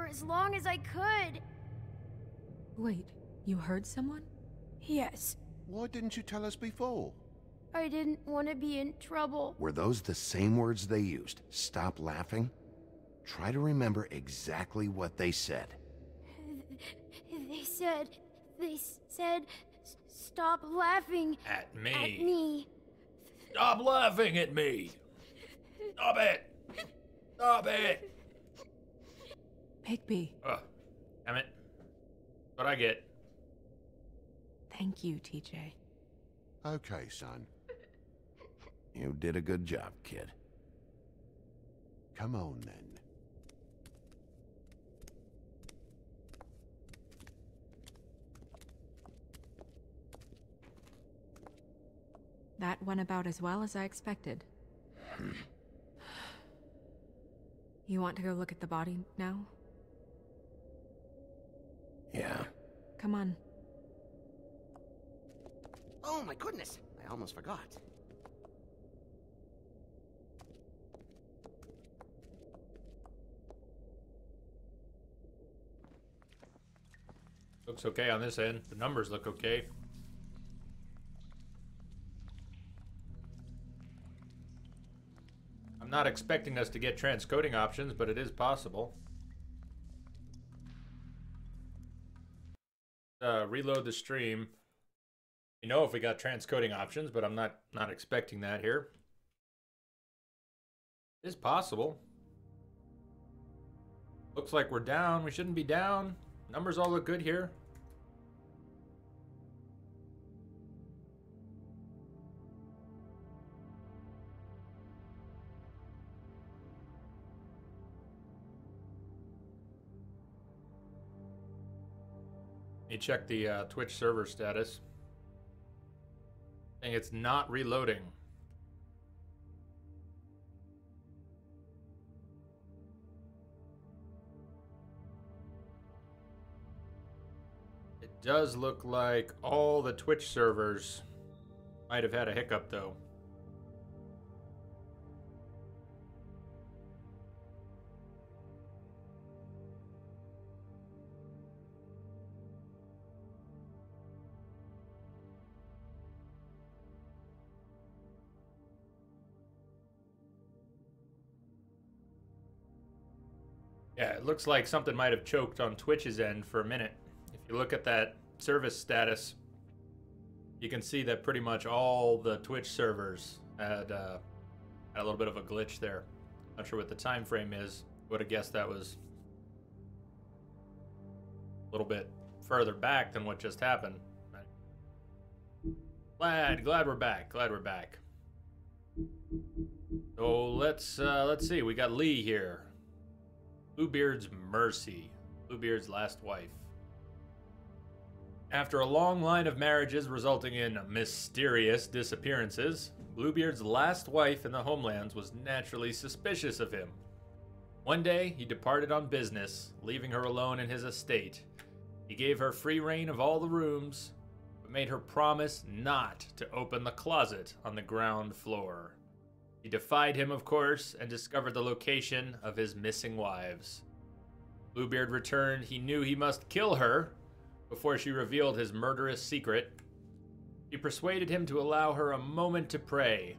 as long as I could. Wait, you heard someone? Yes, Why didn't you tell us before? I didn't want to be in trouble. Were those the same words they used? Stop laughing? Try to remember exactly what they said. They said, stop laughing At me. at me. Stop laughing at me. Stop it. Stop it. Bigby. Damn it. That's what I get. Thank you, TJ. Okay, son. You did a good job, kid. Come on, then. That went about as well as I expected. You want to go look at the body now? Yeah. Come on. Oh my goodness, I almost forgot. Looks okay on this end. The numbers look okay. I'm not expecting us to get transcoding options, but it is possible. Reload the stream. You know if we got transcoding options, but I'm not expecting that here. It is possible. Looks like we're down. We shouldn't be down. Numbers all look good here. Let me check the Twitch server status. I think it's not reloading. It does look like all the Twitch servers might have had a hiccup though. Yeah, it looks like something might have choked on Twitch's end for a minute. If you look at that service status, you can see that pretty much all the Twitch servers had a little bit of a glitch there. Not sure what the time frame is. Would have guessed that was a little bit further back than what just happened. Glad we're back. Glad we're back. So let's see. We got Lee here. Bluebeard's Mercy, Bluebeard's last wife. After a long line of marriages resulting in mysterious disappearances, Bluebeard's last wife in the Homelands was naturally suspicious of him. One day, he departed on business, leaving her alone in his estate. He gave her free reign of all the rooms, but made her promise not to open the closet on the ground floor. He defied him, of course, and discovered the location of his missing wives. Bluebeard returned. He knew he must kill her before she revealed his murderous secret. He persuaded him to allow her a moment to pray,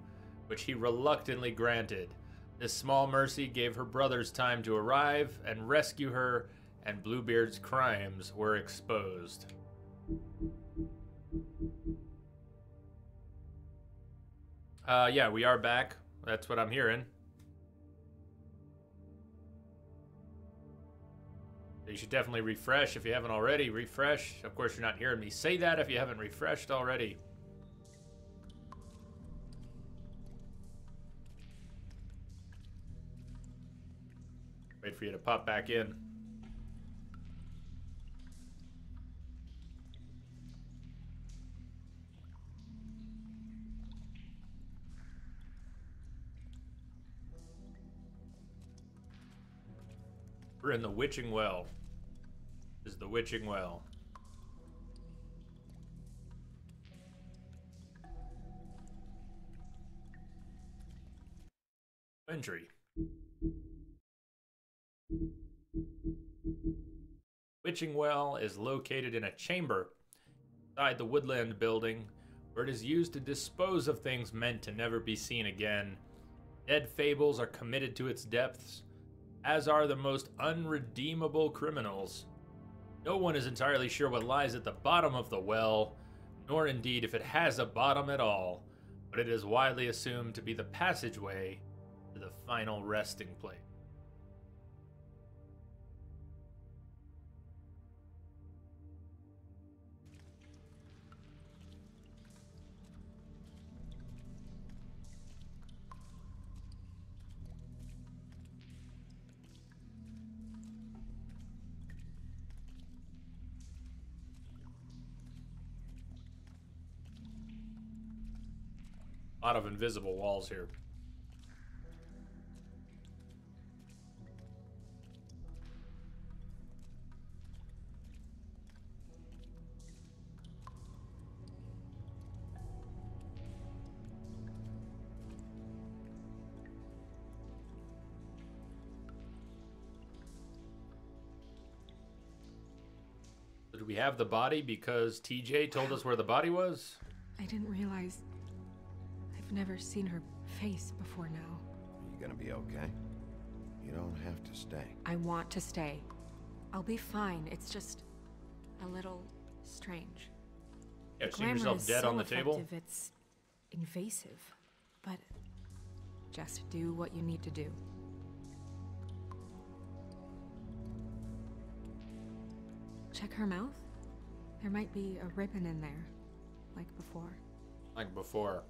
which he reluctantly granted. This small mercy gave her brothers time to arrive and rescue her, and Bluebeard's crimes were exposed. Yeah, we are back. That's what I'm hearing. You should definitely refresh if you haven't already. Refresh. Of course, you're not hearing me say that if you haven't refreshed already. Wait for you to pop back in. We're in the Witching Well. This is the Witching Well. Entry. witching well is located in a chamber inside the Woodland building, where it is used to dispose of things meant to never be seen again. Dead fables are committed to its depths, as are the most unredeemable criminals. No one is entirely sure what lies at the bottom of the well, nor indeed if it has a bottom at all, but it is widely assumed to be the passageway to the final resting place. A lot of invisible walls here. Did we have the body because TJ told us where the body was? I didn't realize. I've never seen her face before now. You gonna be okay? You don't have to stay. I want to stay. I'll be fine. It's just a little strange. Yeah, The seeing glamour yourself is dead so on the table? effective, it's invasive, but just do what you need to do. Check her mouth. There might be a ribbon in there, like before. Like before.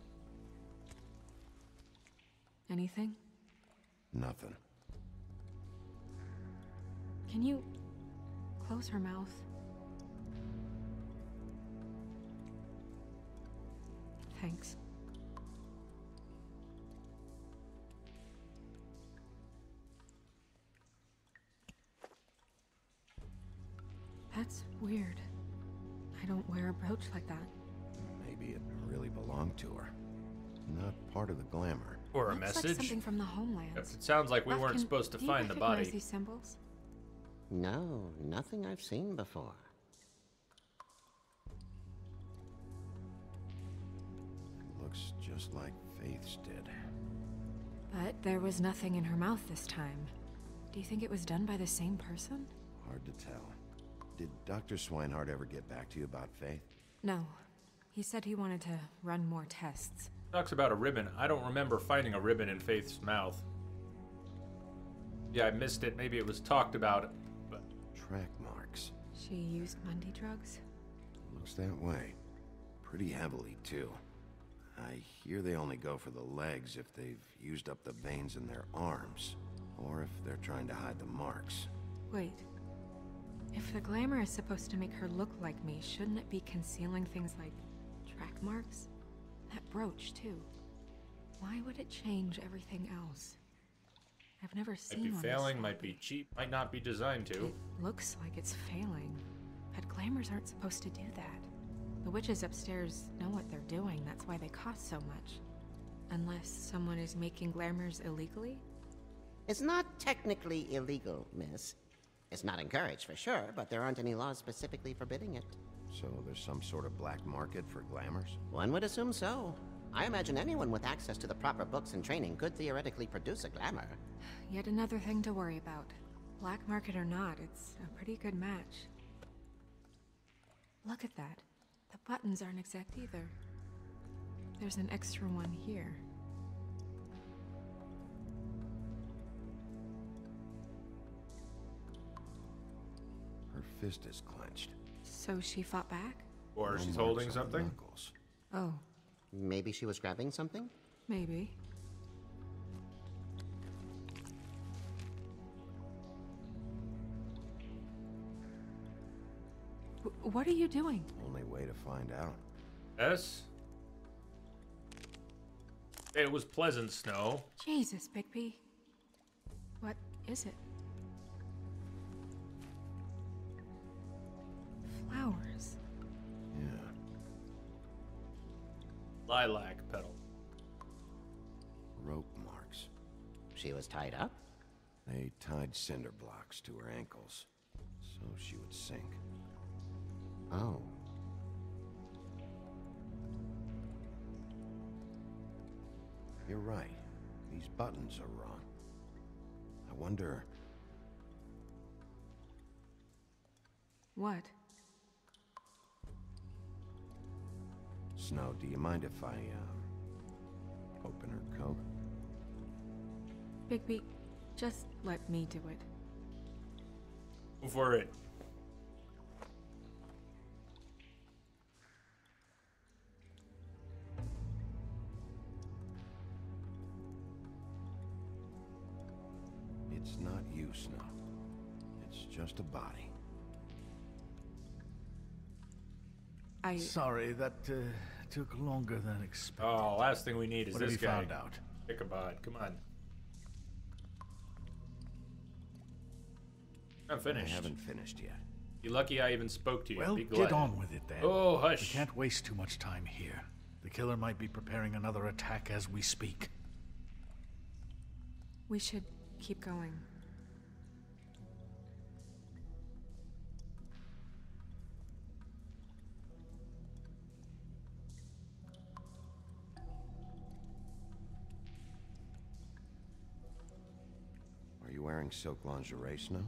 Anything? Nothing. Can you close her mouth? Thanks. That's weird. I don't wear a brooch like that. Maybe it really belonged to her. Not part of the glamour. Or a Looks message. like something from the homelands. It sounds like we weren't Lufkin, supposed to do you find the recognize body. these symbols? No, nothing I've seen before. It looks just like Faith's did. But there was nothing in her mouth this time. Do you think it was done by the same person? Hard to tell. Did Dr. Swinehart ever get back to you about Faith? No. He said he wanted to run more tests. Talks about a ribbon. I don't remember finding a ribbon in Faith's mouth. Yeah, I missed it. Maybe it was talked about, but Track marks. She used Mundy drugs? Looks that way. Pretty heavily, too. I hear they only go for the legs if they've used up the veins in their arms, or if they're trying to hide the marks. Wait. If the glamour is supposed to make her look like me, shouldn't it be concealing things like track marks? That brooch, too. Why would it change everything else? I've never seen might be one failing, this might be cheap, might not be designed to. It looks like it's failing. But glamours aren't supposed to do that. The witches upstairs know what they're doing, that's why they cost so much. Unless someone is making glamours illegally? It's not technically illegal, miss. It's not encouraged for sure, but there aren't any laws specifically forbidding it. So there's some sort of black market for glamours? One would assume so. I imagine anyone with access to the proper books and training could theoretically produce a glamour. Yet another thing to worry about. Black market or not, it's a pretty good match. Look at that. The buttons aren't exact either. There's an extra one here. Her fist is clenched. So she fought back? Or No she's marks holding on the something. knuckles. Oh, Maybe she was grabbing something? maybe. What are you doing? Only way to find out. Yes? It was pleasant snow. Jesus, Bigby. What is it? Flowers. Yeah. Lilac petal. Rope marks. She was tied up? They tied cinder blocks to her ankles. so she would sink. Oh. You're right. These buttons are wrong. I wonder... What? Snow, do you mind if I, open her coat? Bigby, just let me do it. Go for it. It's not you, Snow. It's just a body. Sorry, that took longer than expected. Oh, last thing we need is What have this you guy. found out? Ichabod, come on. I'm I finished. haven't finished yet. You're lucky I even spoke to you. Well, Be glad. get on with it then. Oh, We hush. can't waste too much time here. The killer might be preparing another attack as we speak. We should keep going. Are you wearing silk lingerie, Snow?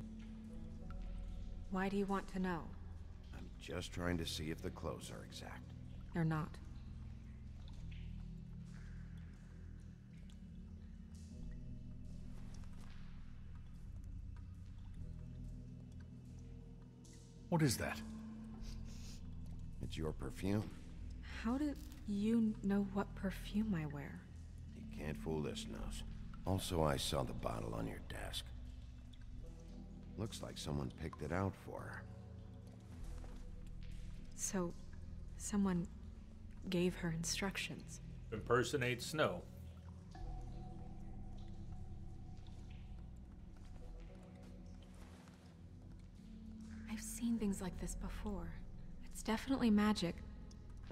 Why do you want to know? I'm just trying to see if the clothes are exact. They're not. What is that? It's your perfume. How do you know what perfume I wear? You can't fool this nose. Also, I saw the bottle on your desk. Looks like someone picked it out for her. So, someone gave her instructions. Impersonate Snow. I've seen things like this before. It's definitely magic,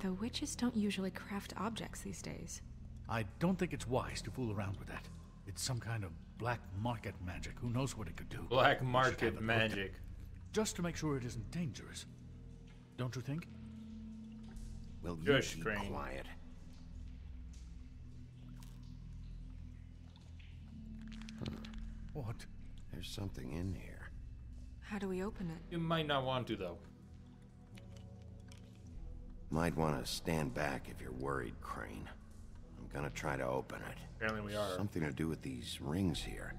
though witches don't usually craft objects these days. I don't think it's wise to fool around with that. It's some kind of black market magic. Who knows what it could do? Black We should have market it looked at, magic. just to make sure it isn't dangerous. Don't you think? Will you Shush, keep Crane. quiet? What? There's something in here. How do we open it? You might not want to, though. Might want to stand back if you're worried, Crane. I'm gonna try to open it. Apparently we are. Something to do with these rings here.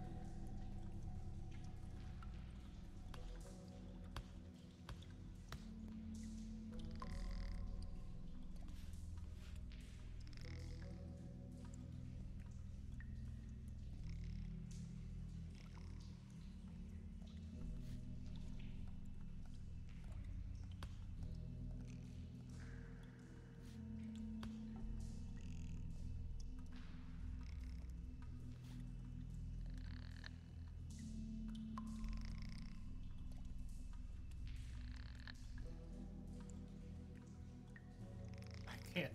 Can't.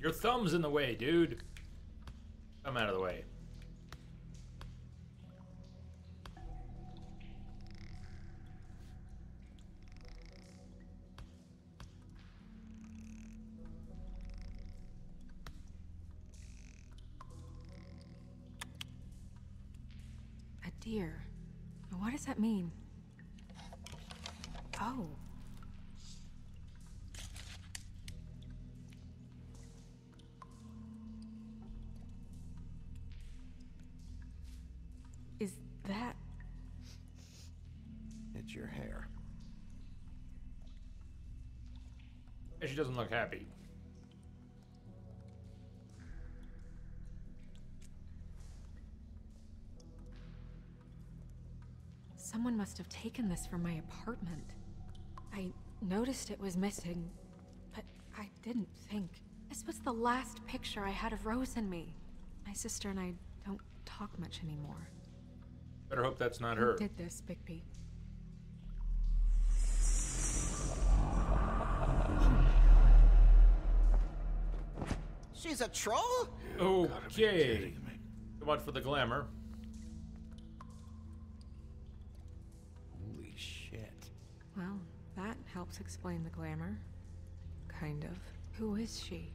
Your thumb's in the way, dude. Come out of the way. A deer. What does that mean? Oh. Is that... It's your hair. Yeah, she doesn't look happy. Someone must have taken this from my apartment. I noticed it was missing, but I didn't think. This was the last picture I had of Rose and me. My sister and I don't talk much anymore. Better hope that's not Who her. did this, Bigby? She's a troll? Okay. Kidding me. So much for the glamour. Holy shit. helps explain the glamour. Kind of. Who is she?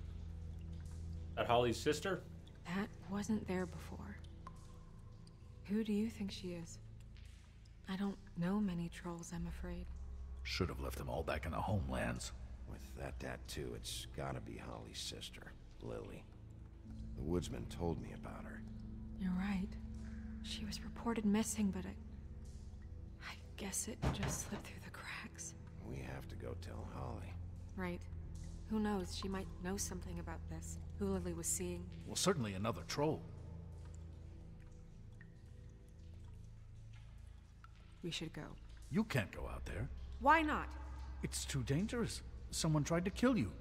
That Holly's sister? That wasn't there before. Who do you think she is? I don't know many trolls, I'm afraid. Should have left them all back in the homelands. With that tattoo, it's gotta be Holly's sister, Lily. The woodsman told me about her. You're right. She was reported missing, but I guess it just slipped through the cracks. We have to go tell Holly. Right. Who knows? She might know something about this. Who Lily was seeing. Well, certainly another troll. We should go. You can't go out there. Why not? It's too dangerous. Someone tried to kill you.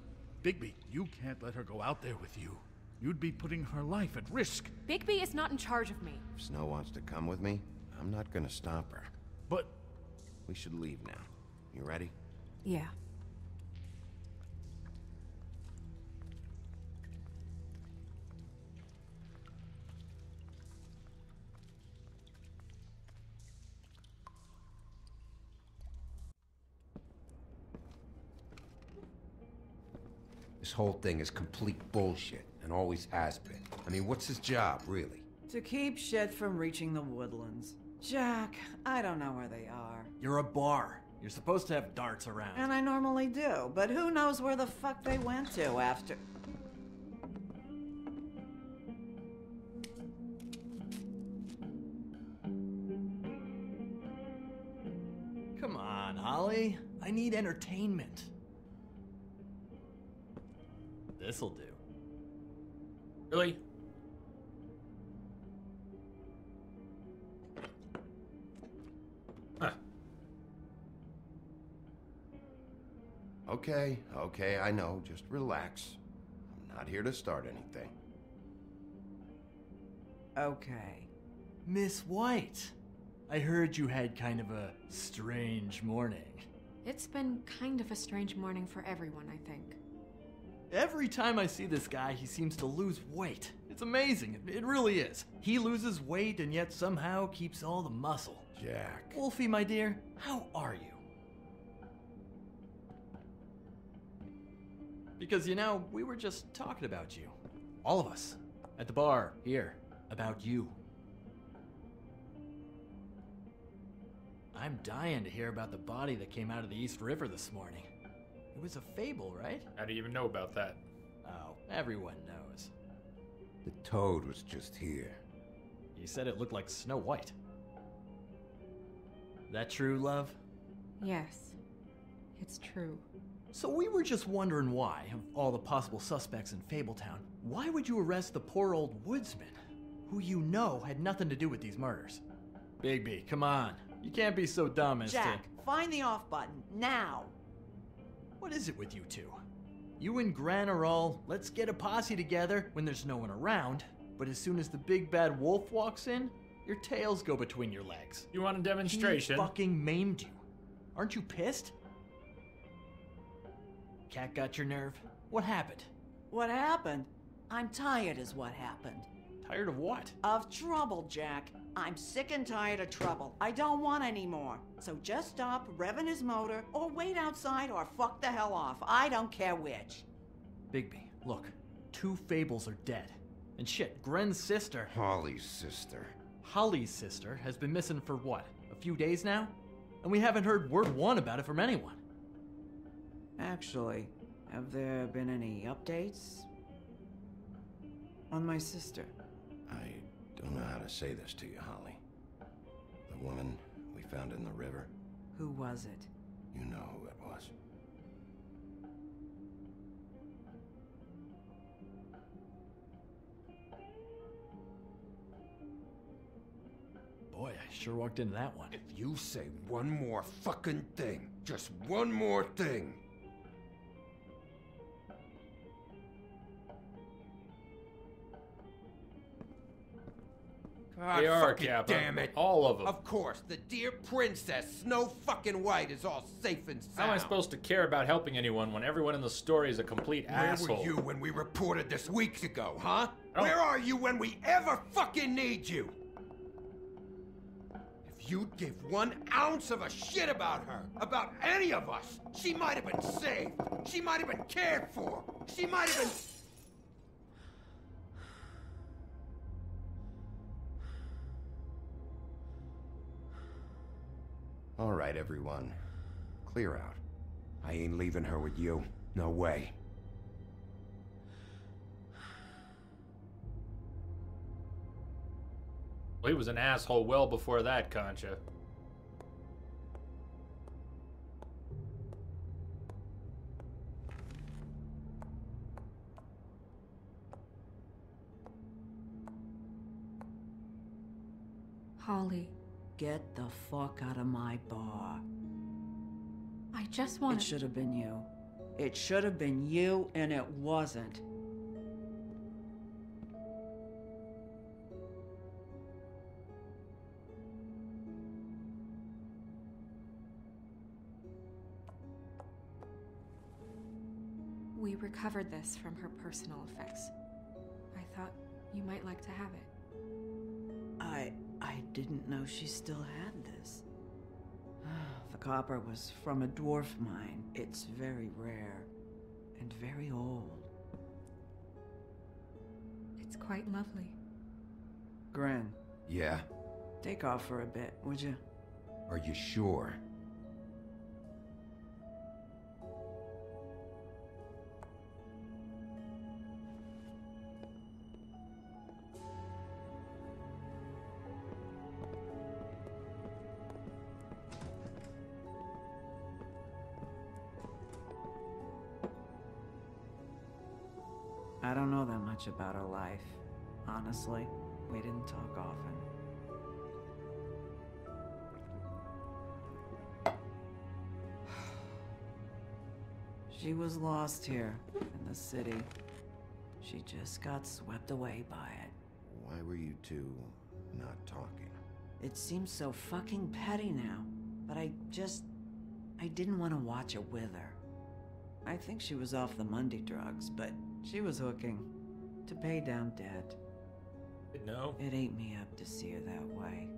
Bigby, you can't let her go out there with you. You'd be putting her life at risk. Bigby is not in charge of me. If Snow wants to come with me, I'm not gonna stop her. But We should leave now. You ready? Yeah. This whole thing is complete bullshit, and always has been. I mean, what's his job, really? To keep shit from reaching the woodlands. Jack, I don't know where they are. You're a bar. You're supposed to have darts around. And I normally do, but who knows where the fuck they went to after... Come on, Holly. I need entertainment. This'll do. Really? Huh. Okay, I know. Just relax. I'm not here to start anything. Okay. Miss White, I heard you had kind of a strange morning. It's been kind of a strange morning for everyone, I think. Every time I see this guy, he seems to lose weight. It's amazing. It really is. He loses weight and yet somehow keeps all the muscle. Jack. Wolfie, my dear, how are you? Because, you know, we were just talking about you. All of us. At the bar, here. About you. I'm dying to hear about the body that came out of the East River this morning. It was a fable, right? How do you even know about that? Oh, everyone knows. The toad was just here. You said it looked like Snow White. That true, love? Yes. It's true. So we were just wondering why, of all the possible suspects in Fabletown, why would you arrest the poor old woodsman, who you know had nothing to do with these murders? Bigby, come on. You can't be so dumb as Jack, find the off button, now! What is it with you two? You and Gran are all, let's get a posse together when there's no one around, but as soon as the big bad wolf walks in, your tails go between your legs. You want a demonstration? He fucking maimed you. Aren't you pissed? Cat got your nerve? What happened? What happened? I'm tired is what happened. Tired of what? Of trouble, Jack. I'm sick and tired of trouble. I don't want any more. So just stop revving his motor, or wait outside, or fuck the hell off. I don't care which. Bigby, look. 2 fables are dead. And shit, Gren's sister, Holly's sister. Holly's sister, has been missing for what? A few days now? And we haven't heard word one about it from anyone. Actually, have there been any updates? On my sister? I don't know how to say this to you, Holly. The woman we found in the river, Who was it? you know who it was. Boy, I sure walked into that one. If you say one more fucking thing, just one more thing. God They are, fucking Kappa. damn it. All of them. Of course, the dear princess, Snow fucking White, is all safe and sound. How am I supposed to care about helping anyone when everyone in the story is a complete Where asshole? were you when we reported this weeks ago, huh? Oh. Where are you when we ever fucking need you? If you'd give 1 ounce of a shit about her, about any of us. She might have been saved. She might have been cared for. She might have been... All right, everyone. Clear out. I ain't leaving her with you. No way. Well, he was an asshole well before that, Concha. Holly, Get the fuck out of my bar. I just want It should have been you. It should have been you, and it wasn't. We recovered this from her personal effects. I thought you might like to have it. I didn't know she still had this. The copper was from a dwarf mine. It's very rare and very old. It's quite lovely. Gren, Yeah? take off for a bit, would you? Are you sure? I don't know that much about her life. Honestly, we didn't talk often. She was lost here in the city. She just got swept away by it. Why were you two not talking? It seems so fucking petty now, but I didn't want to watch it with her. I think she was off the Monday drugs, but she was hooking to pay down debt. No. It ate me up to see her that way.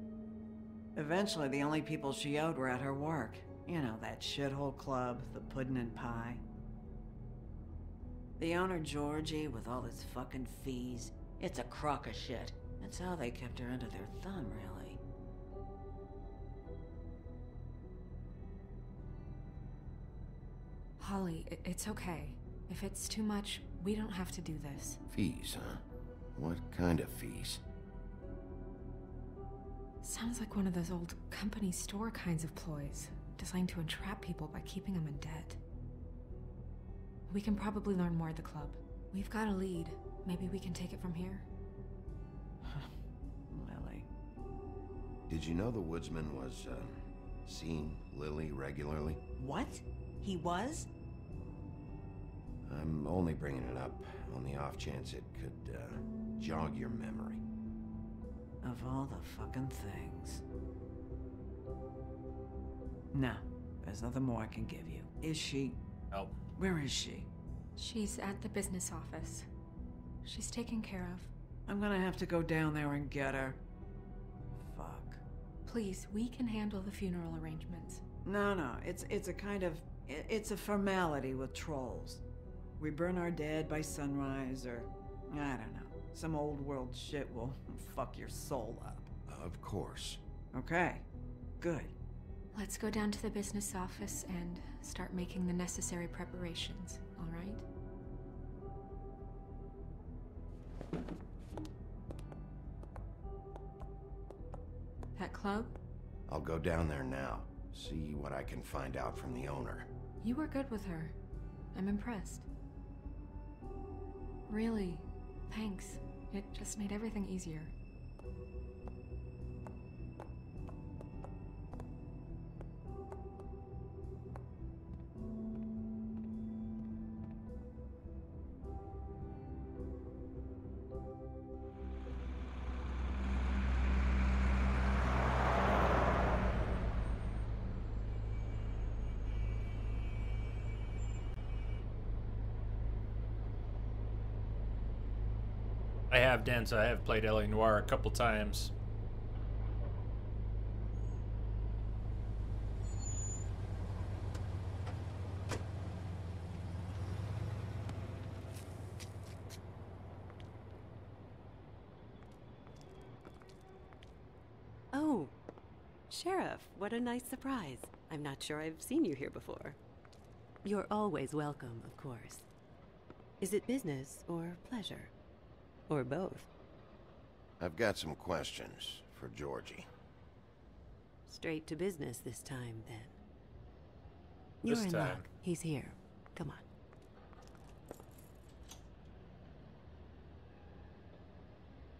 Eventually, the only people she owed were at her work. You know, that shithole club, the Puddin' and Pie. The owner, Georgie, with all his fucking fees, it's a crock of shit. That's how they kept her under their thumb, really. Holly, it's okay. If it's too much, we don't have to do this. Fees, huh? What kind of fees? Sounds like one of those old company store kinds of ploys, designed to entrap people by keeping them in debt. We can probably learn more at the club. We've got a lead. Maybe we can take it from here. Lily. Did you know the woodsman was, seeing Lily regularly? What? He was? I'm only bringing it up on the off chance it could, jog your memory. Of all the fucking things. No, there's nothing more I can give you. Is she... Nope. Where is she? She's at the business office. She's taken care of. I'm gonna have to go down there and get her. Fuck. Please, we can handle the funeral arrangements. No, it's a kind of... It's a formality with trolls. We burn our dead by sunrise, or... I don't know. Some old world shit will fuck your soul up. Of course. Okay. Good. Let's go down to the business office and start making the necessary preparations, all right? That club? I'll go down there now. See what I can find out from the owner. You were good with her. I'm impressed. Really, thanks. It just made everything easier. I have, Dance. I have played L.A. Noire a couple times. Sheriff, what a nice surprise. I'm not sure I've seen you here before. You're always welcome, of course. Is it business or pleasure? Or both? I've got some questions for Georgie. Straight to business this time, then. You're This in time. luck. He's here. Come on.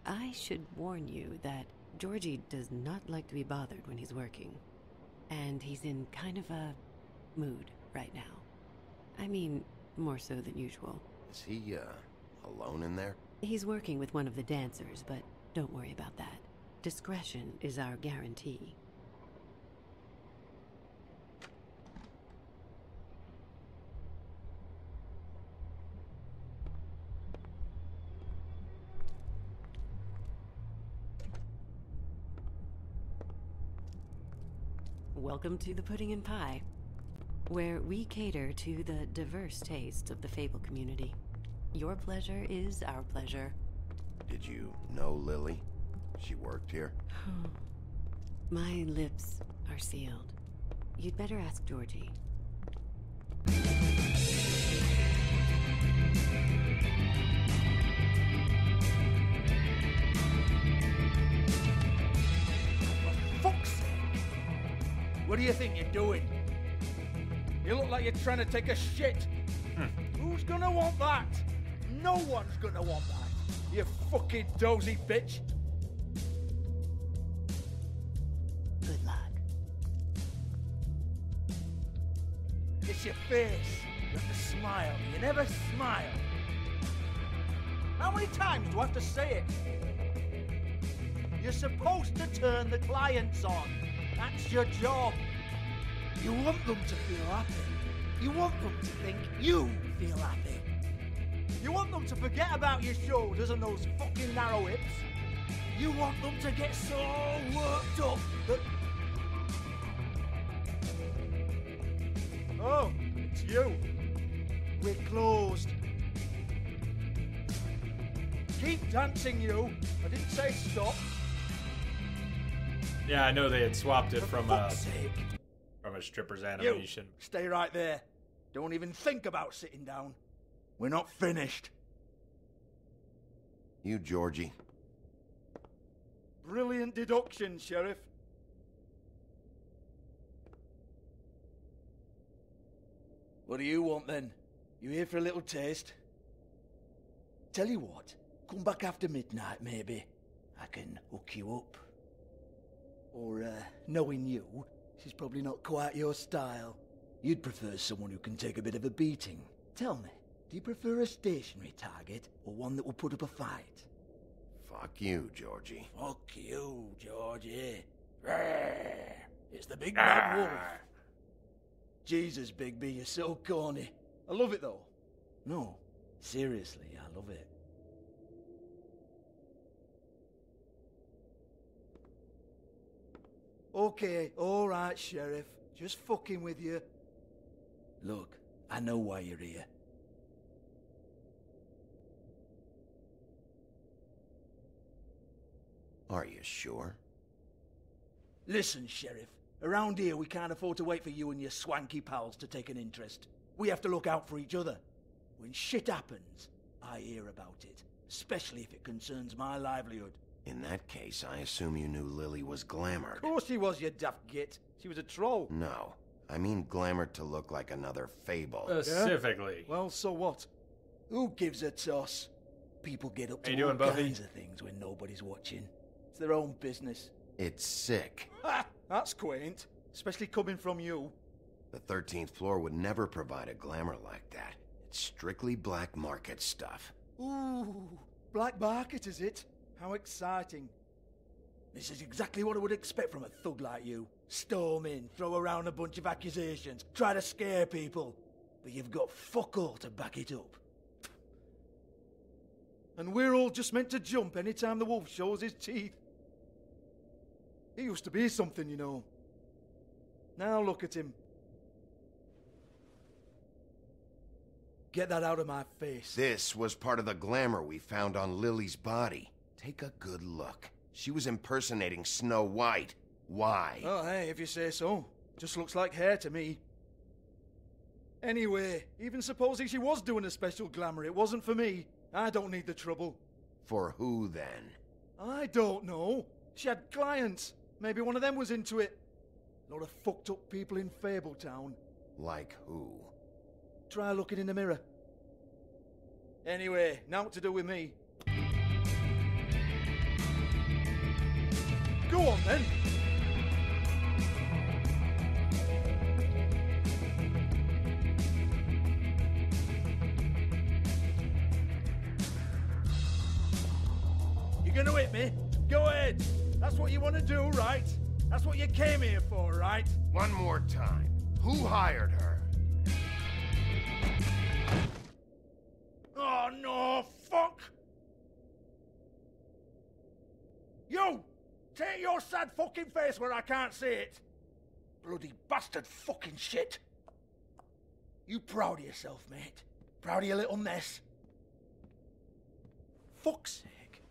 I should warn you that Georgie does not like to be bothered when he's working. And he's in kind of a mood right now. I mean, more so than usual. Is he, alone in there? He's working with one of the dancers, but don't worry about that. Discretion is our guarantee. Welcome to the Pudding and Pie, where we cater to the diverse tastes of the Fable community. Your pleasure is our pleasure. Did you know Lily? She worked here? My lips are sealed. You'd better ask Georgie. Fuck's sake! What do you think you're doing? You look like you're trying to take a shit. Who's gonna want that? No one's gonna want that. You fucking dozy bitch. Good luck. It's your face. You have to smile. You never smile. How many times do I have to say it? You're supposed to turn the clients on. That's your job. You want them to feel happy. You want them to think you feel happy. You want them to forget about your shoulders and those fucking narrow hips. You want them to get so worked up that... Oh, it's you. We're closed. Keep dancing, you. I didn't say stop. Yeah, I know they had swapped it For from fuck's sake. a stripper's You, animation. stay right there. Don't even think about sitting down. We're not finished. You, Georgie. Brilliant deduction, Sheriff. What do you want, then? You here for a little taste? Tell you what, come back after midnight, maybe. I can hook you up. Or, knowing you, she's probably not quite your style. You'd prefer someone who can take a bit of a beating. Tell me, do you prefer a stationary target, or one that will put up a fight? Fuck you, Georgie. Fuck you, Georgie. Rawr. It's the big bad wolf. Jesus, Bigby, you're so corny. I love it, though. No, seriously, I love it. Okay, alright, Sheriff. Just fucking with you. Look, I know why you're here. Are you sure? Listen, Sheriff. Around here, we can't afford to wait for you and your swanky pals to take an interest. We have to look out for each other. When shit happens, I hear about it. Especially if it concerns my livelihood. In that case, I assume you knew Lily was glamored. Of course she was, you daft git. She was a troll. No. I mean glamored to look like another Fable. Specifically. Well, so what? Who gives a toss? People get up How you to all doing, Buffy? kinds of things when nobody's watching. It's their own business. It's sick. Ha! That's quaint. Especially coming from you. The 13th floor would never provide a glamour like that. It's strictly black market stuff. Ooh, black market, is it? How exciting. This is exactly what I would expect from a thug like you. Storm in, throw around a bunch of accusations, try to scare people. But you've got fuck all to back it up. And we're all just meant to jump any time the wolf shows his teeth. He used to be something, you know. Now look at him. Get that out of my face. This was part of the glamour we found on Lily's body. Take a good look. She was impersonating Snow White. Why? Oh, hey, if you say so. Just looks like hair to me. Anyway, even supposing she was doing a special glamour, it wasn't for me. I don't need the trouble. For who, then? I don't know. She had clients. Maybe one of them was into it. A lot of fucked up people in Fabletown. Like who? Try looking in the mirror. Anyway, now what to do with me. Go on, then. You're gonna hit me? Go ahead. That's what you want to do, right? That's what you came here for, right? One more time. Who hired her? Oh, no, fuck! You! Take your sad fucking face where I can't see it! Bloody bastard fucking shit! You proud of yourself, mate? Proud of your little mess? Fuck's sake.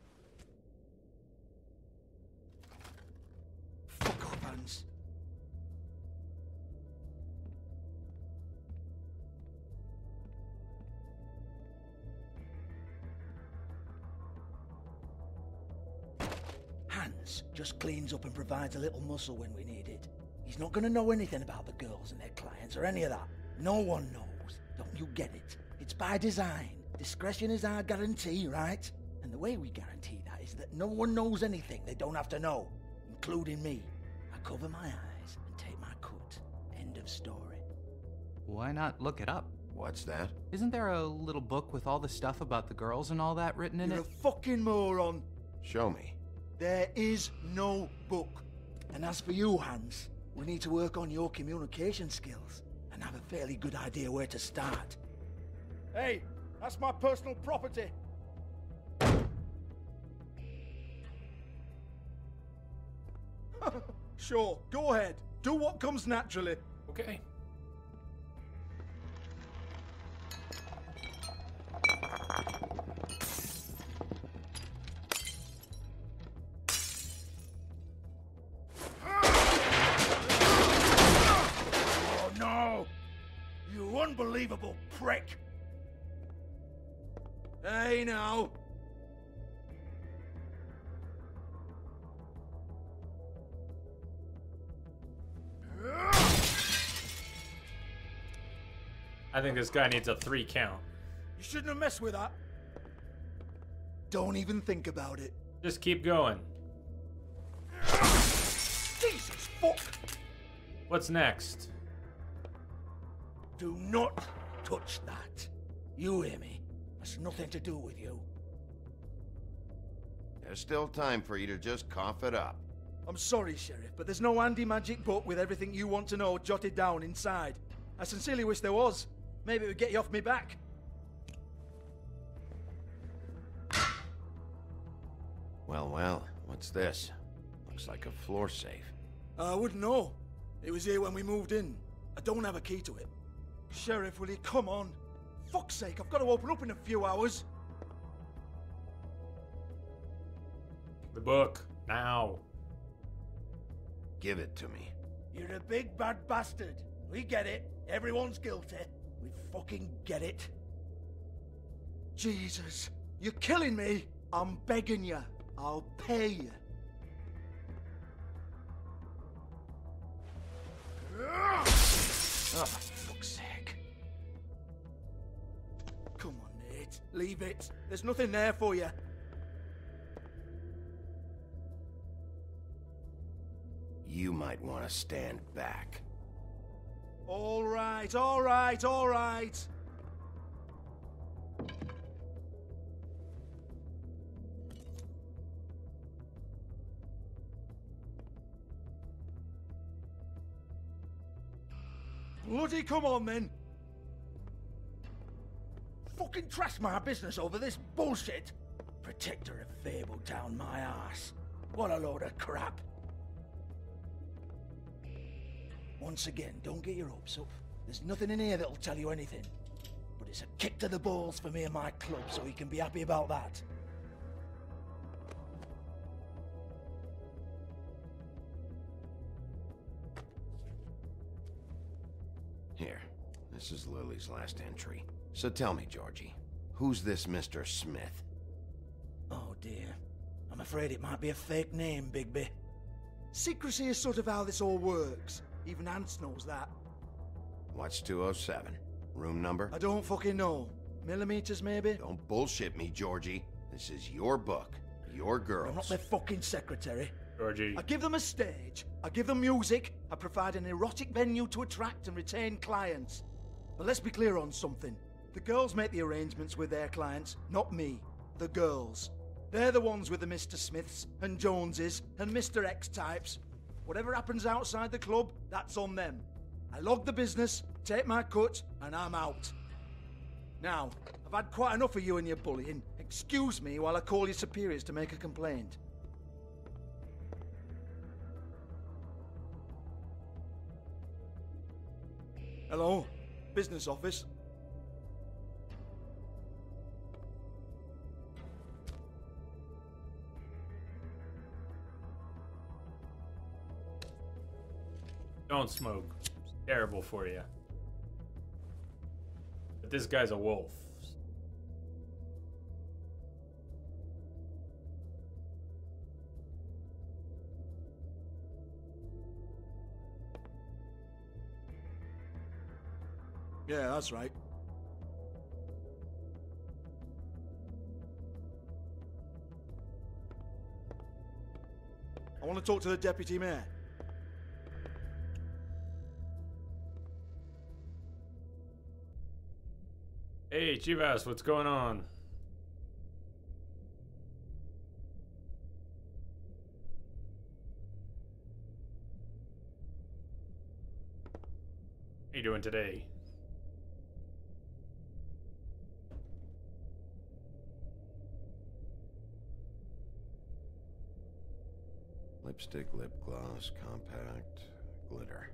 Fuck off, Hans. Hans just cleans up and provides a little muscle when we need it. He's not gonna know anything about the girls and their clients or any of that. No one knows. Don't you get it? It's by design. Discretion is our guarantee, right? And the way we guarantee that is that no one knows anything they don't have to know, including me. I cover my eyes and take my cut. End of story. Why not look it up? What's that? Isn't there a little book with all the stuff about the girls and all that written in You're it? a fucking moron. Show me. There is no book. And as for you, Hans, we need to work on your communication skills and have a fairly good idea where to start. Hey, that's my personal property. Sure, go ahead. Do what comes naturally. Okay. Oh no! You unbelievable prick! Hey now! I think this guy needs a 3 count. You shouldn't have messed with that. Don't even think about it. Just keep going. Jesus fuck! What's next? Do not touch that. You hear me? That's nothing to do with you. There's still time for you to just cough it up. I'm sorry, Sheriff, but there's no handy magic book with everything you want to know jotted down inside. I sincerely wish there was. Maybe it would get you off me back. Well, well, what's this? Looks like a floor safe. I wouldn't know. It was here when we moved in. I don't have a key to it. Sheriff, will you come on? Fuck's sake, I've got to open up in a few hours. The book. Now. Give it to me. You're a big bad bastard. We get it. Everyone's guilty. We fucking get it. Jesus, you're killing me. I'm begging you. I'll pay you. Oh, for fuck's sake. Come on, Nate. Leave it. There's nothing there for you. You might want to stand back. All right, all right, all right. Bloody come on, then. Fucking trash my business over this bullshit. Protector of Fabletown, my ass. What a load of crap. Once again, don't get your hopes up. There's nothing in here that'll tell you anything. But it's a kick to the balls for me and my club, so you can be happy about that. Here, this is Lily's last entry. So tell me, Georgie, who's this Mr. Smith? Oh dear. I'm afraid it might be a fake name, Bigby. Secrecy is sort of how this all works. Even Ants knows that. What's 207? Room number? I don't fucking know. Millimeters, maybe? Don't bullshit me, Georgie. This is your book. Your girls. I'm not their fucking secretary. Georgie. I give them a stage. I give them music. I provide an erotic venue to attract and retain clients. But let's be clear on something. The girls make the arrangements with their clients, not me. The girls. They're the ones with the Mr. Smiths and Joneses and Mr. X types. Whatever happens outside the club, that's on them. I log the business, take my cut, and I'm out. Now, I've had quite enough of you and your bullying. Excuse me while I call your superiors to make a complaint. Hello? Business office? Don't smoke. It's terrible for you. But this guy's a wolf. Yeah, that's right. I want to talk to the deputy mayor. Hey, Chivas, what's going on? How you doing today? Lipstick, lip gloss, compact, glitter.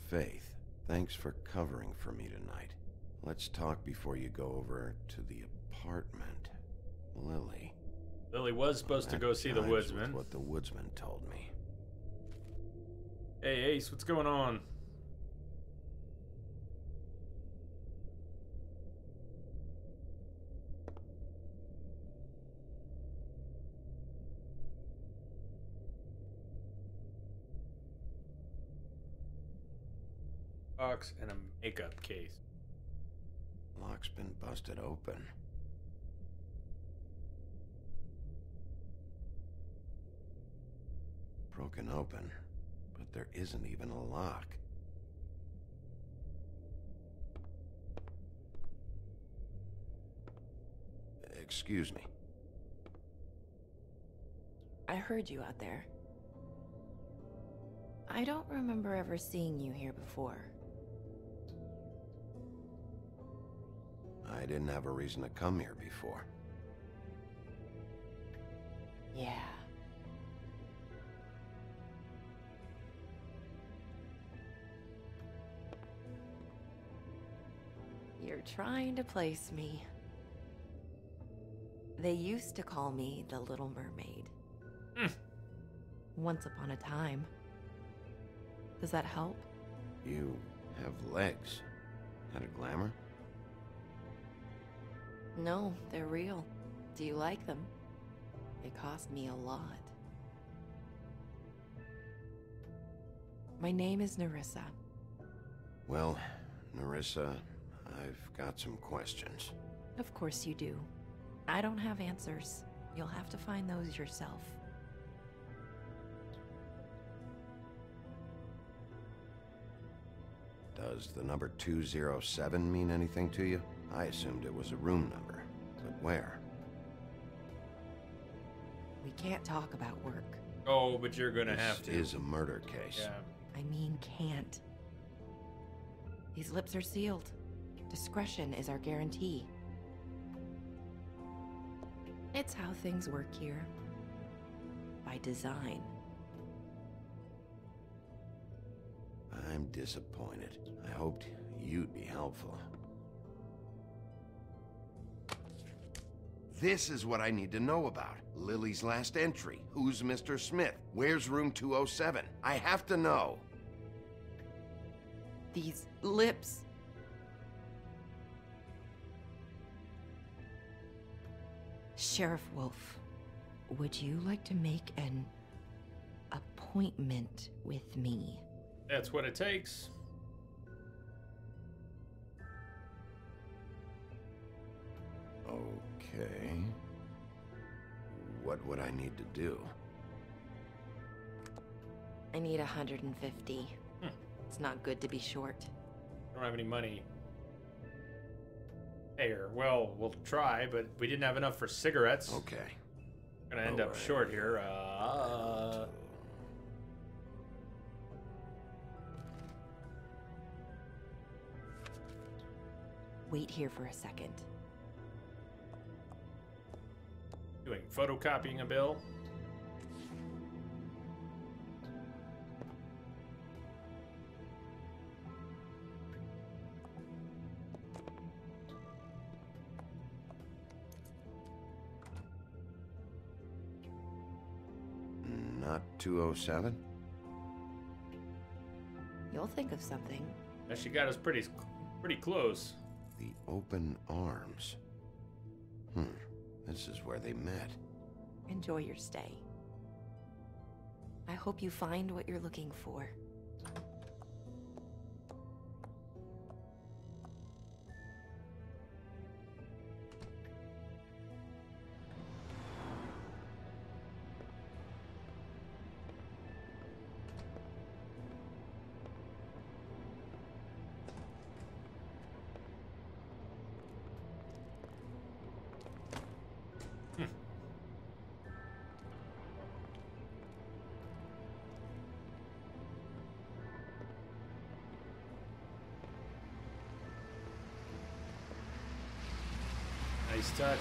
Faith, thanks for covering for me tonight. Let's talk before you go over to the apartment. Lily. Lily was supposed to go see the jives woodsman. with what the woodsman told me. Hey, Ace, what's going on? Box and a makeup case. Lock's been busted open. Broken open, but there isn't even a lock. Excuse me. I heard you out there. I don't remember ever seeing you here before. I didn't have a reason to come here before. Yeah. You're trying to place me. They used to call me the Little Mermaid. Once upon a time. Does that help? You have legs. Had a glamour? No, they're real. Do you like them? They cost me a lot. My name is Nerissa. Well, Nerissa, I've got some questions. Of course you do. I don't have answers. You'll have to find those yourself. Does the number 207 mean anything to you? I assumed it was a room number, but where? We can't talk about work. Oh, but you're gonna have to. This is a murder case. Yeah. I mean, can't. These lips are sealed. Discretion is our guarantee. It's how things work here. By design. I'm disappointed. I hoped you'd be helpful. This is what I need to know about. Lily's last entry. Who's Mr. Smith? Where's room 207? I have to know. These lips. Sheriff Wolf, would you like to make an appointment with me? That's what it takes. Okay. What would I need to do? I need 150. It's not good to be short. I don't have any money. Here, well, we'll try, but we didn't have enough for cigarettes. Okay. Gonna end up short here. Wait here for a second. Doing photocopying a bill. Not 207? You'll think of something. Yeah, she got us pretty close. The open arms. This is where they met. Enjoy your stay. I hope you find what you're looking for. Nice touch.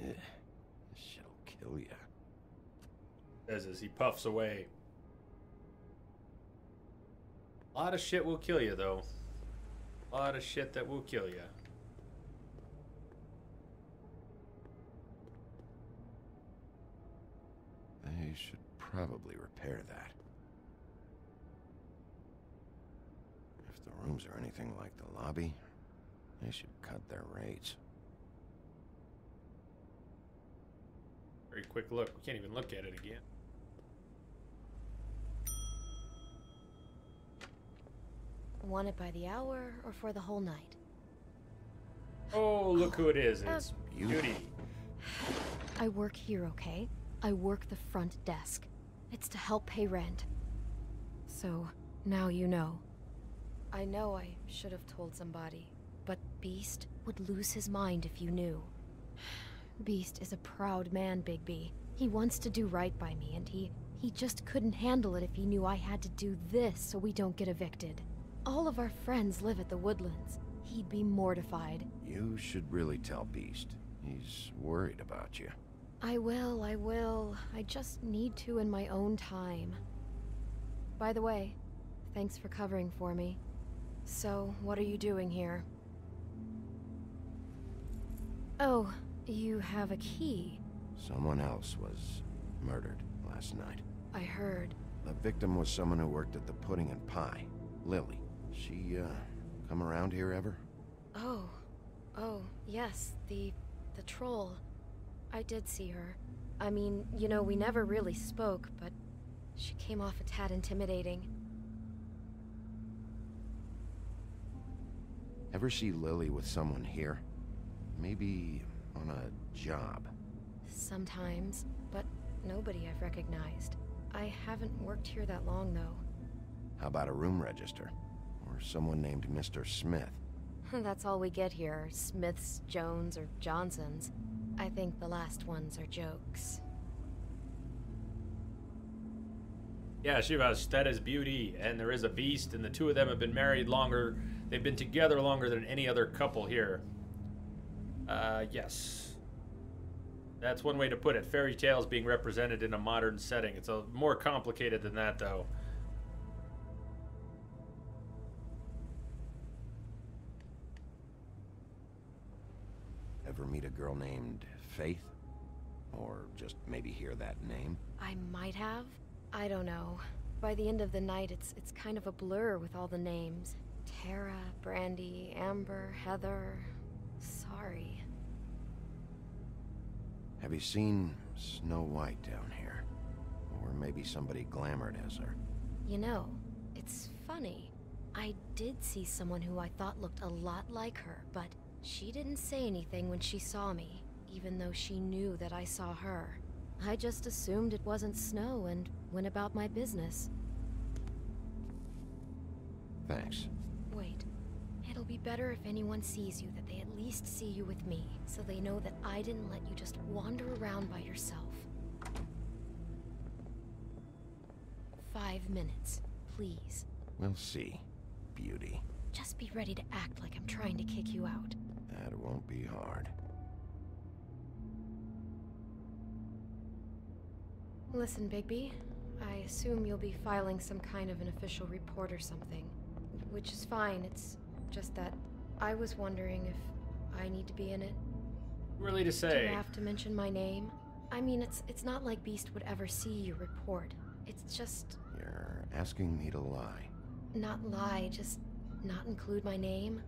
This shit'll kill ya. Says as he puffs away. A lot of shit will kill you, though. A lot of shit that will kill you. They should probably repair that. If the rooms are anything like the lobby, they should cut their rates. Very quick look. We can't even look at it again. Want it by the hour or for the whole night? Oh, look who it is. It's Beauty. I work here, okay? I work the front desk. It's to help pay rent. So, now you know. I know I should have told somebody, but Beast would lose his mind if you knew. Beast is a proud man, Bigby. He wants to do right by me, and he just couldn't handle it if he knew I had to do this so we don't get evicted. All of our friends live at the Woodlands. He'd be mortified. You should really tell Beast. He's worried about you. I will. I just need to in my own time. By the way, thanks for covering for me. So, what are you doing here? Oh, you have a key. Someone else was murdered last night. I heard. The victim was someone who worked at the Pudding and Pie. Lily. She, come around here ever? Oh, yes, the troll. I did see her. I mean, you know, we never really spoke, but she came off a tad intimidating. Ever see Lily with someone here? Maybe on a job. Sometimes, but nobody I've recognized. I haven't worked here that long, though. How about a room register? Or someone named Mr. Smith. That's all we get here, Smiths, Jones, or Johnsons. I think the last ones are jokes. Yeah, Shivas, that is Beauty, and there is a Beast, and the two of them have been married longer. They've been together longer than any other couple here. Yes. That's one way to put it. Fairy tales being represented in a modern setting. It's a more complicated than that, though. Ever meet a girl named Faith? Or just maybe hear that name? I might have. I don't know. By the end of the night, it's kind of a blur with all the names. Tara, Brandy, Amber, Heather. Sorry. Have you seen Snow White down here? Or maybe somebody glamored as her? You know, it's funny. I did see someone who I thought looked a lot like her, but she didn't say anything when she saw me, even though she knew that I saw her. I just assumed it wasn't Snow and went about my business. Thanks. Wait. It'll be better if anyone sees you that they at least see you with me, so they know that I didn't let you just wander around by yourself. 5 minutes, please. We'll see, Beauty. Just be ready to act like I'm trying to kick you out. That won't be hard. Listen, Bigby. I assume you'll be filing some kind of an official report or something. Which is fine, it's just that I was wondering if I need to be in it. Really to say. Do you have to mention my name? I mean, it's not like Beast would ever see your report. It's just... You're asking me to lie. Not lie, just not include my name.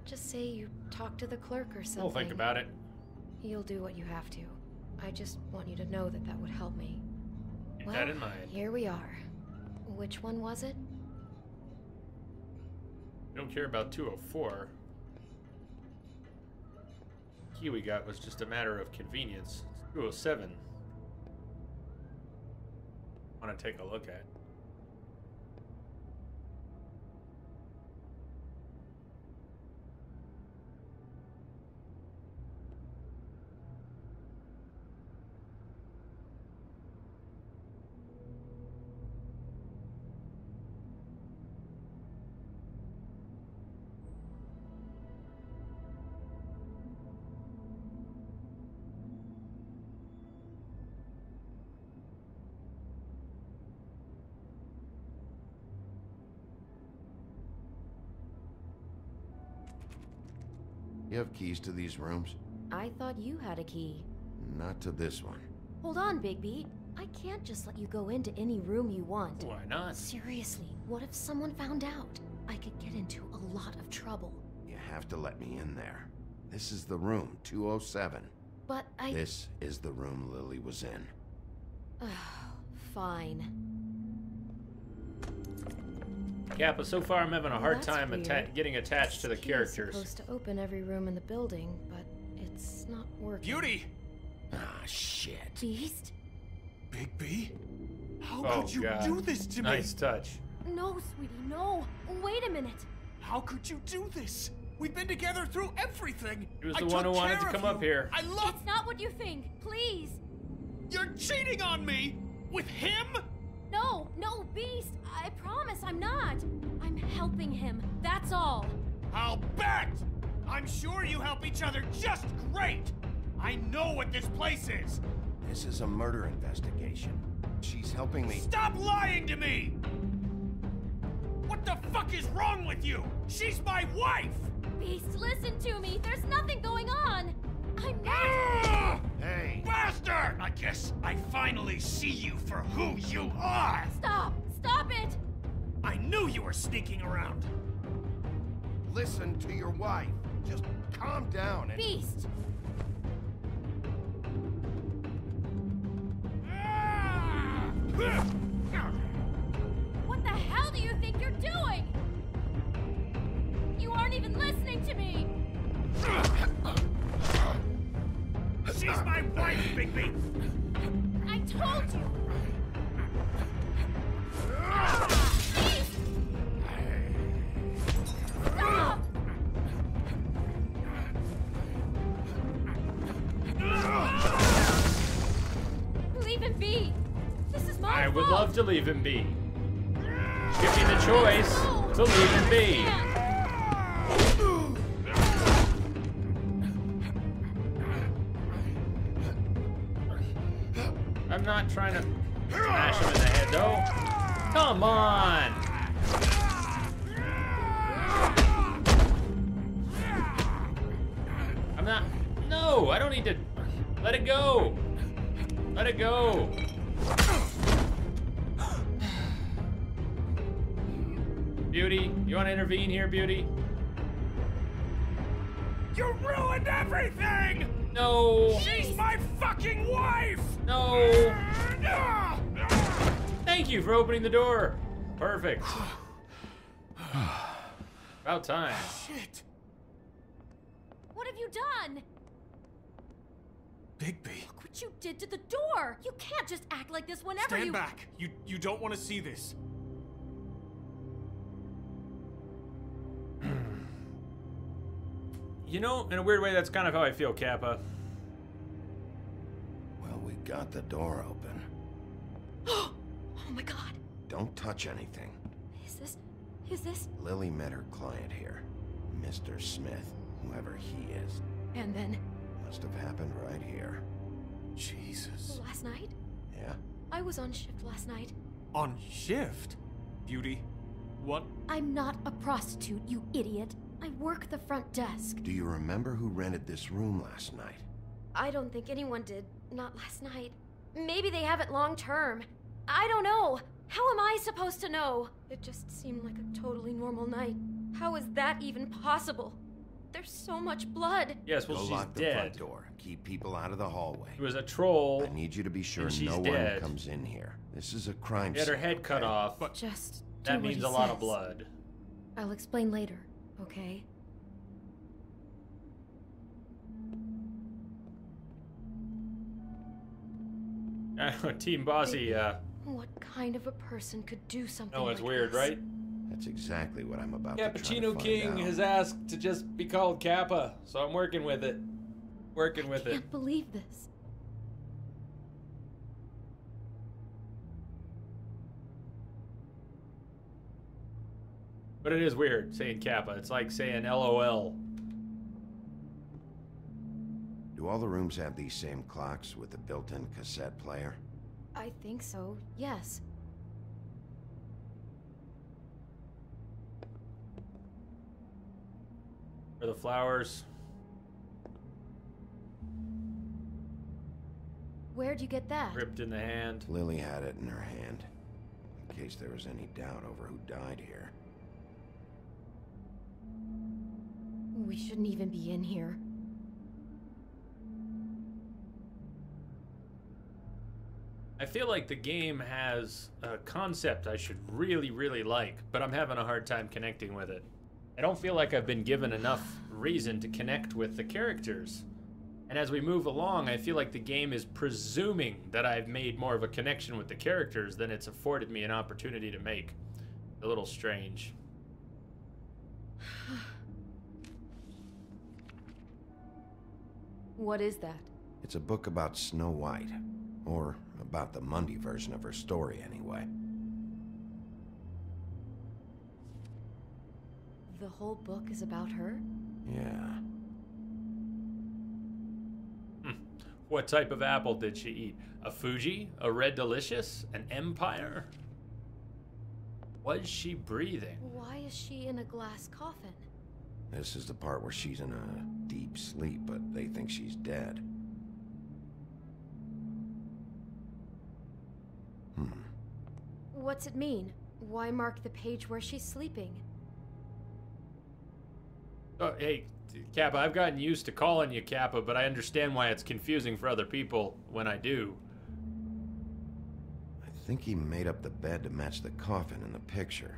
Just say you talked to the clerk or something. We'll think about it. You'll do what you have to. I just want you to know that that would help me. Keep Well, that in mind. Here we are. Which one was it? We don't care about 204. The key we got was just a matter of convenience. It's 207. Want to take a look at. You have keys to these rooms? I thought you had a key. Not to this one. Hold on, Bigby. I can't just let you go into any room you want. Why not? Seriously, what if someone found out? I could get into a lot of trouble. You have to let me in there. This is the room, 207. But I... This is the room Lily was in. Fine. Kappa, so far I'm having a hard That's time weird. getting attached to the This key characters. is supposed to open every room in the building, but it's not working. Beauty! Ah, shit. Beast? Bigby? How Oh, could you God. do this to me? Nice touch. No, sweetie, no. Wait a minute. How could you do this? We've been together through everything. He was I the one who took wanted to care come of up you. here. I love... It's not what you think. Please. You're cheating on me! With him? No, Beast. I promise I'm not. I'm helping him. That's all. I'll bet! I'm sure you help each other just great! I know what this place is! This is a murder investigation. She's helping me. Stop lying to me! What the fuck is wrong with you? She's my wife! Beast, listen to me. There's nothing going on. I'm not. Ah! Hey! Bastard! I guess I finally see you for who you are! Stop. Stop it. I knew you were sneaking around! Listen to your wife. Just calm down and... Beast. What the hell do you think you're doing? You aren't even listening to me. She's my wife, Bigby! I told you. Beast. would love to leave him be. Give me the choice to leave him be. I'm not trying to smash him in the head, though. Come on! I'm not... No, I don't need to... Let it go! Let it go! Beauty, you want to intervene here, Beauty? You ruined everything! No! She's my fucking wife! No! Thank you for opening the door. Perfect. About time. Shit! What have you done? Bigby. Look what you did to the door! You can't just act like this whenever Stand back. You don't want to see this. You know, in a weird way, that's kind of how I feel, Kappa. Well, we got the door open. Oh my god. Don't touch anything. Is this? Lily met her client here, Mr. Smith, whoever he is. And then? Must have happened right here. Jesus. Last night? Yeah? I was on shift last night. On shift? Beauty, what? I'm not a prostitute, you idiot. I work the front desk. Do you remember who rented this room last night? I don't think anyone did. Not last night. Maybe they have it long term. I don't know. How am I supposed to know? It just seemed like a totally normal night. How is that even possible? There's so much blood. Yes, well, Go she's lock the dead. front door. Keep people out of the hallway. It was a troll. I need you to be sure and she's no dead. one comes in here. This is a crime She had her scene, head cut okay? off. But Just that do what means he a lot of says. blood. I'll explain later, okay? Team Bossy, What kind of a person could do something no, it's like weird, this? right? That's exactly what I'm about to try to Cappuccino find King out. has asked to just be called Kappa, so I'm working with it. Working with I it. can't believe this. But it is weird saying Kappa. It's like saying LOL. Do all the rooms have these same clocks with the built-in cassette player? I think so, yes. For the flowers. Where'd you get that? Ripped in the hand. Lily had it in her hand, in case there was any doubt over who died here. We shouldn't even be in here. I feel like the game has a concept I should really, really like, but I'm having a hard time connecting with it. I don't feel like I've been given enough reason to connect with the characters. And as we move along, I feel like the game is presuming that I've made more of a connection with the characters than it's afforded me an opportunity to make. A little strange. What is that? It's a book about Snow White. Or about the Mundy version of her story, anyway. The whole book is about her? Yeah. What type of apple did she eat? A Fuji? A Red Delicious? An Empire? Was she breathing? Why is she in a glass coffin? This is the part where she's in a deep sleep, but they think she's dead. What's it mean? Why mark the page where she's sleeping? Oh, hey, Kappa, I've gotten used to calling you Kappa, but I understand why it's confusing for other people when I do. I think he made up the bed to match the coffin in the picture.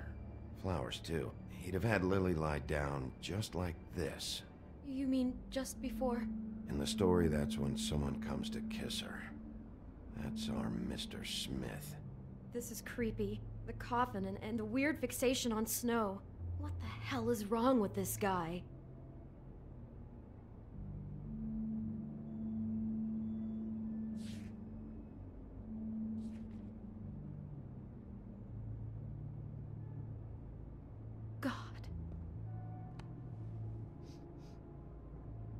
Flowers, too. He'd have had Lily lie down just like this. You mean just before? In the story, that's when someone comes to kiss her. That's our Mr. Smith. This is creepy. The coffin and the weird fixation on Snow. What the hell is wrong with this guy?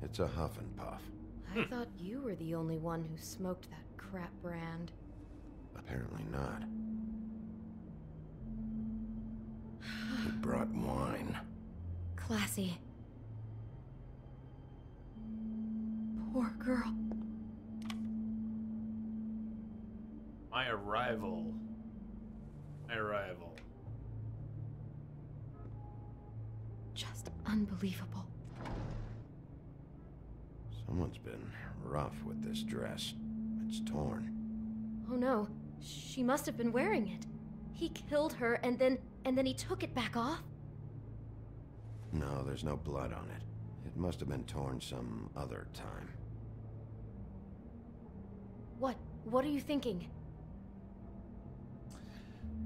It's a Huff and Puff. I thought you were the only one who smoked that crap brand. Apparently not. He brought wine. Classy. Poor girl. My arrival. My arrival. Just unbelievable. Someone's been rough with this dress. It's torn. Oh no, she must have been wearing it. He killed her and then he took it back off? No, there's no blood on it. It must have been torn some other time. What are you thinking?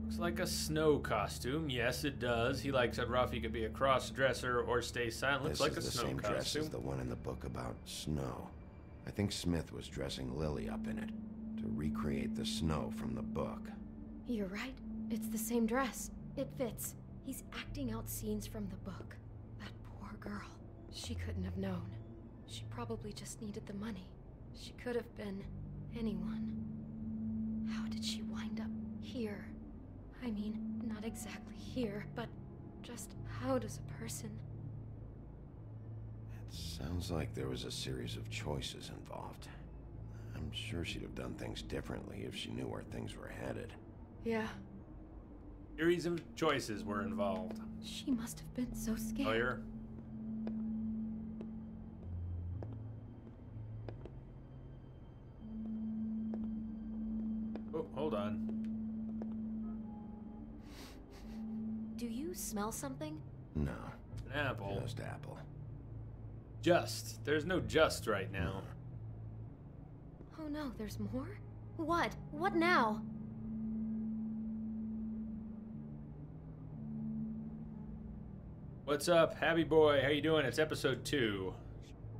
Looks like a Snow costume. Yes, it does. He likes it rough. He could be a cross-dresser or stay silent. Looks like a This is the Snow same costume. dress as the one in the book about Snow. I think Smith was dressing Lily up in it to recreate the Snow from the book. You're right. It's the same dress. It fits. He's acting out scenes from the book. That poor girl. She couldn't have known. She probably just needed the money. She could have been anyone. How did she wind up here? I mean, not exactly here, but just how does a person... It sounds like there was a series of choices involved. I'm sure she'd have done things differently if she knew where things were headed. Yeah. Series of choices were involved. She must have been so scared. Oh, you're... Oh, hold on. Do you smell something? No. An apple. Just apple. Just. There's no just right now. Oh no, there's more? What? What now? What's up, Happy Boy? How you doing? It's episode 2.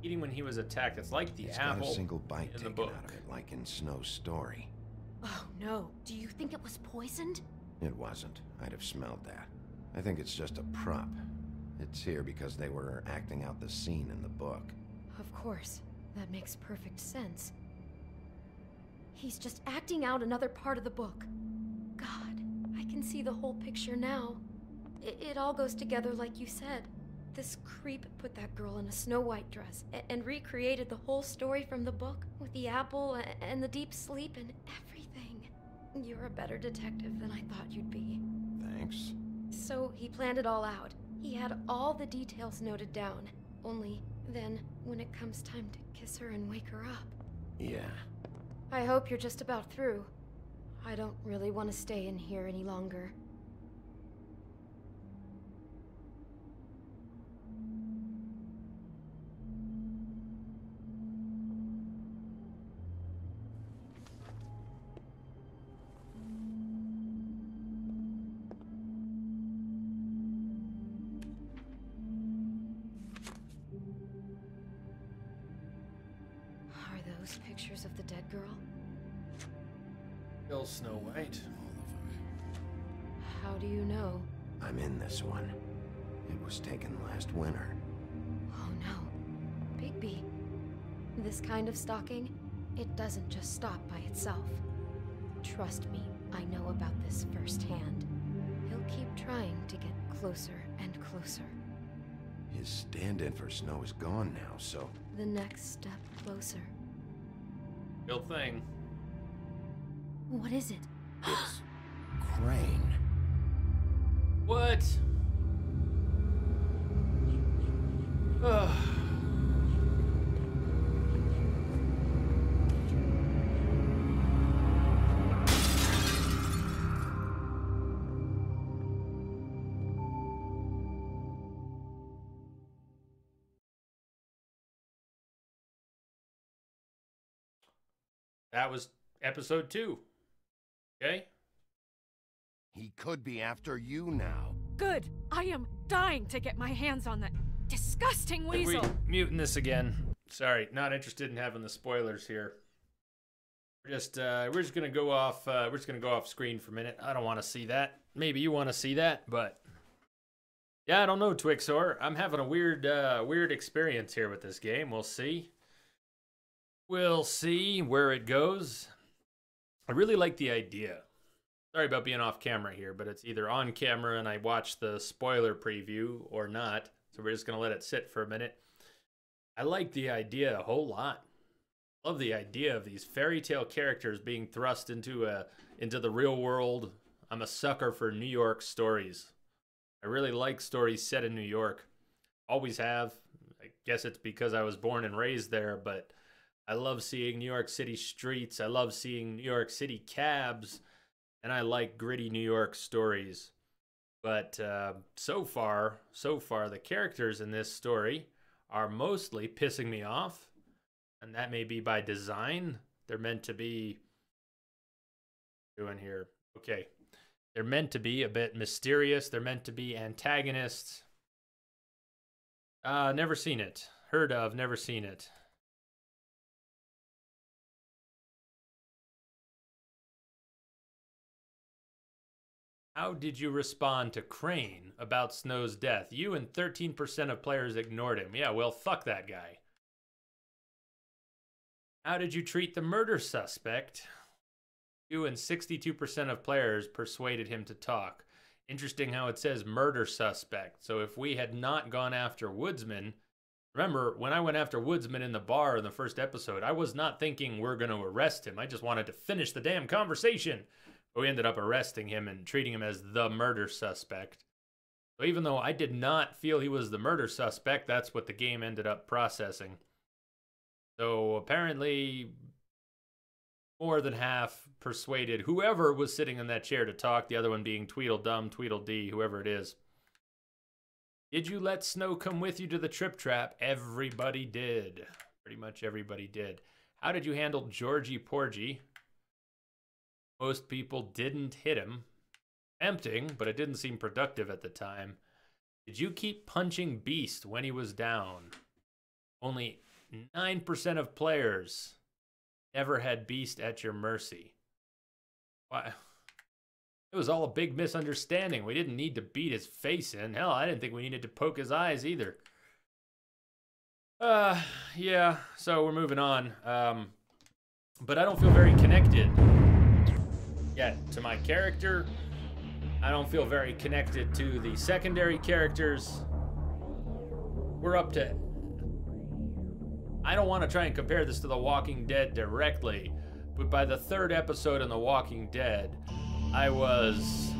Eating when he was attacked. It's like the He's apple got a single bite in the taken book. out of it, like in Snow's story. Oh no, do you think it was poisoned? It wasn't. I'd have smelled that. I think it's just a prop. It's here because they were acting out the scene in the book. Of course. That makes perfect sense. He's just acting out another part of the book. God, I can see the whole picture now. It all goes together like you said. This creep put that girl in a Snow White dress and recreated the whole story from the book with the apple and the deep sleep and everything. You're a better detective than I thought you'd be. Thanks. So he planned it all out. He had all the details noted down. Only then, when it comes time to kiss her and wake her up. Yeah. I hope you're just about through. I don't really want to stay in here any longer. Are those pictures of the dead girl? Kill Snow White. How do you know? I'm in this one. It was taken last winter. Oh no. Bigby. This kind of stalking, it doesn't just stop by itself. Trust me, I know about this firsthand. He'll keep trying to get closer and closer. His stand-in for Snow is gone now, so... The next step closer. Real thing. What is it? It's... Crane. What? Ugh. That was episode 2. Okay? He could be after you now. Good. I am dying to get my hands on that disgusting If weasel. we muting this again. Sorry, not interested in having the spoilers here. We're just gonna go off. We're just gonna go off screen for a minute. I don't want to see that. Maybe you want to see that, but Yeah, I don't know, Twixor. I'm having a weird experience here with this game. We'll see. We'll see where it goes. I really like the idea. Sorry about being off camera here, but it's either on camera and I watch the spoiler preview or not. So we're just going to let it sit for a minute. I like the idea a whole lot. Love the idea of these fairy tale characters being thrust into the real world. I'm a sucker for New York stories. I really like stories set in New York. Always have. I guess it's because I was born and raised there, but I love seeing New York City streets. I love seeing New York City cabs, and I like gritty New York stories. But so far, the characters in this story are mostly pissing me off, and that may be by design. They're meant to be doing here. Okay. They're meant to be a bit mysterious. They're meant to be antagonists. Never seen it. Heard of, never seen it. How did you respond to Crane about Snow's death? You and 13% of players ignored him. Yeah, well, fuck that guy. How did you treat the murder suspect? You and 62% of players persuaded him to talk. Interesting how it says murder suspect. So if we had not gone after Woodsman, remember when I went after Woodsman in the bar in the first episode, I was not thinking we're going to arrest him. I just wanted to finish the damn conversation. But we ended up arresting him and treating him as the murder suspect. So even though I did not feel he was the murder suspect, that's what the game ended up processing. So apparently more than half persuaded whoever was sitting in that chair to talk, the other one being Tweedledum, Tweedledee, whoever it is. Did you let Snow come with you to the Trip Trap? Everybody did. Pretty much everybody did. How did you handle Georgie Porgy? Most people didn't hit him. Tempting, but it didn't seem productive at the time. Did you keep punching Beast when he was down? Only 9% of players never had Beast at your mercy. Why? It was all a big misunderstanding. We didn't need to beat his face in. Hell, I didn't think we needed to poke his eyes either. Yeah, so we're moving on. But I don't feel very connected yet to my character. I don't feel very connected to the secondary characters. We're up to... I don't want to try and compare this to The Walking Dead directly, but by the third episode in The Walking Dead, I was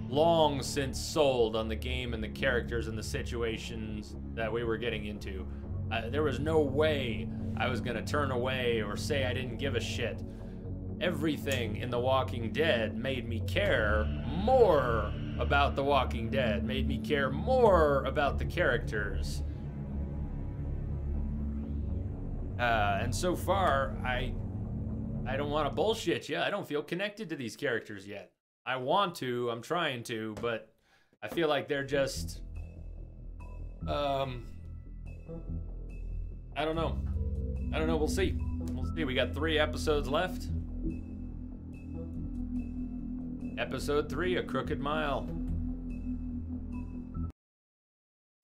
long since sold on the game and the characters and the situations that we were getting into. There was no way I was going to turn away or say I didn't give a shit. Everything in The Walking Dead made me care more about The Walking Dead, made me care more about the characters. And so far, I don't want to bullshit you. I don't feel connected to these characters yet. I want to, I'm trying to, but I feel like they're just, I don't know. We'll see. We got 3 episodes left. Episode 3, A Crooked Mile.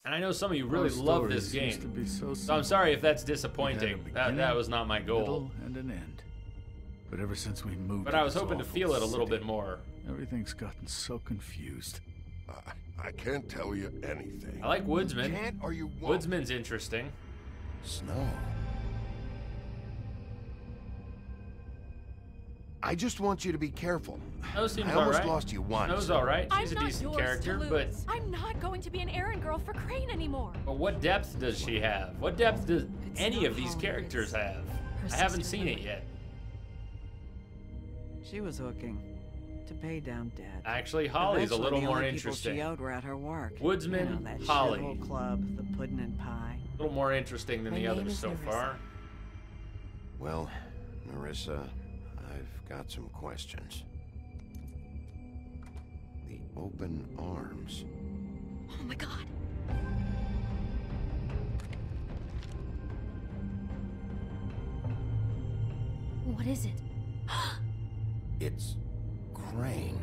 And I know some of you really love this game, so I'm sorry if that's disappointing. That was not my goal. Middle, and an end. But ever since we moved, but I was hoping to feel it a little bit more. Everything's gotten so confused. I can't tell you anything. I like Woodsman. Can't or you won't. Woodsman's interesting. Snow. I just want you to be careful. Snow seems I almost all right. lost you once. Snow's all right. She's a decent character, but I'm not going to be an errand girl for Crane anymore. But what depth does she have? What depth does any of these characters have? I haven't seen it yet. She was hooking to pay down debt. Actually, Holly's a little more She interesting. out were at her work. Woodsman, You know, that Holly. shithole club, the pudding and pie. A little more interesting than the others so far. Well, Marissa, I've got some questions. The open arms. Oh my god. What is it? It's Crane.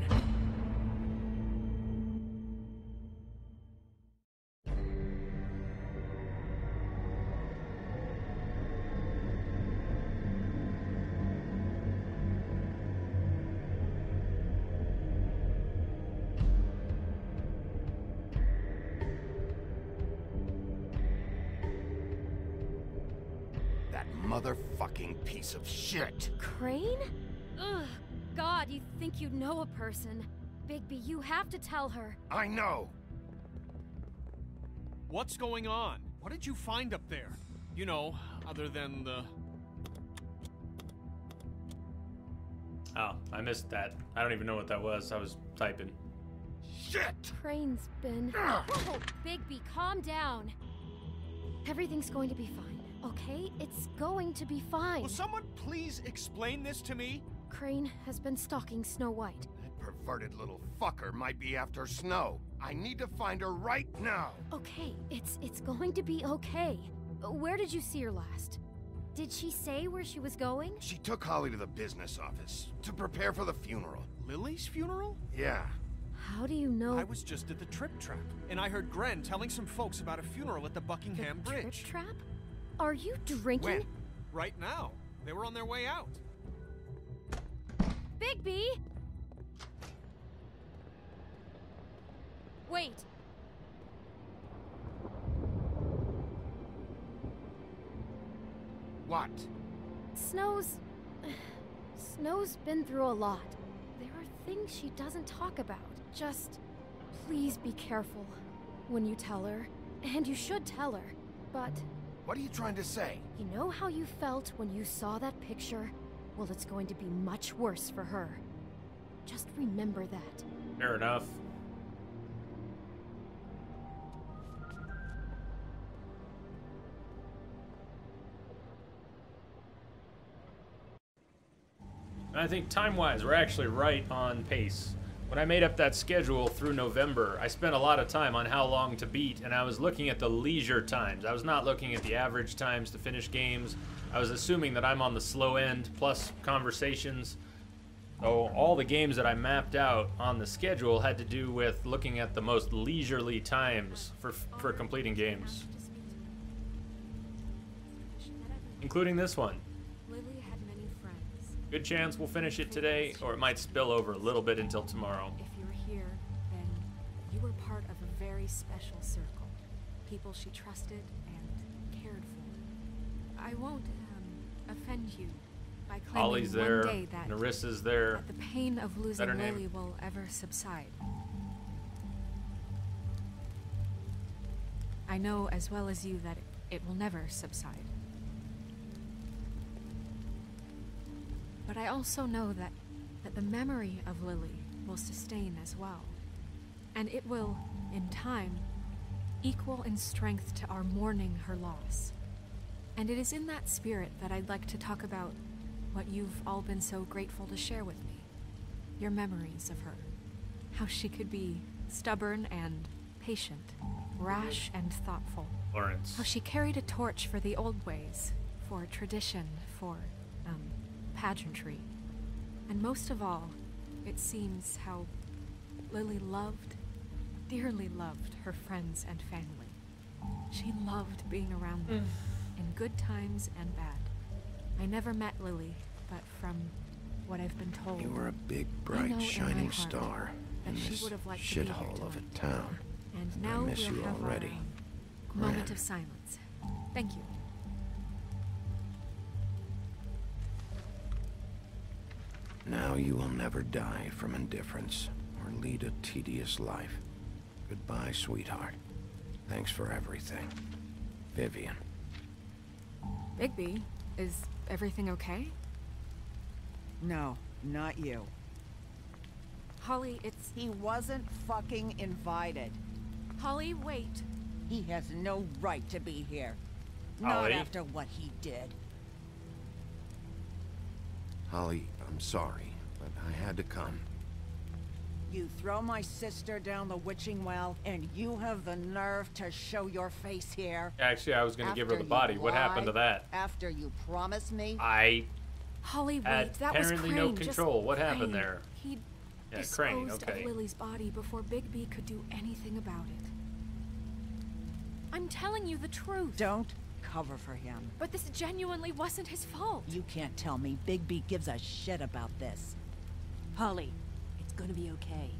That motherfucking piece of shit. Crane? Ugh. God, you think you know a person. Bigby, you have to tell her. I know. What's going on? What did you find up there? You know, other than the... Oh, I missed that. I don't even know what that was. I was typing. Shit! Crane's been... Oh, Bigby, calm down. Everything's going to be fine, okay? It's going to be fine. Will someone please explain this to me? Crane has been stalking Snow White. That perverted little fucker might be after Snow. I need to find her right now. Okay, it's going to be okay. Where did you see her last? Did she say where she was going? She took Holly to the business office to prepare for the funeral. Lily's funeral? Yeah. How do you know? I was just at the Trip Trap, and I heard Gren telling some folks about a funeral at the Buckingham Bridge. Trip Trap? Are you drinking? When? Right now. They were on their way out. Bigby! Wait. What? Snow's been through a lot. There are things she doesn't talk about. Just please be careful when you tell her. And you should tell her. But what are you trying to say? You know how you felt when you saw that picture? Well, it's going to be much worse for her. Just remember that. Fair enough. I think time-wise, we're actually right on pace. When I made up that schedule through November, I spent a lot of time on how long to beat, and I was looking at the leisure times. I was not looking at the average times to finish games. I was assuming that I'm on the slow end, plus conversations. So all the games that I mapped out on the schedule had to do with looking at the most leisurely times for completing games. Including this one. Good chance we'll finish it today, or it might spill over a little bit until tomorrow. If you were here, then you were part of a very special circle. People she trusted and cared for. I won't offend you by claiming Holly's there, one day that Nerissa's there. the pain of losing Better name. Lily will ever subside. I know as well as you that it will never subside. But I also know that the memory of Lily will sustain as well. And it will, in time, equal in strength to our mourning her loss. And it is in that spirit that I'd like to talk about what you've all been so grateful to share with me. Your memories of her. How she could be stubborn and patient, rash and thoughtful. Lawrence. How she carried a torch for the old ways, for tradition, for, pageantry. And most of all, it seems how Lily loved, dearly loved her friends and family. She loved being around them, in good times and bad. I never met Lily, but from what I've been told, You were a big, I know bright, in my shining heart star that in she this would have liked to be here shithole of a tonight. town. And now I miss we'll you have already. our moment Gran. of silence. Thank you. Now you will never die from indifference or lead a tedious life. Goodbye, sweetheart. Thanks for everything. Vivian. Bigby, is everything okay? No, not you. Holly, it's... He wasn't fucking invited. Holly, wait. He has no right to be here. Not Holly? after what he did. Holly, I'm sorry, but I had to come. You throw my sister down the witching well, and you have the nerve to show your face here? Actually, I was going to give her After the body. you What happened to lied? that? After you promised me? I Holly, wait, had that was apparently Crane. no control. Just What happened Crane. there? He Yeah, disposed Crane, okay. of Lily's body before Bigby could do anything about it. I'm telling you the truth. Don't cover for him. But this genuinely wasn't his fault. You can't tell me Bigby gives a shit about this. Holly, it's gonna be okay.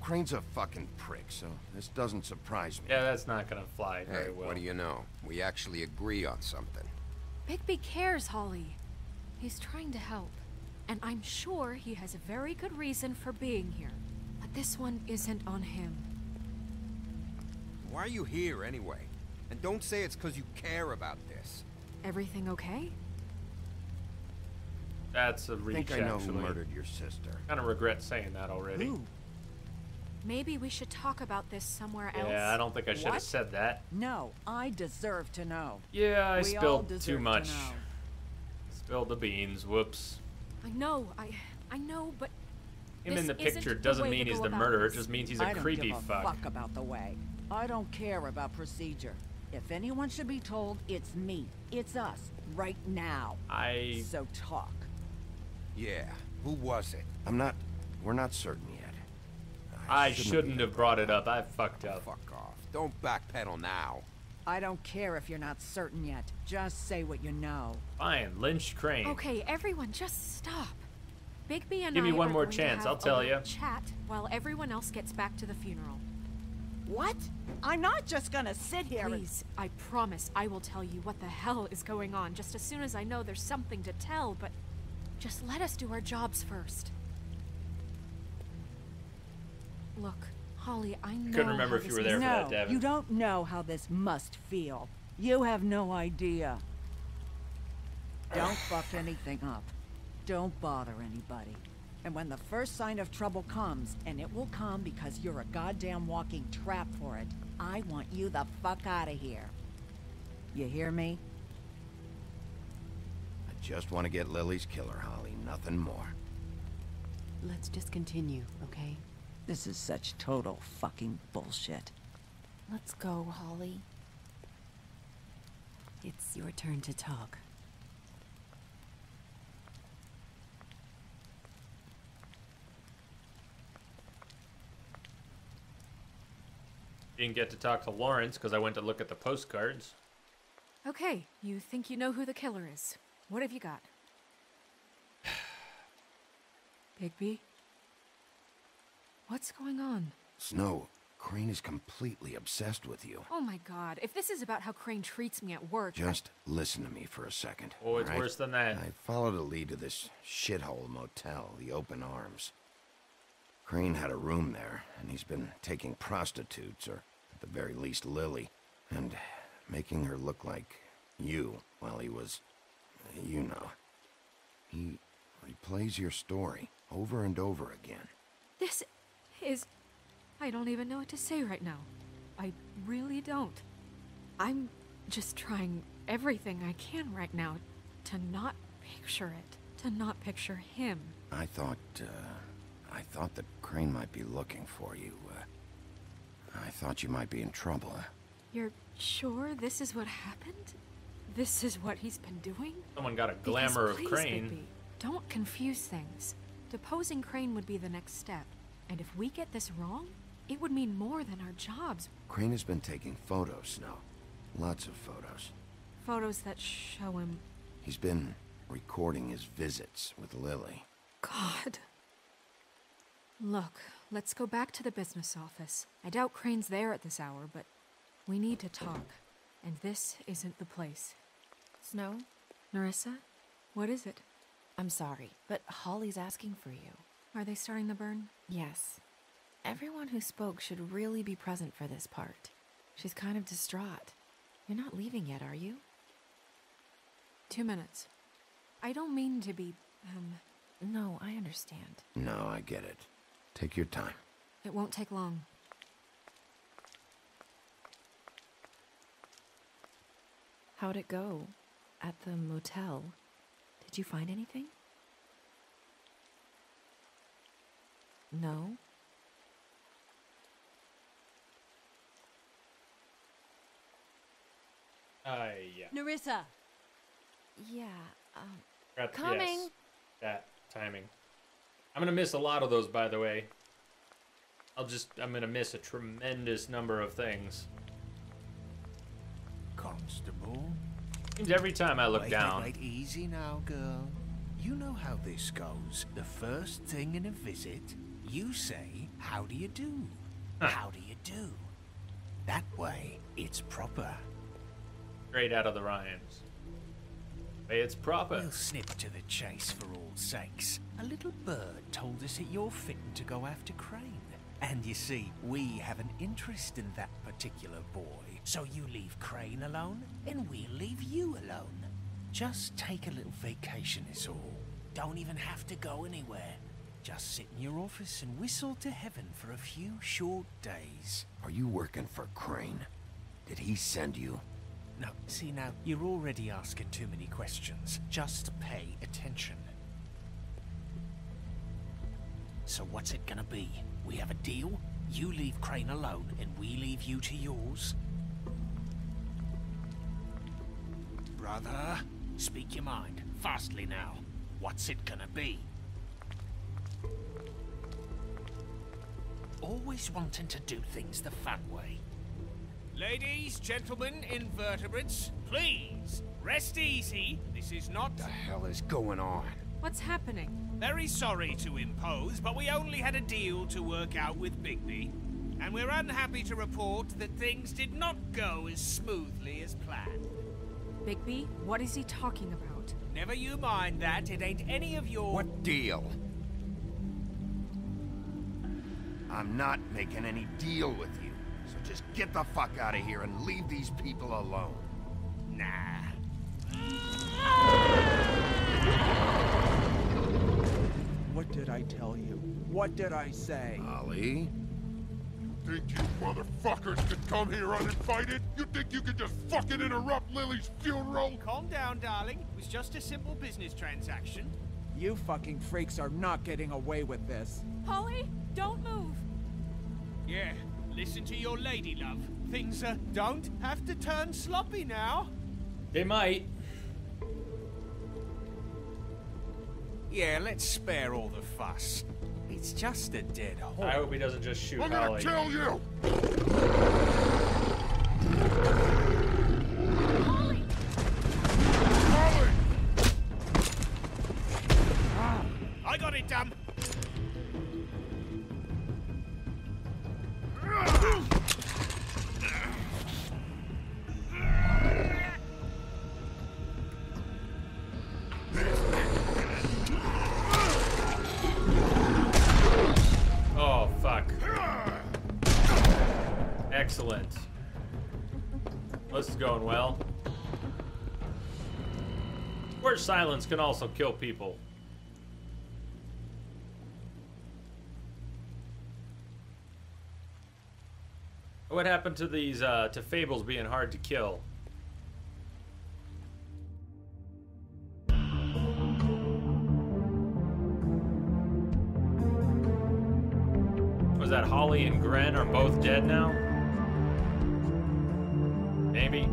Crane's a fucking prick, so this doesn't surprise me. Yeah, that's not gonna fly Hey, very well. what do you know? We actually agree on something. Bigby cares, Holly. He's trying to help. And I'm sure he has a very good reason for being here. But this one isn't on him. Why are you here, anyway? And don't say it's because you care about this. Everything okay? That's a I reach, think I know actually. who murdered your sister. Kind of regret saying that already. Who? Maybe we should talk about this somewhere else. Yeah, I don't think I should have What? said that. No, I deserve to know. Yeah, I We all spilled deserve too to much. know. Spilled the beans. Whoops. I know, I know, but Him this in the isn't picture the doesn't way to mean he's go the about murderer. It this. just means he's a I don't creepy give a fuck about the way. I don't care about procedure. If anyone should be told, it's me. It's us. Right now. So talk. Yeah, who was it? We're not certain yet. I shouldn't have brought it up. I fucked up. Fuck off. Don't backpedal now. I don't care if you're not certain yet. Just say what you know. Fine, lynch Crane. Okay, everyone, just stop. Bigby and Give me I one are more going to chance, have I'll tell a ya. chat while everyone else gets back to the funeral. What? I'm not just gonna sit here Please, I promise I will tell you what the hell is going on just as soon as I know there's something to tell, but just let us do our jobs first. Look, Holly, I know. Couldn't remember how if you this were there must- for that, Devin. You don't know how this must feel. You have no idea. Don't fuck anything up. Don't bother anybody. And when the first sign of trouble comes, and it will come because you're a goddamn walking trap for it, I want you the fuck out of here. You hear me? I just want to get Lily's killer, Holly. Nothing more. Let's just continue, okay? This is such total fucking bullshit. Let's go, Holly. It's your turn to talk. Didn't get to talk to Lawrence because I went to look at the postcards. Okay, you think you know who the killer is. What have you got? Bigby? What's going on? Snow, Crane is completely obsessed with you. Oh my god, if this is about how Crane treats me at work... Just listen to me for a second. Oh, it's all right? worse than that. I followed a lead to this shithole motel, the Open Arms. Crane had a room there, and he's been taking prostitutes, or at the very least Lily, and making her look like you while he was, you know. He replays your story over and over again. This is... I don't even know what to say right now. I really don't. I'm just trying everything I can right now to not picture it. To not picture him. I thought that Crane might be looking for you. I thought you might be in trouble. You're sure this is what happened? This is what he's been doing? Someone got a Because glamour of please, Crane. Bigby, don't confuse things. Deposing Crane would be the next step. And if we get this wrong, it would mean more than our jobs. Crane has been taking photos, Snow. Lots of photos. Photos that show him... He's been recording his visits with Lily. God. Look, let's go back to the business office. I doubt Crane's there at this hour, but we need to talk. And this isn't the place. Snow? Nerissa? What is it? I'm sorry, but Holly's asking for you. Are they starting the burn? Yes. Everyone who spoke should really be present for this part. She's kind of distraught. You're not leaving yet, are you? 2 minutes. I don't mean to be, No, I understand. No, I get it. Take your time. It won't take long. How'd it go? At the motel? Did you find anything? No? Yeah. Nerissa! Yeah, Coming. Yes. That timing. I'm gonna miss a lot of those, by the way. I'm gonna miss a tremendous number of things. Constable? Seems every time I look down. Wait, easy now, girl. You know how this goes. The first thing in a visit, You say, how do you do? How do you do? That way, it's proper. Straight out of the rhymes. Hey, it's proper. We'll snip to the chase for all sakes. A little bird told us that you're fitting to go after Crane. And you see, we have an interest in that particular boy. So you leave Crane alone, and we'll leave you alone. Just take a little vacation is all. Don't even have to go anywhere. Just sit in your office and whistle to heaven for a few short days. Are you working for Crane? Did he send you? No, see now, you're already asking too many questions. Just pay attention. So what's it gonna be? We have a deal? You leave Crane alone, and we leave you to yours? Brother, speak your mind. Fastly now. What's it gonna be? Always wanting to do things the fun way. Ladies, gentlemen, invertebrates, please, rest easy. This is not... What the hell is going on? What's happening? Very sorry to impose, but we only had a deal to work out with Bigby. And we're unhappy to report that things did not go as smoothly as planned. Bigby, what is he talking about? Never you mind that, it ain't any of your... What deal? I'm not making any deal with you. So just get the fuck out of here and leave these people alone. Nah. What did I tell you? What did I say? Ollie? Think you motherfuckers could come here uninvited? You think you could just fucking interrupt Lily's funeral? Calm down, darling. It was just a simple business transaction. You fucking freaks are not getting away with this. Holly, don't move. Yeah, listen to your lady, love. Things don't have to turn sloppy now. They might. Yeah, let's spare all the fuss. It's just a dead horse. I hope he doesn't just shoot I'm Holly. gonna kill you! Holly! Holly! I got it, dumb. Oh, fuck. Excellent. This is going well. Where silence can also kill people. What happened to these, to fables being hard to kill? Was that Holly and Gren are both dead now? Maybe.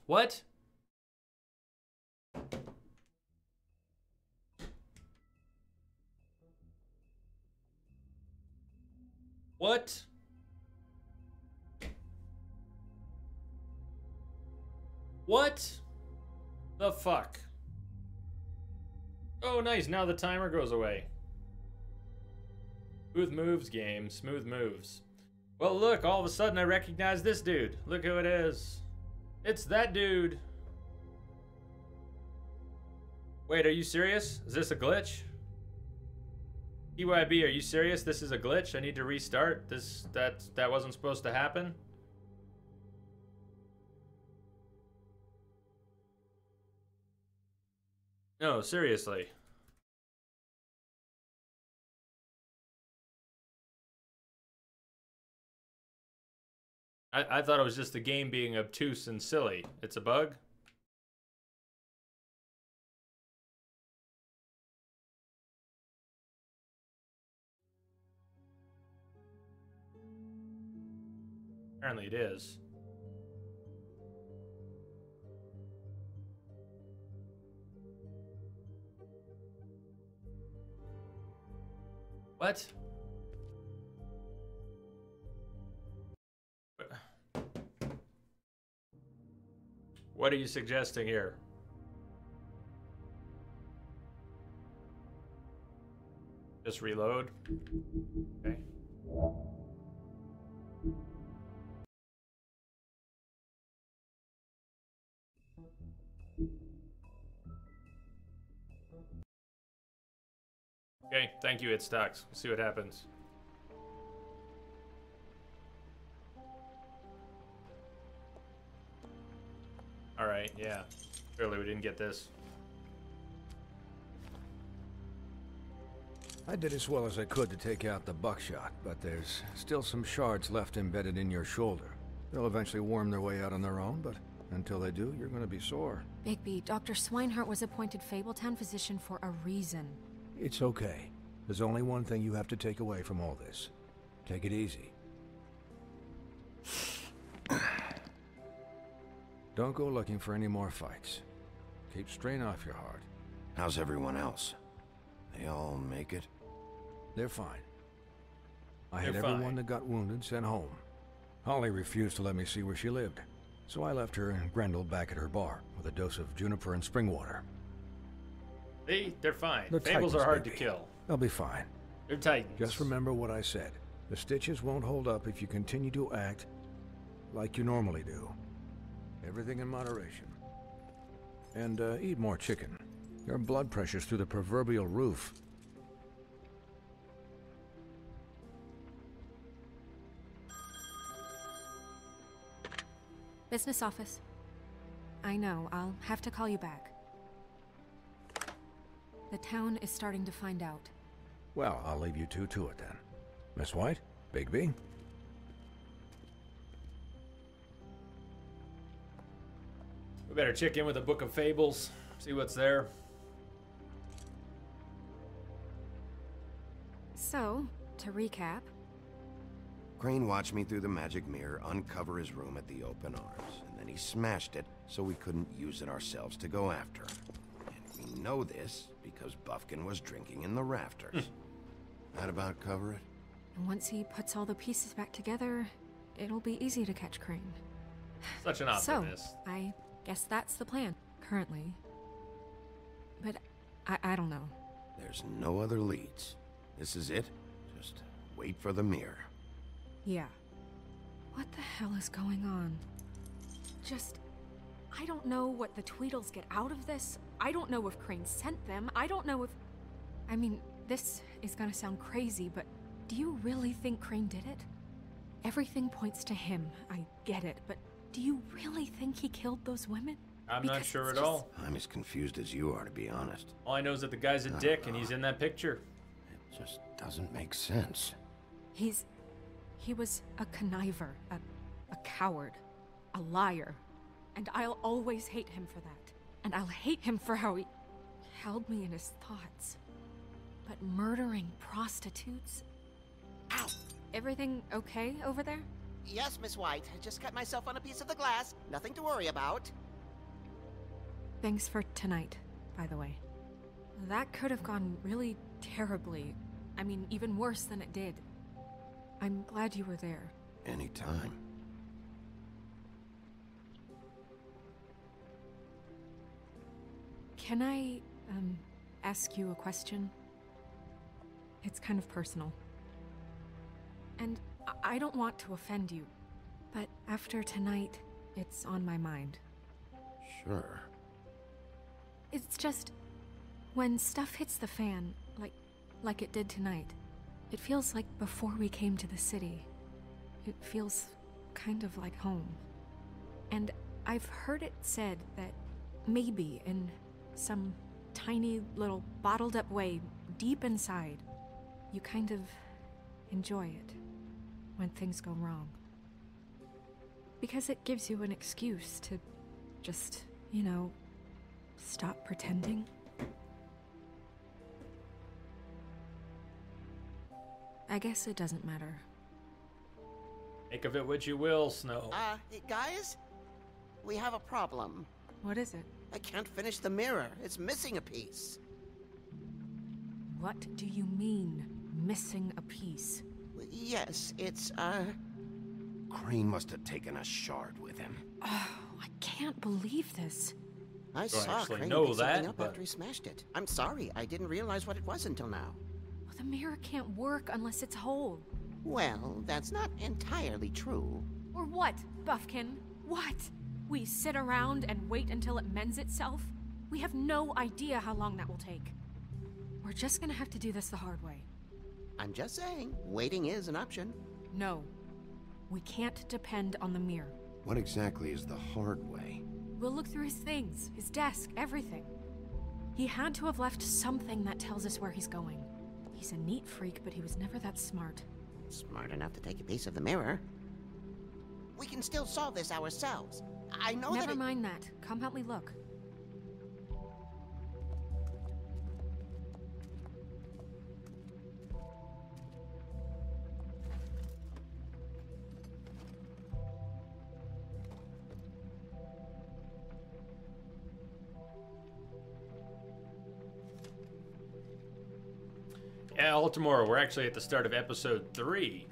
What? What? What the fuck? Oh, nice. Now the timer goes away. Smooth moves, game. Smooth moves. Well, look. All of a sudden, I recognize this dude. Look who it is. It's that dude. Wait, are you serious? Is this a glitch? EYB, are you serious? This is a glitch? I need to restart? That wasn't supposed to happen? No, seriously. I thought it was just the game being obtuse and silly. It's a bug? Apparently it is. What? What are you suggesting here? Just reload? Okay. Okay, thank you, it stocks. We'll see what happens. Alright, yeah. Clearly we didn't get this. I did as well as I could to take out the buckshot, but there's still some shards left embedded in your shoulder. They'll eventually worm their way out on their own, but until they do, you're gonna be sore. Bigby, Dr. Swinehart was appointed Fabletown physician for a reason. It's okay. There's only one thing you have to take away from all this. Take it easy. Don't go looking for any more fights. Keep strain off your heart. How's everyone else? They all make it? They're fine. I had everyone that got wounded sent home. Holly refused to let me see where she lived, so I left her and Grendel back at her bar with a dose of juniper and spring water. They're fine. They're Fables Titans, are hard baby. to kill. They'll be fine. They're Titans. Just remember what I said. The stitches won't hold up if you continue to act like you normally do. Everything in moderation. And eat more chicken. Your blood pressure's through the proverbial roof. Business office. I know, I'll have to call you back. The town is starting to find out. Well, I'll leave you two to it then. Miss White? Bigby? We better check in with the Book of Fables, see what's there. So, to recap... Crane watched me through the magic mirror uncover his room at the open arms, and then he smashed it so we couldn't use it ourselves to go after him. And we know this because Buffkin was drinking in the rafters. That about cover it? And once he puts all the pieces back together, it'll be easy to catch Crane. Such an optimist. So, I guess that's the plan, currently. But I don't know. There's no other leads. This is it. Just wait for the mirror. Yeah. What the hell is going on? I don't know what the Tweedles get out of this. I don't know if Crane sent them. I don't know if... I mean, this is gonna sound crazy, but do you really think Crane did it? Everything points to him. I get it, but do you really think he killed those women? I'm not sure at all. I'm as confused as you are, to be honest. All I know is that the guy's a dick and he's in that picture. It just doesn't make sense. He was a conniver, a coward, a liar. And I'll always hate him for that. And I'll hate him for how he held me in his thoughts. But murdering prostitutes? Ow! Everything okay over there? Yes, Miss White. I just cut myself on a piece of the glass. Nothing to worry about. Thanks for tonight, by the way. That could have gone really terribly. I mean, even worse than it did. I'm glad you were there. Anytime. Can I, ask you a question? It's kind of personal. And I don't want to offend you, but after tonight, it's on my mind. Sure. It's just, when stuff hits the fan, like it did tonight, it feels like before we came to the city. It feels kind of like home. And I've heard it said that maybe in some tiny little bottled up way deep inside, you kind of enjoy it when things go wrong. Because it gives you an excuse to just, you know, stop pretending. I guess it doesn't matter. Make of it what you will, Snow. Guys? We have a problem. What is it? I can't finish the mirror. It's missing a piece. What do you mean, missing a piece? Yes, it's, Crane must have taken a shard with him. Oh, I can't believe this. I saw Crane pick something up after he smashed it. I'm sorry, I didn't realize what it was until now. Well, the mirror can't work unless it's whole. Well, that's not entirely true. Or what, Buffkin? What? We sit around and wait until it mends itself? We have no idea how long that will take. We're just gonna have to do this the hard way. I'm just saying, waiting is an option. No. We can't depend on the mirror. What exactly is the hard way? We'll look through his things, his desk, everything. He had to have left something that tells us where he's going. He's a neat freak, but he was never that smart. Smart enough to take a piece of the mirror. We can still solve this ourselves. I know that Never mind that. Come help me look. Yeah, Altamora, we're actually at the start of episode 3.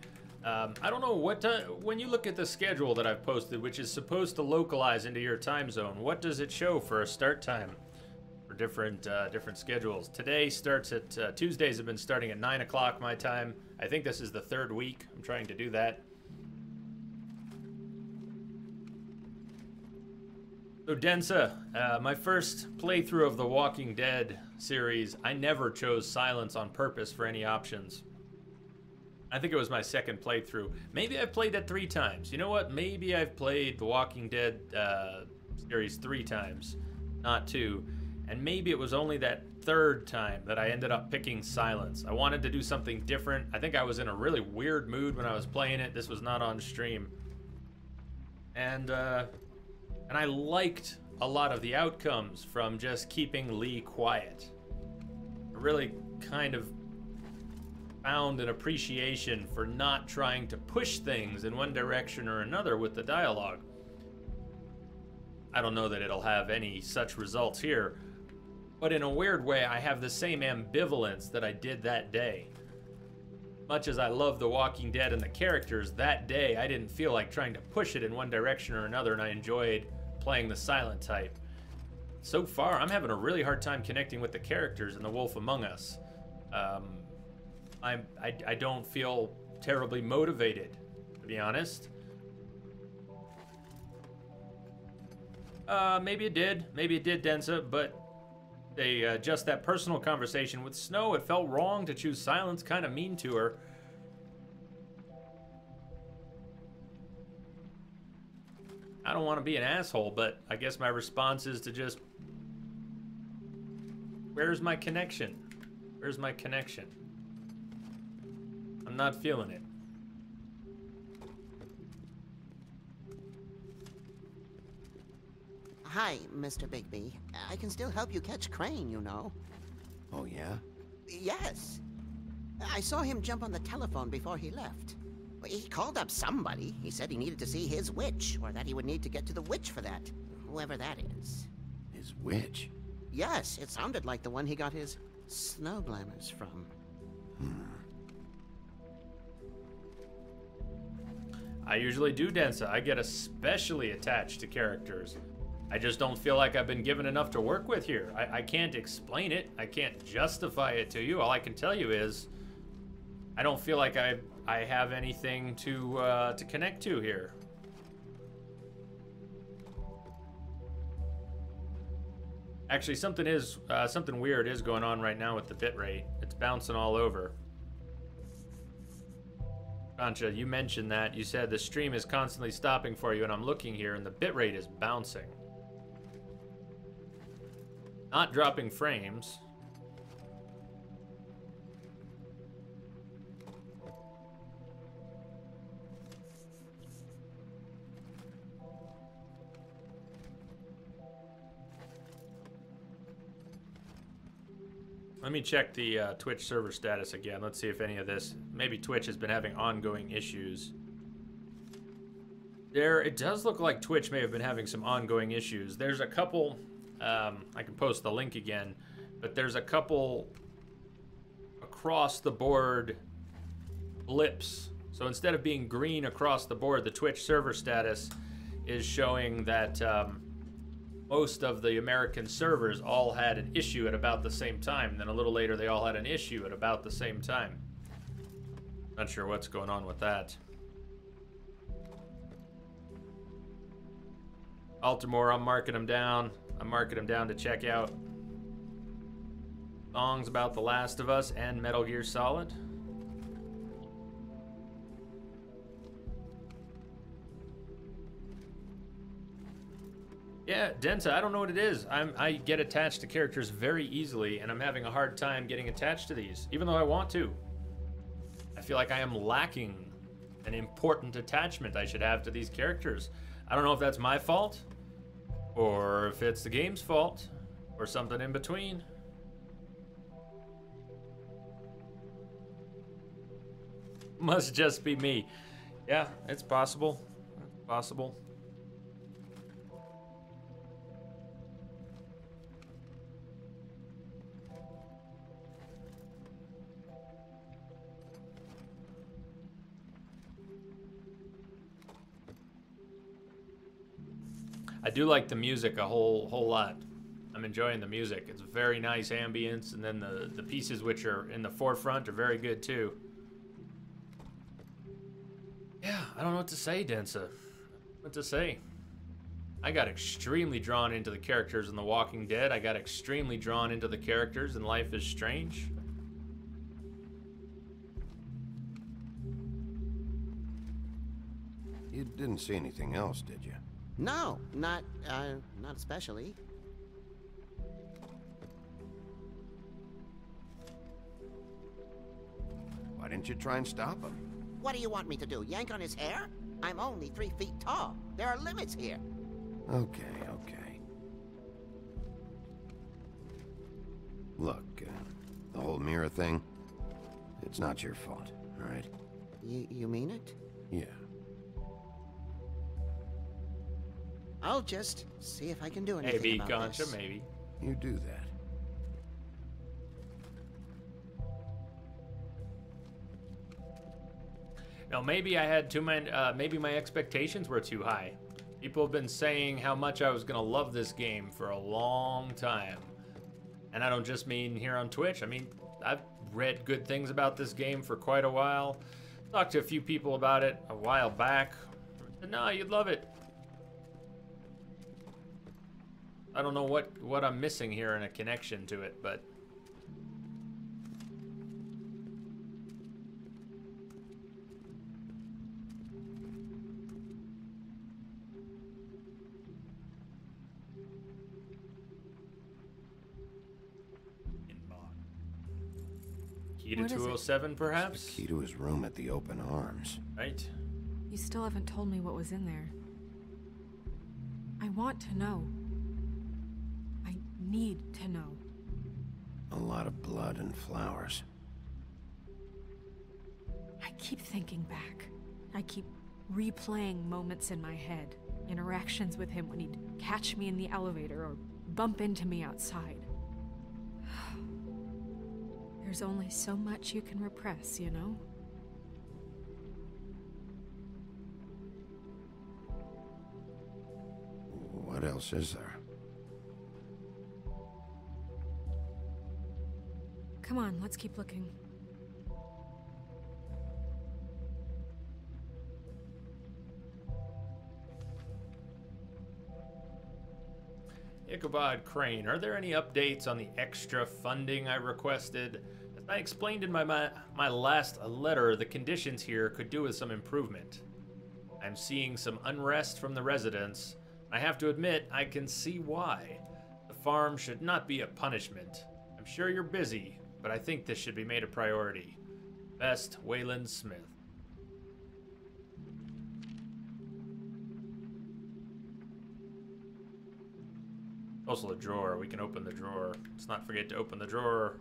I don't know what when you look at the schedule that I've posted, which is supposed to localize into your time zone, what does it show for a start time for different schedules? Today starts at Tuesdays have been starting at 9 o'clock my time. I think this is the 3rd week. I'm trying to do that. So Densa, my first playthrough of the Walking Dead series, I never chose silence on purpose for any options. I think it was my second playthrough. Maybe I've played it 3 times. You know what? Maybe I've played the Walking Dead series 3 times, not 2. And maybe it was only that 3rd time that I ended up picking silence. I wanted to do something different. I think I was in a really weird mood when I was playing it. This was not on stream. And I liked a lot of the outcomes from just keeping Lee quiet. I really kind of found an appreciation for not trying to push things in one direction or another with the dialogue. I don't know that it'll have any such results here, but in a weird way, I have the same ambivalence that I did that day. Much as I love The Walking Dead and the characters, that day I didn't feel like trying to push it in one direction or another, and I enjoyed playing the silent type. So far, I'm having a really hard time connecting with the characters in The Wolf Among Us. I don't feel terribly motivated, to be honest. Maybe it did, Densa, but just that personal conversation with Snow, it felt wrong to choose silence, kind of mean to her. I don't want to be an asshole, but I guess my response is to just... Where's my connection? Where's my connection? I'm not feeling it. Hi, Mr. Bigby. I can still help you catch Crane, you know. Oh, yeah? Yes. I saw him jump on the telephone before he left. He called up somebody. He said he needed to see his witch, or that he would need to get to the witch for that. Whoever that is. His witch? Yes, it sounded like the one he got his snow glamours from. I usually do, Densa. I get especially attached to characters. I just don't feel like I've been given enough to work with here. I can't explain it. I can't justify it to you. All I can tell you is I don't feel like I have anything to connect to here. Actually, something weird is going on right now with the bitrate. It's bouncing all over. Concha, you mentioned that. You said the stream is constantly stopping for you, and I'm looking here, and the bitrate is bouncing. Not dropping frames. Let me check the Twitch server status again. Let's see if any of this... Maybe Twitch has been having ongoing issues. It does look like Twitch may have been having some ongoing issues. There's a couple... I can post the link again. But there's a couple across the board blips. So instead of being green across the board, the Twitch server status is showing that most of the American servers all had an issue at about the same time. And then a little later, they all had an issue at about the same time. Not sure what's going on with that. Baltimore, I'm marking them down. I'm marking them down to check out songs about The Last of Us and Metal Gear Solid. Yeah, Denta, I don't know what it is. I get attached to characters very easily, and I'm having a hard time getting attached to these, even though I want to. I feel like I am lacking an important attachment I should have to these characters. I don't know if that's my fault, or if it's the game's fault, or something in between. Must just be me. Yeah, it's possible. It's possible. I do like the music a whole lot. I'm enjoying the music. It's very nice ambience, and then the pieces which are in the forefront are very good too. Yeah, I don't know what to say, Densa. What to say? I got extremely drawn into the characters in The Walking Dead. I got extremely drawn into the characters in Life is Strange. You didn't see anything else, did you? No, not especially. Why didn't you try and stop him? What do you want me to do, yank on his hair? I'm only 3 feet tall. There are limits here. Okay. Look, the whole mirror thing, it's not your fault, all right? You mean it? Yeah. I'll just see if I can do anything Maybe, about Concha, this. maybe. You do that. No, maybe I had too many, maybe my expectations were too high. People have been saying how much I was gonna love this game for a long time. And I don't just mean here on Twitch. I mean, I've read good things about this game for quite a while. Talked to a few people about it a while back. Said, no, you'd love it. I don't know what I'm missing here in a connection to it, but... Key to 207, perhaps? The key to his room at the Open Arms. Right. You still haven't told me what was in there. I want to know. I need to know. A lot of blood and flowers. I keep thinking back. I keep replaying moments in my head. Interactions with him when he'd catch me in the elevator or bump into me outside. There's only so much you can repress, you know? What else is there? Come on, let's keep looking. Ichabod Crane, are there any updates on the extra funding I requested? As I explained in my last letter, the conditions here could do with some improvement. I'm seeing some unrest from the residents. I have to admit, I can see why. The farm should not be a punishment. I'm sure you're busy, but I think this should be made a priority. Best, Wayland Smith. Also the drawer. We can open the drawer. Let's not forget to open the drawer.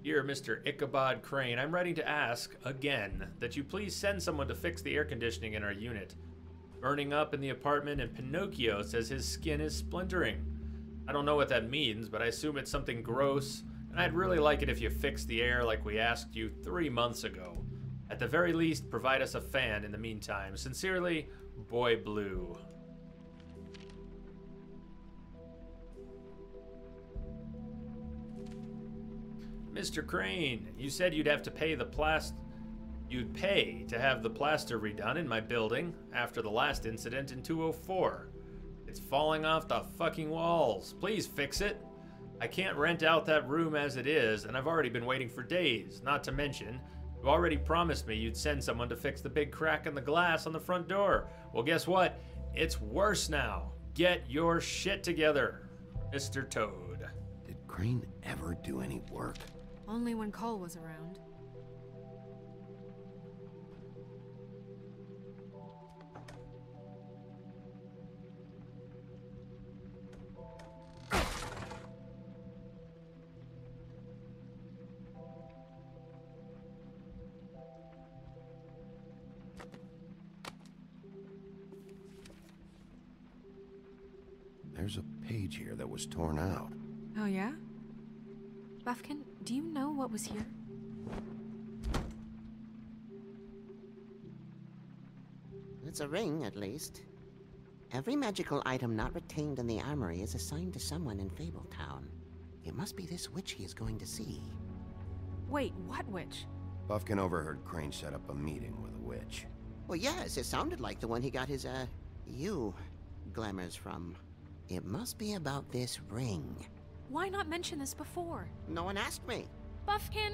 Dear Mr. Ichabod Crane, I'm writing to ask, again, that you please send someone to fix the air conditioning in our unit. Burning up in the apartment, and Pinocchio says his skin is splintering. I don't know what that means, but I assume it's something gross, and I'd really like it if you fixed the air like we asked you 3 months ago. At the very least, provide us a fan in the meantime. Sincerely, Boy Blue. Mr. Crane, you said you'd have to pay You'd pay to have the plaster redone in my building after the last incident in 204. It's falling off the fucking walls. Please fix it. I can't rent out that room as it is, and I've already been waiting for days. Not to mention, you already promised me you'd send someone to fix the big crack in the glass on the front door. Well, guess what? It's worse now. Get your shit together, Mr. Toad. Did Crane ever do any work? Only when Cole was around. There's a page here that was torn out. Oh, yeah? Buffkin, do you know what was here? It's a ring, at least. Every magical item not retained in the armory is assigned to someone in Fabletown. It must be this witch he is going to see. Wait, what witch? Buffkin overheard Crane set up a meeting with a witch. Well, yes, it sounded like the one he got his, glamours from. It must be about this ring. Why not mention this before? No one asked me. Buffkin!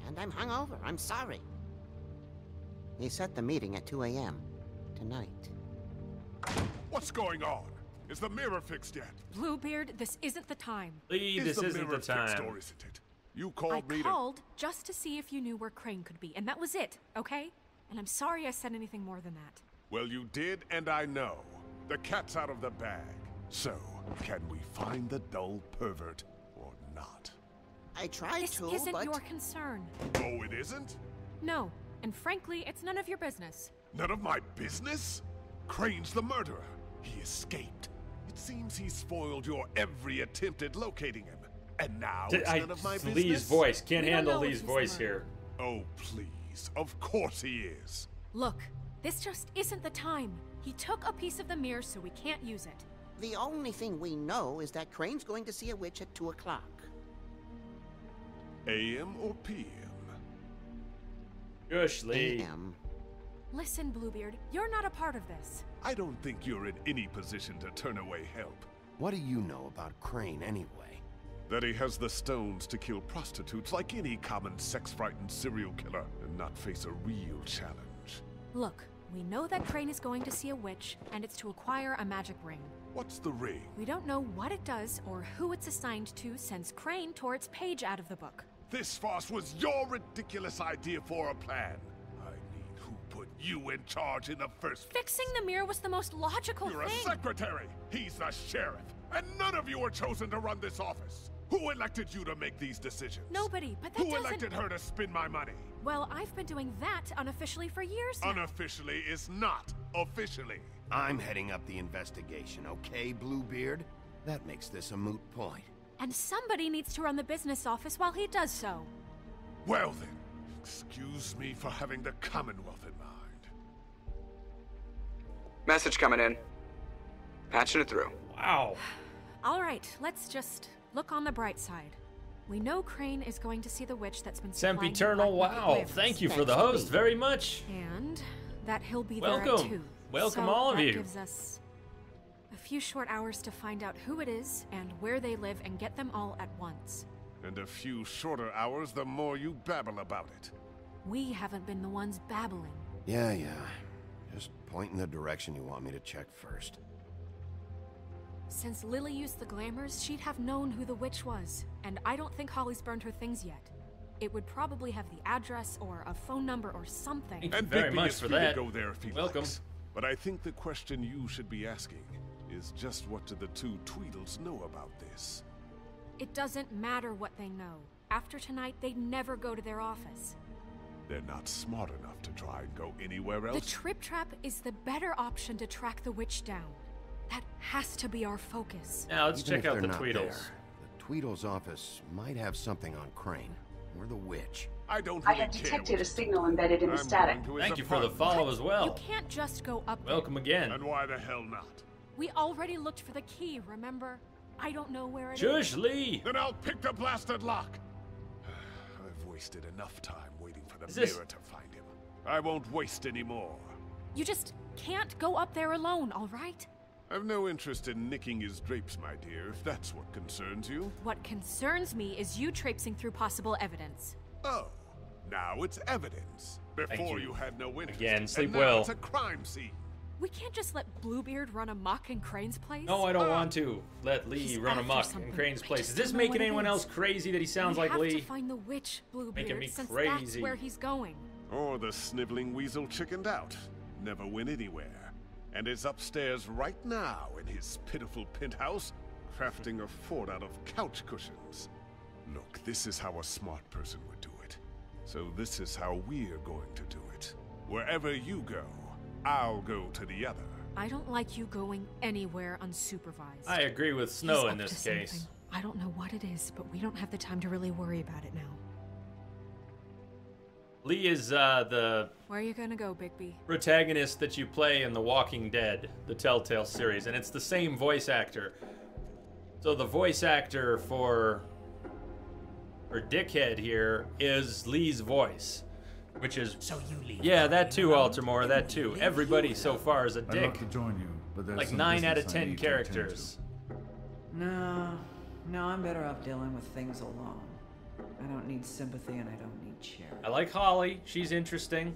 And I'm hungover. I'm sorry. He set the meeting at 2 a.m. tonight. What's going on? Is the mirror fixed yet? Bluebeard, this isn't the time. Lee, this isn't the time. Fixed, or isn't it? You called me to... I called just to see if you knew where Crane could be, and that was it, okay? And I'm sorry I said anything more than that. Well, you did, and I know. The cat's out of the bag. So, can we find the dull pervert or not? I tried to, but... This isn't your concern. Oh, it isn't? No, and frankly, it's none of your business. None of my business? Crane's the murderer. He escaped. It seems he spoiled your every attempt at locating him. And now it's none of my business? Lee's voice. Can't handle Lee's voice here. Oh, please. Of course he is. Look, this just isn't the time. He took a piece of the mirror, so we can't use it. The only thing we know is that Crane's going to see a witch at 2 o'clock. AM or PM? Gosh, Lee. AM. Listen, Bluebeard, you're not a part of this. I don't think you're in any position to turn away help. What do you know about Crane, anyway? That he has the stones to kill prostitutes like any common sex-frightened serial killer and not face a real challenge. Look, we know that Crane is going to see a witch, and it's to acquire a magic ring. What's the ring? We don't know what it does or who it's assigned to since Crane tore its page out of the book. This farce was your ridiculous idea for a plan. I mean, who put you in charge in the first place? Fixing the mirror was the most logical thing. You're a secretary. He's the sheriff. And none of you were chosen to run this office. Who elected you to make these decisions? Nobody, but that Who elected her to spend my money? Well, I've been doing that unofficially for years now. Unofficially is not officially. I'm heading up the investigation, okay, Bluebeard? That makes this a moot point. And somebody needs to run the business office while he does so. Well then, excuse me for having the Commonwealth in mind. Message coming in. Patching it through. Wow. All right, let's just look on the bright side. We know Crane is going to see the witch that's been Sempiternal, wow. Thank you for the host very much. And that he'll be there at 2. Welcome so all of you. That gives us a few short hours to find out who it is and where they live and get them all at once. And a few shorter hours the more you babble about it. We haven't been the ones babbling. Yeah. Just point in the direction you want me to check first. Since Lily used the glamours, she'd have known who the witch was. And I don't think Holly's burned her things yet. It would probably have the address or a phone number or something. Thank you very much for that. Go there if he Welcome. Likes. But I think the question you should be asking is just what do the two Tweedles know about this? It doesn't matter what they know. after tonight, they'd never go to their office. They're not smart enough to try and go anywhere else. The Trip Trap is the better option to track the witch down. That has to be our focus. Now let's Even check if out the they're not Tweedles. there, the Tweedles office might have something on Crane or the witch. I don't I have detected a signal embedded in the static. Thank you for the follow as well. You can't just go up there. Welcome again. And why the hell not? We already looked for the key, remember? I don't know where it is. Shush, Lee! Then I'll pick the blasted lock. I've wasted enough time waiting for the Is this- mirror to find him. I won't waste any more. You just can't go up there alone, all right? I've no interest in nicking his drapes, my dear, if that's what concerns you. What concerns me is you traipsing through possible evidence. Oh, now it's evidence. Before you. you had no interest. Again, sleep and now well. It's a crime scene. We can't just let Bluebeard run amok in Crane's place. No, I don't want to let Lee He's run after amok in something. Crane's I place. just Is this don't know making what it anyone is. else crazy that he sounds we like have Lee? to find the witch, Bluebeard, Making me since crazy. that's where he's going. Or the sniveling weasel chickened out. Never went anywhere. And is upstairs right now in his pitiful penthouse, crafting a fort out of couch cushions. Look, this is how a smart person would do it. So this is how we're going to do it. Wherever you go, I'll go to the other. I don't like you going anywhere unsupervised. I agree with Snow He's in up this to case. something. I don't know what it is, but we don't have the time to really worry about it now. Lee is the Where are you gonna go, Bigby? protagonist that you play in The Walking Dead, the Telltale series, and it's the same voice actor. So the voice actor for Dickhead here is Lee's voice, which is yeah, that too, Altamore, that too. Everybody so far is a I'd dick. love to join you, but there's Like some 9 out of business I 10 need to attend to. characters. No, I'm better off dealing with things alone. I don't need sympathy and I don't need charity. I like Holly, she's interesting.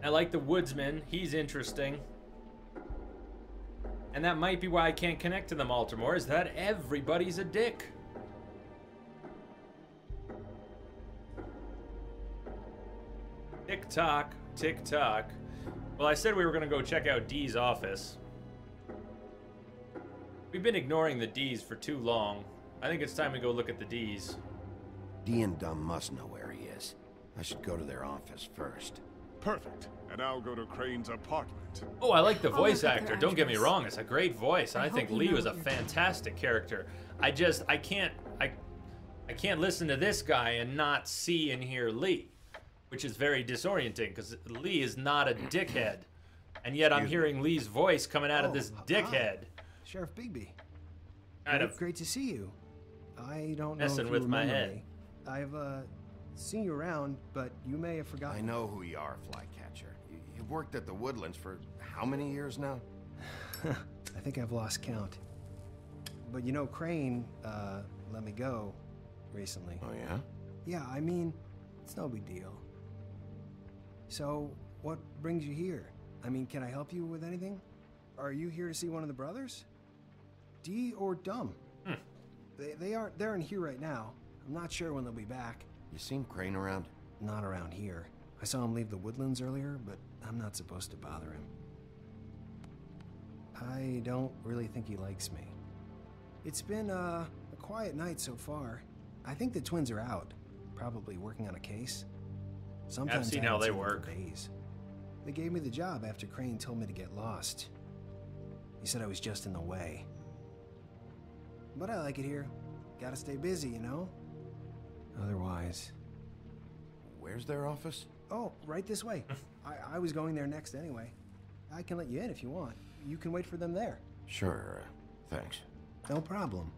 I like the Woodsman, he's interesting. And that might be why I can't connect to them, Altamore, is that everybody's a dick. Tick-tock, tick-tock. Well, I said we were gonna go check out Dee's office. We've been ignoring the D's for too long. I think it's time to go look at the D's. Dee and Dumb must know where he is. I should go to their office first. Perfect. And I'll go to Crane's apartment. Oh, I like the I'll voice look at actor. their Don't get me address. wrong, it's a great voice. And I I think hope you Lee know was a what you're- fantastic character. I can't listen to this guy and not see and hear Lee, which is very disorienting because Lee is not a dickhead. And yet I'm hearing Lee's voice coming out of this dickhead. Sheriff Bigby. Kind of Great to see you. I don't know messing if you with my remember head. me. I've seen you around, but you may have forgotten. I know who you are, Flycatcher. You've worked at the Woodlands for how many years now? I think I've lost count. But you know, Crane let me go recently. Oh, yeah? Yeah, I mean, it's no big deal. So, what brings you here? I mean, can I help you with anything? Are you here to see one of the brothers? Dee or Dumb? They aren't here right now. I'm not sure when they'll be back. You seen Crane around? Not around here. I saw him leave the Woodlands earlier, but I'm not supposed to bother him. I don't really think he likes me. It's been a quiet night so far. I think the twins are out, probably working on a case. Sometimes seen I how haven't they seen them for work. days. They gave me the job after Crane told me to get lost. He said I was just in the way. But I like it here. Gotta stay busy, you know? Otherwise... Where's their office? Oh, right this way. I was going there next anyway. I can let you in if you want. You can wait for them there. Sure, thanks. No problem.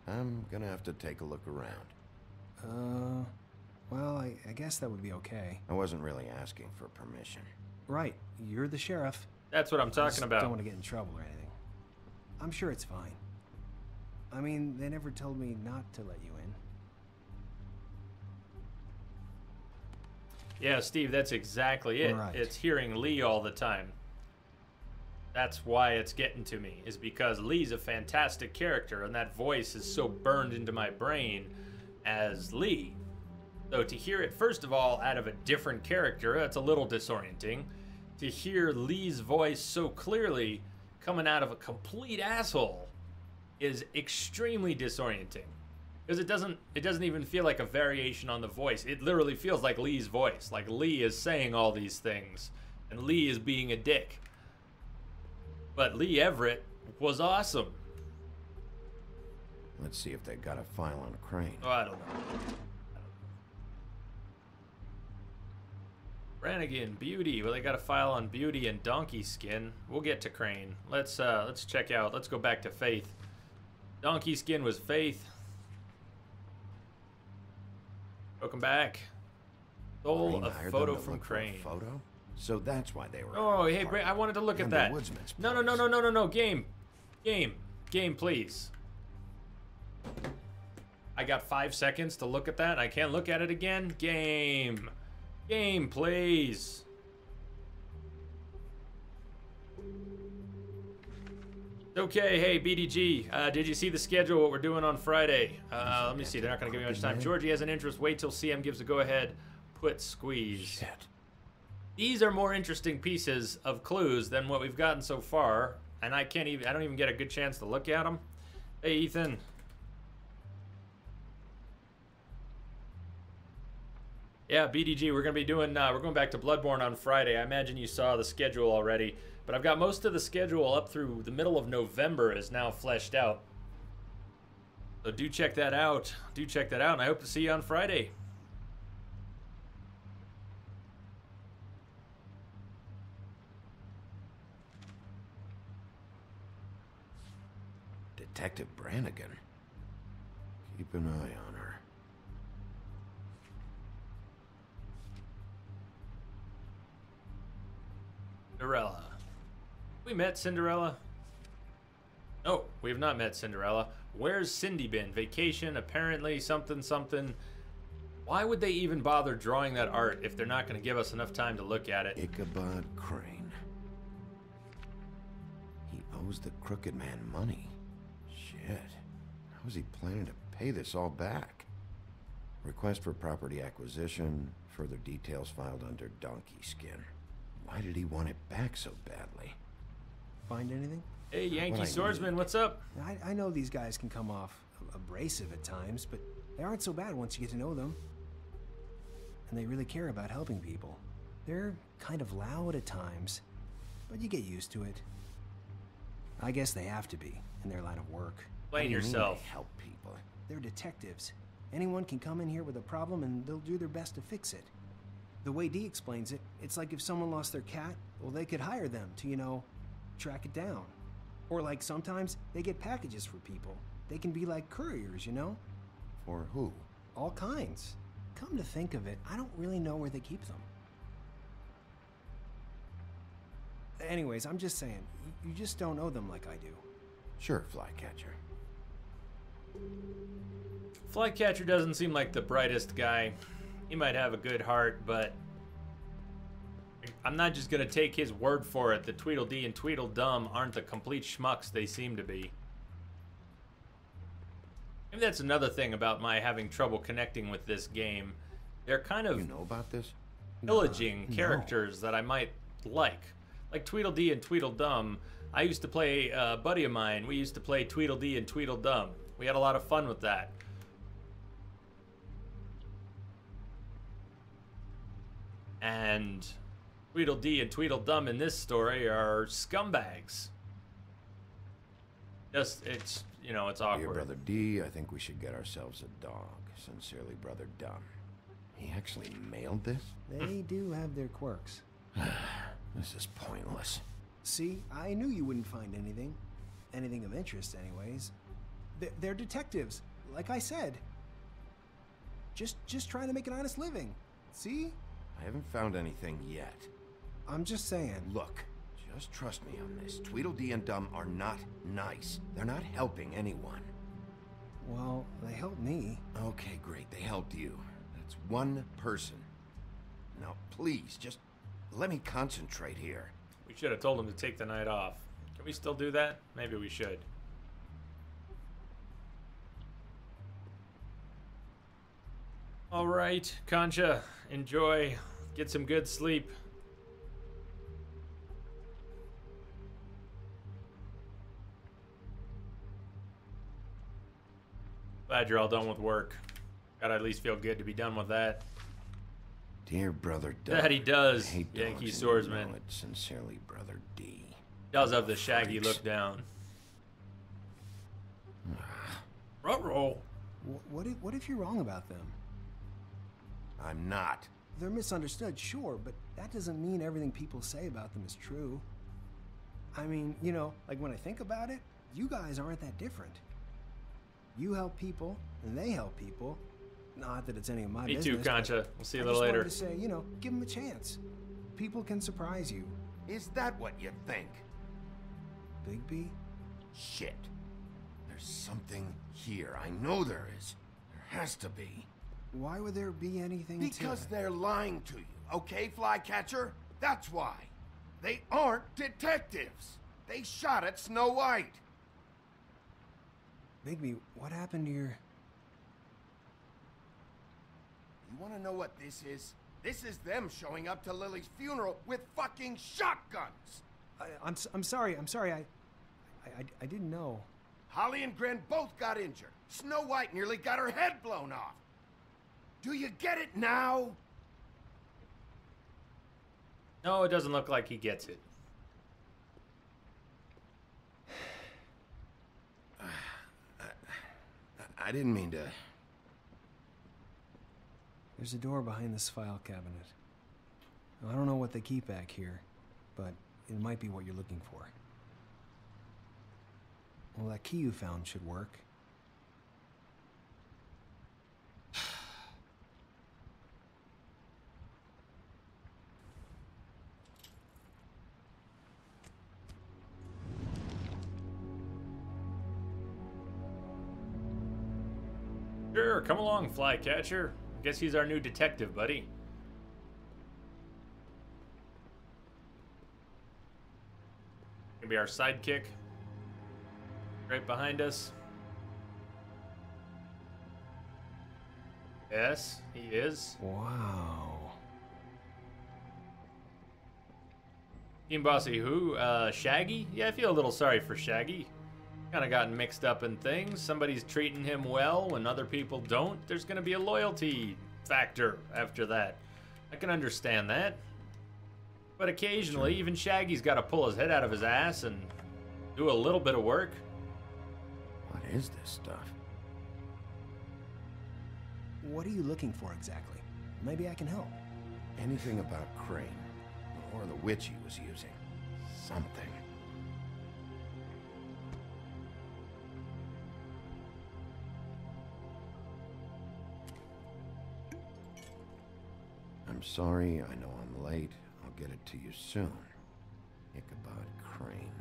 I'm gonna have to take a look around. Well, I guess that would be okay. I wasn't really asking for permission. Right, you're the sheriff. That's what I'm I talking just about. Don't want to get in trouble or anything. I'm sure it's fine. I mean, they never told me not to let you in. Yeah, Steve, that's exactly it. Right. It's hearing Lee all the time. That's why it's getting to me, is because Lee's a fantastic character, and that voice is so burned into my brain as Lee. So to hear it, first of all, out of a different character, that's a little disorienting. To hear Lee's voice so clearly coming out of a complete asshole is extremely disorienting. Because it doesn't even feel like a variation on the voice. It literally feels like Lee's voice. Like Lee is saying all these things. And Lee is being a dick. But Lee Everett was awesome. Let's see if they got a file on Crane. Oh, I don't know. Brannigan, Beauty. Well, they got a file on Beauty and Donkey Skin. We'll get to Crane. Let's check out. Let's go back to Faith. Donkey Skin was Faith. Welcome back. Stole a photo from Crane. Photo? So that's why they were. Oh, hey, I wanted to look at that. No, game, please. I got 5 seconds to look at that. I can't look at it again. Game, please. Okay, hey, BDG, did you see the schedule, what we're doing on Friday? Let me see, they're not going to give me much time. Georgie has an interest. Wait till CM gives a go-ahead. Put squeeze. Shit. These are more interesting pieces of clues than what we've gotten so far, and I don't even get a good chance to look at them. Hey, Ethan. Yeah, BDG, we're going to be doing, we're going back to Bloodborne on Friday. I imagine you saw the schedule already. But I've got most of the schedule up through the middle of November is now fleshed out. So do check that out. And I hope to see you on Friday. Detective Brannigan. Keep an eye on her. Cinderella. We met Cinderella? No, we have not met Cinderella. Where's Cindy been? Vacation, apparently, something. Why would they even bother drawing that art if they're not going to give us enough time to look at it? Ichabod Crane. He owes the Crooked Man money. Shit. How is he planning to pay this all back? Request for property acquisition. Further details filed under Donkey Skin. Why did he want it back so badly? Find anything? Hey, Yankee Swordsman, what's up? I know these guys can come off abrasive at times, but they aren't so bad once you get to know them. And they really care about helping people. They're kind of loud at times, but you get used to it. I guess they have to be in their line of work. Explain yourself. Help people. They're detectives. Anyone can come in here with a problem and they'll do their best to fix it. The way Dee explains it, it's like if someone lost their cat, well, they could hire them to, track it down. Or like sometimes they get packages for people. They can be like couriers, For who? All kinds. Come to think of it, I don't really know where they keep them. Anyways, I'm just saying, you just don't know them like I do. Sure, Flycatcher. Flycatcher doesn't seem like the brightest guy. He might have a good heart, but I'm not just going to take his word for it that Tweedledee and Tweedledum aren't the complete schmucks they seem to be. Maybe that's another thing about my having trouble connecting with this game. They're kind of... You know about this? Pillaging characters that I might like. Like Tweedledee and Tweedledum. I used to play, a buddy of mine, we used to play Tweedledee and Tweedledum. We had a lot of fun with that. And Tweedledee and Tweedledum in this story are scumbags. Just, it's awkward. Dear Brother D, I think we should get ourselves a dog. Sincerely, Brother Dumb. He actually mailed this? They do have their quirks. This is pointless. See, I knew you wouldn't find anything. Anything of interest, anyways. They're detectives, like I said. Just trying to make an honest living. See? I haven't found anything yet. I'm just saying. Look, just trust me on this. Tweedledee and Dumb are not nice. They're not helping anyone. Well, they helped me. Okay, great. They helped you. That's one person. Now, please, just let me concentrate here. We should have told him to take the night off. Can we still do that? Maybe we should. All right, Concha, enjoy. Get some good sleep. Glad you're all done with work. Gotta at least feel good to be done with that. Dear Brother Doug. That he does, I hate Yankee dogs and swordsman. you know it. Sincerely, Brother D. Does have the Shaggy look down. Ruh-roh. What if you're wrong about them? I'm not. They're misunderstood, sure, but that doesn't mean everything people say about them is true. I mean, you know, like when I think about it, you guys aren't that different. You help people, and they help people. Not that it's any of my Me business. too, Concha. We'll see you a I little just later. wanted to say, you know, give them a chance. People can surprise you. Is that what you think? Bigby? Shit. There's something here. I know there is. There has to be. Why would there be anything Because they're lying to you, okay, Flycatcher? That's why. They aren't detectives. They shot at Snow White. Bigby, what happened to your... You want to know what this is? This is them showing up to Lily's funeral with fucking shotguns. I'm sorry. I didn't know. Holly and Gren both got injured. Snow White nearly got her head blown off. Do you get it now? No, it doesn't look like he gets it. I didn't mean to... There's a door behind this file cabinet. I don't know what they keep back here, but it might be what you're looking for. Well, that key you found should work. Sure, come along, Flycatcher. I guess he's our new detective, buddy. Gonna be our sidekick. Right behind us. Yes, he is. Wow. Team Bossy who? Shaggy? Yeah, I feel a little sorry for Shaggy. Kind of gotten mixed up in things. Somebody's treating him well when other people don't. There's going to be a loyalty factor after that. I can understand that. But occasionally, even Shaggy's got to pull his head out of his ass and do a little bit of work. What is this stuff? What are you looking for exactly? Maybe I can help. Anything about Crane, or the witch he was using. Something. I'm sorry, I know I'm late. I'll get it to you soon. Ichabod Crane.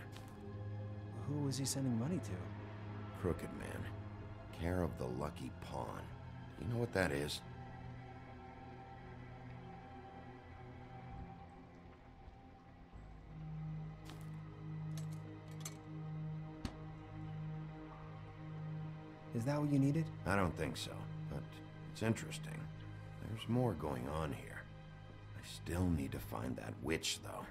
Who was he sending money to? Crooked Man. Care of the Lucky Pawn. Do you know what that is? Is that what you needed? I don't think so, but it's interesting. There's more going on here. I still need to find that witch, though.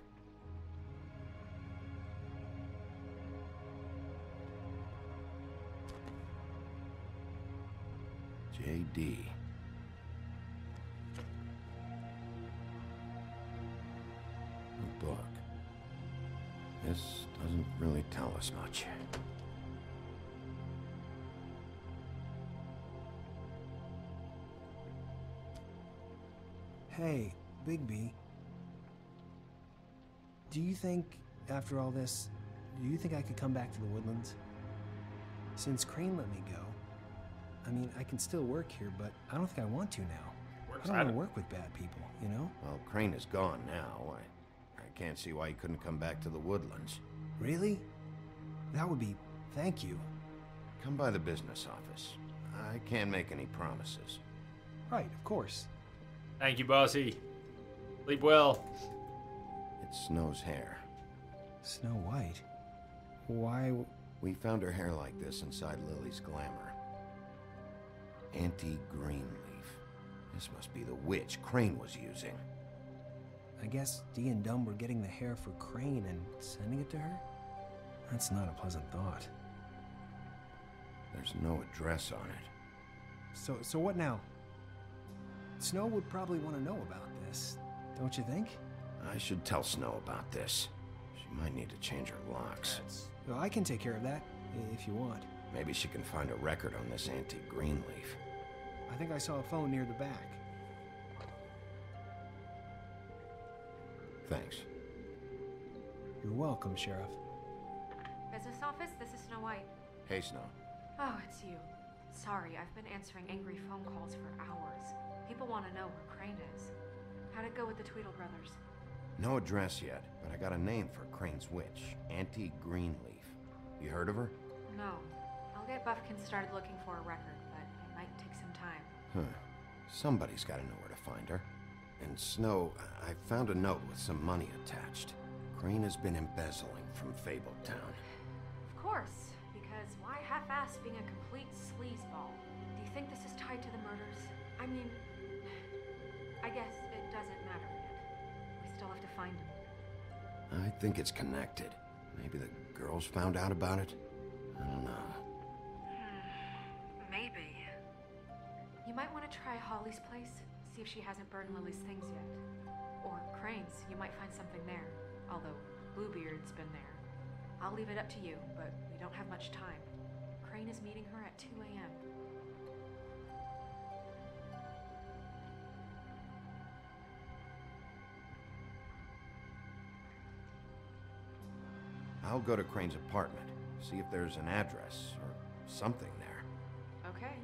J.D. A book. This doesn't really tell us much. Hey, Bigby. Do you think, after all this, do you think I could come back to the Woodlands? Since Crane let me go, I mean, I can still work here, but I don't think I want to now. I don't want to work with bad people, you know? Well, Crane is gone now. I can't see why he couldn't come back to the Woodlands. Really? That would be... thank you. Come by the business office. I can't make any promises. Right, of course. Thank you, Bossy. Sleep well. It's Snow's hair. Snow White? Why... We found her hair like this inside Lily's glamour. Anti-Greenleaf. This must be the witch Crane was using. I guess Dee and Dumb were getting the hair for Crane and sending it to her? That's not a pleasant thought. There's no address on it. So what now? Snow would probably want to know about this, don't you think? I should tell Snow about this. She might need to change her locks. Well, I can take care of that, if you want. Maybe she can find a record on this antique Greenleaf. I think I saw a phone near the back. Thanks. You're welcome, Sheriff. Business office, this is Snow White. Hey, Snow. Oh, it's you. Sorry, I've been answering angry phone calls for hours. People want to know where Crane is. How'd it go with the Tweedle brothers? No address yet, but I got a name for Crane's witch. Antique Greenleaf. You heard of her? No. I'll get Buffkin started looking for a record, but it might take some time. Huh. Somebody's got to know where to find her. And Snow, I found a note with some money attached. Crane has been embezzling from Fabletown. Of course, because why half-ass being a complete sleazeball? Do you think this is tied to the murders? I mean, I guess it doesn't matter yet. We still have to find him. I think it's connected. Maybe the girls found out about it? I don't know. Maybe. You might want to try Holly's place, see if she hasn't burned Lily's things yet. Or Crane's, you might find something there. Although, Bluebeard's been there. I'll leave it up to you, but we don't have much time. Crane is meeting her at 2 a.m. I'll go to Crane's apartment, see if there's an address or something there. Okay.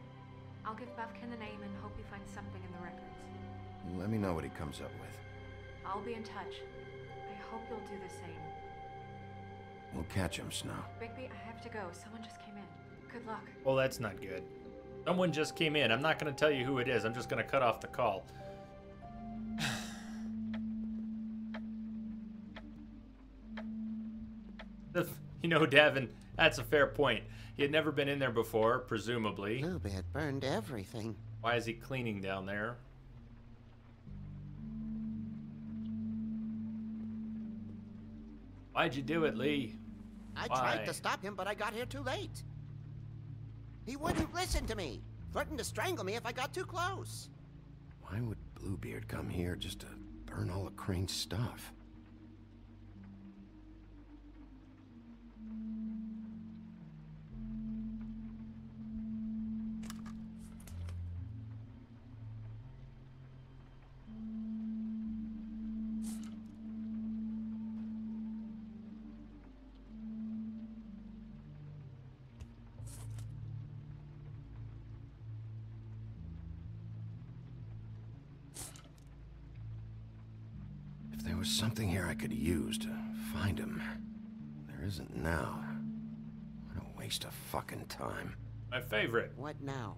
I'll give Buffkin the name and hope he finds something in the records. Let me know what he comes up with. I'll be in touch. I hope you'll do the same. We'll catch him, Snow. Bigby, I have to go. Someone just came in. Good luck. Well, that's not good. Someone just came in. I'm not going to tell you who it is. I'm just going to cut off the call. You know, Davin, that's a fair point. He had never been in there before, presumably. Bluebeard burned everything. Why is he cleaning down there? Why'd you do it, Lee? I Why? tried to stop him, but I got here too late. He wouldn't listen to me. Threatened to strangle me if I got too close. Why would Bluebeard come here just to burn all of Crane's stuff? There was something here I could use to find him. There isn't now. What a waste of fucking time. My favorite. What now?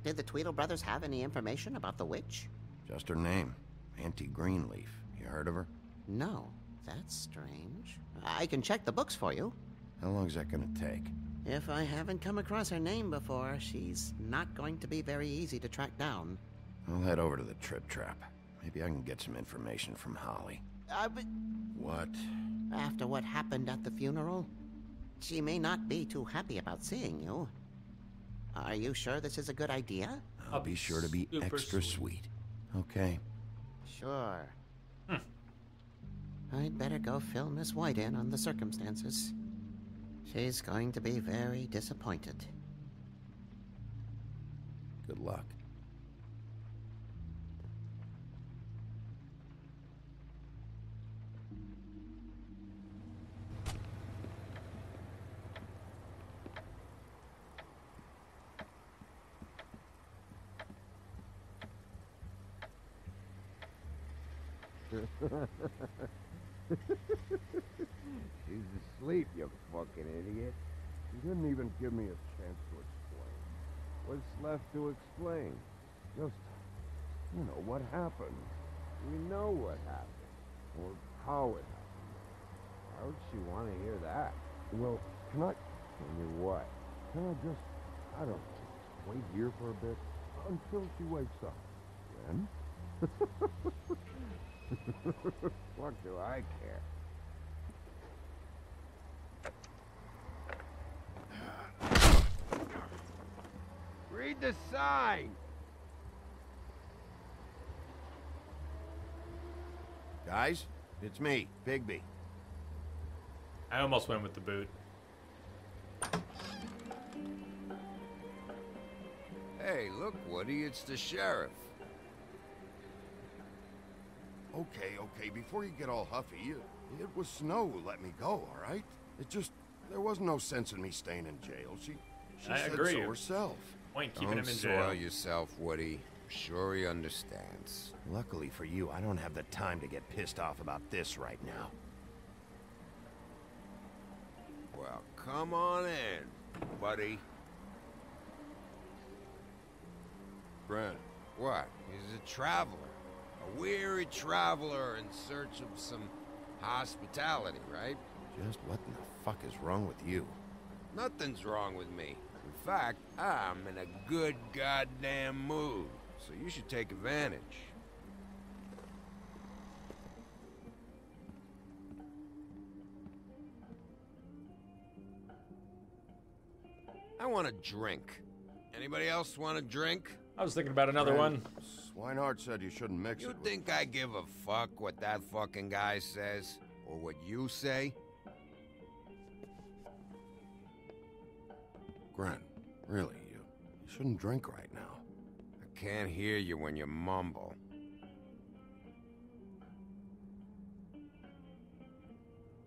Did the Tweedle brothers have any information about the witch? Just her name. Auntie Greenleaf. You heard of her? No. That's strange. I can check the books for you. How long is that gonna take? If I haven't come across her name before, she's not going to be very easy to track down. I'll head over to the Trip Trap. Maybe I can get some information from Holly. But... What? After what happened at the funeral, she may not be too happy about seeing you. Are you sure this is a good idea? I'll be sure to be extra sweet. Okay. Sure. I'd better go fill Miss White in on the circumstances. She's going to be very disappointed. Good luck. She's asleep, you fucking idiot. She didn't even give me a chance to explain. What's left to explain? Just, you know, what happened. We know what happened. Or how it happened. Why would she want to hear that? Well, can I... Tell you what. Can I just, I don't know, wait here for a bit? Until she wakes up. Then? What do I care? read the sign. Guys, it's me, Bigby. I almost went with the boot. Hey, look, Woody, it's the sheriff. Okay, before you get all huffy, it was Snow who let me go, all right? There was no sense in me staying in jail. She I said agree. so herself. Point keeping Don't him in jail. soil yourself, Woody. I'm sure he understands. Luckily for you, I don't have the time to get pissed off about this right now. Well, come on in, buddy. Brent. What? He's a traveler. A weary traveler in search of some hospitality, right? Just what in the fuck is wrong with you? Nothing's wrong with me. In fact, I'm in a good goddamn mood, so you should take advantage. I want a drink. Anybody else want a drink? I was thinking about another one. Swinehart said you shouldn't mix it. You think I give a fuck what that fucking guy says? Or what you say? Grant, really, you shouldn't drink right now. I can't hear you when you mumble.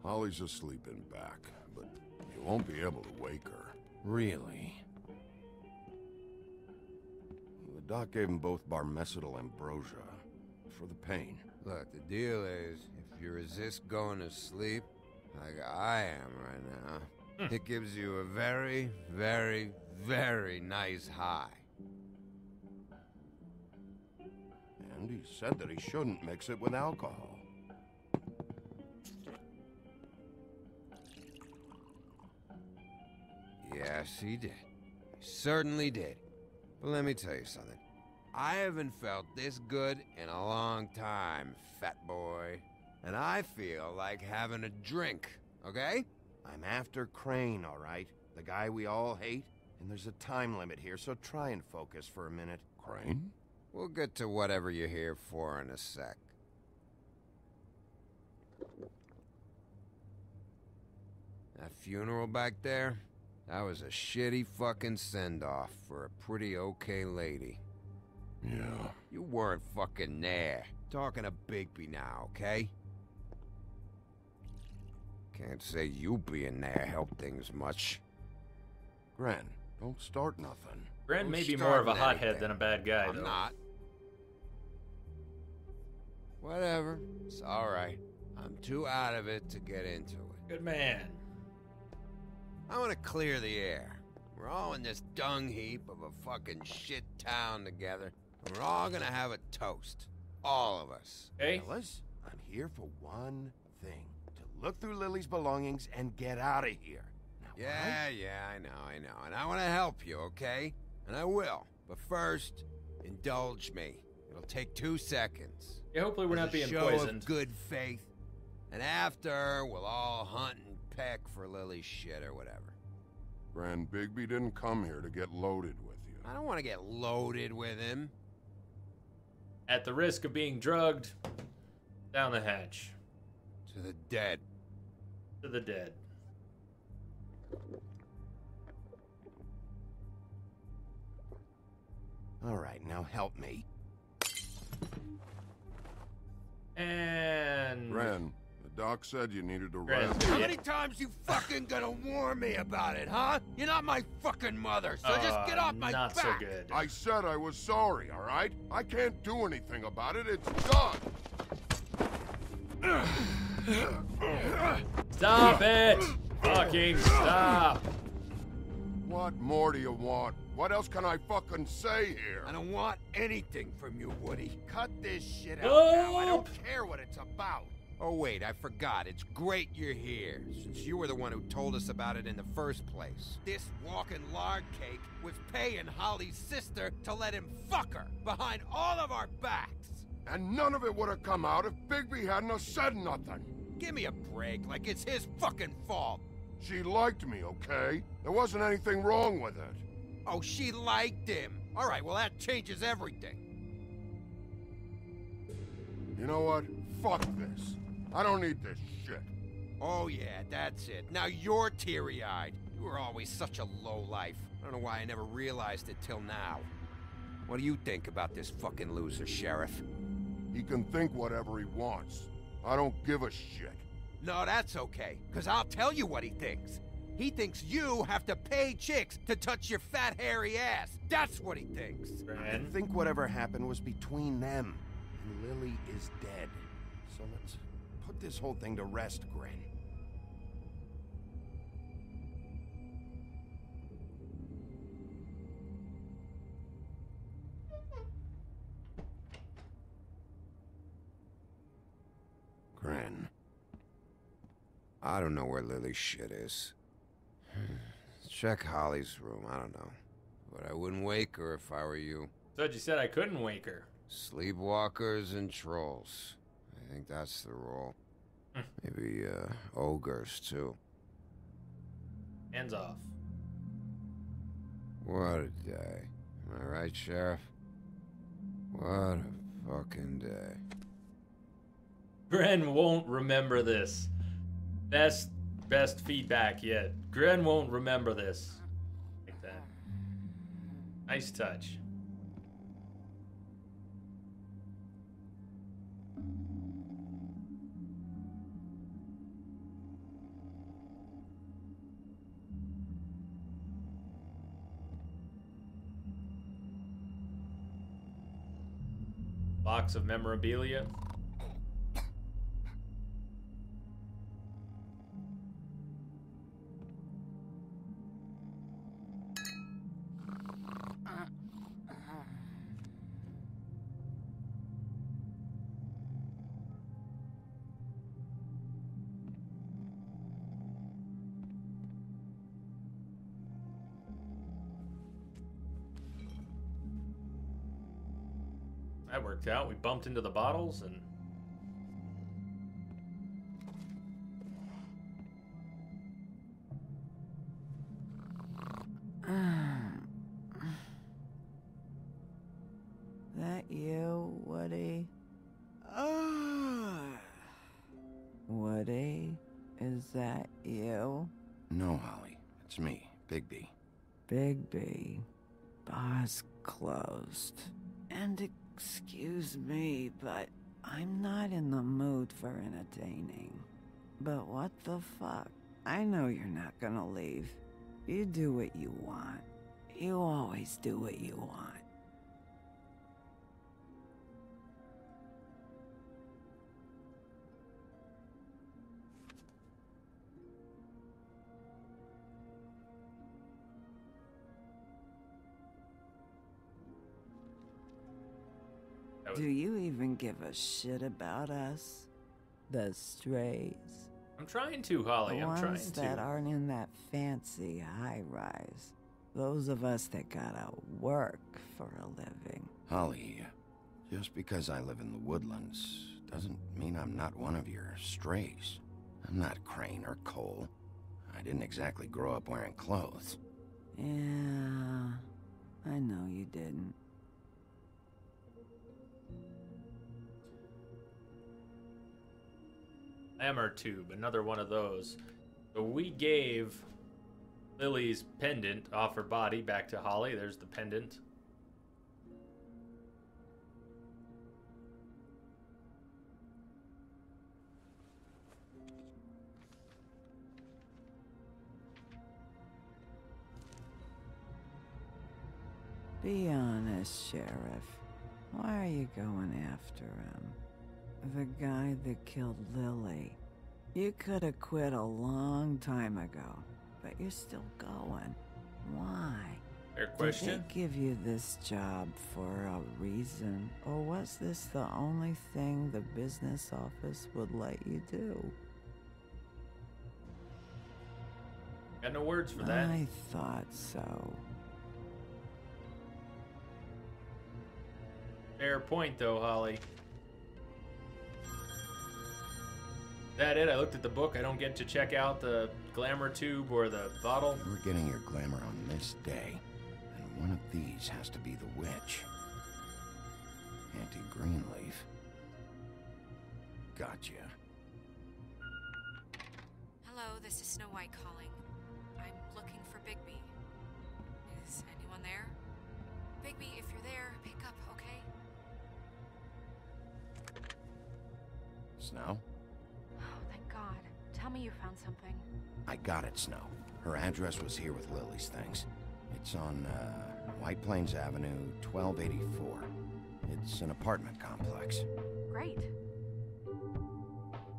Holly's asleep in back, but you won't be able to wake her. Really? The doc gave them both Barmecidal ambrosia for the pain. Look, the deal is, if you resist going to sleep, like I am right now, it gives you a very, very, very nice high. And he said that he shouldn't mix it with alcohol. Yes, he did. He certainly did. But let me tell you something. I haven't felt this good in a long time, fat boy. And I feel like having a drink, okay? I'm after Crane, all right? The guy we all hate. And there's a time limit here, so try and focus for a minute. Crane? We'll get to whatever you're here for in a sec. That funeral back there? That was a shitty fucking send-off for a pretty okay lady. Yeah. You weren't fucking there. Talking to Bigby now, okay? Can't say you being there helped things much. Gren, don't start nothing. Gren Don't may be start more of a anything. hothead than a bad guy, I'm though. not. Whatever. It's alright. I'm too out of it to get into it. Good man. I want to clear the air. We're all in this dung heap of a fucking shit town together. And we're all gonna have a toast. All of us. Hey? Fellas, I'm here for one thing. To look through Lily's belongings and get out of here. Now, Yeah, I know. And I want to help you, okay? And I will. But first, indulge me. It'll take 2 seconds. Yeah, hopefully we're As not a being show poisoned. of good faith. And after, we'll all hunt and peck for Lily's shit or whatever. Grand Bigby didn't come here to get loaded with you. I don't want to get loaded with him. At the risk of being drugged, down the hatch. To the dead. To the dead. All right, now help me. And... Ren, the doc said you needed to Ren, rest. How many times you fucking gonna warn me about it, huh? You're not my fucking mother, so just get off my not back. so good. I said I was sorry, all right? I can't do anything about it. It's done. Stop it! Fucking stop! What more do you want? What else can I fucking say here? I don't want anything from you, Woody. Cut this shit out Oh! now. I don't care what it's about. Oh, wait, I forgot. It's great you're here, since you were the one who told us about it in the first place. This walking lard cake was paying Holly's sister to let him fuck her behind all of our backs. And none of it would have come out if Bigby hadn't have said nothing. Give me a break, like it's his fucking fault. She liked me, okay? There wasn't anything wrong with it. Oh, she liked him. All right, well, that changes everything. You know what? Fuck this. I don't need this shit. Oh, yeah, that's it. Now you're teary-eyed. You were always such a lowlife. I don't know why I never realized it till now. What do you think about this fucking loser, Sheriff? He can think whatever he wants. I don't give a shit. No, that's okay, because I'll tell you what he thinks. He thinks you have to pay chicks to touch your fat, hairy ass. That's what he thinks. I think whatever happened was between them. And Lily is dead. So let's put this whole thing to rest, Gren. Gren. I don't know where Lily's shit is. Check Holly's room, I don't know. But I wouldn't wake her if I were you. Thought you said I couldn't wake her. Sleepwalkers and trolls. I think that's the rule. Maybe, ogres, too. Hands off. What a day. Am I right, Sheriff? What a fucking day. Gren won't remember this. Best feedback yet. Gren won't remember this. Like that. Nice touch. Box of memorabilia. That worked out. We bumped into the bottles and... That you, Woody? Woody? Is that you? No, Holly. It's me, Bigby. Bigby. Bar's closed. And excuse me, but I'm not in the mood for entertaining. But what the fuck? I know you're not gonna leave. You do what you want. You always do what you want. Do you even give a shit about us? The strays? I'm trying to, Holly. The I'm trying ones to. that aren't in that fancy high-rise. Those of us that gotta work for a living. Holly, just because I live in the woodlands doesn't mean I'm not one of your strays. I'm not Crane or Cole. I didn't exactly grow up wearing clothes. Yeah, I know you didn't. Hammer tube, another one of those. So we gave Lily's pendant off her body back to Holly. There's the pendant. Be honest, Sheriff. Why are you going after him? The guy that killed Lily. You could have quit a long time ago, but you're still going. Why? Fair question. Did they give you this job for a reason, or was this the only thing the business office would let you do? Got no words for that. I thought so. Fair point, though, Holly. Is that it? I looked at the book. I don't get to check out the glamour tube or the bottle. You were getting your glamour on this day. One of these has to be the witch. Auntie Greenleaf. Gotcha. Hello, this is Snow White calling. I'm looking for Bigby. Is anyone there? Bigby, if you're there, pick up, okay? Snow? Oh, thank God. Tell me you found something. I got it, Snow. Her address was here with Lily's things. It's on, White Plains Avenue, 1284. It's an apartment complex. Great.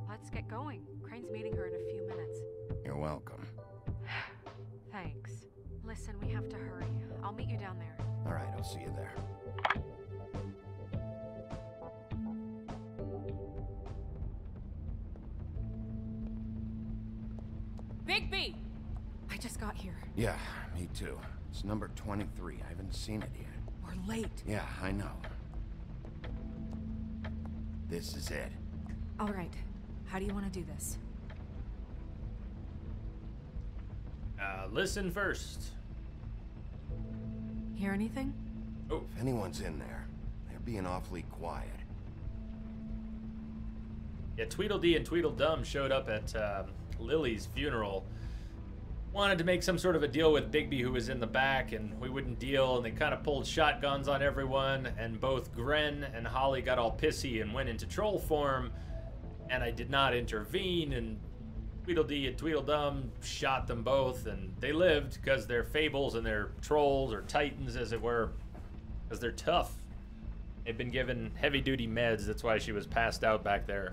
Let's get going. Crane's meeting her in a few minutes. You're welcome. Thanks. Listen, we have to hurry. I'll meet you down there. All right, I'll see you there. Bigby! I just got here. Yeah, me too. It's number 23. I haven't seen it yet. We're late. Yeah, I know. This is it. All right. How do you want to do this? Listen first. Hear anything? Oh. If anyone's in there, they're being awfully quiet. Yeah, Tweedledee and Tweedledum showed up at Lily's funeral. Wanted to make some sort of a deal with Bigby, who was in the back, and we wouldn't deal, and they kind of pulled shotguns on everyone, and both Gren and Holly got all pissy and went into troll form, and I did not intervene, and Tweedledee and Tweedledum shot them both, and they lived because they're fables and they're trolls, or titans as it were, because they're tough. They've been given heavy-duty meds, that's why she was passed out back there.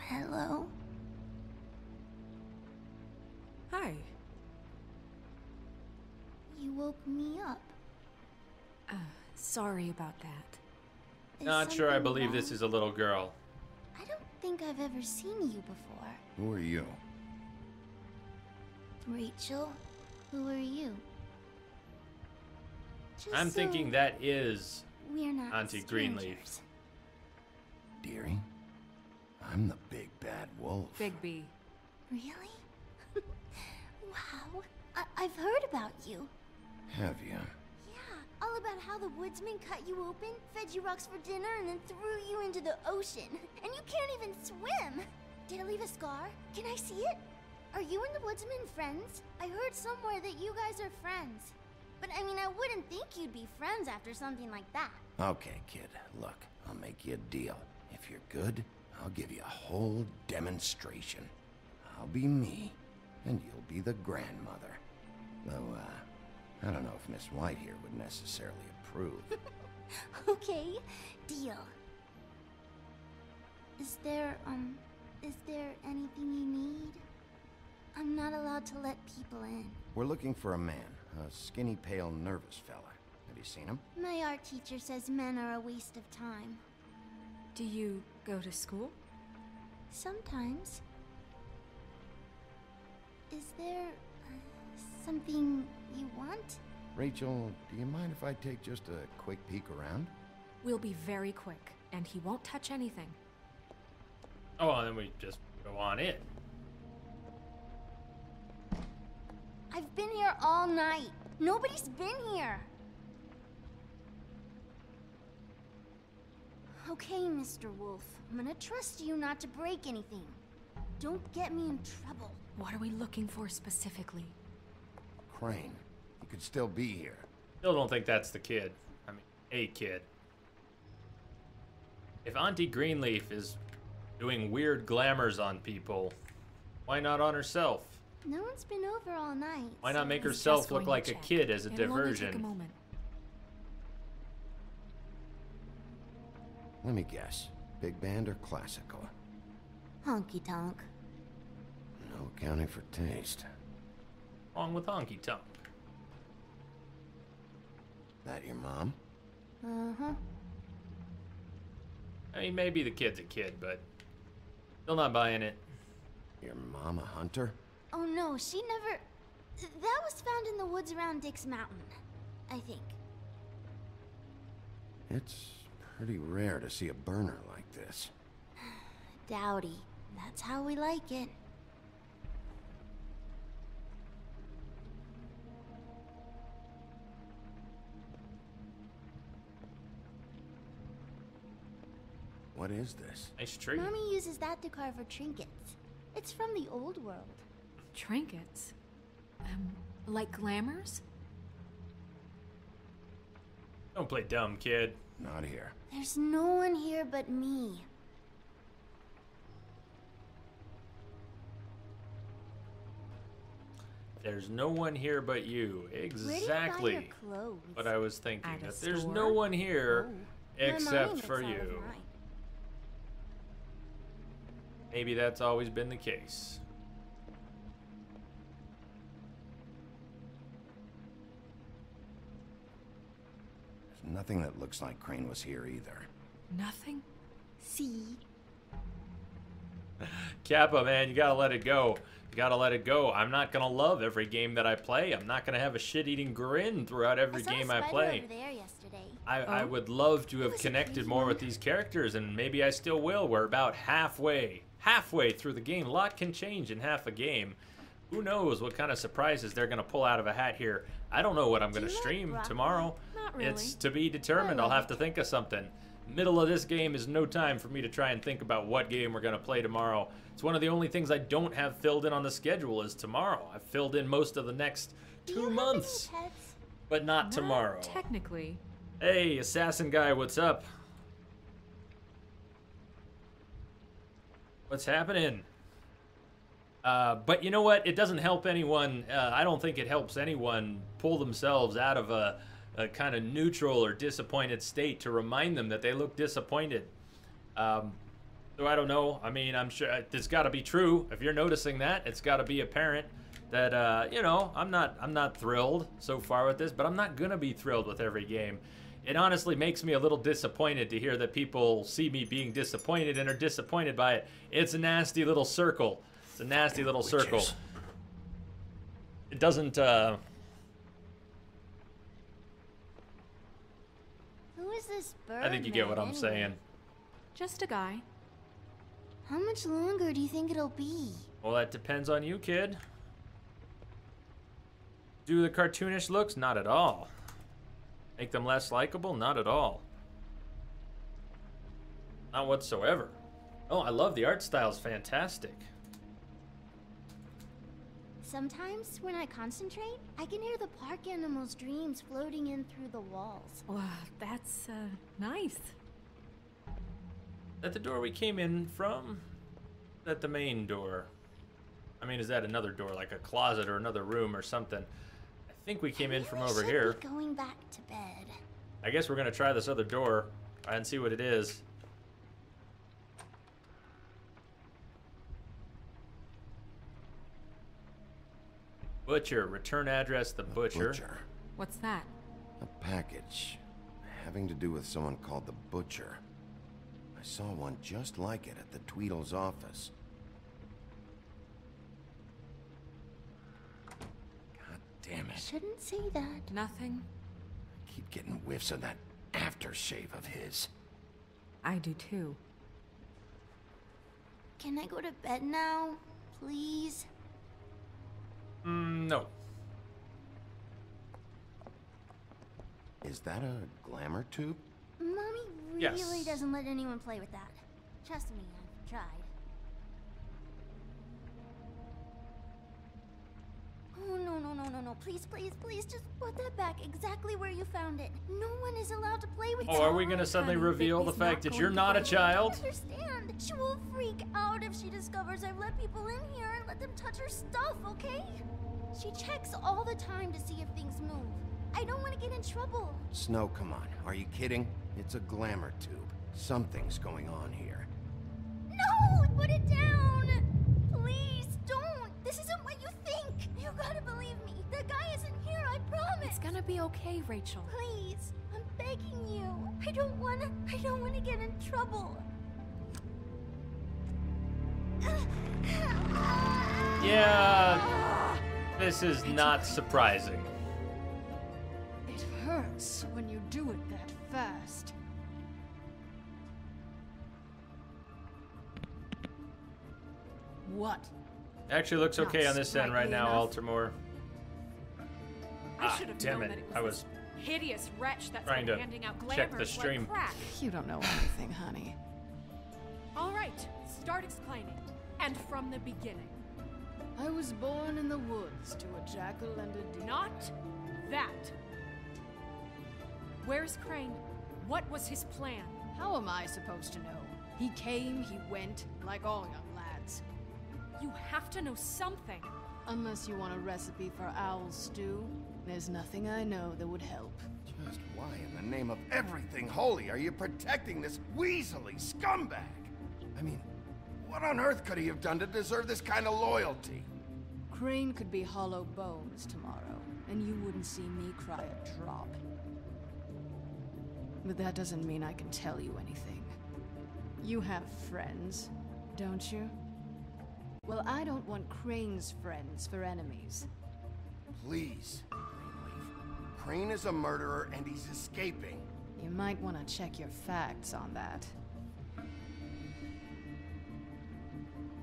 Hello? Hi. You woke me up. Sorry about that. Is Not sure I something believe this wrong? is a little girl. I don't think I've ever seen you before. Who are you? Rachel, who are you? Just I'm so thinking that is we're not Auntie Greenleaf. strangers. Dearie? I'm the big bad wolf. Bigby. Really? Wow. I've heard about you. Have you? Yeah, all about how the woodsman cut you open, fed you rocks for dinner, and then threw you into the ocean. And you can't even swim! Did it leave a scar? Can I see it? Are you and the woodsman friends? I heard somewhere that you guys are friends. But I mean, I wouldn't think you'd be friends after something like that. Okay, kid. Look, I'll make you a deal. If you're good, I'll give you a whole demonstration. I'll be me, and you'll be the grandmother. Though, I don't know if Miss White here would necessarily approve. Okay, deal. Is there anything you need? I'm not allowed to let people in. We're looking for a man, a skinny, pale, nervous fella. Have you seen him? My art teacher says men are a waste of time. Do you go to school? Sometimes. Is there something you want? Rachel, do you mind if I take just a quick peek around? We'll be very quick, and he won't touch anything. Oh, and then we just go on in. I've been here all night. Nobody's been here. Okay, Mr. Wolf. I'm gonna trust you not to break anything. Don't get me in trouble. What are we looking for specifically? Crane. He could still be here. Still don't think that's the kid. I mean, a kid. If Auntie Greenleaf is doing weird glamours on people, why not on herself? No one's been over all night. Why not make He's herself just look going like to a check. kid as a It'll only take a diversion? moment. Let me guess. Big band or classical? Honky tonk. No accounting for taste. Wrong with honky tonk. That your mom? Uh-huh. I mean, maybe the kid's a kid, but still not buying it. Your mom a hunter? Oh no, she never... That was found in the woods around Dick's Mountain, I think. It's pretty rare to see a burner like this. Dowdy. That's how we like it. What is this? Nice tree. Mommy uses that to carve her trinkets. It's from the old world. Trinkets? Like glamours? Don't play dumb, kid. Not here. There's no one here but me. There's no one here but you. Exactly what I was thinking. At a That there's store? no one here My except mind for gets out of you. mine. Maybe that's always been the case. There's nothing that looks like Crane was here either. Nothing? See? Kappa, man, you gotta let it go. You gotta let it go. I'm not gonna love every game that I play. I'm not gonna have a shit-eating grin throughout every game I play. Over there yesterday. I would love to have connected more with these characters, and maybe I still will. We're about halfway through the game. A lot can change in half a game. Who knows what kind of surprises they're gonna pull out of a hat here. I don't know what I'm gonna stream tomorrow. Not really. It's to be determined. I'll have to think of something. Middle of this game is no time for me to try and think about what game we're gonna play tomorrow. It's one of the only things I don't have filled in on the schedule is tomorrow. I've filled in most of the next 2 months, but not tomorrow. Technically. Hey, assassin guy, what's up? What's happening? But you know what? It doesn't help anyone. I don't think it helps anyone pull themselves out of a kind of neutral or disappointed state to remind them that they look disappointed. So I don't know. I mean, I'm sure it's got to be true. If you're noticing that, it's got to be apparent that you know, I'm not thrilled so far with this, but I'm not gonna be thrilled with every game. It honestly makes me a little disappointed to hear that people see me being disappointed and are disappointed by it. It's a nasty little circle. It's a nasty little circle. It doesn't. Who is this bird? I think you get what I'm anyway? saying. Just a guy. How much longer do you think it'll be? Well, that depends on you, kid. Do the cartoonish looks? Not at all. Make them less likable? Not at all. Not whatsoever. Oh, I love the art style's fantastic. Sometimes, when I concentrate, I can hear the park animals' dreams floating in through the walls. Wow, that's, nice. Is that the door we came in from? Is that the main door? I mean, is that another door, like a closet or another room or something? I think we came in from over here. Going back to bed. I guess we're gonna try this other door and see what it is. Butcher, return address, the butcher. What's that? A package having to do with someone called the Butcher. I saw one just like it at the Tweedle's office. God damn it. Shouldn't say that. Nothing. I keep getting whiffs of that aftershave of his. I do too. Can I go to bed now? Please? No. Is that a glamour tube? Mommy really Yes. doesn't let anyone play with that. Trust me, I've tried. Oh, no. Please, just put that back exactly where you found it. No one is allowed to play with it. Oh, are we gonna suddenly reveal the fact that you're not a child? I understand. She will freak out if she discovers I've let people in here and let them touch her stuff, okay? She checks all the time to see if things move. I don't want to get in trouble. Snow, come on. Are you kidding? It's a glamour tube. Something's going on here. No! Put it down! Please, don't! This isn't what you think! You gotta believe me. The guy isn't here, I promise! It's gonna be okay, Rachel. Please, I'm begging you. I don't wanna get in trouble. Yeah. This is not surprising. It hurts when you do it that fast. What? Actually looks okay on this end right now, enough. Altamore. I should have damn known it. that I it was this hideous wretch that's trying been to handing out check the glamours stream. like crack. You don't know anything, honey. All right, start explaining. And from the beginning. I was born in the woods to a jackal and a deer. Not that. Where's Crane? What was his plan? How am I supposed to know? He came, he went, like all young lads. You have to know something. Unless you want a recipe for owl stew, there's nothing I know that would help. Just why in the name of everything holy are you protecting this weaselly scumbag? I mean, what on earth could he have done to deserve this kind of loyalty? Crane could be hollow bones tomorrow, and you wouldn't see me cry a drop. But that doesn't mean I can tell you anything. You have friends, don't you? Well, I don't want Crane's friends for enemies. Please, Greenleaf. Crane is a murderer and he's escaping. You might want to check your facts on that.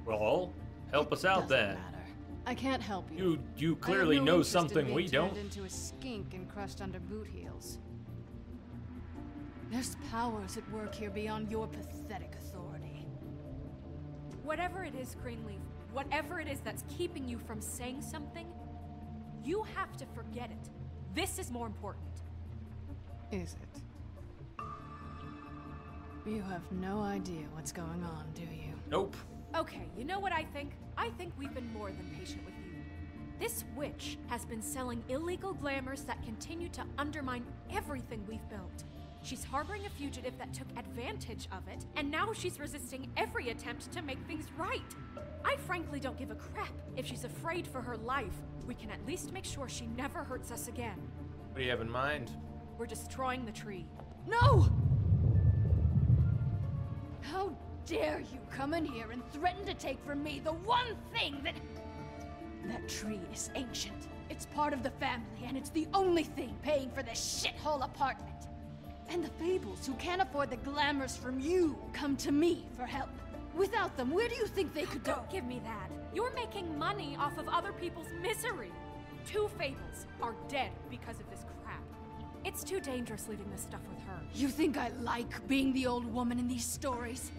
Well, help us out then. Matter. I can't help you. You I have clearly no know interest in something being we don't. turned into a skink and crushed under boot heels. There's powers at work here beyond your pathetic authority. Whatever it is, Greenleaf, whatever it is that's keeping you from saying something, you have to forget it. This is more important. Is it? You have no idea what's going on, do you? Nope. Okay, you know what I think? I think we've been more than patient with you. This witch has been selling illegal glamours that continue to undermine everything we've built. She's harboring a fugitive that took advantage of it, and now she's resisting every attempt to make things right. I frankly don't give a crap if she's afraid for her life. We can at least make sure she never hurts us again. What do you have in mind? We're destroying the tree. No! How dare you come in here and threaten to take from me the one thing that... That tree is ancient. It's part of the family, and it's the only thing paying for this shithole apartment. And the Fables, who can't afford the glamours from you, come to me for help. Without them, where do you think they could go? Don't give me that. You're making money off of other people's misery. 2 Fables are dead because of this crap. It's too dangerous leaving this stuff with her. You think I like being the old woman in these stories?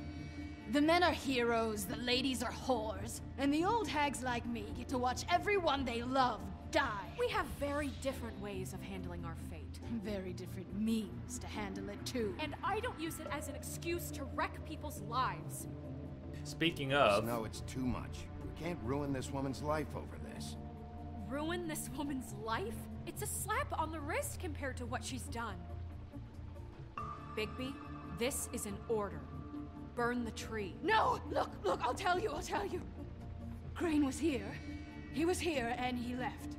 The men are heroes, the ladies are whores, and the old hags like me get to watch everyone they love die. We have very different ways of handling our fate. Very different means to handle it, too. And I don't use it as an excuse to wreck people's lives. Speaking of... No, it's too much. We can't ruin this woman's life over this. Ruin this woman's life? It's a slap on the wrist compared to what she's done. Bigby, this is an order. Burn the tree. No! Look, I'll tell you. Crane was here. He was here, and he left.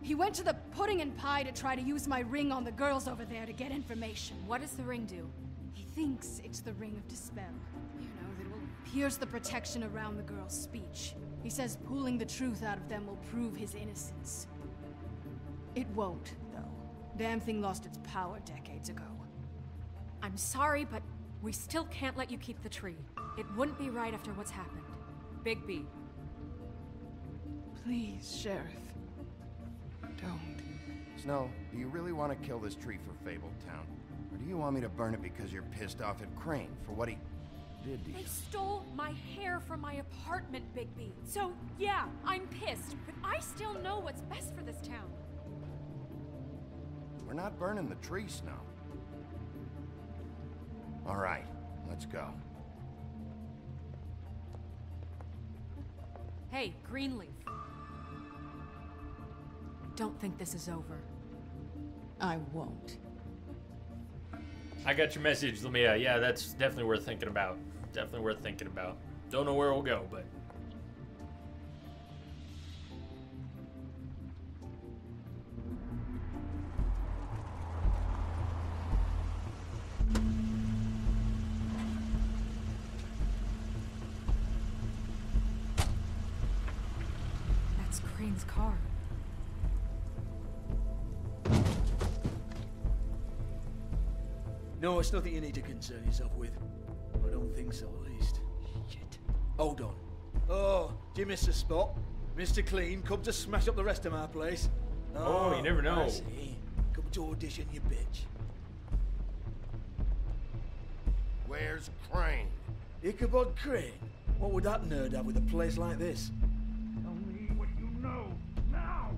He went to the pudding and pie to try to use my ring on the girls over there to get information. What does the ring do? He thinks it's the Ring of Dispel. You know, that will pierce the protection around the girls' speech. He says pulling the truth out of them will prove his innocence. It won't, though. Damn thing lost its power decades ago. I'm sorry, but we still can't let you keep the tree. It wouldn't be right after what's happened. Bigby. Please, Sheriff. Don't. Snow, do you really want to kill this tree for Fabletown? Or do you want me to burn it because you're pissed off at Crane for what he did to you? They stole my hair from my apartment, Bigby. So, yeah, I'm pissed, but I still know what's best for this town. We're not burning the tree, Snow. All right, let's go. Hey, Greenleaf. Don't think this is over. I won't. I got your message, Lamia. Yeah, that's definitely worth thinking about. Definitely worth thinking about. Don't know where we'll go, but... That's Crane's car. No, it's nothing you need to concern yourself with. I don't think so, at least. Shit. Hold on. Oh, do you miss a spot? Mr. Clean, come to smash up the rest of my place. Oh, you never know. I see. Come to audition, you bitch. Where's Crane? Ichabod Crane? What would that nerd have with a place like this? Tell me what you know, now!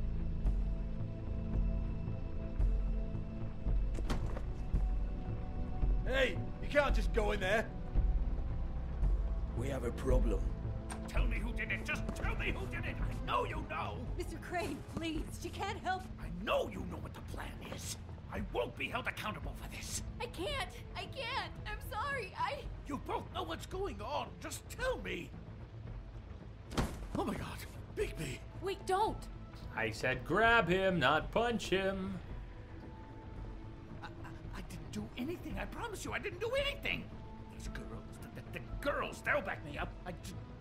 Hey, you can't just go in there. We have a problem. Tell me who did it! Just tell me who did it! I know you know! Mr. Crane, please, she can't help. I know you know what the plan is. I won't be held accountable for this. I can't! I'm sorry, You both know what's going on. Just tell me. Oh my god, Bigby. Wait, don't! I said grab him, not punch him. I didn't do anything. I promise you, I didn't do anything. These girls, the girls, they'll back me up. I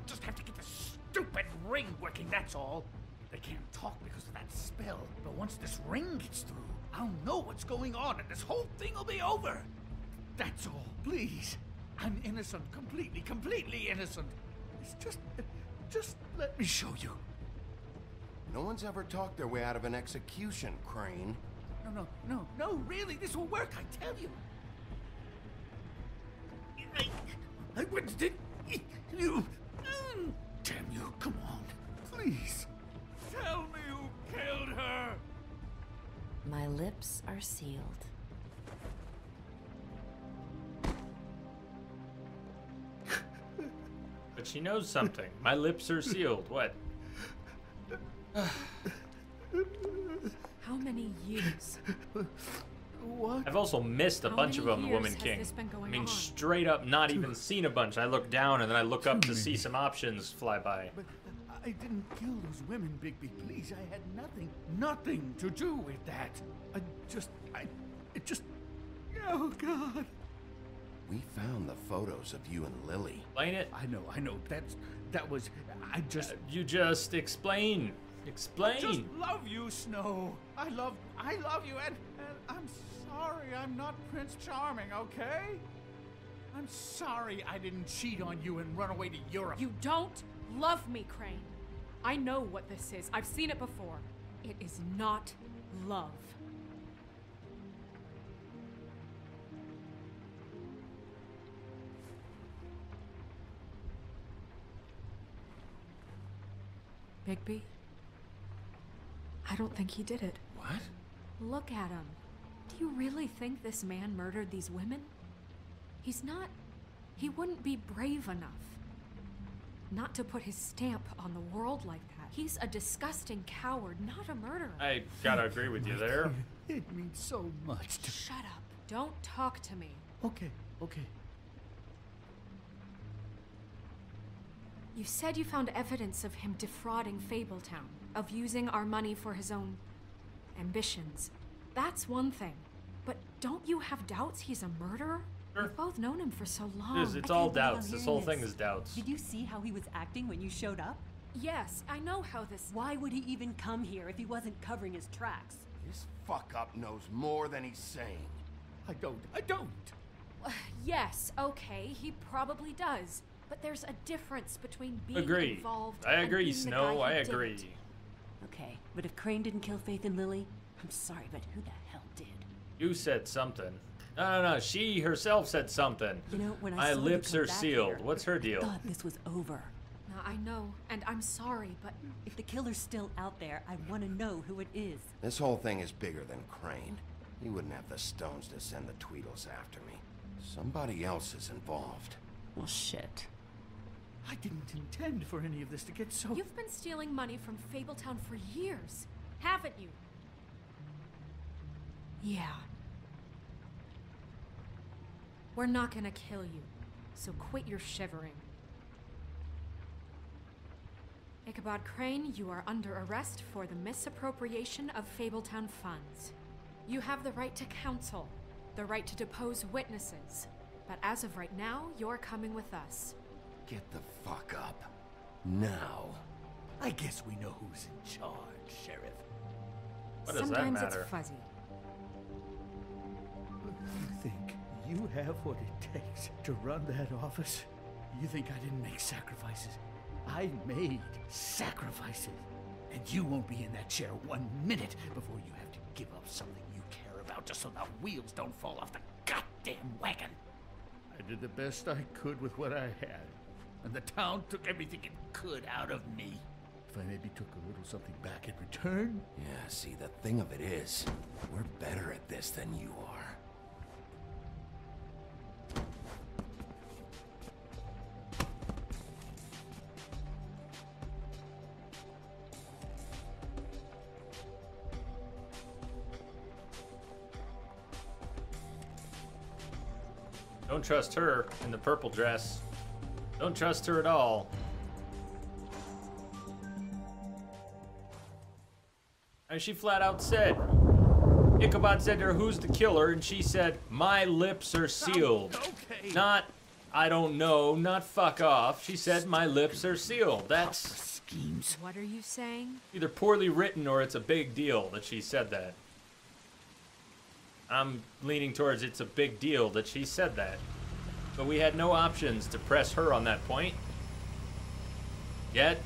just have to get this stupid ring working, that's all. They can't talk because of that spell, but once this ring gets through, I'll know what's going on and this whole thing will be over. That's all, please. I'm innocent, completely innocent. It's just let me show you. No one's ever talked their way out of an execution, Crane. No, really, this will work, I tell you. I wouldn't did you. Damn you, come on, please. Tell me who killed her. My lips are sealed. But she knows something. My lips are sealed. What? How many years? What? I've also missed a bunch of them, many Woman years has King. this been going I mean, on? straight up, not even seen a bunch. I look down and then I look up to see some options fly by. But I didn't kill those women, Bigby. Please, I had nothing to do with that. It just. Oh God. We found the photos of you and Lily. Explain it. I know. That was. You just explain. Explain. I just love you, Snow. I love you, and I'm sorry I'm not Prince Charming, okay? I'm sorry I didn't cheat on you and run away to Europe. You don't love me, Crane. I know what this is. I've seen it before. It is not love. Bigby? I don't think he did it. What? Look at him. Do you really think this man murdered these women? He's not... He wouldn't be brave enough. Not to put his stamp on the world like that. He's a disgusting coward, not a murderer. I gotta agree with you there. It means so much to... Shut up. Don't talk to me. Okay. You said you found evidence of him defrauding Fabletown, of using our money for his own ambitions. That's one thing. But don't you have doubts he's a murderer? Sure. We've both known him for so long. It's all doubts. This whole thing is doubts. Did you see how he was acting when you showed up? Yes, I know how this... Why would he even come here if he wasn't covering his tracks? This fuck-up knows more than he's saying. I don't. Yes, okay, he probably does. But there's a difference between being Agree. involved I and agree, being the Snow. guy I who agree. didn't. Okay, but if Crane didn't kill Faith and Lily, I'm sorry, but who the hell did? You said something. No. She herself said something. You know, when My I saw you lips come are back sealed. here, What's her I deal? thought this was over. No, I know, and I'm sorry, but... If the killer's still out there, I want to know who it is. This whole thing is bigger than Crane. He wouldn't have the stones to send the Tweedles after me. Somebody else is involved. Well, shit. I didn't intend for any of this to get so... You've been stealing money from Fabletown for years, haven't you? Yeah. We're not gonna kill you, so quit your shivering. Ichabod Crane, you are under arrest for the misappropriation of Fabletown funds. You have the right to counsel, the right to depose witnesses, but as of right now, you're coming with us. Get the fuck up. Now. I guess we know who's in charge, Sheriff. What does Sometimes that matter? it's fuzzy. You think you have what it takes to run that office? You think I didn't make sacrifices? I made sacrifices. And you won't be in that chair 1 minute before you have to give up something you care about just so the wheels don't fall off the goddamn wagon. I did the best I could with what I had, and the town took everything it could out of me. If I maybe took a little something back in return... Yeah, see, the thing of it is, we're better at this than you are. Don't trust her in the purple dress. Don't trust her at all. And she flat out said, Ichabod said to her, who's the killer? And she said, my lips are sealed. Okay. Not, I don't know, not fuck off. She said, my lips are sealed. That's schemes. What are you saying? either poorly written or it's a big deal that she said that. I'm leaning towards it's a big deal that she said that. But we had no options to press her on that point. Yet.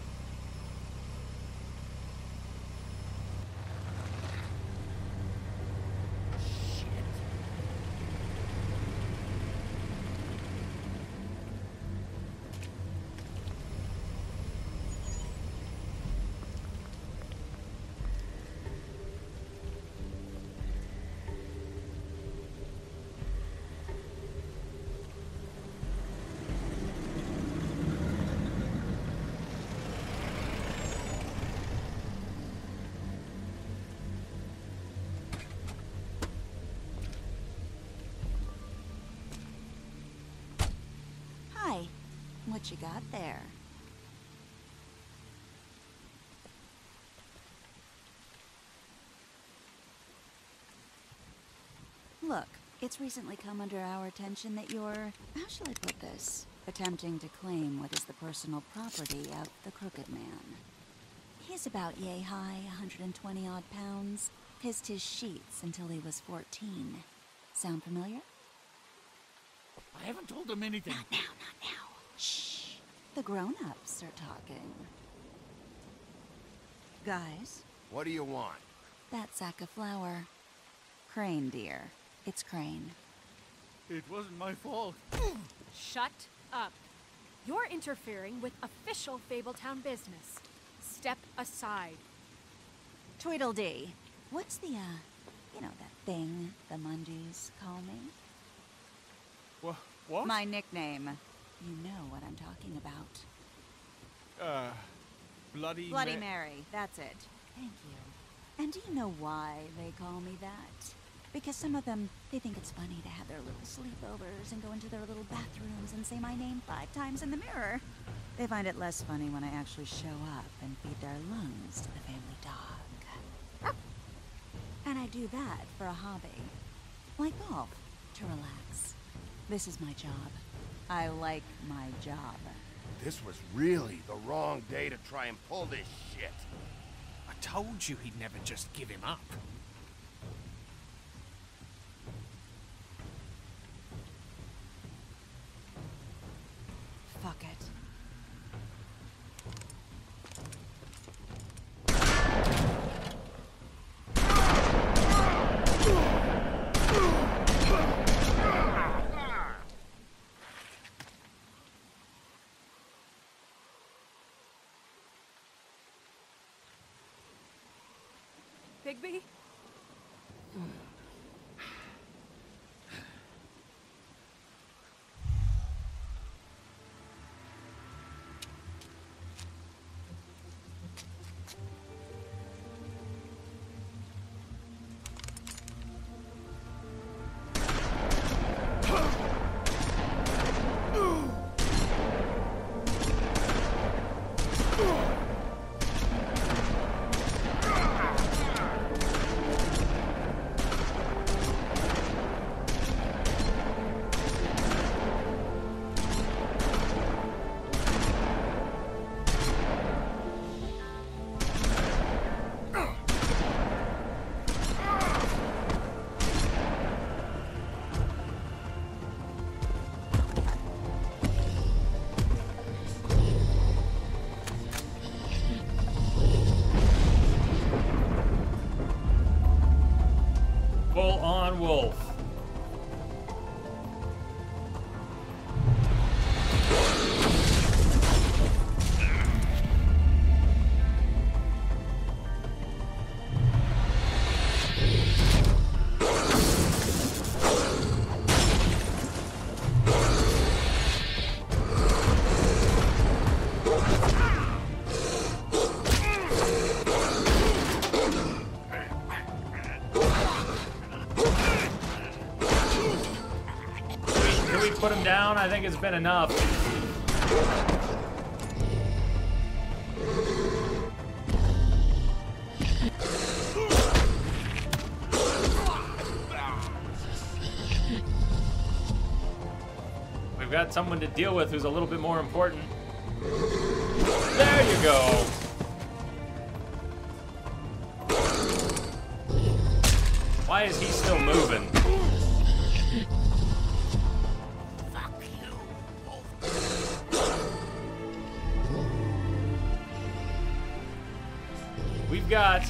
What you got there? Look, it's recently come under our attention that you're, how shall I put this, attempting to claim what is the personal property of the Crooked Man. He's about yay high, 120 odd pounds, pissed his sheets until he was 14. Sound familiar? I haven't told him anything. Not now, not now. Shh. The grown-ups are talking. Guys? What do you want? That sack of flour. Crane, dear. It's Crane. It wasn't my fault. Shut up. You're interfering with official Fabletown business. Step aside. Tweedledee. What's the, you know, that thing the Mundies call me? What? My nickname. You know what I'm talking about. Bloody Mary. That's it. Thank you. And do you know why they call me that? Because some of them, they think it's funny to have their little sleepovers and go into their little bathrooms and say my name 5 times in the mirror. They find it less funny when I actually show up and feed their lungs to the family dog. And I do that for a hobby. Like golf, to relax. This is my job. I like my job. This was really the wrong day to try and pull this shit. I told you he'd never just give him up. Fuck it. Bigby? on, Wolf. Put him down. I think it's been enough. We've got someone to deal with who's a little bit more important. There you go. Why is he still moving? We've got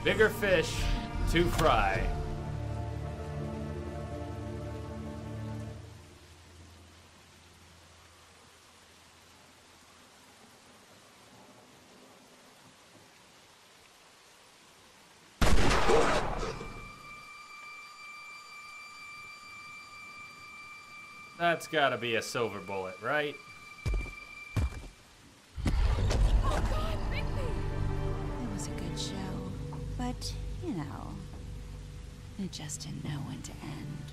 bigger fish to fry. That's gotta be a silver bullet, right? But, you know, it just didn't know when to end.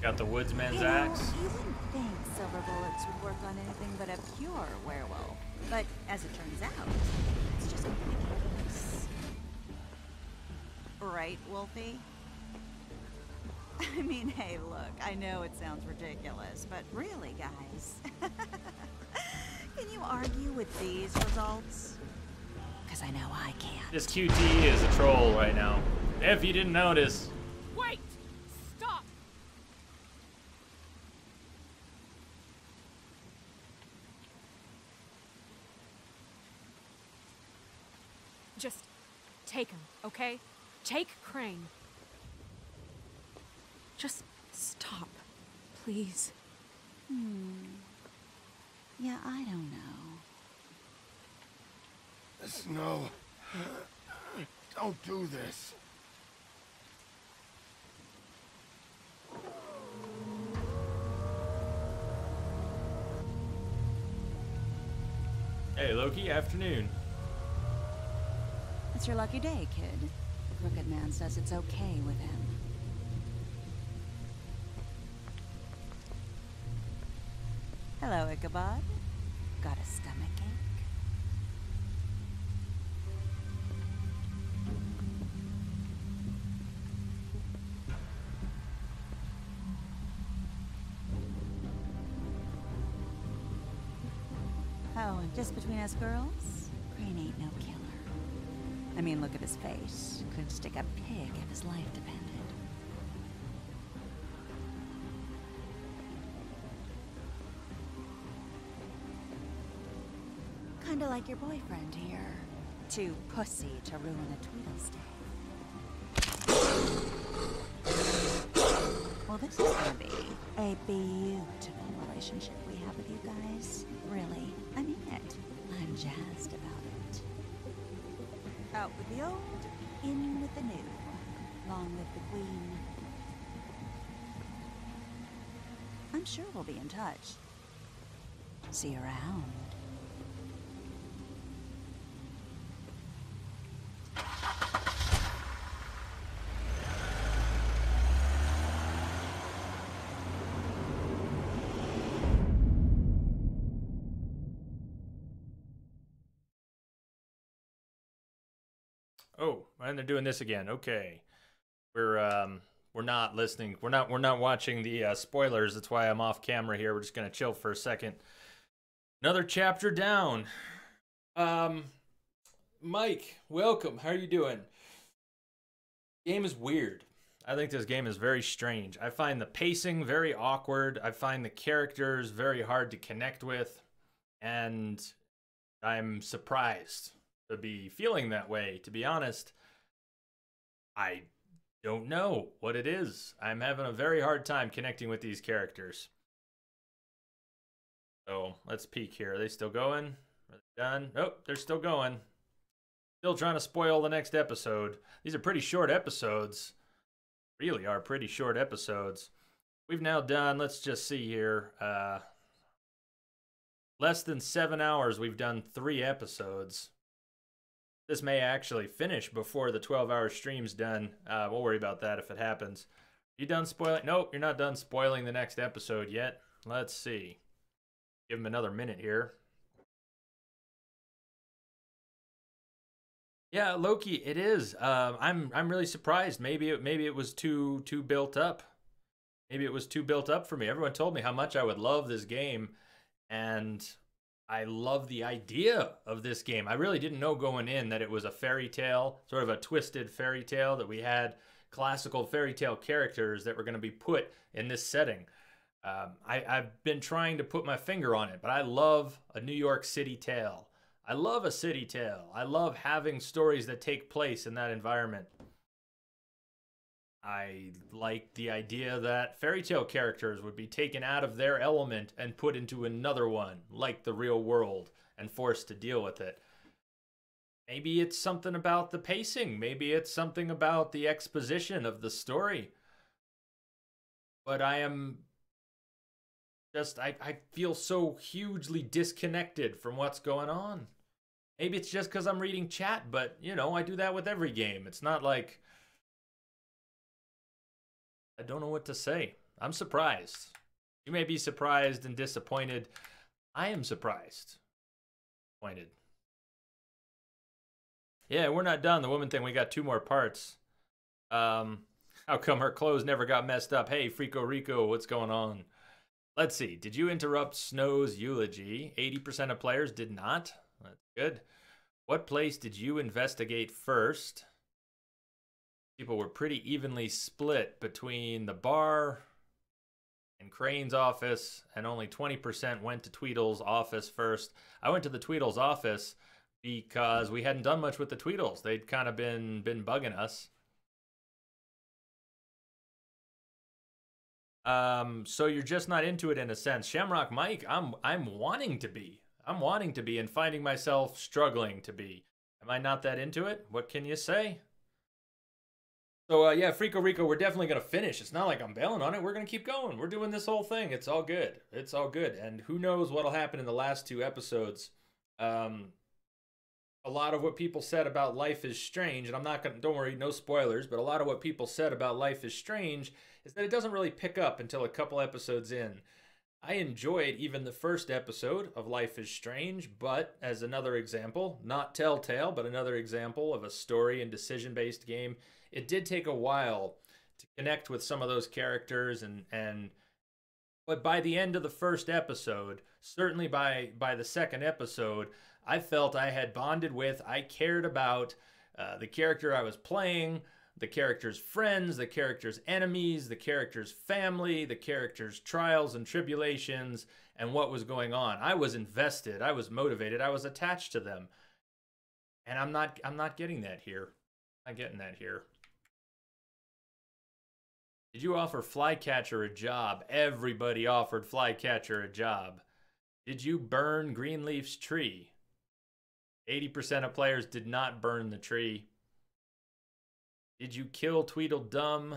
Got the woodsman's You axe. wouldn't think silver bullets would work on anything but a pure werewolf. But as it turns out, it's just ridiculous. Right, Wolfie? I mean, hey, look, I know it sounds ridiculous, but really, guys, can you argue with these results? Because I know I can't. This QT is a troll right now. If you didn't notice. Wait! Stop! Just take him, okay? Take Crane. Just stop, please. Yeah, I don't know. Snow, don't do this. Hey, Loki, afternoon. It's your lucky day, kid. The Crooked Man says it's okay with him. Hello, Ichabod. Got a stomachache? Oh, and just between us girls, Crane ain't no killer. I mean, look at his face. Could stick a pig if his life depended. Kinda like your boyfriend here. Too pussy to ruin a Tweedle stay. Well, this is gonna be a beautiful relationship we have with you guys. Really, I mean it. I'm jazzed about it. Out with the old, in with the new. Long live the Queen. I'm sure we'll be in touch. See you around. Oh, and they're doing this again. Okay, we're not listening. We're not watching the spoilers. That's why I'm off camera here. We're just gonna chill for a second. Another chapter down. Mike, welcome. How are you doing? Game is weird. I think this game is very strange. I find the pacing very awkward. I find the characters very hard to connect with. And I'm surprised to be feeling that way. To be honest, I don't know what it is. I'm having a very hard time connecting with these characters. So let's peek here. Are they still going? Are they done? Nope, they're still going. Still trying to spoil the next episode. These are pretty short episodes. Really are pretty short episodes. We've now done, let's just see here, less than 7 hours. We've done 3 episodes. This may actually finish before the 12-hour stream's done. We'll worry about that if it happens. You done spoiling? Nope, you're not done spoiling the next episode yet. Let's see. Give him another minute here. Yeah, Loki, it is. I'm really surprised. Maybe it was too built up. Maybe it was too built up for me. Everyone told me how much I would love this game, and I love the idea of this game. I really didn't know going in that it was a fairy tale, sort of a twisted fairy tale, that we had classical fairy tale characters that were going to be put in this setting. I've been trying to put my finger on it, but I love a New York City tale. I love a city tale. I love having stories that take place in that environment. I like the idea that fairy tale characters would be taken out of their element and put into another one, like the real world, and forced to deal with it. Maybe it's something about the pacing. Maybe it's something about the exposition of the story. But I feel so hugely disconnected from what's going on. Maybe it's just because I'm reading chat, but, you know, I do that with every game. It's not like... I don't know what to say. I'm surprised. You may be surprised and disappointed. I am surprised. Disappointed. Yeah, we're not done. The woman thing, we got 2 more parts. How come her clothes never got messed up? Hey, Frico Rico, what's going on? Let's see. Did you interrupt Snow's eulogy? 80% of players did not. That's good. What place did you investigate first? People were pretty evenly split between the bar and Crane's office, and only 20% went to Tweedle's office first. I went to the Tweedle's office because we hadn't done much with the Tweedles. They'd kind of been bugging us. So you're just not into it in a sense. Shamrock Mike, I'm wanting to be. I'm wanting to be and finding myself struggling to be. Am I not that into it? What can you say? So, yeah, Frico Rico, we're definitely going to finish. It's not like I'm bailing on it. We're going to keep going. We're doing this whole thing. It's all good. It's all good. And who knows what'll happen in the last 2 episodes. A lot of what people said about Life is Strange, and I'm not going to, don't worry, no spoilers, but a lot of what people said about Life is Strange is that it doesn't really pick up until a couple episodes in. I enjoyed even the first episode of Life is Strange, but as another example, not Telltale, but another example of a story and decision-based game, it did take a while to connect with some of those characters, but by the end of the first episode, certainly by the second episode, I felt I had bonded with, I cared about the character I was playing, the character's friends, the character's enemies, the character's family, the character's trials and tribulations, and what was going on. I was invested, I was motivated, I was attached to them. And I'm not getting that here. I'm not getting that here. Did you offer Flycatcher a job? Everybody offered Flycatcher a job. Did you burn Greenleaf's tree? 80% of players did not burn the tree. Did you kill Tweedledum?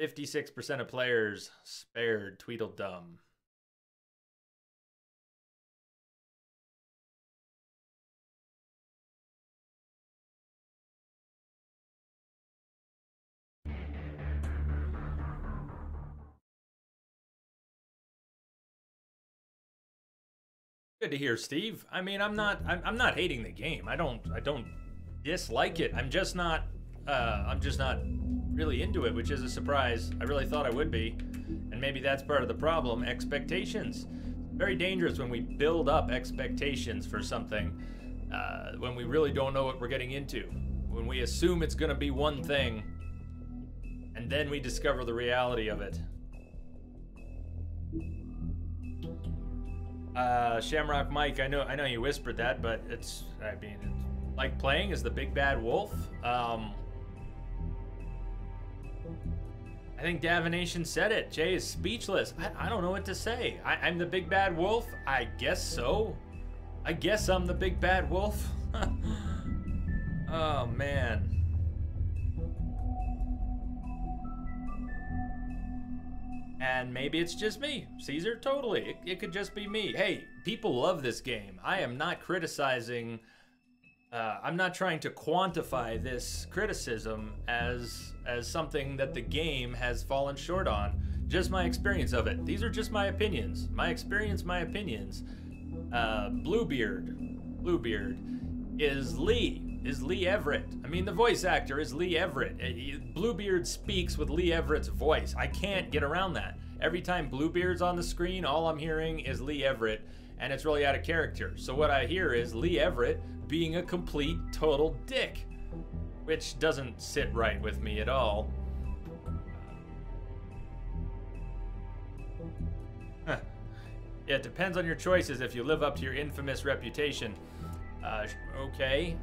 56% of players spared Tweedledum. Good to hear, Steve. I mean, I'm not hating the game. I don't dislike it. I'm just not really into it, which is a surprise. I really thought I would be. And maybe that's part of the problem. Expectations. Very dangerous when we build up expectations for something when we really don't know what we're getting into. When we assume it's going to be one thing And then we discover the reality of it. Shamrock Mike, I know you whispered that, but it's like playing as the big bad wolf. I think Davenation said it. Jay is speechless. I don't know what to say. I'm the big bad wolf? I guess so. I guess I'm the big bad wolf. Oh, man. And maybe it's just me. Caesar, totally. It could just be me. Hey, people love this game. I am not criticizing. I'm not trying to quantify this criticism as something that the game has fallen short on. Just my experience of it. These are just my opinions. My experience, my opinions. Bluebeard is Lee Everett. I mean, the voice actor is Lee Everett. Bluebeard speaks with Lee Everett's voice. I can't get around that. Every time Bluebeard's on the screen, all I'm hearing is Lee Everett, and it's really out of character. So what I hear is Lee Everett being a complete, total dick, which doesn't sit right with me at all. Yeah, it depends on your choices if you live up to your infamous reputation. Okay.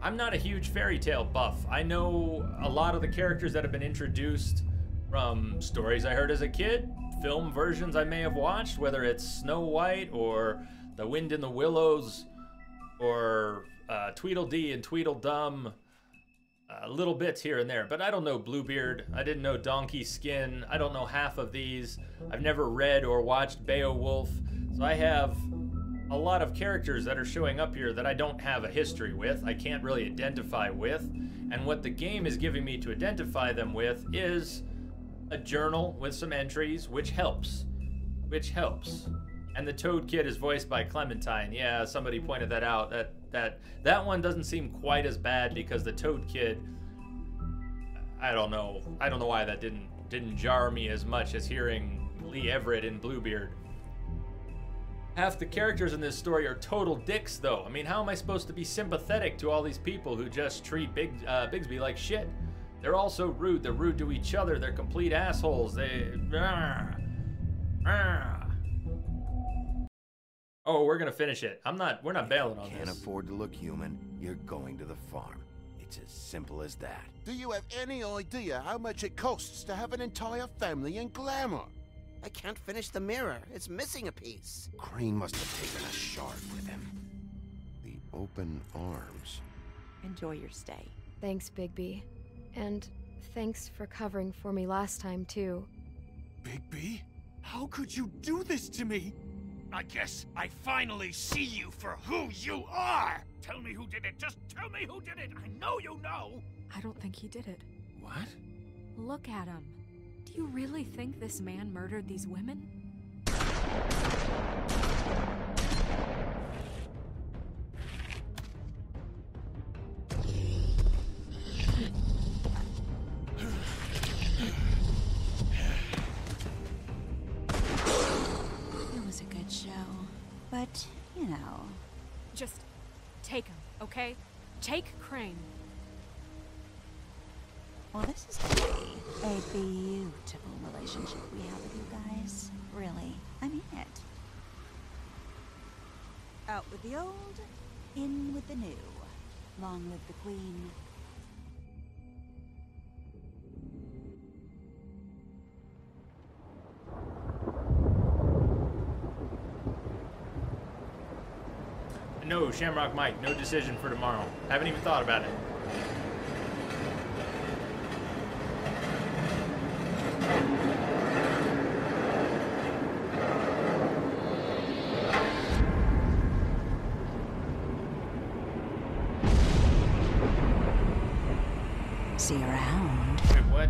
I'm not a huge fairy tale buff. I know a lot of the characters that have been introduced from stories I heard as a kid, film versions I may have watched, whether it's Snow White or The Wind in the Willows or Tweedledee and Tweedledum, little bits here and there. But I don't know Bluebeard. I didn't know Donkey Skin. I don't know half of these. I've never read or watched Beowulf. So I have a lot of characters that are showing up here that I don't have a history with, I can't really identify with, and what the game is giving me to identify them with is a journal with some entries, which helps. And the Toad Kid is voiced by Clementine. Yeah, somebody pointed that out. That one doesn't seem quite as bad because the Toad Kid, I don't know why that didn't jar me as much as hearing Lee Everett in Bluebeard. Half the characters in this story are total dicks, though. I mean, how am I supposed to be sympathetic to all these people who just treat Bigsby like shit? They're also rude. They're rude to each other. They're complete assholes. Oh, we're gonna finish it. We're not bailing on this. Can't afford to look human. You're going to the farm. It's as simple as that. Do you have any idea how much it costs to have an entire family in Glamour? I can't finish the mirror. It's missing a piece. Crane must have taken a shard with him. The open arms. Enjoy your stay. Thanks, Bigby. And thanks for covering for me last time, too. Bigby? How could you do this to me? I guess I finally see you for who you are! Tell me who did it! Just tell me who did it! I know you know! I don't think he did it. What? Look at him. Do you really think this man murdered these women? It was a good show, but, you know... Just take him, okay? Take Crane. Well, this is gonna be a beautiful relationship we have with you guys. Really. I mean it. Out with the old, in with the new. Long live the Queen. No, Shamrock Mike, no decision for tomorrow. Haven't even thought about it. See you around. Wait, what?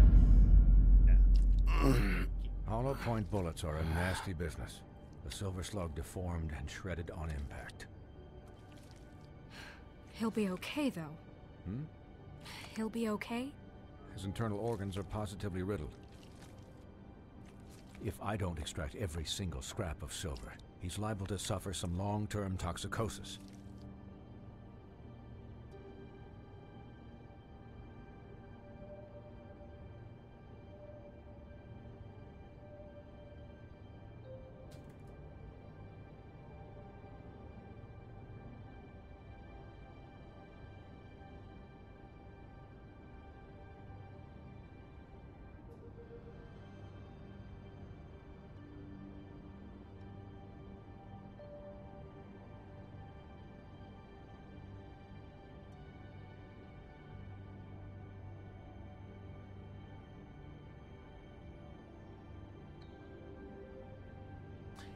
Hollow point bullets are a nasty business. The Silver Slug deformed and shredded on impact. He'll be okay, though. He'll be okay? His internal organs are positively riddled. If I don't extract every single scrap of silver, he's liable to suffer some long-term toxicosis.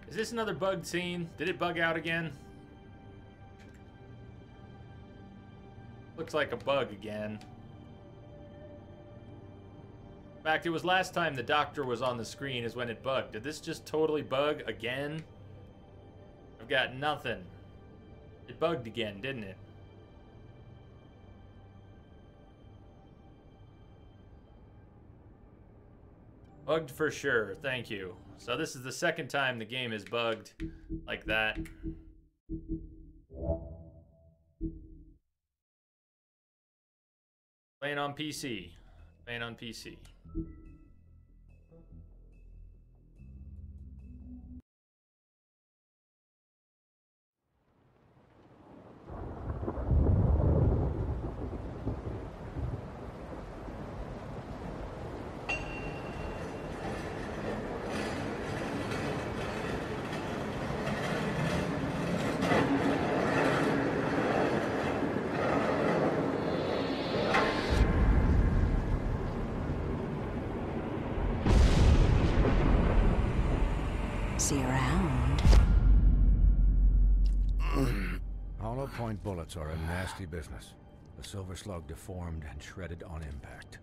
Is this another bugged scene? Did it bug out again? Looks like a bug again. In fact, it was last time the doctor was on the screen is when it bugged. Did this just totally bug again? I've got nothing. It bugged again, didn't it? Bugged for sure, thank you. So this is the second time the game is bugged like that. Playing on PC. Playing on PC. See you around. Hollow point bullets are a nasty business. The Silver Slug deformed and shredded on impact.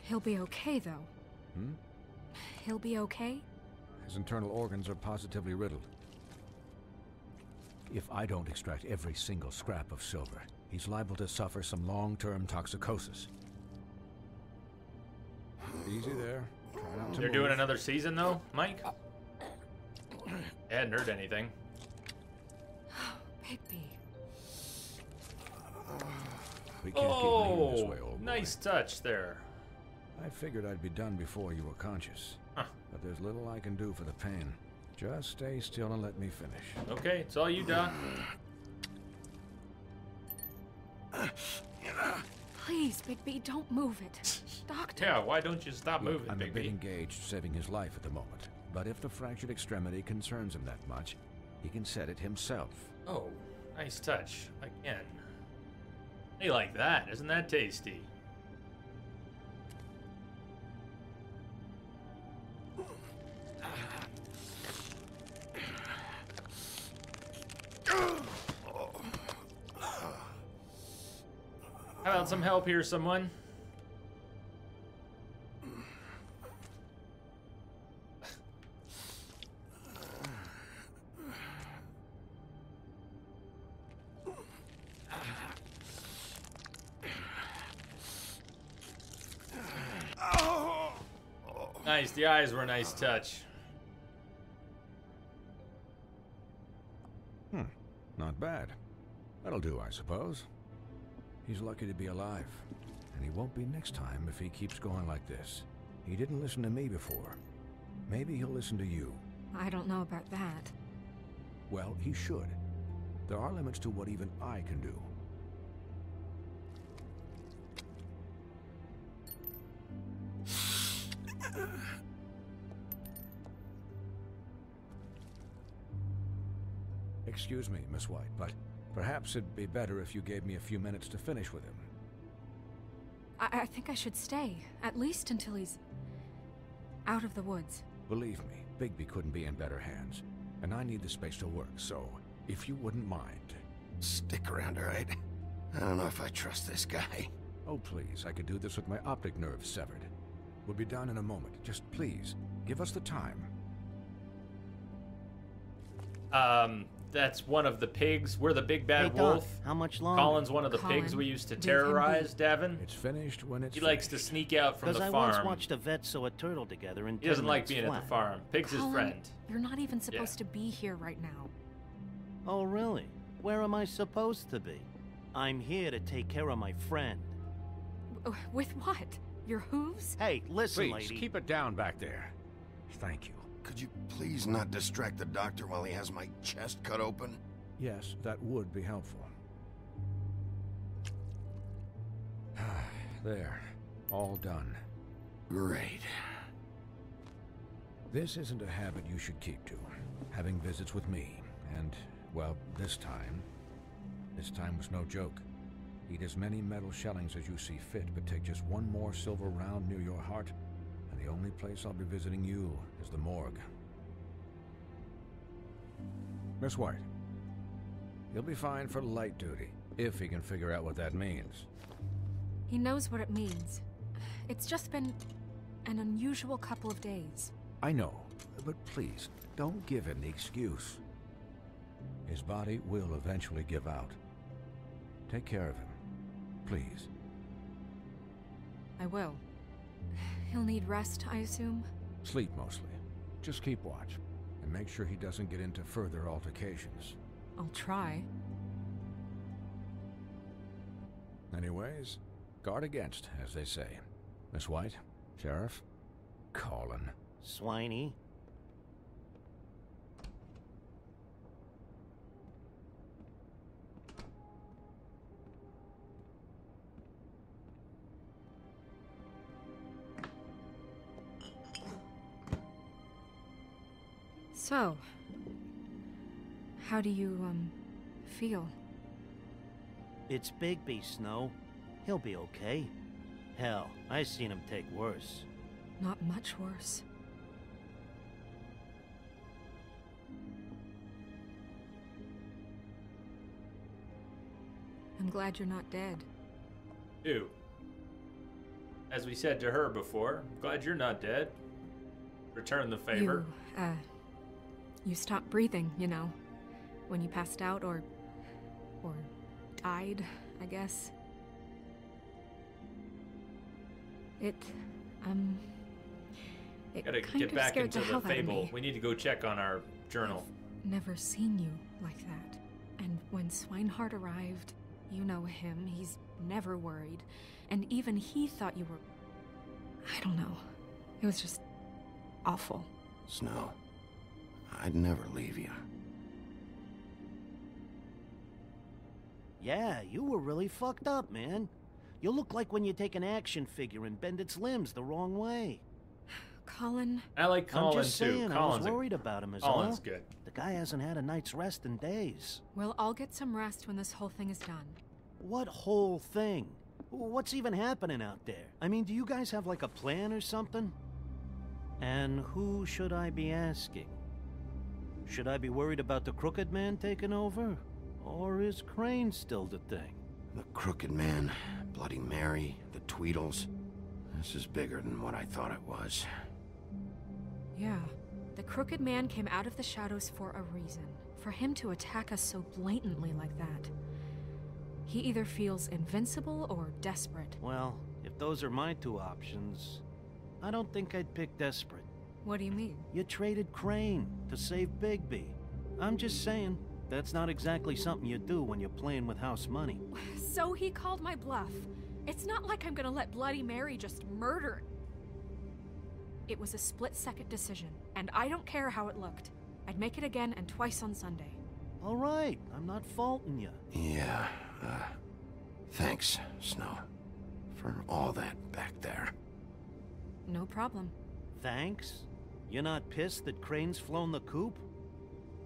He'll be okay, though. He'll be okay? His internal organs are positively riddled. If I don't extract every single scrap of silver, he's liable to suffer some long-term toxicosis. Easy there. Try not to They're move. doing another season, though, Mike? I hadn't heard anything. Bigby. We can't keep leaving this way, Oh, old boy. nice touch there. I figured I'd be done before you were conscious. Huh. But there's little I can do for the pain. Just stay still and let me finish. Okay, it's all you, Doc. Please, Bigby, don't move it. Doctor. Yeah, why don't you stop Look, moving, I'm a bit Bigby? engaged saving his life at the moment. But if the fractured extremity concerns him that much, he can set it himself. Oh, nice touch. Again. Hey, like that. Isn't that tasty? How about some help here, someone? Nice, the eyes were a nice touch. Not bad. That'll do, I suppose. He's lucky to be alive. And he won't be next time if he keeps going like this. He didn't listen to me before. Maybe he'll listen to you. I don't know about that. Well, he should. There are limits to what even I can do. Excuse me, Miss White, but perhaps it'd be better if you gave me a few minutes to finish with him. I think I should stay, at least until he's out of the woods. Believe me, Bigby couldn't be in better hands, and I need the space to work, so if you wouldn't mind. Stick around, all right? I don't know if I trust this guy. Oh, please, I could do this with my optic nerve severed. We'll be done in a moment. Just please, give us the time. That's one of the pigs. We're the big bad Hey, Doc, wolf. how much longer? Colin's one of the pigs we used to terrorize, Davin. It's finished when it's He likes to sneak out from the Because I farm. once watched a vet sew a turtle together in He doesn't 10 like minutes being flat. at the farm. Pig's his Colin, friend. You're not even supposed to be here right now. Oh, really? Where am I supposed to be? I'm here to take care of my friend. With what? Your hooves? Hey, listen, Please, lady. keep it down back there. Thank you. Could you please not distract the doctor while he has my chest cut open? Yes, that would be helpful. There. All done. Great. This isn't a habit you should keep to. Having visits with me. And, well, this time was no joke. Eat as many metal shellings as you see fit, but take just one more silver round near your heart, and the only place I'll be visiting you is the morgue. Miss White. He'll be fine for light duty, if he can figure out what that means. He knows what it means. It's just been an unusual couple of days. I know, but please, don't give him the excuse. His body will eventually give out. Take care of him, please. I will. He'll need rest, I assume? Sleep mostly. Just keep watch, and make sure he doesn't get into further altercations. I'll try. Anyways, guard against, as they say. Miss White, Sheriff, Colin. Swiney. So, how do you, feel? It's Bigby, Snow. He'll be okay. Hell, I seen him take worse. Not much worse. I'm glad you're not dead. Ew. As we said to her before, glad you're not dead. Return the favor. You stopped breathing, you know, when you passed out or died, I guess. It Gotta kind get of back scared into the hell the out of fable. me. We need to go check on our journal. Never seen you like that. And when Swinehart arrived, you know him, he's never worried. And even he thought you were... I don't know. It was just awful. Snow, I'd never leave you. Yeah, you were really fucked up, man. You look like when you take an action figure and bend its limbs the wrong way. Colin... I like Colin I'm just too. saying, I was worried about him as Colin's all. good. The guy hasn't had a night's rest in days. Well, I'll get some rest when this whole thing is done. What whole thing? What's even happening out there? I mean, do you guys have like a plan or something? And who should I be asking? Should I be worried about the Crooked Man taking over? Or is Crane still the thing? The Crooked Man, Bloody Mary, the Tweedles. This is bigger than what I thought it was. Yeah. The Crooked Man came out of the shadows for a reason. For him to attack us so blatantly like that. He either feels invincible or desperate. Well, if those are my two options, I don't think I'd pick desperate. What do you mean? You traded Crane to save Bigby. I'm just saying, that's not exactly something you do when you're playing with house money. So he called my bluff. It's not like I'm gonna let Bloody Mary just murder. It was a split-second decision, and I don't care how it looked. I'd make it again and twice on Sunday. All right, I'm not faulting you. Yeah, thanks, Snow, for all that back there. No problem. Thanks? You're not pissed that Crane's flown the coop?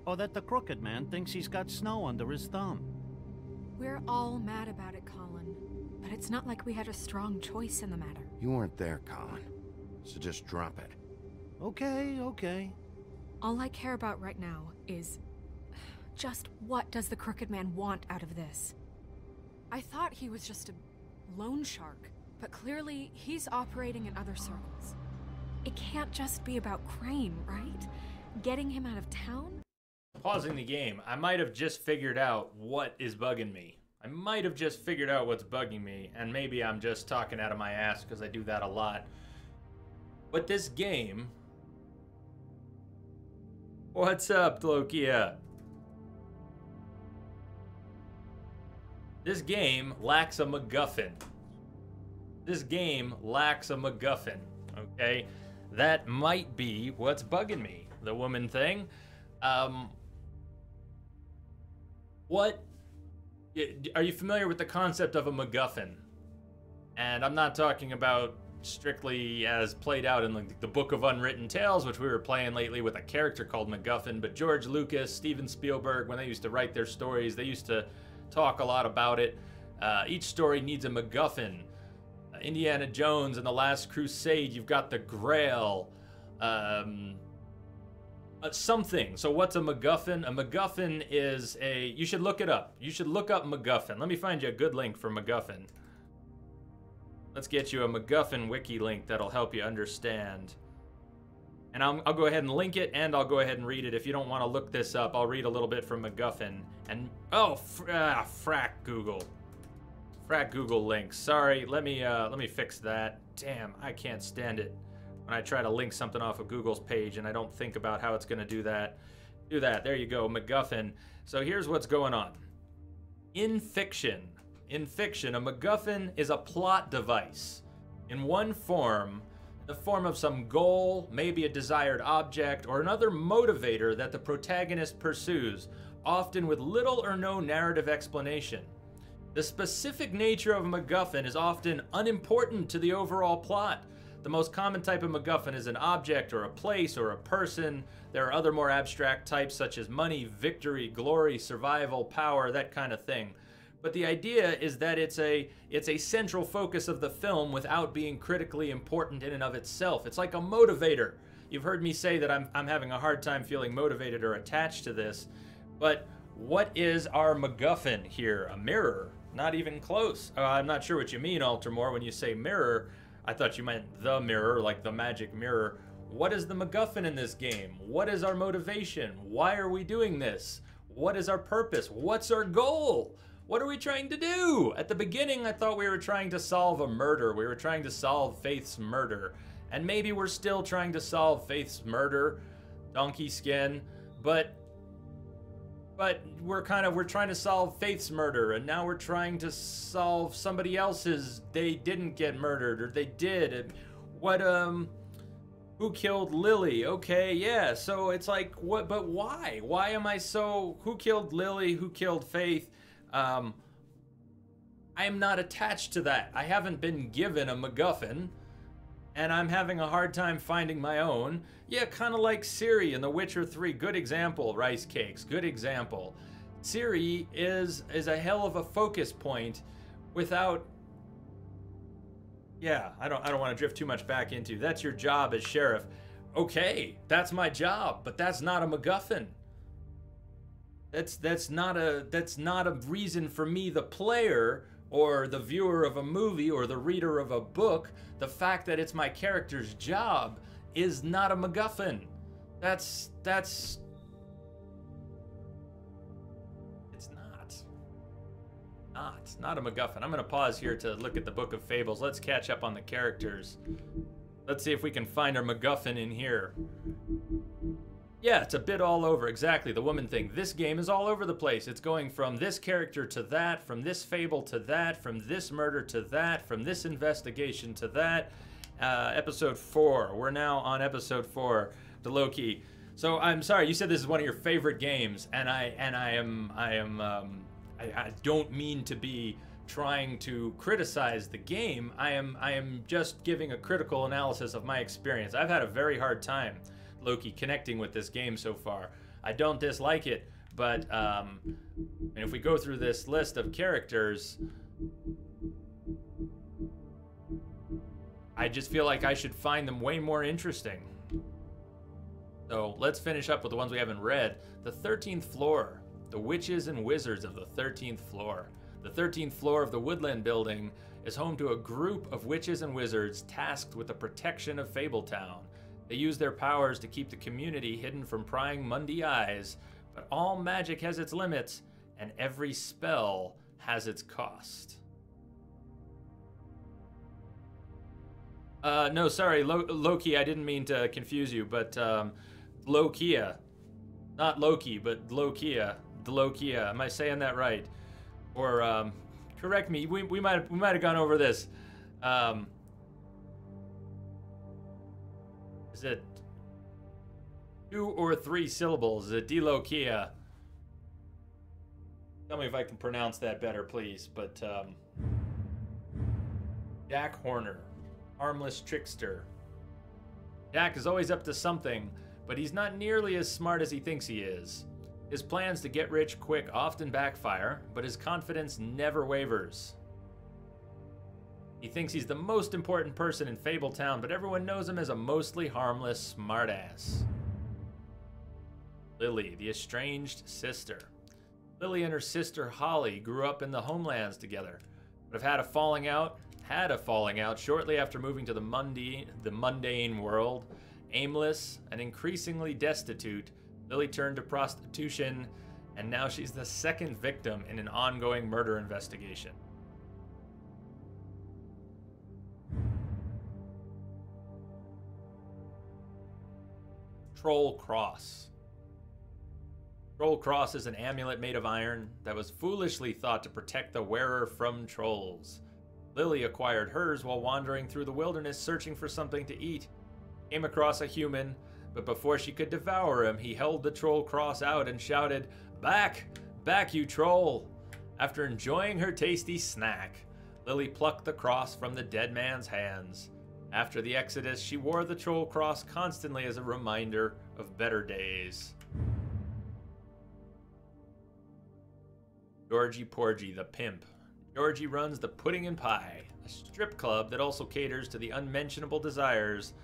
Or that the Crooked Man thinks he's got Snow under his thumb? We're all mad about it, Colin. But it's not like we had a strong choice in the matter. You weren't there, Colin, so just drop it. Okay, okay. All I care about right now is... just what does the Crooked Man want out of this? I thought he was just a loan shark, but clearly he's operating in other circles. It can't just be about Crane, right? Getting him out of town? Pausing the game, I might have just figured out what is bugging me. I might have just figured out what's bugging me, and maybe I'm just talking out of my ass because I do that a lot. But this game... What's up, Tlokia? This game lacks a MacGuffin. This game lacks a MacGuffin, okay? That might be what's bugging me. The woman thing. What? Are you familiar with the concept of a MacGuffin? And I'm not talking about strictly as played out in like the Book of Unwritten Tales, which we were playing lately with a character called MacGuffin, but George Lucas, Steven Spielberg, when they used to write their stories, they used to talk a lot about it. Each story needs a MacGuffin. Indiana Jones and the Last Crusade, you've got the Grail. Something. So what's a MacGuffin? A MacGuffin is a... You should look it up. You should look up MacGuffin. Let me find you a good link for MacGuffin. Let's get you a MacGuffin wiki link that'll help you understand. And I'll go ahead and link it, and I'll go ahead and read it. If you don't want to look this up, I'll read a little bit from MacGuffin. And, oh, frack Google. Frack Google links. Sorry, let me fix that. Damn, I can't stand it when I try to link something off of Google's page and I don't think about how it's going to do that. Do that. There you go, MacGuffin. So here's what's going on. In fiction, a MacGuffin is a plot device in one form, the form of some goal, maybe a desired object, or another motivator that the protagonist pursues, often with little or no narrative explanation. The specific nature of a MacGuffin is often unimportant to the overall plot. The most common type of MacGuffin is an object or a place or a person. There are other more abstract types such as money, victory, glory, survival, power, that kind of thing. But the idea is that it's a central focus of the film without being critically important in and of itself. It's like a motivator. You've heard me say that I'm having a hard time feeling motivated or attached to this. But what is our MacGuffin here? A mirror? Not even close. I'm not sure what you mean, Altamore, when you say mirror. I thought you meant the mirror, like the magic mirror. What is the MacGuffin in this game? What is our motivation? Why are we doing this? What is our purpose? What's our goal? What are we trying to do? At the beginning, I thought we were trying to solve a murder. We were trying to solve Faith's murder. And maybe we're still trying to solve Faith's murder, Donkey Skin, but we're trying to solve Faith's murder, and now we're trying to solve somebody else's. They didn't get murdered, or they did. Who killed Lily? Okay, yeah, so it's like, what, but why? Why am I so, who killed Lily? Who killed Faith? I am not attached to that. I haven't been given a MacGuffin, and I'm having a hard time finding my own. Yeah, kind of like Ciri in The Witcher 3. Good example, Rice Cakes. Good example. Ciri is a hell of a focus point without... Yeah, I don't want to drift too much back into. That's your job as sheriff. Okay, that's my job, but that's not a MacGuffin. That's not a reason for me, the player, or the viewer of a movie, or the reader of a book. The fact that it's my character's job is not a MacGuffin. It's not a MacGuffin. I'm gonna pause here to look at the Book of Fables. Let's catch up on the characters. Let's see if we can find our MacGuffin in here. Yeah, it's a bit all over. Exactly, the woman thing. This game is all over the place. It's going from this character to that, from this fable to that, from this murder to that, from this investigation to that. Episode 4. We're now on episode 4, the Loki. So I'm sorry, you said this is one of your favorite games, and I don't mean to be trying to criticize the game. I am just giving a critical analysis of my experience. I've had a very hard time, Loki, connecting with this game so far. I don't dislike it, but and if we go through this list of characters, I just feel like I should find them way more interesting. So let's finish up with the ones we haven't read. The 13th floor. The witches and wizards of the 13th floor. The 13th floor of the Woodland Building is home to a group of witches and wizards tasked with the protection of Fabletown. They use their powers to keep the community hidden from prying Mundy eyes, but all magic has its limits, and every spell has its cost. No, sorry, Loki, I didn't mean to confuse you, but Lokia. Not Loki, but Lokia. Lokia. Am I saying that right? Or correct me. We might have gone over this. Is it 2 or 3 syllables? Is it Dilokia? Tell me if I can pronounce that better, please. But Jack Horner, harmless trickster. Jack is always up to something, but he's not nearly as smart as he thinks he is. His plans to get rich quick often backfire, but his confidence never wavers. He thinks he's the most important person in Fabletown, but everyone knows him as a mostly harmless smartass. Lily, the estranged sister. Lily and her sister Holly grew up in the homelands together, but have had a falling out shortly after moving to the mundane world. Aimless and increasingly destitute, Lily turned to prostitution, and now she's the second victim in an ongoing murder investigation. Troll Cross. Troll Cross is an amulet made of iron that was foolishly thought to protect the wearer from trolls. Lily acquired hers while wandering through the wilderness searching for something to eat. Came across a human, but before she could devour him, he held the Troll Cross out and shouted, "Back! Back, you troll!" After enjoying her tasty snack, Lily plucked the cross from the dead man's hands. After the Exodus, she wore the Troll Cross constantly as a reminder of better days. Georgie Porgy, the pimp. Georgie runs the Pudding and Pie, a strip club that also caters to the unmentionable desires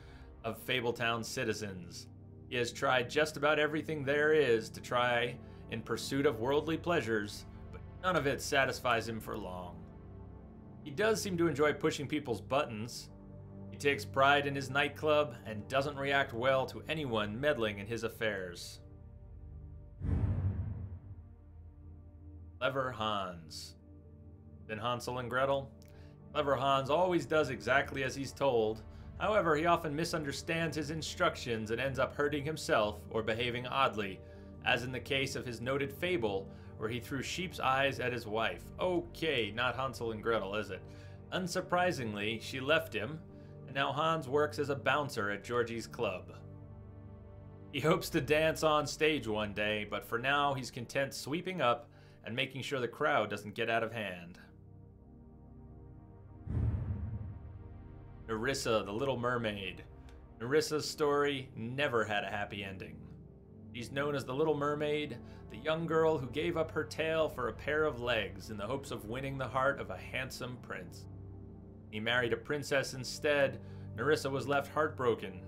of Fabletown citizens. He has tried just about everything there is to try in pursuit of worldly pleasures, but none of it satisfies him for long. He does seem to enjoy pushing people's buttons. He takes pride in his nightclub and doesn't react well to anyone meddling in his affairs. Clever Hans. In Hansel and Gretel, Clever Hans always does exactly as he's told. However, he often misunderstands his instructions and ends up hurting himself or behaving oddly, as in the case of his noted fable where he threw sheep's eyes at his wife. Okay, not Hansel and Gretel, is it? Unsurprisingly, she left him, and now Hans works as a bouncer at Georgie's club. He hopes to dance on stage one day, but for now he's content sweeping up and making sure the crowd doesn't get out of hand. Nerissa, the Little Mermaid. Nerissa's story never had a happy ending. She's known as the Little Mermaid, the young girl who gave up her tail for a pair of legs in the hopes of winning the heart of a handsome prince. He married a princess instead. Nerissa was left heartbroken.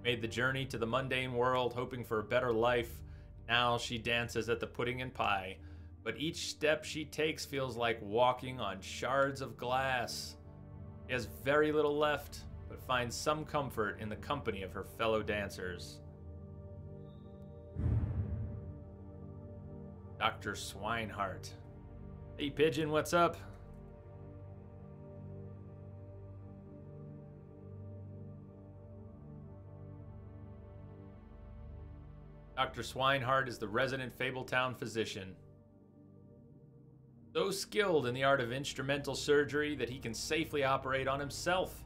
Made the journey to the mundane world hoping for a better life. Now she dances at the Pudding and Pie, but each step she takes feels like walking on shards of glass. She has very little left, but finds some comfort in the company of her fellow dancers. Dr. Swinehart. Hey Pigeon, what's up? Dr. Swinehart is the resident Fabletown physician. So skilled in the art of instrumental surgery that he can safely operate on himself.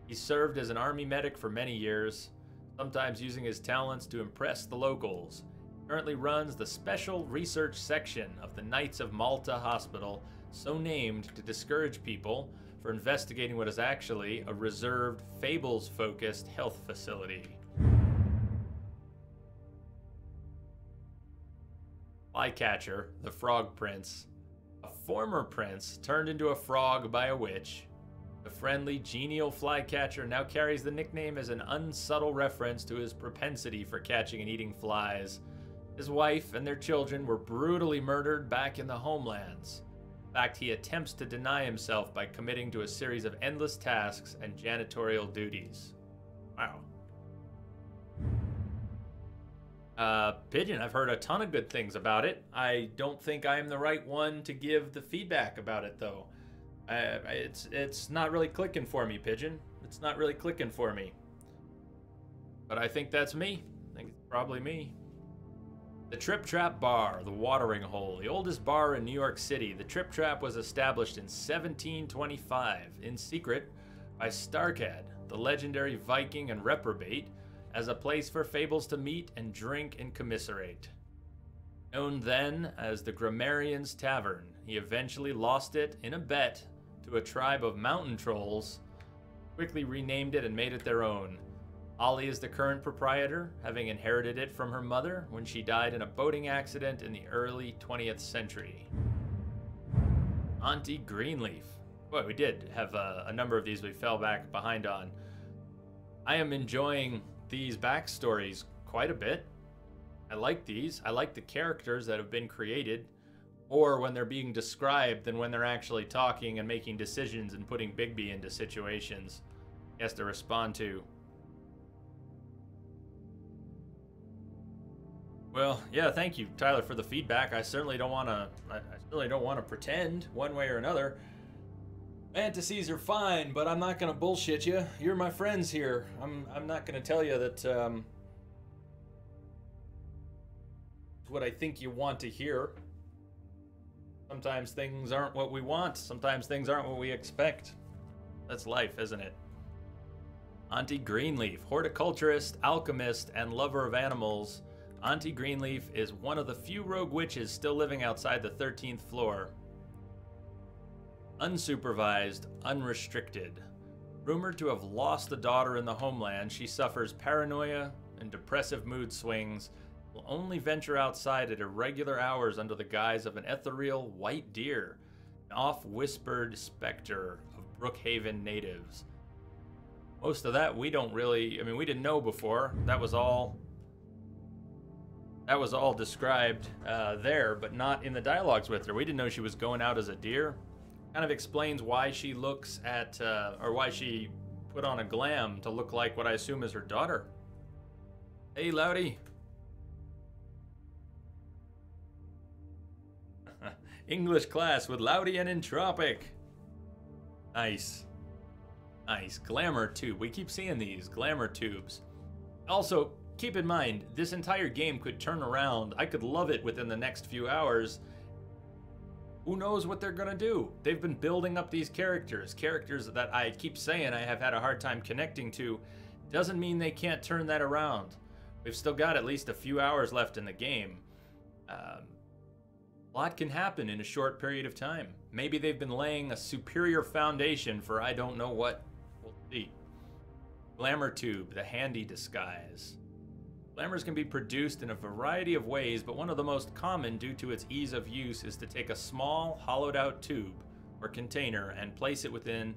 He served as an army medic for many years, sometimes using his talents to impress the locals. He currently runs the Special Research Section of the Knights of Malta Hospital, so named to discourage people for investigating what is actually a reserved, fables-focused health facility. Flycatcher, the Frog Prince. A former prince turned into a frog by a witch. The friendly, genial Flycatcher now carries the nickname as an unsubtle reference to his propensity for catching and eating flies. His wife and their children were brutally murdered back in the homelands. In fact, he attempts to deny himself by committing to a series of endless tasks and janitorial duties. Wow. Pigeon, I've heard a ton of good things about it. I don't think I am the right one to give the feedback about it, though. It's not really clicking for me, Pigeon. It's not really clicking for me. But I think that's me. I think it's probably me. The Trip Trap Bar, the Watering Hole, the oldest bar in New York City. The Trip Trap was established in 1725, in secret, by Starkad, the legendary Viking and reprobate, as a place for fables to meet and drink and commiserate. Known then as the Grammarian's Tavern, he eventually lost it in a bet to a tribe of mountain trolls, quickly renamed it and made it their own. Ollie is the current proprietor, having inherited it from her mother when she died in a boating accident in the early 20th century. Auntie Greenleaf. Boy, we did have a number of these we fell back behind on. I am enjoying these backstories quite a bit. I like these. I like the characters that have been created, or when they're being described than when they're actually talking and making decisions and putting Bigby into situations he has to respond to. Well, yeah, thank you, Tyler, for the feedback. I certainly don't want to pretend one way or another. Fantasies are fine, but I'm not gonna bullshit you. You're my friends here. I'm not gonna tell you that what I think you want to hear. Sometimes things aren't what we want. Sometimes things aren't what we expect. That's life, isn't it? Auntie Greenleaf, horticulturist, alchemist, and lover of animals. Auntie Greenleaf is one of the few rogue witches still living outside the 13th floor. Unsupervised, unrestricted. Rumored to have lost a daughter in the homeland, she suffers paranoia and depressive mood swings, will only venture outside at irregular hours under the guise of an ethereal white deer, an oft-whispered specter of Brookhaven natives. Most of that we don't really, we didn't know before. That was all described there, but not in the dialogues with her. We didn't know she was going out as a deer. Kind of explains why she looks at, or why she put on a glam to look like what I assume is her daughter. Hey, Loudy. English class with Loudy and Entropic. Nice. Nice. Glamour tube. We keep seeing these. Glamour tubes. Also, keep in mind, this entire game could turn around. I could love it within the next few hours. Who knows what they're gonna do? They've been building up these characters that I keep saying I have had a hard time connecting to. Doesn't mean they can't turn that around. We've still got at least a few hours left in the game. A lot can happen in a short period of time. Maybe they've been laying a superior foundation for I don't know what. We'll see. Glamour tube, the handy disguise. Glamours can be produced in a variety of ways, but one of the most common due to its ease of use is to take a small, hollowed-out tube or container and place within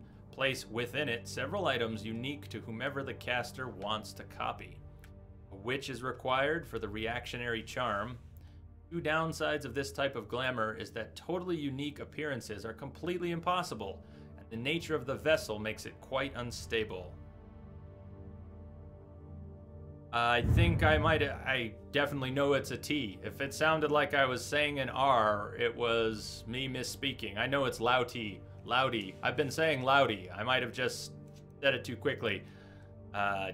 it several items unique to whomever the caster wants to copy. A witch is required for the reactionary charm. Two downsides of this type of glamour is that totally unique appearances are completely impossible, and the nature of the vessel makes it quite unstable. I think I definitely know it's a T. If it sounded like I was saying an R, it was me misspeaking. I know it's Louty. Loudy. I've been saying Loudy. I might have just said it too quickly.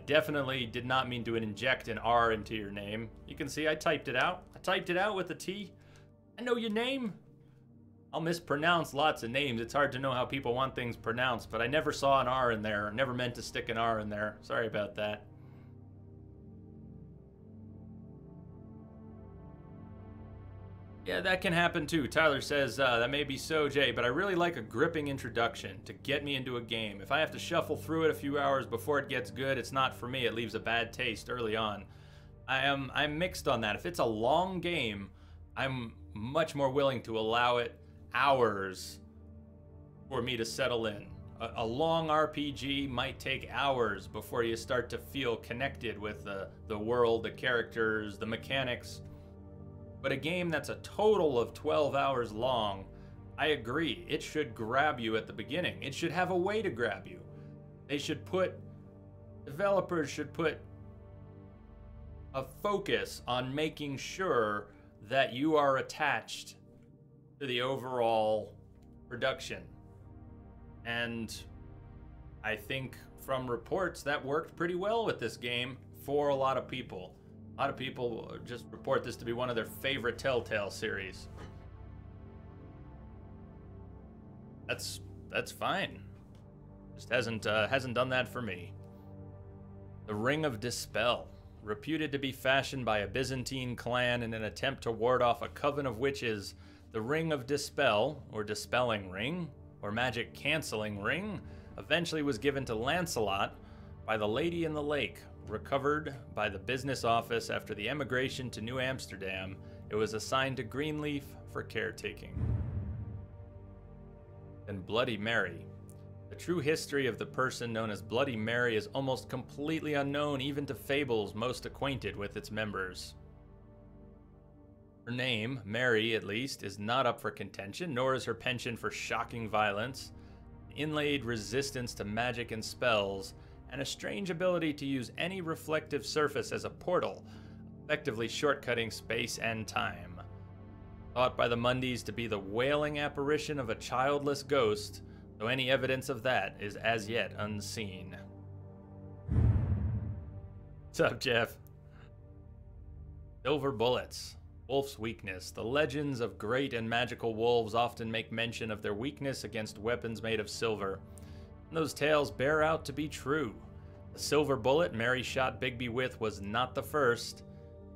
Definitely did not mean to inject an R into your name. You can see I typed it out. I typed it out with a T. I know your name. I'll mispronounce lots of names. It's hard to know how people want things pronounced, but I never saw an R in there. Never meant to stick an R in there. Sorry about that. Yeah, that can happen too. Tyler says, that may be so, Jay, but I really like a gripping introduction to get me into a game. If I have to shuffle through it a few hours before it gets good, it's not for me. It leaves a bad taste early on. I'm mixed on that. If it's a long game, I'm much more willing to allow it hours for me to settle in. A long RPG might take hours before you start to feel connected with the world, the characters, the mechanics. But a game that's a total of 12 hours long, I agree, it should grab you at the beginning. It should have a way to grab you. Developers should put a focus on making sure that you are attached to the overall production. And I think from reports that worked pretty well with this game for a lot of people. A lot of people just report this to be one of their favorite Telltale series. That's fine. Just hasn't done that for me. The Ring of Dispel, reputed to be fashioned by a Byzantine clan in an attempt to ward off a coven of witches, the Ring of Dispel, or Dispelling Ring, or Magic Canceling Ring, eventually was given to Lancelot by the Lady in the Lake. Recovered by the business office after the emigration to New Amsterdam, it was assigned to Greenleaf for caretaking. And Bloody Mary. The true history of the person known as Bloody Mary is almost completely unknown even to fables most acquainted with its members. Her name, Mary at least, is not up for contention, nor is her penchant for shocking violence, inlaid resistance to magic and spells, and a strange ability to use any reflective surface as a portal, effectively shortcutting space and time. Thought by the Mundys to be the wailing apparition of a childless ghost, though any evidence of that is as yet unseen. What's up, Jeff? Silver bullets. Wolf's weakness. The legends of great and magical wolves often make mention of their weakness against weapons made of silver. And those tales bear out to be true. The silver bullet Mary shot Bigby with was not the first,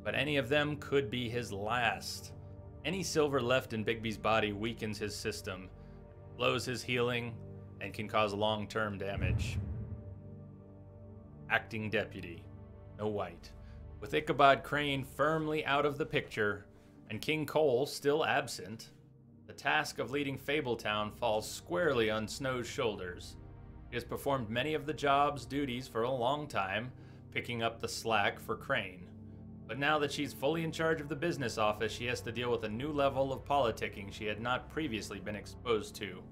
but any of them could be his last. Any silver left in Bigby's body weakens his system, slows his healing, and can cause long-term damage. Acting deputy. No White. With Ichabod Crane firmly out of the picture, and King Cole still absent, the task of leading Fabletown falls squarely on Snow's shoulders. He has performed many of the job's duties for a long time, picking up the slack for Crane. But now that she's fully in charge of the business office, she has to deal with a new level of politicking she had not previously been exposed to.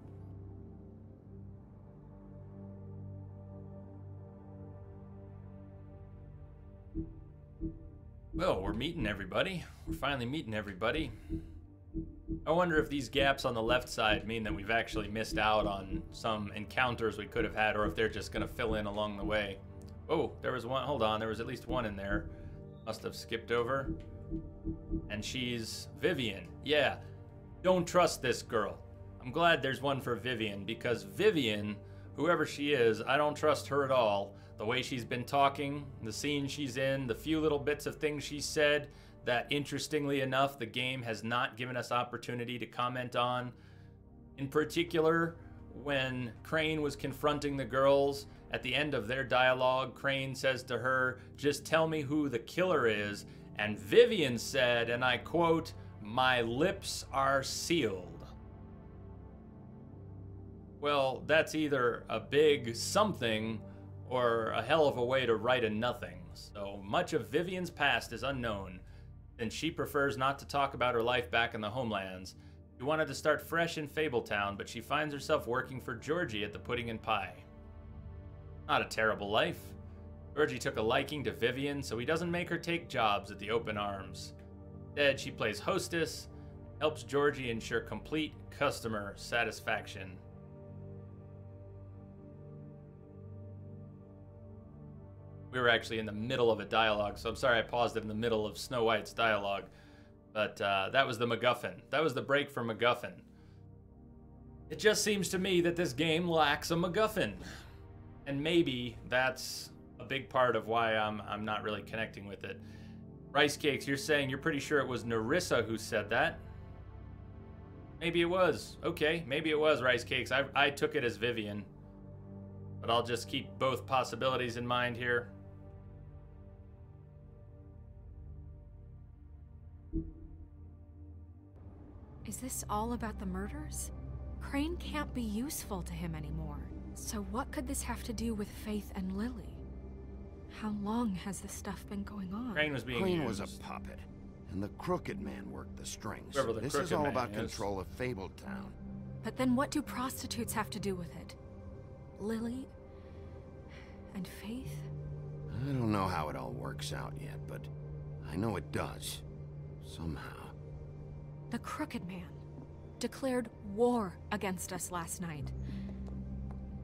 Well, we're meeting everybody. We're finally meeting everybody. I wonder if these gaps on the left side mean that we've actually missed out on some encounters we could have had, or if they're just going to fill in along the way. Oh, there was one. Hold on. There was at least one in there. Must have skipped over. And she's Vivian. Yeah. Don't trust this girl. I'm glad there's one for Vivian, because Vivian, whoever she is, I don't trust her at all. The way she's been talking, the scene she's in, the few little bits of things she said that, interestingly enough, the game has not given us opportunity to comment on. In particular, when Crane was confronting the girls, at the end of their dialogue, Crane says to her, "Just tell me who the killer is," and Vivian said, and I quote, "My lips are sealed." Well, that's either a big something or a hell of a way to write a nothing. So much of Vivian's past is unknown, and she prefers not to talk about her life back in the homelands. She wanted to start fresh in Fabletown, but she finds herself working for Georgie at the Pudding and Pie. Not a terrible life. Georgie took a liking to Vivian, so he doesn't make her take jobs at the Open Arms. Instead, she plays hostess, helps Georgie ensure complete customer satisfaction. We were actually in the middle of a dialogue, so I'm sorry I paused it in the middle of Snow White's dialogue. But that was the MacGuffin. That was the break for MacGuffin. It just seems to me that this game lacks a MacGuffin. And maybe that's a big part of why I'm not really connecting with it. Rice Cakes, you're saying you're pretty sure it was Nerissa who said that? Maybe it was. Okay, maybe it was Rice Cakes. I took it as Vivian. But I'll just keep both possibilities in mind here. Is this all about the murders? Crane can't be useful to him anymore. So what could this have to do with Faith and Lily? How long has this stuff been going on? Crane was being Crane used. was a puppet, and the Crooked Man worked the strings. Whoever the This Crooked is all Man about is. control of Fabletown. But then what do prostitutes have to do with it? Lily? And Faith? I don't know how it all works out yet, but I know it does. Somehow. The Crooked Man declared war against us last night.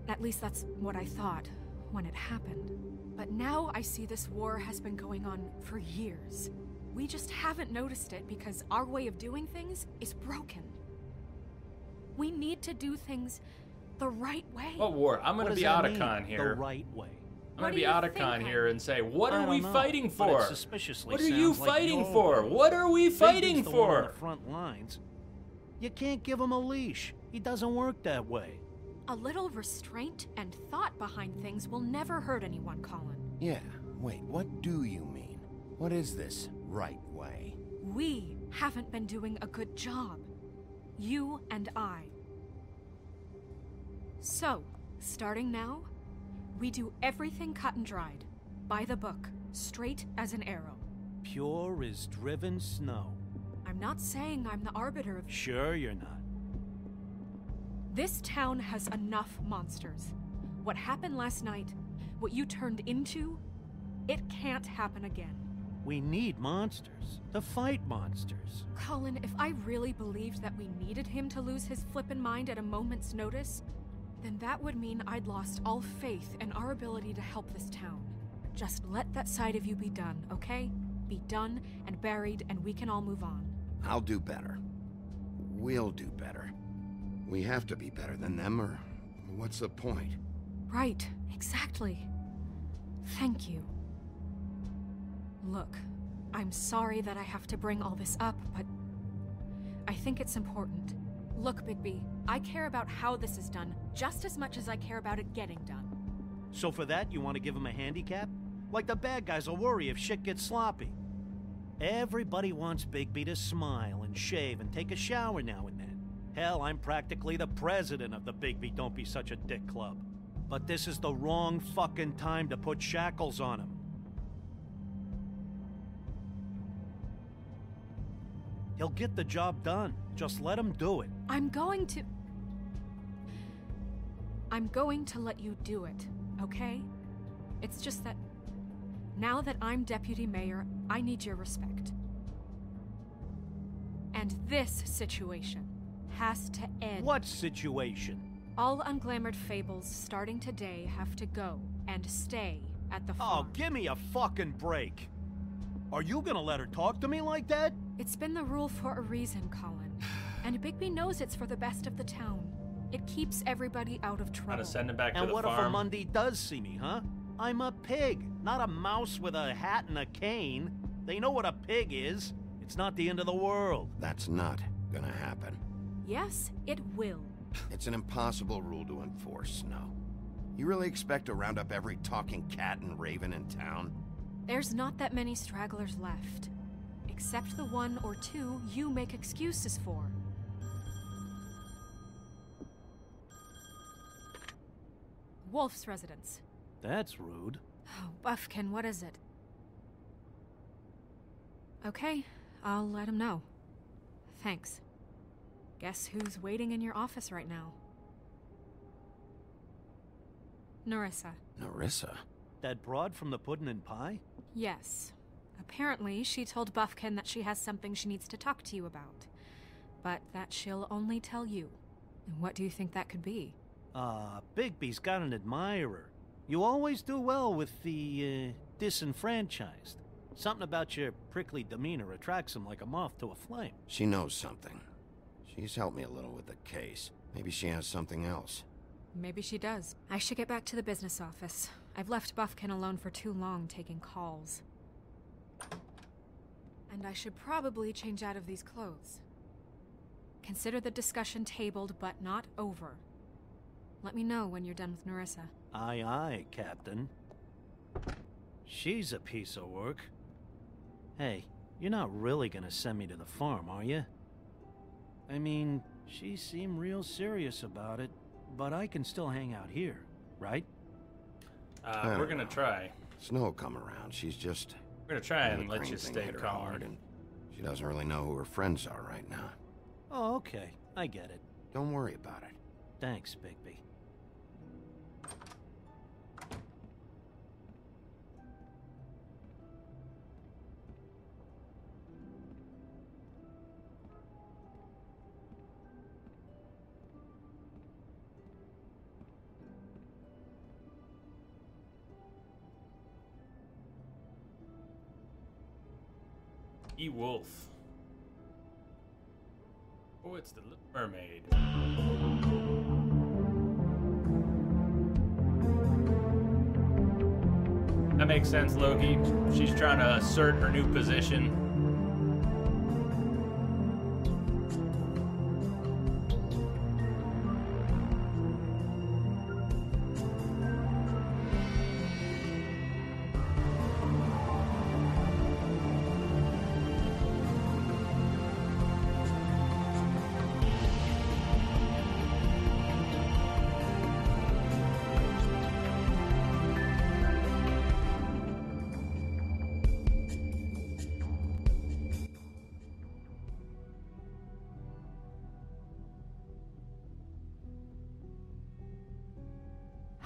At least that's what I thought when it happened. But now I see this war has been going on for years. We just haven't noticed it because our way of doing things is broken. We need to do things the right way. What war? I'm going to be Otacon here. The right way. I'm going to be Otacon here and say, what are we fighting but for? it suspiciously What are you sounds like fighting your for? way. What are we fighting Bigby's the one on for? the front lines. You can't give him a leash. He doesn't work that way. A little restraint and thought behind things will never hurt anyone, Colin. Yeah, wait, what do you mean? What is this right way? We haven't been doing a good job. You and I. So, starting now, we do everything cut and dried. By the book, straight as an arrow. Pure as driven snow. I'm not saying I'm the arbiter of... Sure you're not. This town has enough monsters. What happened last night, what you turned into, it can't happen again. We need monsters to fight monsters. Colin, if I really believed that we needed him to lose his flippin' mind at a moment's notice, then that would mean I'd lost all faith in our ability to help this town. Just let that side of you be done, okay? Be done and buried, and we can all move on. I'll do better. We'll do better. We have to be better than them, or what's the point? Right, exactly. Thank you. Look, I'm sorry that I have to bring all this up, but I think it's important. Look, Bigby, I care about how this is done just as much as I care about it getting done. So for that, you want to give him a handicap? Like the bad guys will worry if shit gets sloppy. Everybody wants Bigby to smile and shave and take a shower now and then. Hell, I'm practically the president of the Bigby Don't Be Such a Dick Club. But this is the wrong fucking time to put shackles on him. He'll get the job done. Just let him do it. I'm going to let you do it, okay? It's just that now that I'm deputy mayor, I need your respect. And this situation has to end. What situation? All unglamored fables starting today have to go and stay at the farm. Oh, give me a fucking break. Are you gonna let her talk to me like that? It's been the rule for a reason, Colin. And Bigby knows it's for the best of the town. It keeps everybody out of trouble. Gotta send him back to and the farm. And what if a Mundy does see me, huh? I'm a pig, not a mouse with a hat and a cane. They know what a pig is. It's not the end of the world. That's not gonna happen. Yes, it will. It's an impossible rule to enforce, Snow. You really expect to round up every talking cat and raven in town? There's not that many stragglers left. Except the one or two you make excuses for. Wolf's residence. That's rude. Oh, Buffkin, what is it? Okay, I'll let him know. Thanks. Guess who's waiting in your office right now? Nerissa. Nerissa? That broad from the Puddin' and Pie? Yes. Apparently, she told Buffkin that she has something she needs to talk to you about. But that she'll only tell you. And what do you think that could be? Bigby's got an admirer. You always do well with the, disenfranchised. Something about your prickly demeanor attracts him like a moth to a flame. She knows something. She's helped me a little with the case. Maybe she has something else. Maybe she does. I should get back to the business office. I've left Buffkin alone for too long taking calls. And I should probably change out of these clothes. Consider the discussion tabled, but not over. Let me know when you're done with Nerissa. Aye, aye, Captain. She's a piece of work. Hey, you're not really gonna send me to the farm, are you? I mean, she seemed real serious about it, but I can still hang out here, right? We're gonna try. Snow will come around. She's just... We're gonna try and let you stay calm. And she doesn't really know who her friends are right now. Oh, okay. I get it. Don't worry about it. Thanks, Bigby. E-Wolf. Oh, it's the Little Mermaid. That makes sense, Loki. She's trying to assert her new position.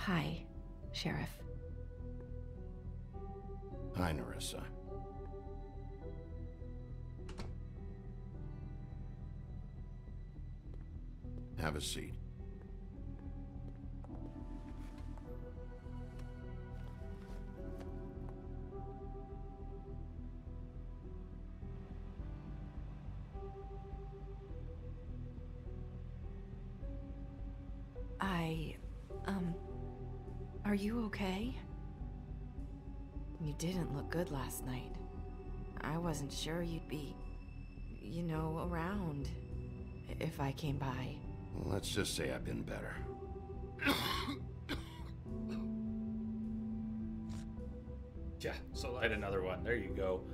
Hi, Sheriff. Hi, Nerissa. Have a seat. Are you okay? You didn't look good last night. I wasn't sure you'd be, you know, around if I came by. Let's just say I've been better. Yeah, so light another one. There you go.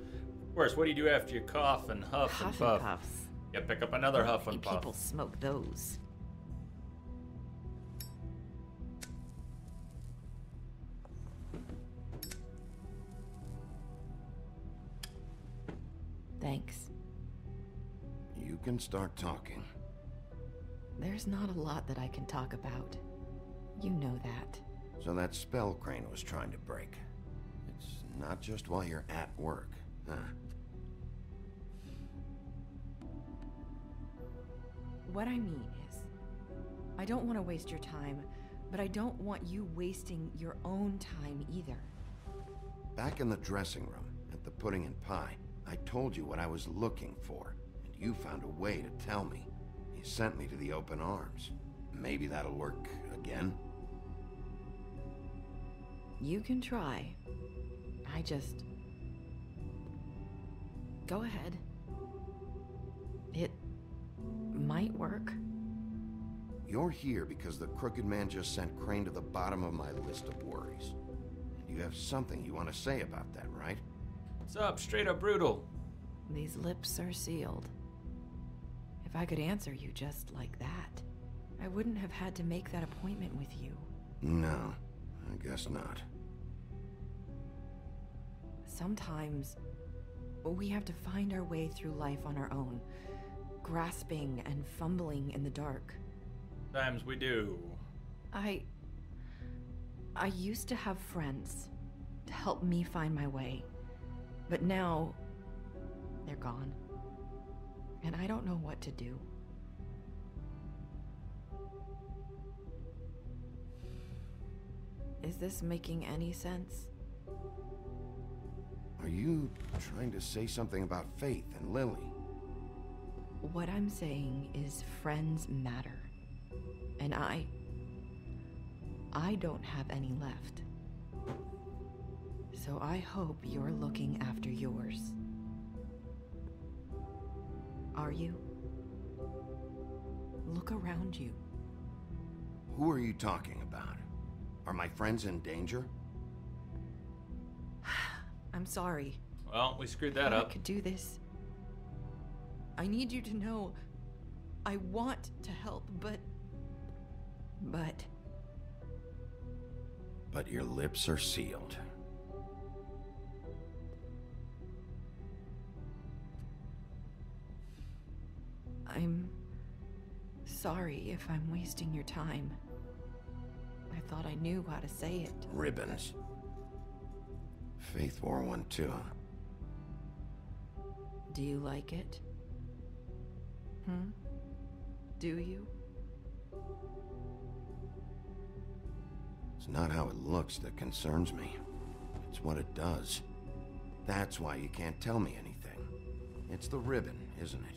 Of course, what do you do after you cough and huff and puff? Puffs. Yeah, pick up another huff and puff. People smoke those. Thanks. You can start talking. There's not a lot that I can talk about. You know that. So that spell Crane was trying to break. It's not just while you're at work, huh? What I mean is, I don't want to waste your time, but I don't want you wasting your own time either. Back in the dressing room, at the Pudding and Pie, I told you what I was looking for, and you found a way to tell me. You sent me to the Open Arms. Maybe that'll work again? You can try. I just... Go ahead. It might work. You're here because the Crooked Man just sent Crane to the bottom of my list of worries. And you have something you want to say about that, right? What's up? Straight up brutal. These lips are sealed. If I could answer you just like that, I wouldn't have had to make that appointment with you. No, I guess not. Sometimes we have to find our way through life on our own, grasping and fumbling in the dark. Times we do. I used to have friends to help me find my way, but now they're gone, and I don't know what to do. Is this making any sense? Are you trying to say something about Faith and Lily? What I'm saying is friends matter. And I don't have any left. So I hope you're looking after yours. Are you? Look around you. Who are you talking about? Are my friends in danger? I'm sorry. Well, we screwed that I up. could do this. I need you to know I want to help, but your lips are sealed. I'm sorry if I'm wasting your time. I thought I knew how to say it. Ribbons. Faith wore one too. Do you like it? Do you? It's not how it looks that concerns me. It's what it does. That's why you can't tell me anything. It's the ribbon, isn't it?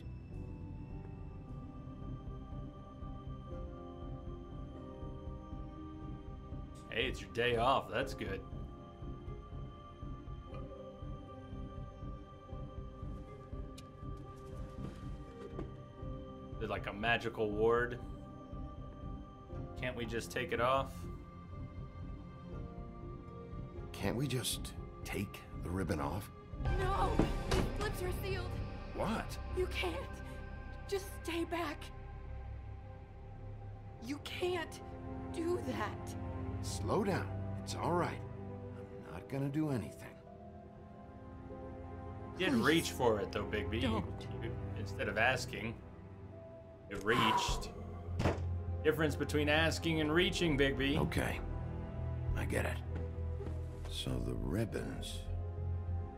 Hey, it's your day off. That's good. Is it like a magical ward? Can't we just take it off? Can't we just take the ribbon off? No! These lips are sealed. What? You can't. Just stay back. You can't do that. Slow down. It's all right. I'm not gonna do anything. You didn't reach for it though, Bigby. Don't. Instead of asking, you reached. Difference between asking and reaching, Bigby. Okay. get it. So the ribbons,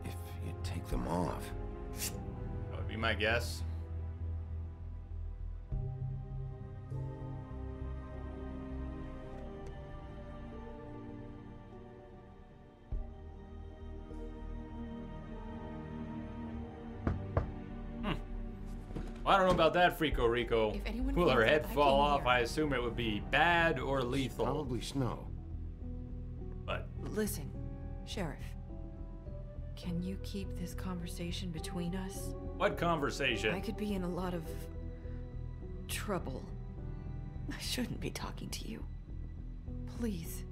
if you take them off... That would be my guess. I don't know about that, Frico Rico. If anyone Will her finds head out I fall came off? here- I assume it would be bad or lethal. Probably snow. But Listen, Sheriff. Can you keep this conversation between us? what conversation? I could be in a lot of trouble. I shouldn't be talking to you. Please.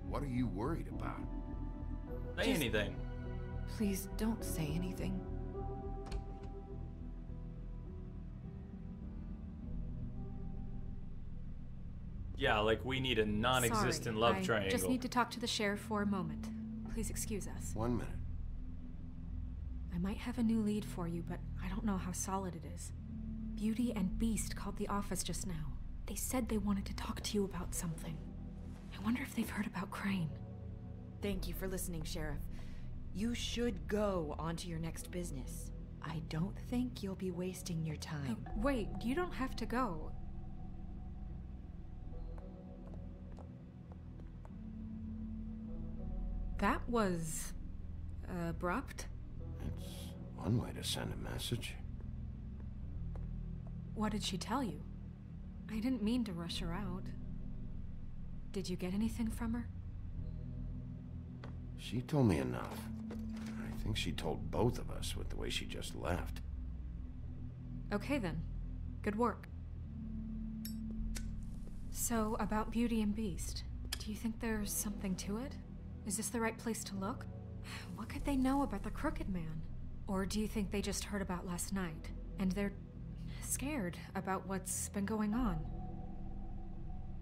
What are you worried about? Say Just- anything. Please don't say anything. Yeah, like we need a non-existent Sorry, love I triangle. just need to talk to the sheriff for a moment. Please excuse us. 1 minute. I might have a new lead for you, but I don't know how solid it is. Beauty and Beast called the office just now. They said they wanted to talk to you about something. I wonder if they've heard about Crane. Thank you for listening, Sheriff. You should go on to your next business. I don't think you'll be wasting your time. Wait, you don't have to go. That was... abrupt? It's one way to send a message. What did she tell you? I didn't mean to rush her out. Did you get anything from her? She told me enough. I think she told both of us with the way she just left. Okay then. Good work. So, about Beauty and Beast, do you think there's something to it? Is this the right place to look? What could they know about the Crooked Man? Or do you think they just heard about last night, and they're scared about what's been going on?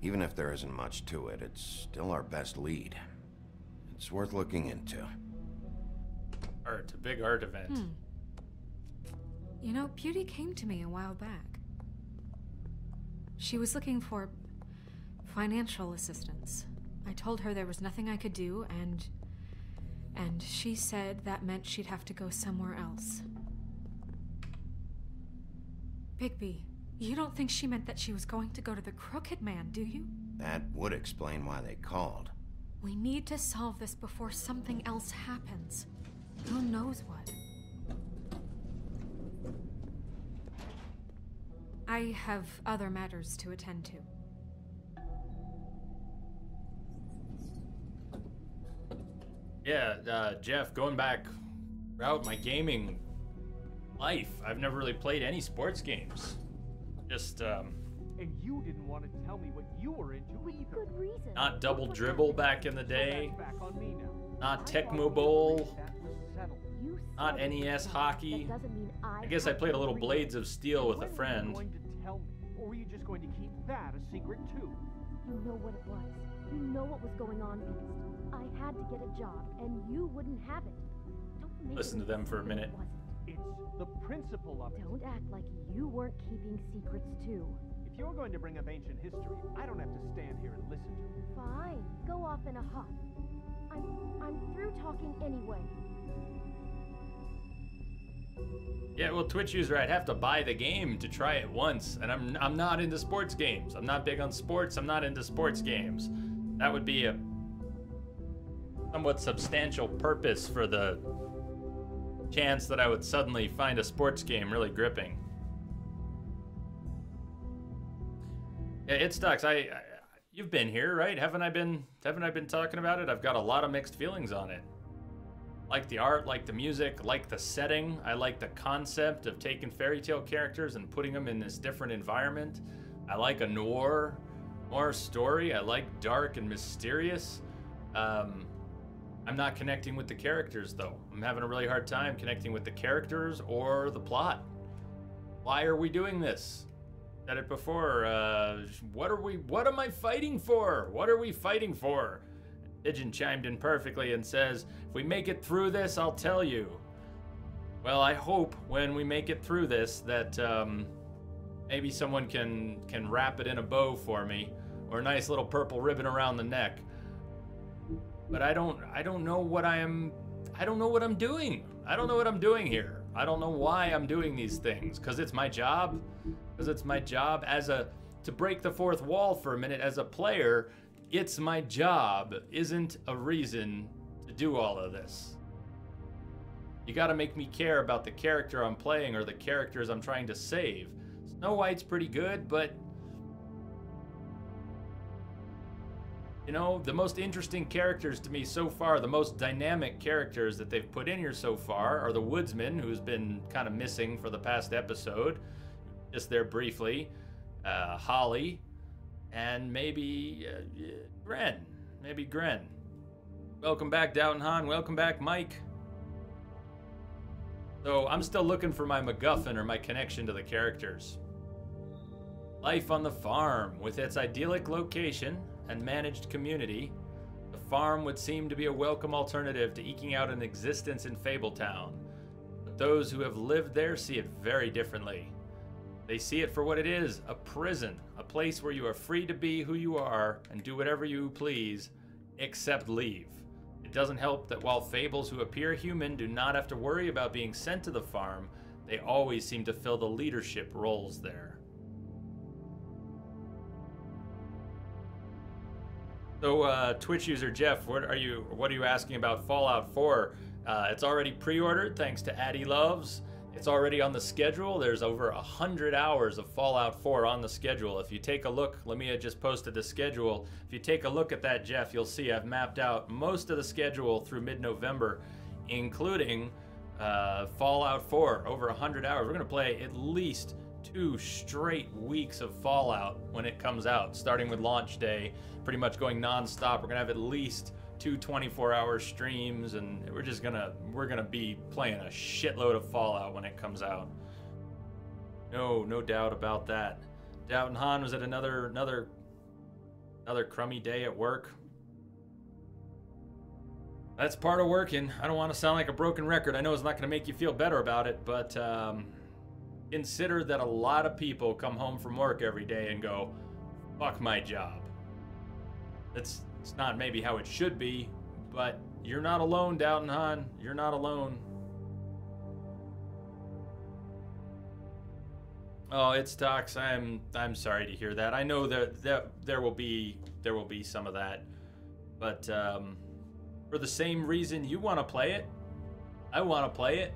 Even if there isn't much to it, it's still our best lead. It's worth looking into. Art, a big art event. You know, Beauty came to me a while back. She was looking for financial assistance. I told her there was nothing I could do, and she said that meant she'd have to go somewhere else. Bigby, you don't think she meant that she was going to go to the Crooked Man, do you? That would explain why they called. We need to solve this before something else happens. Who knows what? I have other matters to attend to. Yeah, Jeff, going back throughout my gaming life, I've never really played any sports games. Just, And you didn't want to tell me what you were into either. Good reason. not Double Dribble back in the day, Back on me now. not Tecmo Bowl, That was settled. You not said NES that hockey. doesn't mean I guess I played a little Blades of Steel with a When friend. were you going to tell me, or were you just going to keep that a secret too? You know what it was. You know what was going on, Beast. I had to get a job, and you wouldn't have it. Don't make Listen it to them for a seem like minute. it wasn't. It's the principle of it. Don't act like you weren't keeping secrets too. If you're going to bring up ancient history, I don't have to stand here and listen to it. Fine, go off in a huff. I'm through talking anyway. Yeah, well, Twitch user, I'd have to buy the game to try it once, and I'm not into sports games. I'm not big on sports. I'm not into sports games. That would be a somewhat substantial purpose for the chance that I would suddenly find a sports game really gripping. Yeah, it sucks. You've been here, right? Haven't I been talking about it? I've got a lot of mixed feelings on it. Like the art, like the music, like the setting. I like the concept of taking fairy tale characters and putting them in this different environment. I like a noir story. I like dark and mysterious. I'm not connecting with the characters though. I'm having a really hard time connecting with the characters or the plot. Why are we doing this? Said it before. What am I fighting for? What are we fighting for? Pigeon chimed in perfectly and says, if we make it through this, I'll tell you. Well, I hope when we make it through this that maybe someone can wrap it in a bow for me, or a nice little purple ribbon around the neck. But I don't know what I don't know what I'm doing. I don't know what I'm doing here. I don't know why I'm doing these things. Because it's my job. Because it's my job to break the fourth wall for a minute as a player. It's my job isn't a reason to do all of this. You gotta make me care about the character I'm playing or the characters I'm trying to save. Snow White's pretty good, but you know, the most interesting characters to me so far, the most dynamic characters that they've put in here so far are the woodsman, who's been kind of missing for the past episode, just there briefly, Holly, and maybe Gren. Maybe Gren. Welcome back, Downton Han. Welcome back, Mike. So I'm still looking for my MacGuffin or my connection to the characters. Life on the farm, with its idyllic location and managed community, the farm would seem to be a welcome alternative to eking out an existence in Fabletown. But those who have lived there see it very differently. They see it for what it is, a prison, a place where you are free to be who you are and do whatever you please, except leave. It doesn't help that while fables who appear human do not have to worry about being sent to the farm, they always seem to fill the leadership roles there. So, Twitch user Jeff, what are you asking about Fallout 4? It's already pre-ordered thanks to Addy Loves. It's already on the schedule. There's over 100 hours of Fallout 4 on the schedule. If you take a look, Lemia just posted the schedule. If you take a look at that, Jeff, you'll see I've mapped out most of the schedule through mid-November, including Fallout 4, over 100 hours. We're going to play at least 2 straight weeks of Fallout when it comes out, starting with launch day, pretty much going non-stop. We're going to have at least 2 24-hour streams, and we're gonna be playing a shitload of Fallout when it comes out. No doubt about that. Downton Han, was it another crummy day at work? That's part of working. I don't want to sound like a broken record. I know it's not going to make you feel better about it, but consider that a lot of people come home from work every day and go, fuck my job. It's not maybe how it should be, but you're not alone, Downton Han. You're not alone. Oh, it's Docs. I'm sorry to hear that. I know that there will be some of that, but for the same reason you want to play it, I want to play it.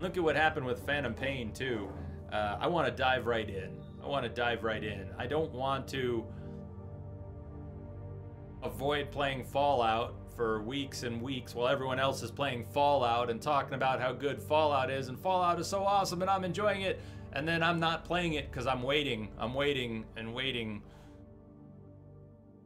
Look at what happened with Phantom Pain too. I want to dive right in. I don't want to avoid playing Fallout for weeks and weeks while everyone else is playing Fallout and talking about how good Fallout is, and Fallout is so awesome and I'm enjoying it, and then I'm not playing it because I'm waiting and waiting.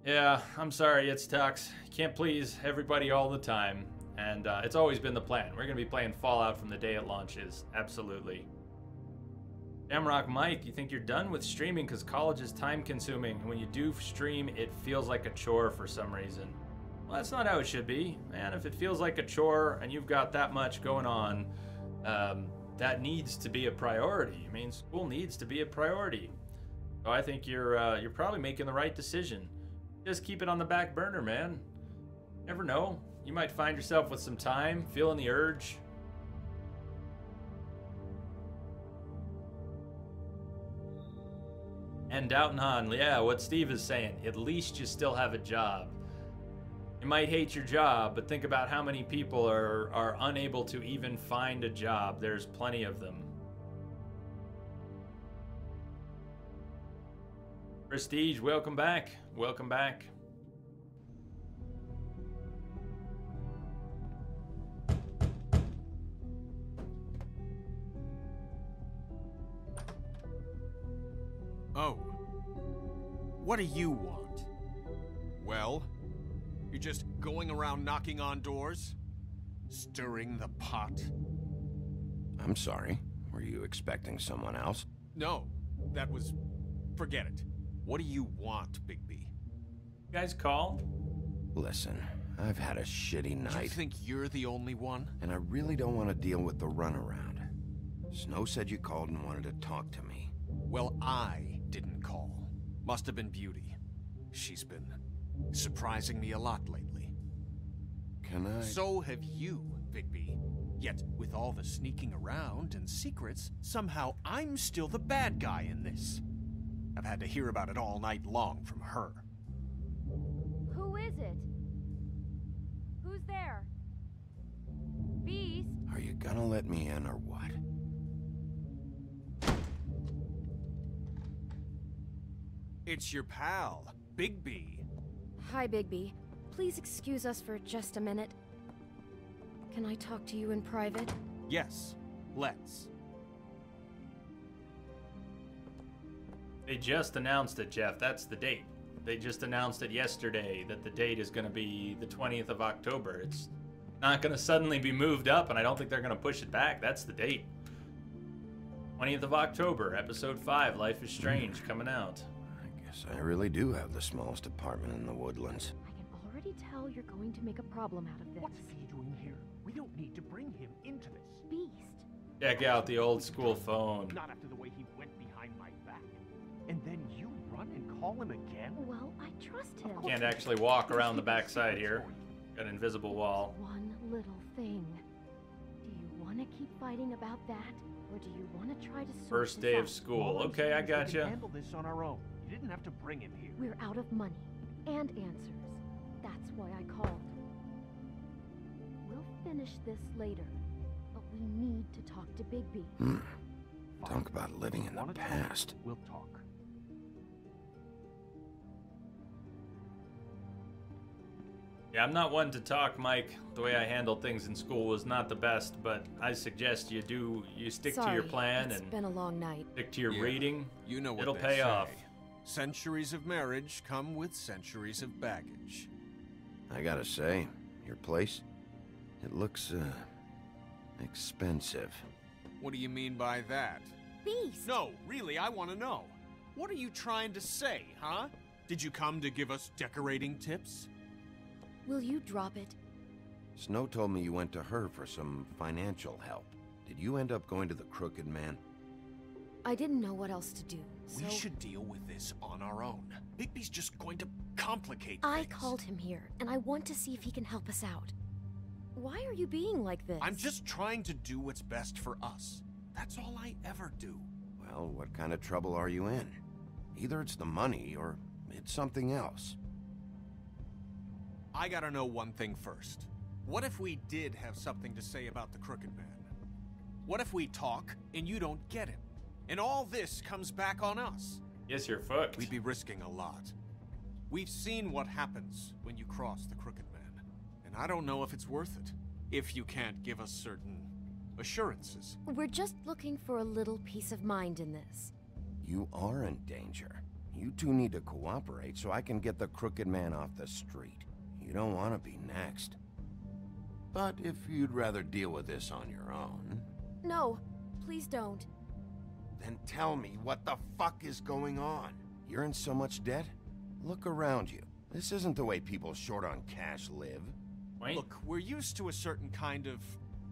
Yeah, I'm sorry, it's Tux. Can't please everybody all the time, and it's always been the plan. We're gonna be playing Fallout from the day it launches, absolutely. Shamrock Mike, you think you're done with streaming because college is time consuming, and when you do stream, it feels like a chore for some reason. Well, that's not how it should be, man. If it feels like a chore and you've got that much going on, that needs to be a priority. I mean, school needs to be a priority. So I think you're probably making the right decision. Just keep it on the back burner, man. Never know. You might find yourself with some time, feeling the urge. And Downton Han, yeah, what Steve is saying, at least you still have a job. You might hate your job, but think about how many people are unable to even find a job. There's plenty of them. Prestige, welcome back. Welcome back. Oh. What do you want? Well, you're just going around knocking on doors? Stirring the pot? I'm sorry. Were you expecting someone else? No, that was... forget it. What do you want, Bigby? You guys call? Listen, I've had a shitty night. You think you're the only one? And I really don't want to deal with the runaround. Snow said you called and wanted to talk to me. Well, I didn't call. Must have been Beauty. She's been surprising me a lot lately. can I... So have you, Bigby. Yet, with all the sneaking around and secrets, somehow I'm still the bad guy in this. I've had to hear about it all night long from her. Who is it? Who's there? Beast? Are you gonna let me in or what? It's your pal, Bigby. Hi, Bigby. Please excuse us for just a minute. Can I talk to you in private? Yes, let's. They just announced it, Jeff. That's the date. They just announced it yesterday that the date is going to be the 20th of October. It's not going to suddenly be moved up, and I don't think they're going to push it back. That's the date. 20th of October, Episode 5, Life is Strange, coming out. I guess I really do have the smallest apartment in the Woodlands. I can already tell you're going to make a problem out of this. What's he doing here? We don't need to bring him into this. Beast. Check out the old school phone. Not after the way he went behind my back. And then you run and call him again? Well, I trust him. Can't actually walk around the backside here. Got an invisible wall. One little thing. Do you want to keep fighting about that? Or do you want to try to sort First this day out? of school. Okay, I We gotcha. can handle this on our own. You didn't have to bring him here. We're out of money and answers. That's why I called. We'll finish this later, but we need to talk to Bigby. Talk about living in the past. We'll talk. Yeah, I'm not one to talk, Mike. The way I handled things in school was not the best, but I suggest you stick to your plan It's and been a long night. stick to your Yeah, reading. You know what It'll they pay say. off. Centuries of marriage come with centuries of baggage. I gotta say, your place, it looks, expensive. What do you mean by that? Beast! No, really, I want to know. What are you trying to say, huh? Did you come to give us decorating tips? Will you drop it? Snow told me you went to her for some financial help. Did you end up going to the Crooked Man? I didn't know what else to do, so... We should deal with this on our own. Bigby's just going to complicate I things. called him here, and I want to see if he can help us out. Why are you being like this? I'm just trying to do what's best for us. That's all I ever do. Well, what kind of trouble are you in? Either it's the money, or it's something else. I gotta know one thing first. What if we did have something to say about the Crooked Man? What if we talk, and you don't get him? And all this comes back on us? Yes, you're fucked. We'd be risking a lot. We've seen what happens when you cross the Crooked Man, and I don't know if it's worth it, if you can't give us certain assurances. We're just looking for a little peace of mind in this. You are in danger. You two need to cooperate so I can get the Crooked Man off the street. You don't want to be next. But if you'd rather deal with this on your own... No, please don't. Then tell me what the fuck is going on. You're in so much debt? Look around you. This isn't the way people short on cash live. Wait. Look, we're used to a certain kind of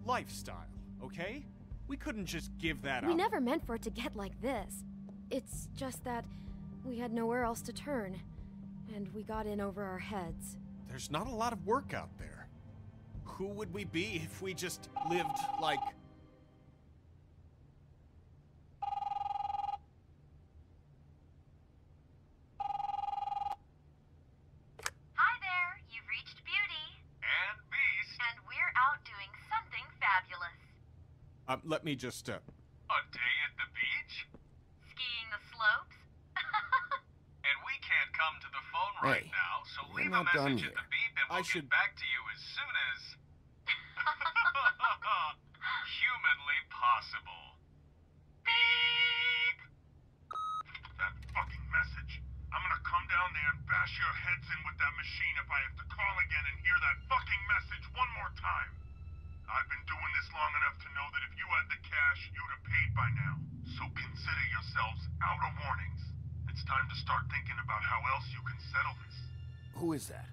lifestyle, okay? We couldn't just give that up. We never meant for it to get like this. It's just that we had nowhere else to turn, and we got in over our heads. There's not a lot of work out there. Who would we be if we just lived like... Hi there, you've reached Beauty. And Beast. And we're out doing something fabulous. let me just, A day at the beach? Skiing the slopes? And we can't come to the phone right Hey, now, so we're leave a not done message at here. the beep and we'll get back to you as soon as... humanly possible. Beep! That fucking message. I'm gonna come down there and bash your heads in with that machine if I have to call again and hear that fucking message one more time. I've been doing this long enough to know that if you had the cash, you'd have paid by now. So consider yourselves out of warnings. It's time to start thinking about how else you can settle this. Who is that?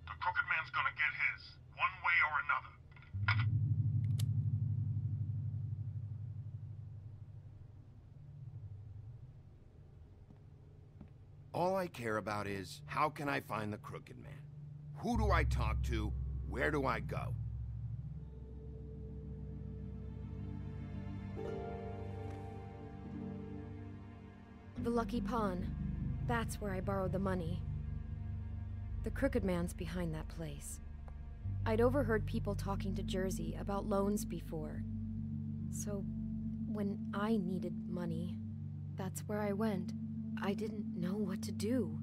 The Crooked Man's gonna get his, one way or another. All I care about is, how can I find the Crooked Man? Who do I talk to? Where do I go? The Lucky Pawn. That's where I borrowed the money. The Crooked Man's behind that place. I'd overheard people talking to Jersey about loans before. So, when I needed money, that's where I went. I didn't know what to do.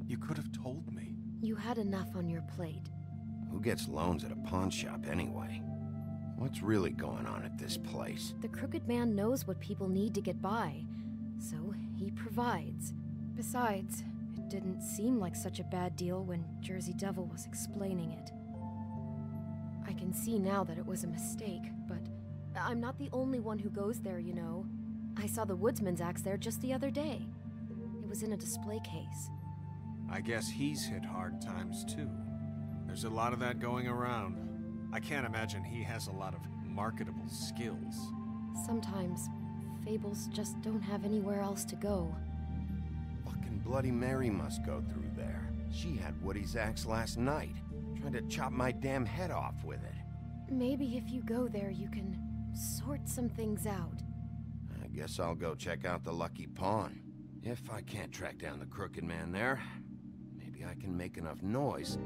You could have told me. You had enough on your plate. Who gets loans at a pawn shop anyway? What's really going on at this place? The Crooked Man knows what people need to get by, so he provides. Besides, it didn't seem like such a bad deal when Jersey Devil was explaining it. I can see now that it was a mistake, but I'm not the only one who goes there, you know. I saw the Woodsman's axe there just the other day. It was in a display case. I guess he's hit hard times too. There's a lot of that going around. I can't imagine he has a lot of marketable skills. Sometimes, fables just don't have anywhere else to go. Fucking Bloody Mary must go through there. She had Woody's axe last night, trying to chop my damn head off with it. Maybe if you go there, you can sort some things out. I guess I'll go check out the Lucky Pawn. If I can't track down the Crooked Man there, maybe I can make enough noise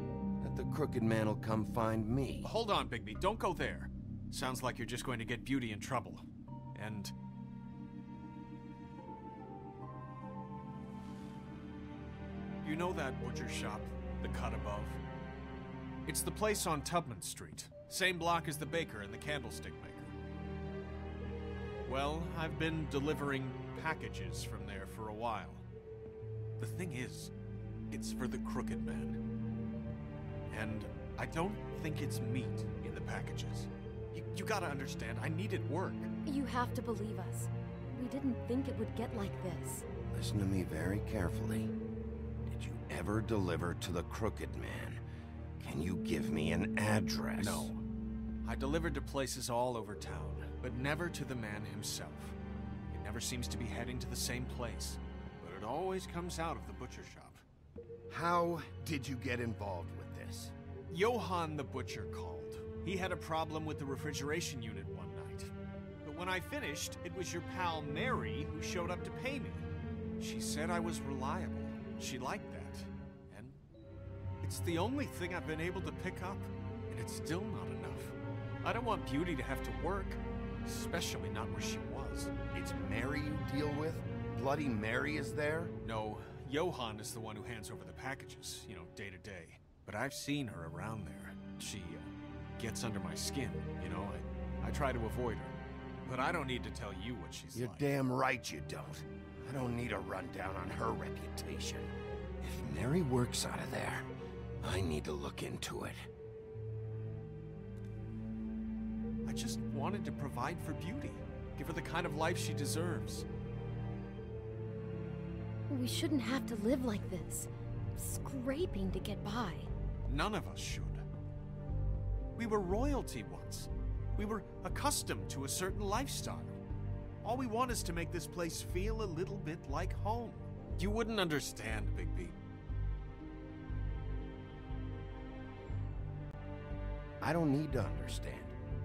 that the Crooked Man will come find me. Hold on, Bigby. Don't go there. Sounds like you're just going to get Beauty in trouble. And... you know that butcher shop, the cut above? It's the place on Tubman Street. Same block as the baker and the candlestick maker. Well, I've been delivering packages from there for a while. The thing is, it's for the Crooked Man. And I don't think it's meat in the packages. You gotta understand, I needed work. You have to believe us. We didn't think it would get like this. Listen to me very carefully. Did you ever deliver to the Crooked Man? Can you give me an address? No. I delivered to places all over town, but never to the man himself. It never seems to be heading to the same place, but it always comes out of the butcher shop. How did you get involved with this? Johann the butcher called. He had a problem with the refrigeration unit one night. But when I finished, it was your pal Mary who showed up to pay me. She said I was reliable. She liked that. And it's the only thing I've been able to pick up, and it's still not enough. I don't want Beauty to have to work, especially not where she was. It's Mary you deal with? Bloody Mary is there? No, Johann is the one who hands over the packages, you know, day to day. But I've seen her around there. She gets under my skin, you know. I try to avoid her. But I don't need to tell you what she's You're like. damn right you don't. I don't need a rundown on her reputation. If Mary works out of there, I need to look into it. I just wanted to provide for Beauty. Give her the kind of life she deserves. We shouldn't have to live like this, scraping to get by. None of us should. We were royalty once. We were accustomed to a certain lifestyle. All we want is to make this place feel a little bit like home. You wouldn't understand, Bigby. I don't need to understand.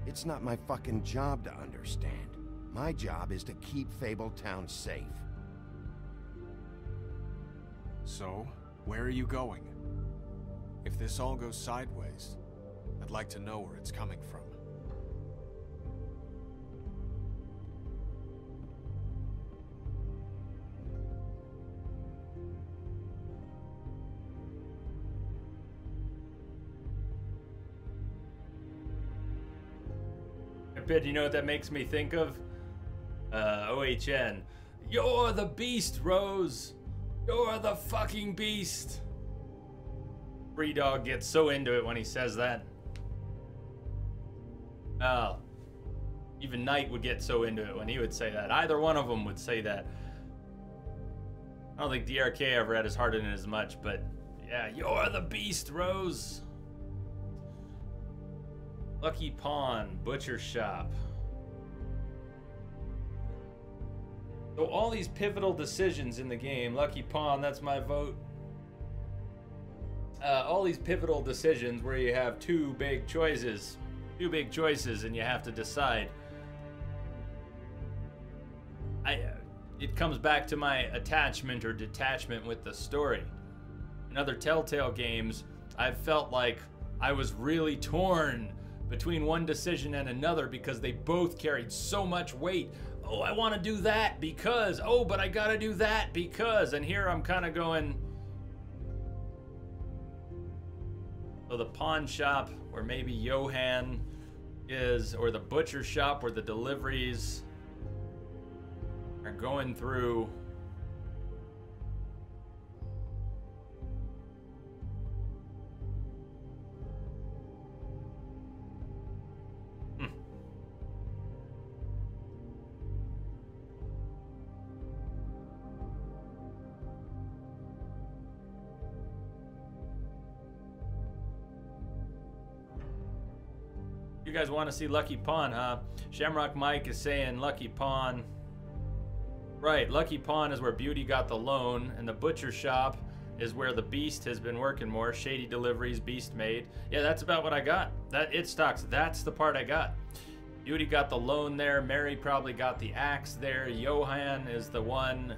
It's not my fucking job to understand. My job is to keep Fabletown safe. So, where are you going? If this all goes sideways, I'd like to know where it's coming from. Bit, you know what that makes me think of? OHN. You're the beast, Rose. You're the fucking beast. Free Dog gets so into it when he says that. Oh. Even Knight would get so into it when he would say that. Either one of them would say that. I don't think DRK ever had his heart in it as much, but yeah, you're the beast, Rose. Lucky Pawn, Butcher Shop. So all these pivotal decisions in the game. Lucky Pawn, that's my vote. all these pivotal decisions where you have two big choices, and you have to decide. It comes back to my attachment or detachment with the story. In other Telltale games, I've felt like I was really torn between one decision and another because they both carried so much weight. Oh, I want to do that because, oh, but I gotta do that because, and here I'm kind of going, so the pawn shop where maybe Johan is, or the butcher shop where the deliveries are going through. You guys want to see Lucky Pawn, huh? Shamrock Mike is saying Lucky Pawn. Right, Lucky Pawn is where Beauty got the loan, and the butcher shop is where the Beast has been working more. Shady Deliveries, Beast Made. Yeah, that's about what I got. It stocks. That's the part I got. Beauty got the loan there. Mary probably got the axe there. Johan is the one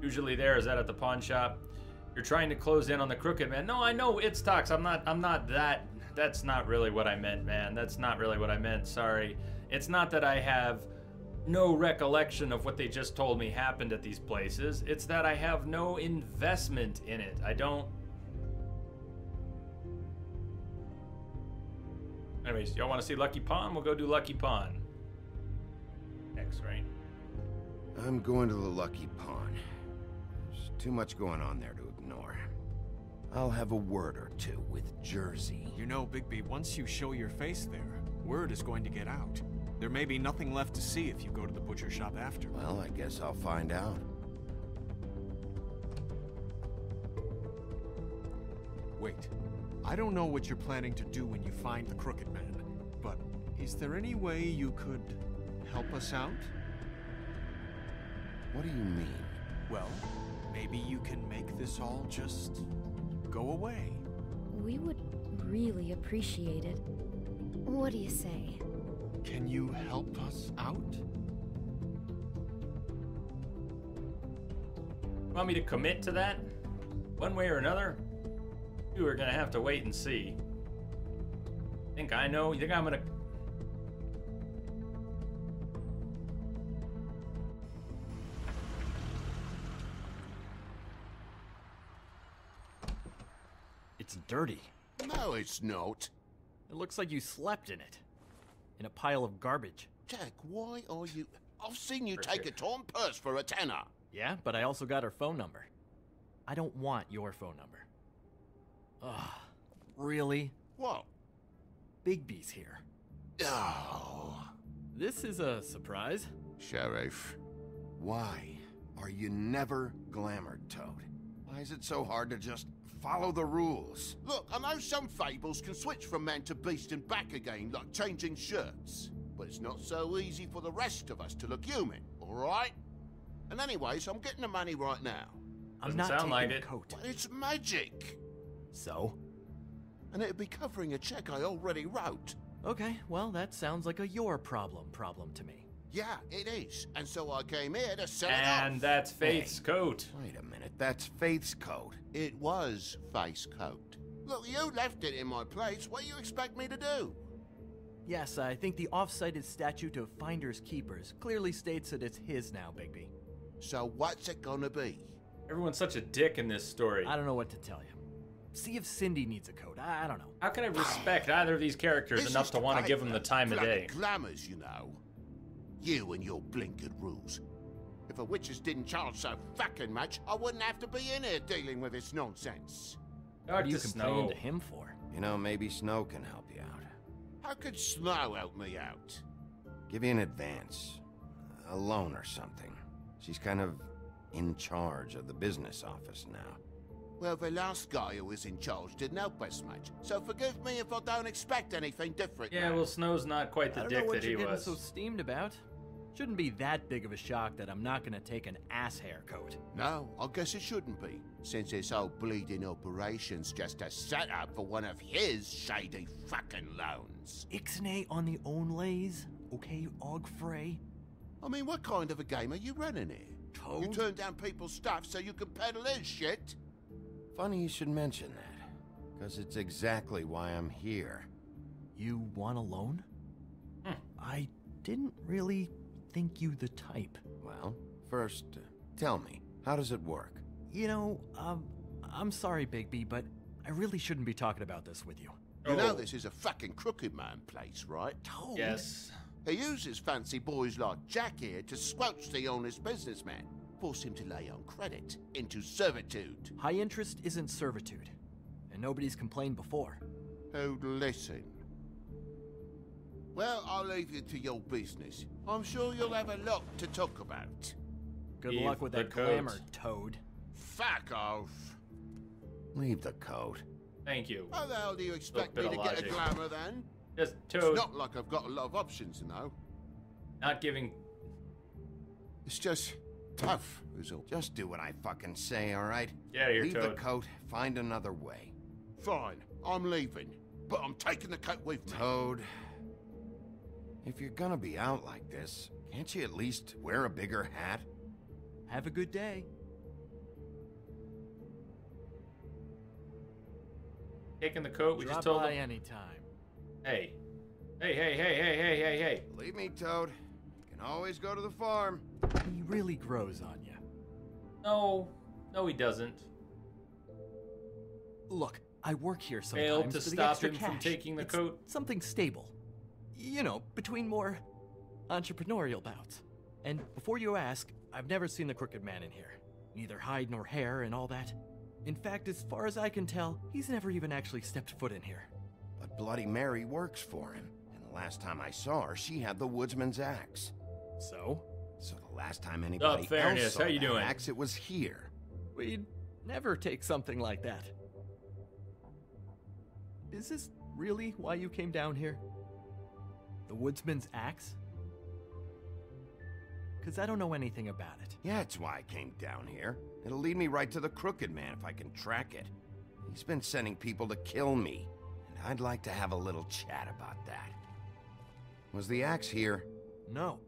usually there. Is that at the pawn shop? You're trying to close in on the Crooked Man. No, I know it stocks. I'm not that. That's not really what I meant, man. That's not really what I meant. Sorry. It's not that I have no recollection of what they just told me happened at these places. It's that I have no investment in it. I don't. Anyways, y'all want to see Lucky Pawn? We'll go do Lucky Pawn. X, right? I'm going to the Lucky Pawn. There's too much going on there to ignore. I'll have a word or two with Jersey. You know, Bigby, once you show your face there, word is going to get out. There may be nothing left to see if you go to the butcher shop after. Well, I guess I'll find out. Wait. I don't know what you're planning to do when you find the Crooked Man, but is there any way you could help us out? What do you mean? Well, maybe you can make this all just go away. We would really appreciate it. What do you say? Can you help us out? Want me to commit to that? One way or another? You are gonna have to wait and see. Think I know? You think I'm gonna... It's dirty. No, it's not. It looks like you slept in it. In a pile of garbage. Jack, why are you... I've seen you take a torn purse for a tenner. Yeah, but I also got her phone number. I don't want your phone number. Ugh. Really? What? Bigby's here. Oh. This is a surprise. Sheriff. Why are you never glamored, Toad? Why is it so hard to just follow the rules? Look, I know some fables can switch from man to beast and back again, like changing shirts. But it's not so easy for the rest of us to look human, alright? And anyways, I'm getting the money right now. I'm not sound like taking it. the coat. But it's magic. So? And it'd be covering a check I already wrote. Okay, well, that sounds like a your problem to me. Yeah, it is. And so I came here to sell it off. And that's Faith's coat. Wait a minute, that's Faith's coat. It was Faith's coat. Look, you left it in my place. What do you expect me to do? Yes, I think the off-cited statute of Finders Keepers clearly states that it's his now, Bigby. So what's it gonna be? Everyone's such a dick in this story. I don't know what to tell you. See if Cindy needs a coat. I don't know. How can I respect either of these characters This enough is to want to give them the time of bloody day? glamours, you know. You and your blinkered rules. If the witches didn't charge so fucking much, I wouldn't have to be in here dealing with this nonsense. What are you complaining to him for? You know, maybe Snow can help you out. How could Snow help me out? Give you an advance. A loan or something. She's kind of in charge of the business office now. Well, the last guy who was in charge didn't help us much, so forgive me if I don't expect anything different. Yeah, well, Snow's not quite the I don't dick know what that he you're getting was. so steamed about. Shouldn't be that big of a shock that I'm not gonna take an ass haircut. No, I guess it shouldn't be, since this whole bleeding operation's just a setup for one of his shady fucking loans. Ixnay on the own lays, okay, Og Frey? I mean, what kind of a game are you running here? Toad? You turn down people's stuff so you can peddle his shit? Funny you should mention that, because it's exactly why I'm here. You want a loan? I didn't really think you the type. Well, first, tell me, how does it work? You know, I'm sorry, Bigby, but I really shouldn't be talking about this with you. You know this is a fucking crooked man place, right? Toad? Yes. He uses fancy boys like Jack here to squelch the honest businessman. Force him to lay on credit into servitude. High interest isn't servitude, and nobody's complained before. Oh, listen. Well, I'll leave you to your business. I'm sure you'll have a lot to talk about. Good luck with that glamour, Toad. Fuck off. Leave the coat. Thank you. How the hell do you expect me Bit to of get a logic. glamour then? Just It's Toad not like I've got a lot of options, you know. not giving. It's just tough, is all. Just do what I fucking say, all right? Get out of here, Leave the Toad. coat, find another way. Fine, I'm leaving. But I'm taking the coat with me. Toad, if you're gonna be out like this, can't you at least wear a bigger hat? Have a good day. Taking the coat, we Drop just told by him. anytime. Hey. Hey. Believe me, Toad, you can always go to the farm. He really grows on you. No, he doesn't. Look, I work here sometimes Failed to for the stop extra him cash. from taking the It's coat. something stable. You know, between more entrepreneurial bouts. And before you ask, I've never seen the Crooked Man in here. Neither hide nor hair and all that. In fact, as far as I can tell, he's never even actually stepped foot in here. But Bloody Mary works for him, and the last time I saw her, she had the woodsman's axe. So? So the last time anybody Fairness, else saw how you that doing? axe, it was here. We'd never take something like that. Is this really why you came down here? The woodsman's axe? Because I don't know anything about it. Yeah, it's why I came down here. It'll lead me right to the Crooked Man if I can track it. He's been sending people to kill me, and I'd like to have a little chat about that. Was the axe here? No.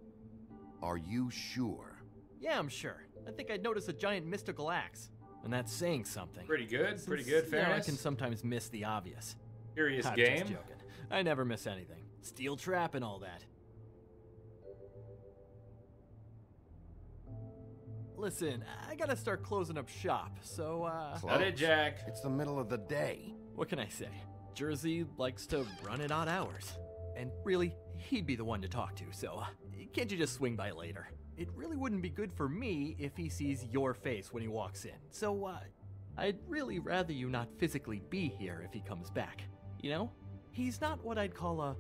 Are you sure? Yeah, I'm sure. I think I'd notice a giant mystical axe. And that's saying something. Pretty good, Since, pretty good, you know, I fairness. can sometimes miss the obvious. Curious I'm game. just joking. I never miss anything. Steel trap and all that. Listen, I gotta start closing up shop, so, Cut it, Jack. It's the middle of the day. What can I say? Jersey likes to run at odd hours. And really, he'd be the one to talk to, so can't you just swing by later? It really wouldn't be good for me if he sees your face when he walks in. So, I'd really rather you not physically be here if he comes back. You know? He's not what I'd call a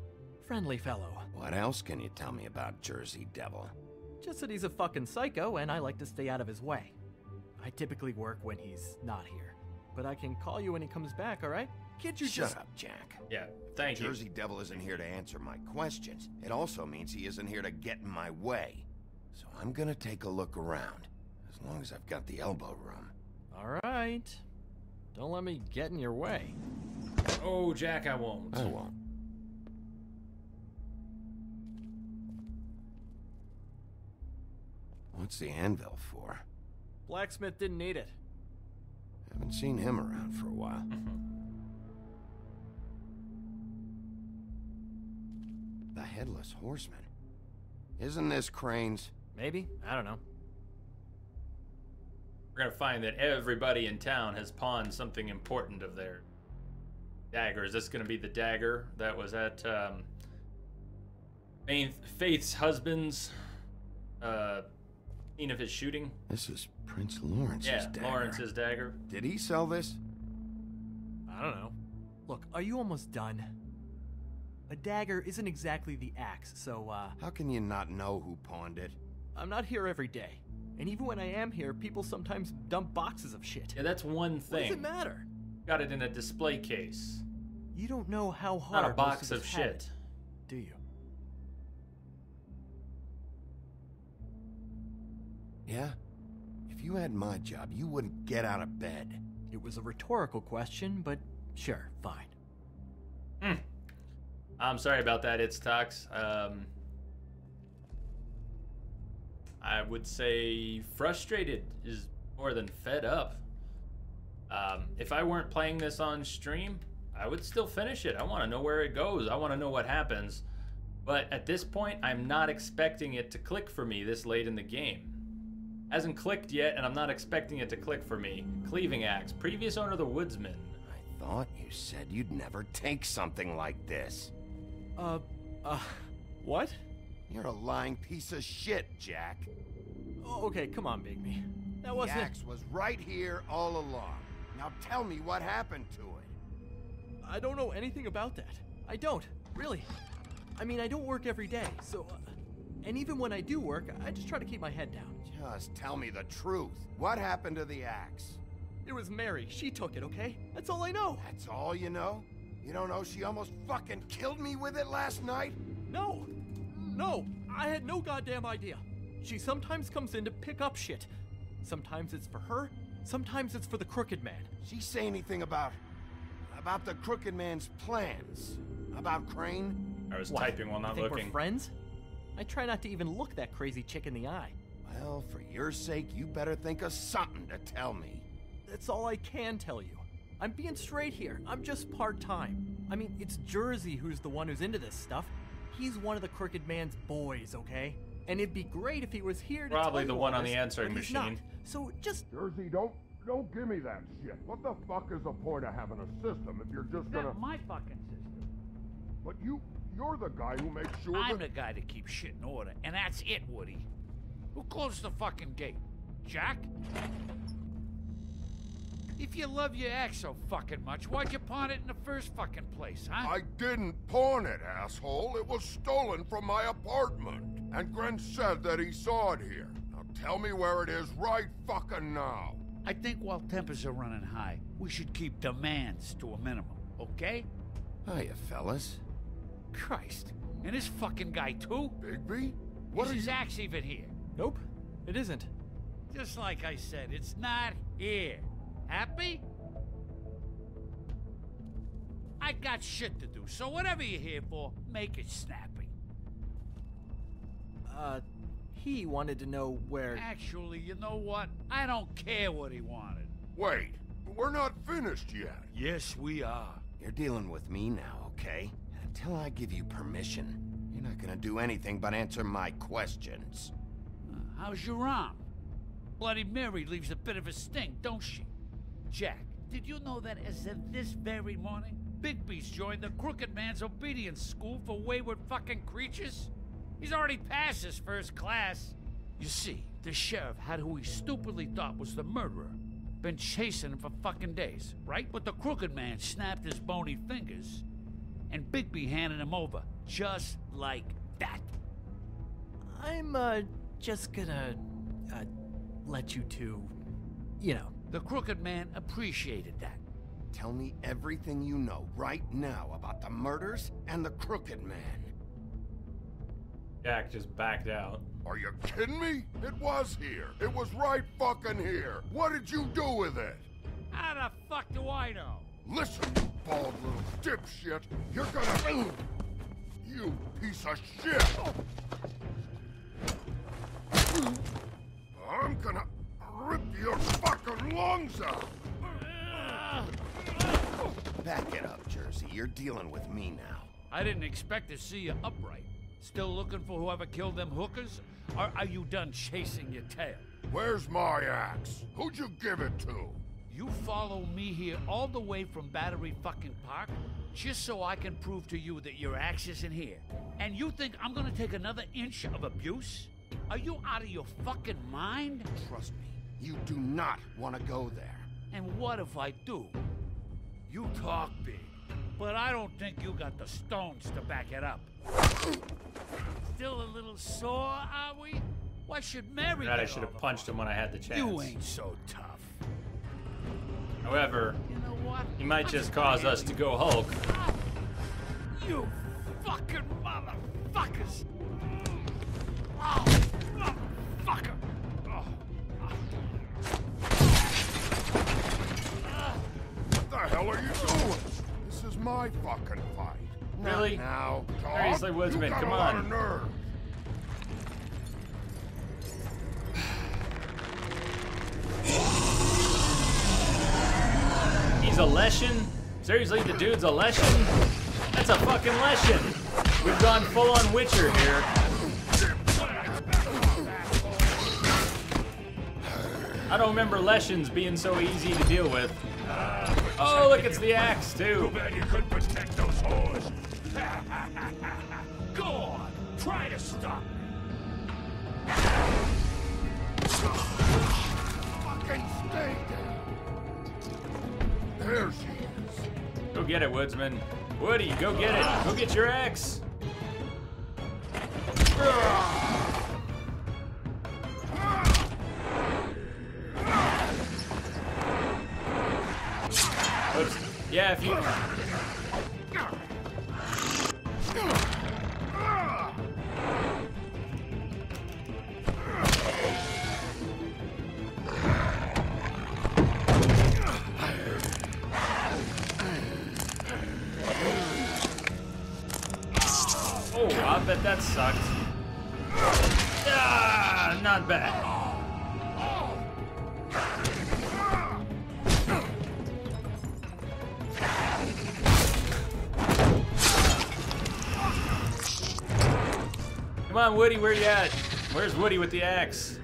friendly fellow. What else can you tell me about Jersey Devil? Just that he's a fucking psycho and I like to stay out of his way. I typically work when he's not here. But I can call you when he comes back, alright? Can't you Shut just... up, Jack. Yeah, thank you. Jersey Devil isn't here to answer my questions. It also means he isn't here to get in my way. So I'm gonna take a look around, as long as I've got the elbow room. Alright. Don't let me get in your way. Oh, Jack, I won't. I won't. What's the anvil for? Blacksmith didn't need it. Haven't seen him around for a while. The Headless Horseman. Isn't this Crane's? Maybe? I don't know. We're gonna find that everybody in town has pawned something important of their dagger. Is this gonna be the dagger that was at Faith's husband's scene of his shooting? This is Prince Lawrence's dagger. Lawrence's dagger. Did he sell this? I don't know. Look, are you almost done? A dagger isn't exactly the axe, so, How can you not know who pawned it? I'm not here every day. And even when I am here, people sometimes dump boxes of shit. Yeah, that's one thing. What does it matter? Got it in a display case. You don't know how hard Not a box most of us have shit. it, do you? Yeah? If you had my job, you wouldn't get out of bed. It was a rhetorical question, but sure, fine. I'm sorry about that, It's Tox. I would say frustrated is more than fed up. If I weren't playing this on stream, I would still finish it. I want to know where it goes. I want to know what happens. But at this point, I'm not expecting it to click for me this late in the game. Hasn't clicked yet, and I'm not expecting it to click for me. Cleaving Axe, previous owner of the Woodsman. I thought you said you'd never take something like this. What? You're a lying piece of shit, Jack. Oh, okay, come on, Bigby. That wasn't... The axe was right here all along. Now tell me what happened to it. I don't know anything about that. I don't, really. I mean, I don't work every day, so... and even when I do work, I just try to keep my head down. Just tell me the truth. What happened to the axe? It was Mary. She took it, okay? That's all I know. That's all you know? You don't know she almost fucking killed me with it last night? No! No! I had no goddamn idea. She sometimes comes in to pick up shit. Sometimes it's for her, sometimes it's for the Crooked Man. She say anything about the Crooked Man's plans? About Crane? I was typing while not think looking. We're friends? I try not to even look that crazy chick in the eye. Well, for your sake, you better think of something to tell me. That's all I can tell you. I'm being straight here. I'm just part-time. I mean, it's Jersey who's the one who's into this stuff. He's one of the Crooked Man's boys, okay? And it'd be great if he was here to Probably tell the you one all on this, the answering but he's machine. not. So just... Jersey, don't give me that shit. What the fuck is the point of having a system if you're just gonna... Not my fucking system. But you're the guy who makes sure I'm that... the guy that keeps shit in order, and that's it, Woody. Who closed the fucking gate? Jack? If you love your ex so fucking much, why'd you pawn it in the first fucking place, huh? I didn't pawn it, asshole. It was stolen from my apartment. And Gren said that he saw it here. Now tell me where it is right fucking now. I think while tempers are running high, we should keep demands to a minimum, okay? Hiya, fellas. Christ. And this fucking guy, too? Bigby? Is his axe even here? Nope, it isn't. Just like I said, it's not here. Happy? I got shit to do, so whatever you're here for, make it snappy. He wanted to know where... Actually, you know what? I don't care what he wanted. Wait, we're not finished yet. Yes, we are. You're dealing with me now, okay? Until I give you permission, you're not gonna do anything but answer my questions. How's your arm? Bloody Mary leaves a bit of a stink, don't she? Jack, did you know that as of this very morning, Bigby's joined the Crooked Man's obedience school for wayward fucking creatures? He's already passed his first class. You see, the sheriff had who he stupidly thought was the murderer. Been chasing him for fucking days, right? But the Crooked Man snapped his bony fingers, and Bigby handed him over, just like that. I'm, just gonna, let you two, you know. The Crooked Man appreciated that. Tell me everything you know right now about the murders and the Crooked Man. Jack just backed out. Are you kidding me? It was here. It was right fucking here. What did you do with it? How the fuck do I know? Listen, you bald little dipshit. You're gonna... You piece of shit! I'm gonna rip your fucking lungs out! Back it up, Jersey. You're dealing with me now. I didn't expect to see you upright. Still looking for whoever killed them hookers? Or are you done chasing your tail? Where's my axe? Who'd you give it to? You follow me here all the way from Battery fucking Park just so I can prove to you that your axe isn't here. And you think I'm gonna take another inch of abuse? Are you out of your fucking mind? Trust me, you do not want to go there. And what if I do? You talk big, but I don't think you got the stones to back it up. Still a little sore, are we? Why should Mary I should have punched him when I had the chance. You ain't so tough. However, you know what? He might just cause us to go Hulk. You fucking motherfuckers! Oh, motherfucker! Oh. my fucking fight. Really? Not now. Seriously, Woodsman, you got come a lot on. of nerve. He's a Leshen? Seriously, the dude's a Leshen? That's a fucking Leshen. We've gone full on Witcher here. I don't remember Leshens being so easy to deal with. Oh, look, it's the axe, too. Too bad you couldn't protect those whores. Go on, try to stop me. Fucking stay there. There she is. Go get it, Woodsman. Woody, go get it. Go get your axe. Oops. Yeah, if you... Oh, I bet that sucked. Ah, not bad. Come on, Woody, where you at? Where's Woody with the axe?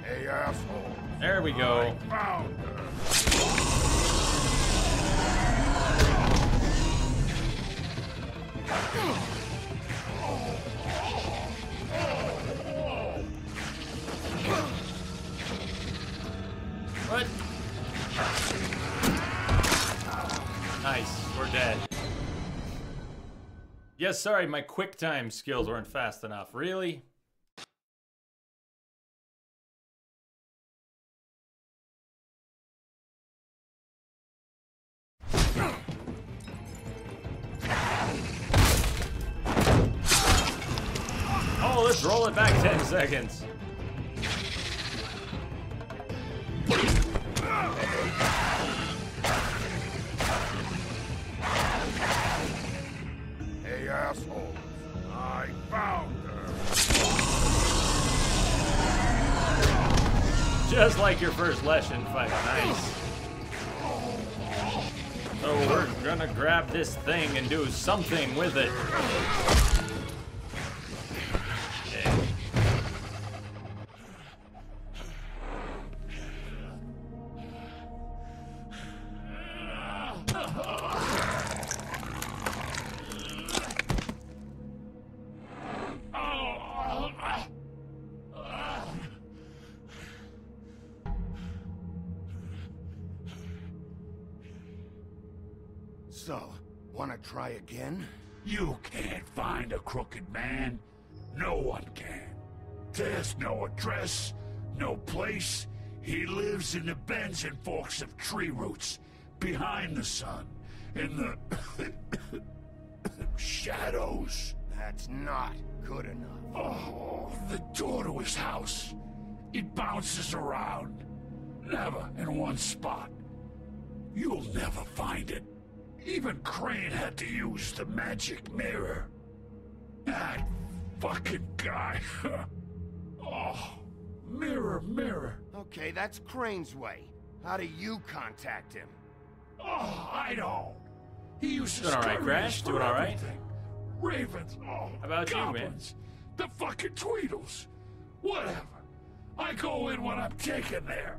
Hey, asshole. There we go. I found her. What? Nice, we're dead. Yes, sorry, my quick time skills weren't fast enough. Really? Oh, let's roll it back 10 seconds. Hey, asshole. I found her. Just like your first Leshen fight. Nice. So we're gonna grab this thing and do something with it. So, wanna try again? You can't find a crooked man. No one can. There's no address, no place. He lives in the bends and forks of tree roots, behind the sun, in the shadows. That's not good enough. Oh, the door to his house. It bounces around. Never in one spot. You'll never find it. Even Crane had to use the magic mirror. That fucking guy. Oh, mirror, mirror. Okay, that's Crane's way. How do you contact him? Oh, I don't. He uses Doing all right, couriers Crash? for Doing all right? everything. Ravens. Oh, How about you, man? goblins. The fucking Tweedles. Whatever. I go in when I'm taken there.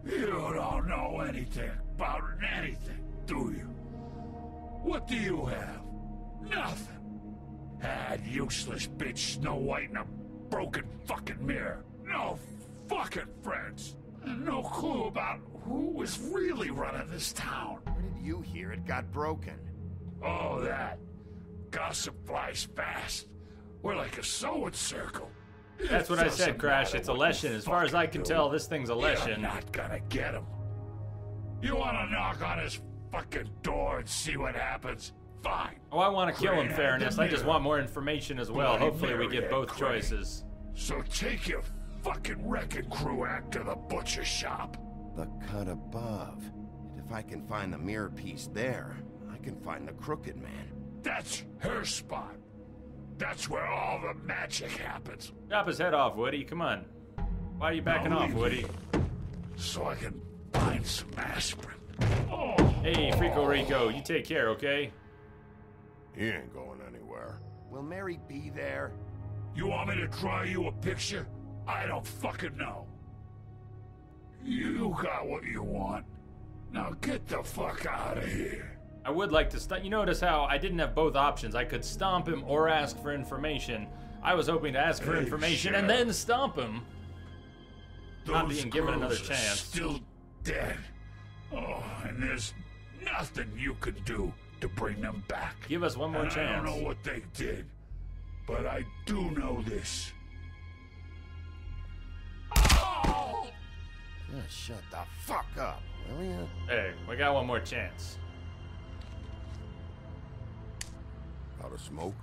You don't know anything about anything, do you? What do you have? Nothing. Had useless bitch Snow White and a broken fucking mirror. No fucking friends. And no clue about who was really running this town. Where did you hear it got broken? Oh, that. Gossip flies fast. We're like a sewing circle. That's what I said, Crash. It's a Leshen. As far as I can tell, this thing's a You're Leshen. not gonna get him. You wanna knock on his fucking door and see what happens? Fine. Oh, I want to kill him, Crane had fairness. the I just mirror. want more information as well. Bloody Hopefully we Mary get had both Crane. choices. So take your fucking wrecking crew act to the butcher shop. The cut above. And if I can find the mirror piece there, I can find the Crooked Man. That's her spot. That's where all the magic happens. Chop his head off, Woody. Come on. Why are you backing off, Woody? So I can find some aspirin. Oh. Hey, Frico Rico, you take care, okay? He ain't going anywhere. Will Mary be there? You want me to draw you a picture? I don't fucking know. You got what you want. Now get the fuck out of here. I would like to stomp. You notice how I didn't have both options. I could stomp him or ask for information. I was hoping to ask for information and then stomp him. Not being given another chance. Still dead. Oh, and there's nothing you could do to bring them back. Give us one more chance. I don't know what they did, but I do know this. Oh! Just shut the fuck up, will you? Hey, we got one more chance. Out of smoke?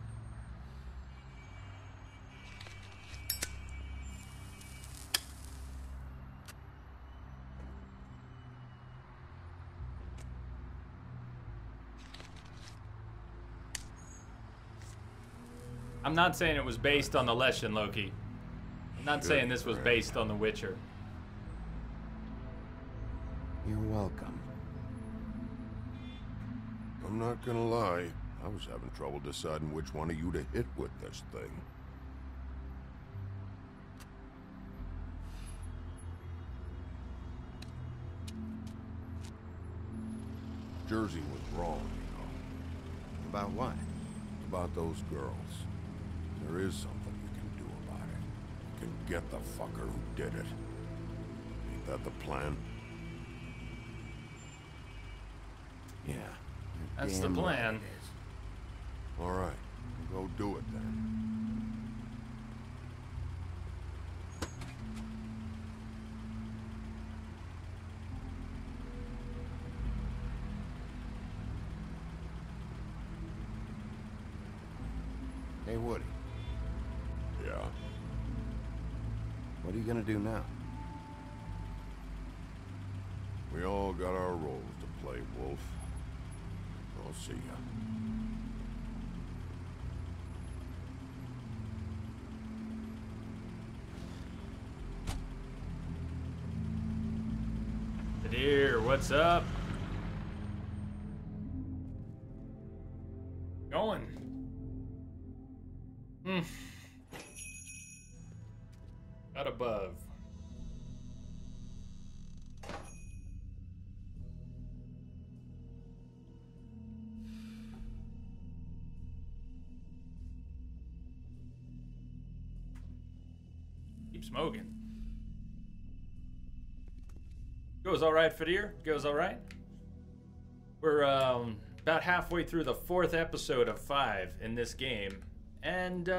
I'm not saying it was based on the Leshen, Loki. I'm not saying this was based on The Witcher. You're welcome. I'm not gonna lie. I was having trouble deciding which one of you to hit with this thing. Jersey was wrong, you know. About what? About those girls. There is something you can do about it. You can get the fucker who did it. Ain't that the plan? Yeah. That's the plan. All right, go do it then. Hey, Woody. Yeah? What are you gonna do now? We all got our roles to play, Wolf. I'll see ya. Dear, what's up? Going. Out above. Keep smoking. Goes all right, Fadir. Goes all right. We're about halfway through the 4th episode of 5 in this game, and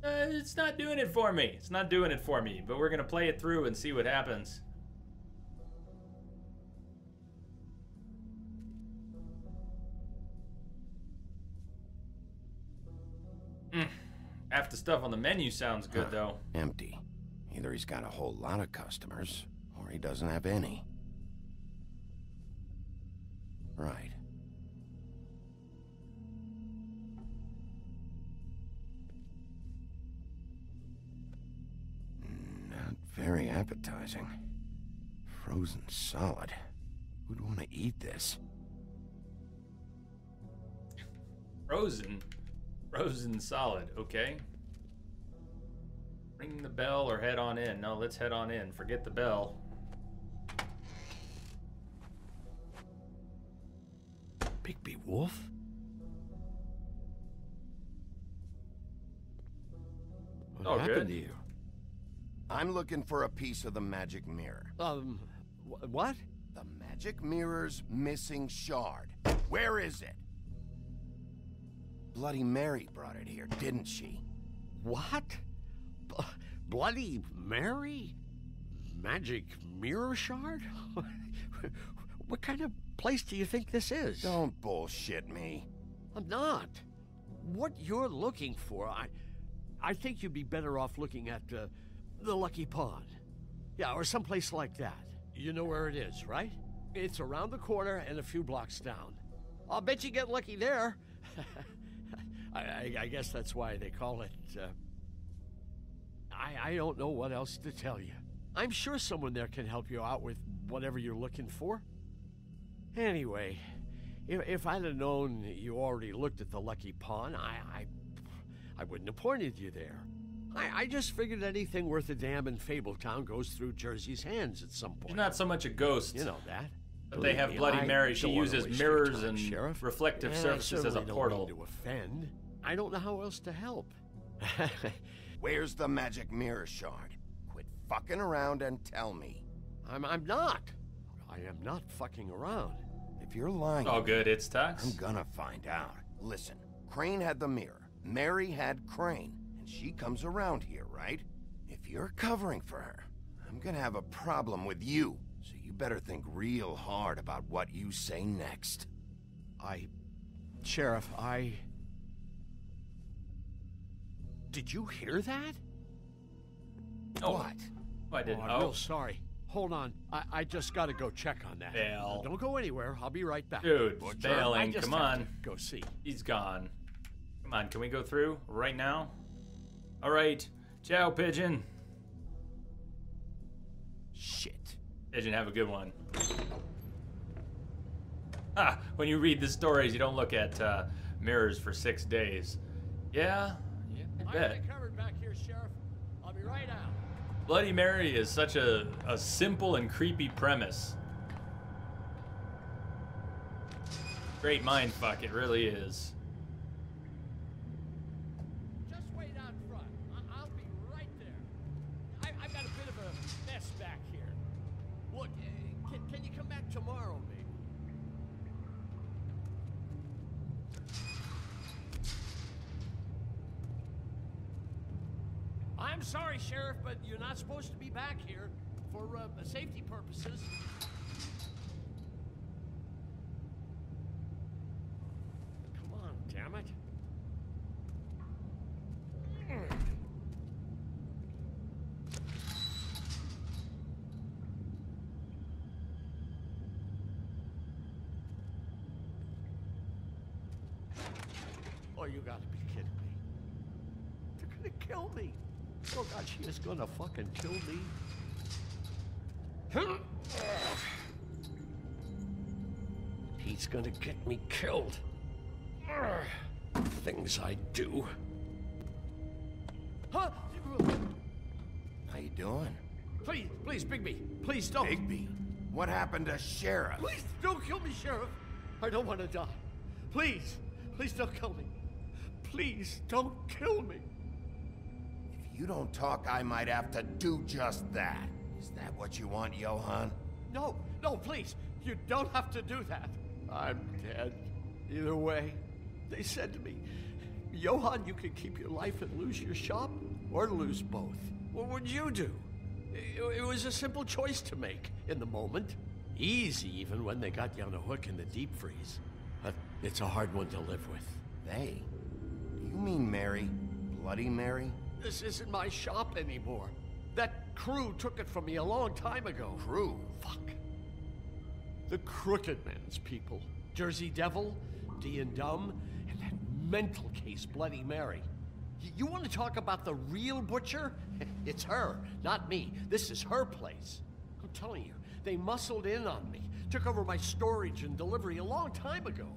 it's not doing it for me. It's not doing it for me, but we're gonna play it through and see what happens. Half the stuff on the menu sounds good, though. Empty. Either he's got a whole lot of customers, or he doesn't have any. Right. Not very appetizing. Frozen solid. Who'd want to eat this? Frozen? Frozen solid, okay. Ring the bell or head on in. No, let's head on in. Forget the bell. Bigby Wolf? What happened happened to you? I'm looking for a piece of the magic mirror. What? The magic mirror's missing shard. Where is it? Bloody Mary brought it here, didn't she? What? Bloody Mary? Magic mirror shard? What kind of place do you think this is? Don't bullshit me. I'm not. What you're looking for, I think you'd be better off looking at The Lucky Pond. Yeah, or someplace like that. You know where it is, right? It's around the corner and a few blocks down. I'll bet you get lucky there. I guess that's why they call it, I don't know what else to tell you. I'm sure someone there can help you out with whatever you're looking for. Anyway, if I'd have known you already looked at the Lucky Pond, I wouldn't have pointed you there. I just figured anything worth a damn in Fabletown goes through Jersey's hands at some point. She's not so much a ghost. You know that. But they have Bloody Mary. She uses mirrors and reflective And surfaces as a I certainly portal. don't mean to offend. I don't know how else to help. Where's the magic mirror shard? Quit fucking around and tell me. I'm not. I am not fucking around. If you're lying... Oh, good, it's Tux. I'm gonna find out. Listen, Crane had the mirror. Mary had Crane. And she comes around here, right? If you're covering for her, I'm gonna have a problem with you. So you better think real hard about what you say next. Sheriff, Did you hear that? Oh. What? I didn't. I'm real sorry. Hold on. I just gotta go check on that. Bail. Don't go anywhere. I'll be right back. Dude, Butcher, bailing. I just Come have on. to go see. He's gone. Come on, can we go through right now? All right. Ciao, Pigeon. Shit. Pigeon, have a good one. Ah, when you read the stories, you don't look at mirrors for 6 days. Yeah, I bet. I covered back here, Sheriff. I'll be right out. Bloody Mary is such a simple and creepy premise. Great mindfuck, it really is. Just wait out front. I'll be right there. I've got a bit of a mess back here. Look, can you come back tomorrow, maybe? I'm sorry, Sheriff, but you're not supposed to be back here for safety purposes. Come on, damn it. Oh, you gotta be kidding me. They're gonna kill me. Oh God, she is gonna fucking kill me. He's gonna get me killed. Things I do. Huh? How you doing? Please, Bigby. Please don't. Bigby? What happened to Sheriff? Please don't kill me, Sheriff. I don't want to die. Please don't kill me. Please don't kill me. If you don't talk, I might have to do just that. Is that what you want, Johan? No, please. You don't have to do that. I'm dead. Either way, they said to me, Johan, you could keep your life and lose your shop, or lose both. What would you do? It was a simple choice to make in the moment. Easy, even when they got you on a hook in the deep freeze. But it's a hard one to live with. They? Do you mean Mary? Bloody Mary? This isn't my shop anymore. That crew took it from me a long time ago. Crew? Fuck. The Crooked Men's people. Jersey Devil, D and Dumb, and that mental case, Bloody Mary. You want to talk about the real butcher? It's her, not me. This is her place. I'm telling you, they muscled in on me, took over my storage and delivery a long time ago.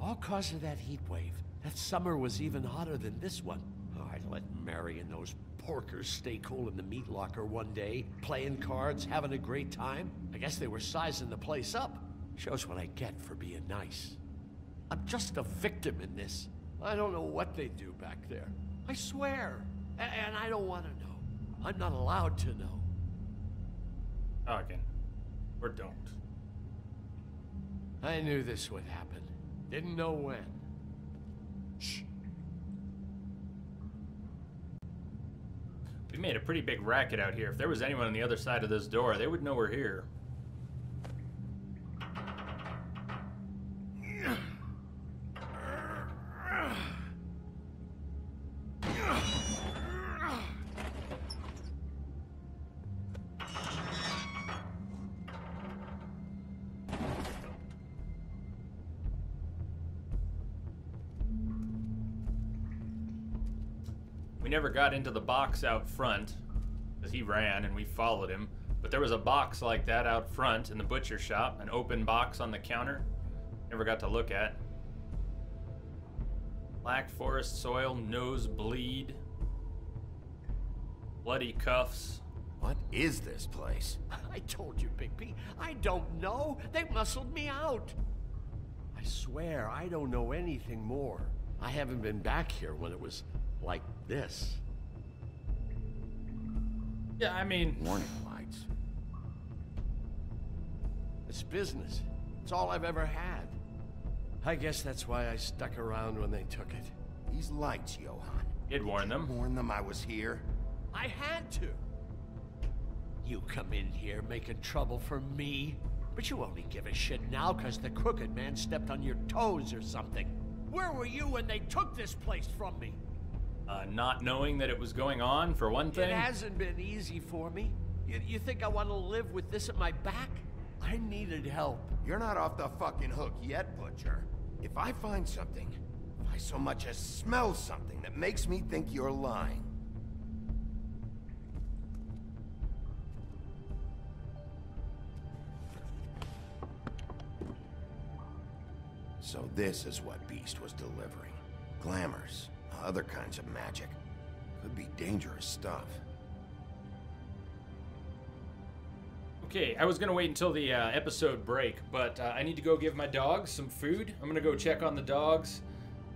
All cause of that heat wave. That summer was even hotter than this one. Oh, I let Mary and those porkers stay cool in the meat locker one day, playing cards, having a great time. I guess they were sizing the place up. Shows what I get for being nice. I'm just a victim in this. I don't know what they do back there. I swear. And I don't want to know. I'm not allowed to know. Talking. Or don't. I knew this would happen. Didn't know when. Shh. We made a pretty big racket out here. If there was anyone on the other side of this door, they would know we're here. We never got into the box out front, because he ran and we followed him. But there was a box like that out front in the butcher shop, an open box on the counter. Never got to look at. Black forest soil, nosebleed, bloody cuffs. What is this place? I told you, Bigby. I don't know. They muscled me out. I swear, I don't know anything more. I haven't been back here when it was like this. Yeah, I mean... Warning lights. It's business. It's all I've ever had. I guess that's why I stuck around when they took it. These lights, Johann. You'd warn them. Warn them I was here. I had to. You come in here making trouble for me, but you only give a shit now because the crooked man stepped on your toes or something. Where were you when they took this place from me? Not knowing that it was going on, for one thing. It hasn't been easy for me. You think I want to live with this at my back? I needed help. You're not off the fucking hook yet, Butcher. If I find something, if I so much as smell something that makes me think you're lying. So this is what Beast was delivering. Glamours, other kinds of magic. Could be dangerous stuff. Okay, I was gonna wait until the episode break, but I need to go give my dogs some food. I'm gonna go check on the dogs.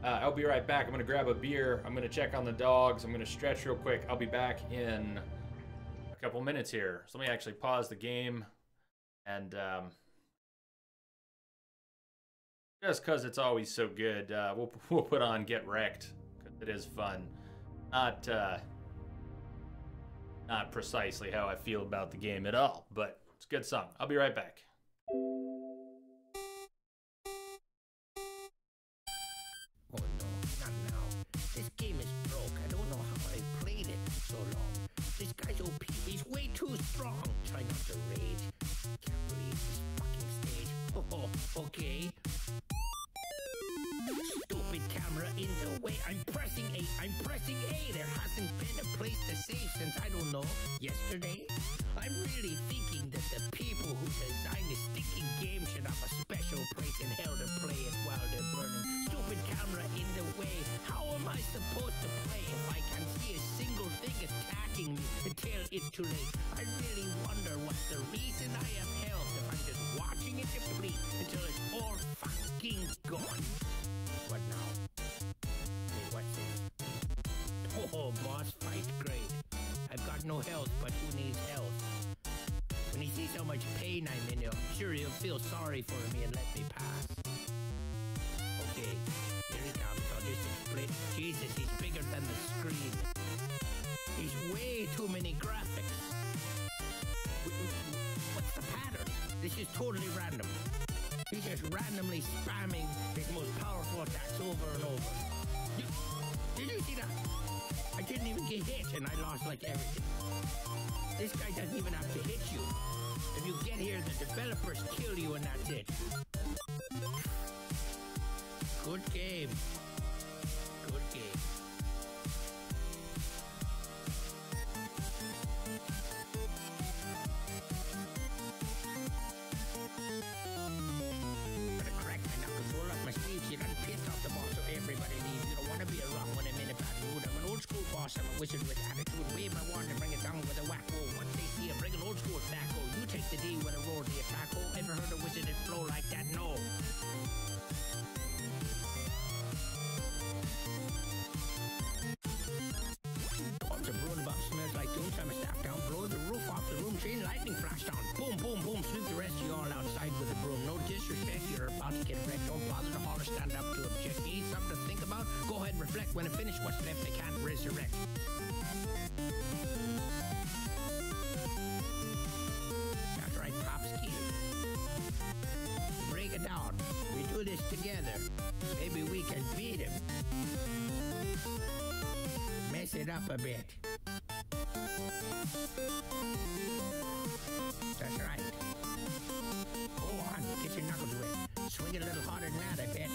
I'll be right back. I'm gonna grab a beer. I'm gonna check on the dogs. I'm gonna stretch real quick. I'll be back in a couple minutes here. So let me actually pause the game and just because it's always so good, we'll put on Get Wrecked, because it is fun. Not precisely how I feel about the game at all, but it's a good song. I'll be right back. Oh no, not now. This game is broke. I don't know how I played it for so long. This guy's OP. He's way too strong. Try not to rage. Can't believe this fucking stage. Oh, okay. Stupid camera in the way. I'm pressing A. I'm pressing A. There hasn't been a place to save since, I don't know, yesterday. I'm really thinking that the people who designed this stinking game should have a special place in hell to play it while they're burning. Stupid camera in the way. How am I supposed to play if I can't see a single thing attacking me until it's too late? I really wonder what's the reason I have health if I'm just watching it deplete until it's all fucking gone. What now? Hey, what's this? Oh, boss fight, great. I've got no health, but who needs health? When he sees how much pain I'm in, I'm sure he'll feel sorry for me and let me pass. Okay, here he comes. I'll just split. Jesus, he's bigger than the screen. There's way too many graphics. What's the pattern? This is totally random. He's just randomly spamming his most powerful attacks over and over. Did you see that? I didn't even get hit and I lost like everything. This guy doesn't even have to hit you. If you get here, the developers kill you and that's it. Good game. Good game. Gotta crack my knuckles, roll up my sleeves, you done pissed off the boss so everybody leaves. You don't wanna be around when I'm in a bad mood. I'm an old school boss, I'm a wizard with attitude. Wave my wand and bring it down with a whack. Oh, once they see a bring an old school stack. Oh, you take the D when I roll the attack. Oh, ever heard a wizard that flow like that? No. The broom above smells like doom. Time staff down, blow the roof off the room. Chain lightning flash down. Boom, boom, boom. Sweep the rest of you all outside with a broom. No disrespect, you're about to get wrecked. Don't bother to holler, stand up to object. You need something to think about? Go ahead, reflect. When I finish what's left, I can't resurrect. That's right, Popsky. Break it down. We do this together. Maybe we can beat him. Mess it up a bit. That's right. Go on, get your knuckles wet. Swing it a little harder than that, I bet.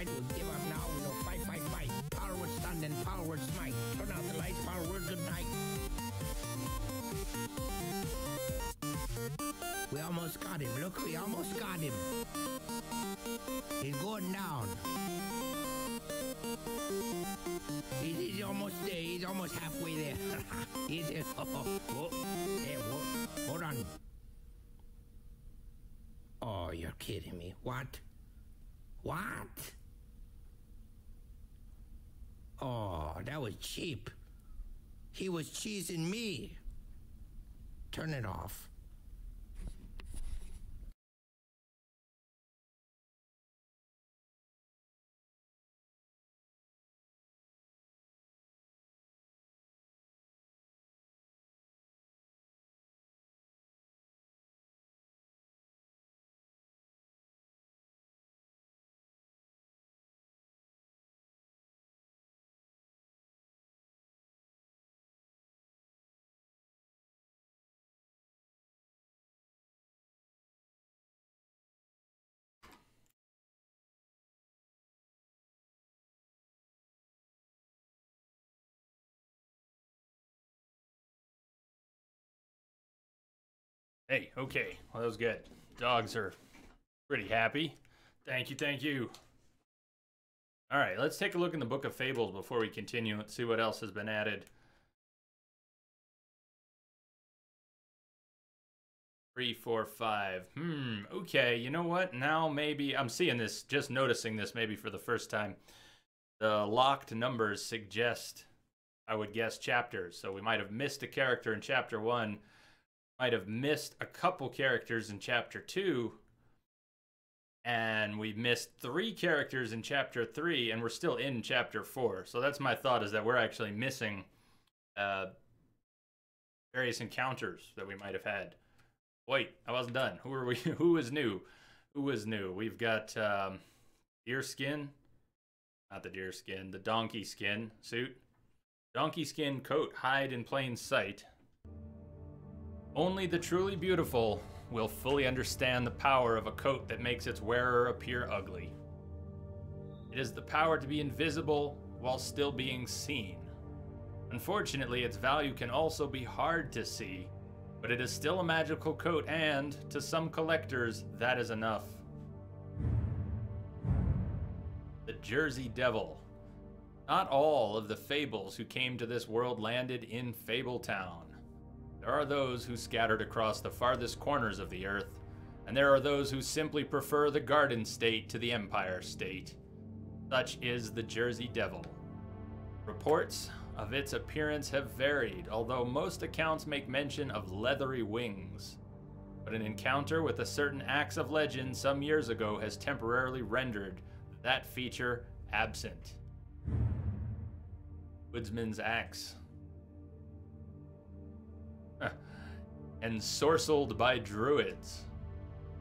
fight. We'll give up now. We know fight, fight, fight. Power word stun and power word smite. Turn out the lights. Power word good night. We almost got him. Look, we almost got him. He's going down. He's almost there. He's almost halfway there. He's there. Oh, there, whoa. Hold on. Oh, you're kidding me. What? What? Oh, that was cheap. He was cheesing me. Turn it off. Hey, okay. Well, that was good. Dogs are pretty happy. Thank you, thank you. All right, let's take a look in the Book of Fables before we continue. Let's see what else has been added. 3, 4, 5. Okay, you know what? Now maybe I'm seeing this, just noticing this maybe for the first time. The locked numbers suggest, I would guess, chapters. So we might have missed a character in chapter 1. Might have missed a couple characters in chapter 2, and we missed 3 characters in chapter 3, and we're still in chapter 4. So that's my thought, is that we're actually missing various encounters that we might have had. Wait, I wasn't done. Who are we? Who is new? Who is new? We've got deer skin, not the deer skin, the donkey skin suit, donkey skin coat, hide in plain sight. Only the truly beautiful will fully understand the power of a coat that makes its wearer appear ugly. It is the power to be invisible while still being seen. Unfortunately, its value can also be hard to see, but it is still a magical coat, and, to some collectors, that is enough. The Jersey Devil. Not all of the fables who came to this world landed in Fabletown. There are those who scattered across the farthest corners of the earth, and there are those who simply prefer the Garden State to the Empire State. Such is the Jersey Devil. Reports of its appearance have varied, although most accounts make mention of leathery wings. But an encounter with a certain axe of legend some years ago has temporarily rendered that feature absent. Woodsman's Axe. Ensorcelled by druids.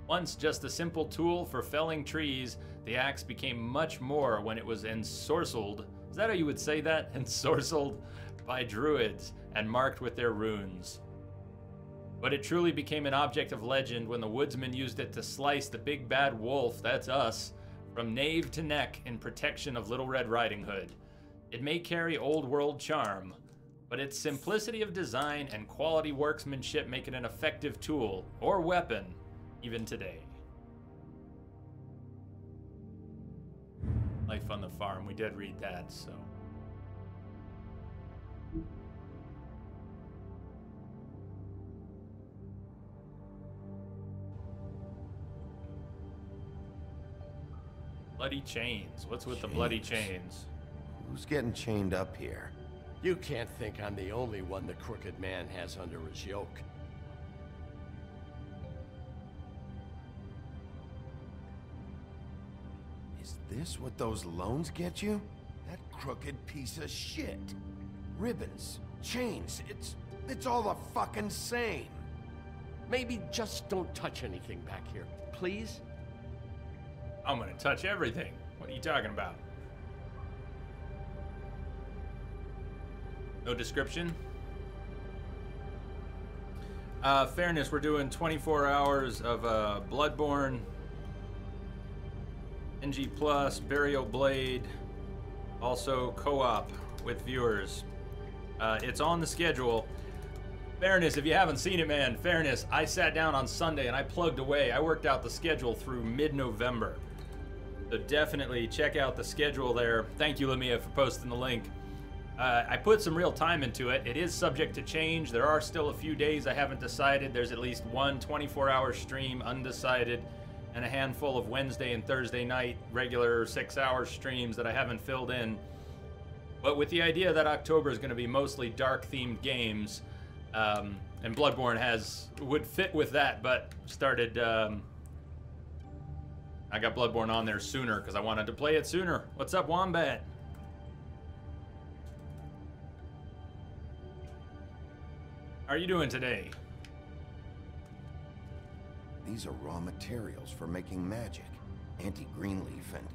Once just a simple tool for felling trees, the axe became much more when it was ensorcelled. Is that how you would say that? Ensorcelled by druids and marked with their runes. But it truly became an object of legend when the woodsman used it to slice the big bad wolf, that's us, from nave to neck in protection of Little Red Riding Hood. It may carry old world charm, but its simplicity of design and quality workmanship make it an effective tool, or weapon, even today. Life on the Farm, we did read that, so. Bloody chains. What's with the bloody chains? Who's getting chained up here? You can't think I'm the only one the Crooked Man has under his yoke. Is this what those loans get you? That crooked piece of shit. Ribbons, chains, it's all the fucking same. Maybe just don't touch anything back here, please? I'm gonna touch everything. What are you talking about? No description? Fairness, we're doing 24 hours of Bloodborne. NG Plus, Burial Blade, also co-op with viewers. It's on the schedule. Fairness, if you haven't seen it, man, Fairness, I sat down on Sunday and I plugged away. I worked out the schedule through mid-November. So definitely check out the schedule there. Thank you, Lamia, for posting the link. I put some real time into it. It is subject to change. There are still a few days I haven't decided. There's at least one 24-hour stream undecided, and a handful of Wednesday and Thursday night regular 6-hour streams that I haven't filled in. But with the idea that October is going to be mostly dark-themed games, and Bloodborne would fit with that, but started... I got Bloodborne on there sooner because I wanted to play it sooner. What's up, Wombat? How are you doing today? These are raw materials for making magic. Auntie Greenleaf and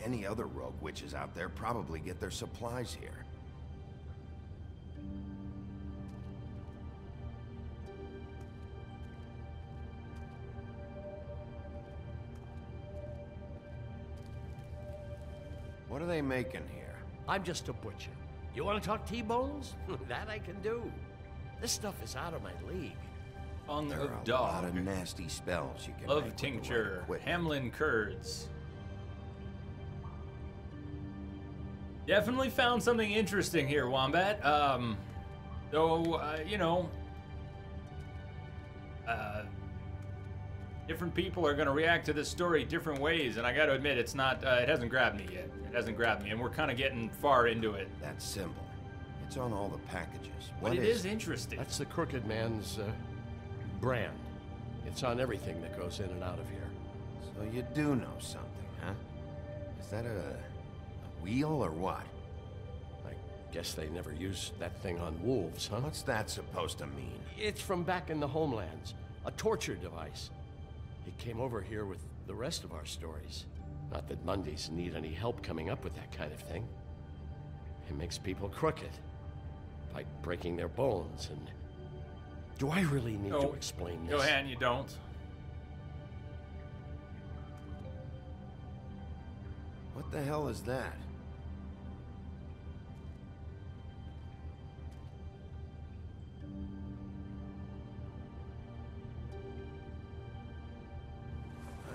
any other rogue witches out there probably get their supplies here. What are they making here? I'm just a butcher. You want to talk T-bones? That I can do. This stuff is out of my league. Tongue There of are a Dog. lot of nasty spells you can Love make with the Tincture. right equipment. Hamlin Curds. Definitely found something interesting here, Wombat. You know, different people are going to react to this story different ways, and I got to admit, it's not. It hasn't grabbed me yet. It hasn't grabbed me, and we're kind of getting far into it. That symbol. It's on all the packages. But What it is it? interesting. That's the Crooked Man's brand. It's on everything that goes in and out of here. So you do know something, huh? Is that a wheel or what? I guess they never used that thing on wolves, huh? What's that supposed to mean? It's from back in the homelands. A torture device. It came over here with the rest of our stories. Not that Mondays need any help coming up with that kind of thing. It makes people crooked. By breaking their bones and... Do I really need to explain this? Johan, you don't. What the hell is that?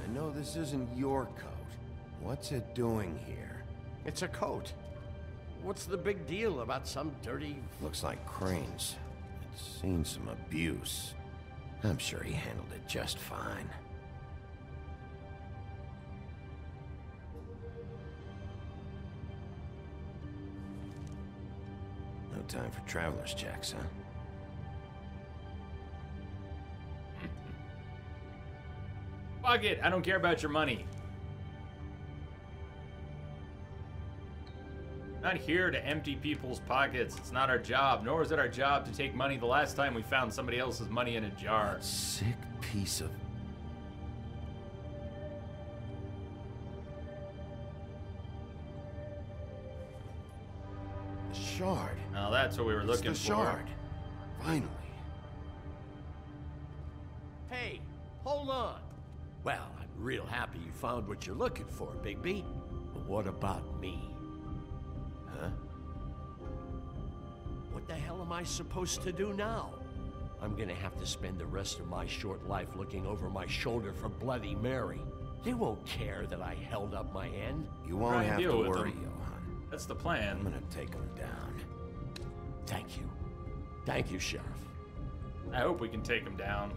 I know this isn't your coat. What's it doing here? It's a coat. What's the big deal about some dirty... Looks like Crane's. It's seen some abuse. I'm sure he handled it just fine. No time for traveler's checks, huh? Fuck it. I don't care about your money. Not here to empty people's pockets. It's not our job, nor is it our job to take money. The last time we found somebody else's money in a jar. Sick piece of... The shard. Now that's what we were looking It's the for. shard. Finally. Hey, hold on. Well, I'm real happy you found what you're looking for, Bigby. But what about me? Huh? What the hell am I supposed to do now? I'm gonna have to spend the rest of my short life looking over my shoulder for Bloody Mary. They won't care that I held up my end. You won't Try and have deal to with worry, them. Johan. That's the plan. I'm gonna take him down. Thank you. Thank you, Sheriff. I hope we can take him down.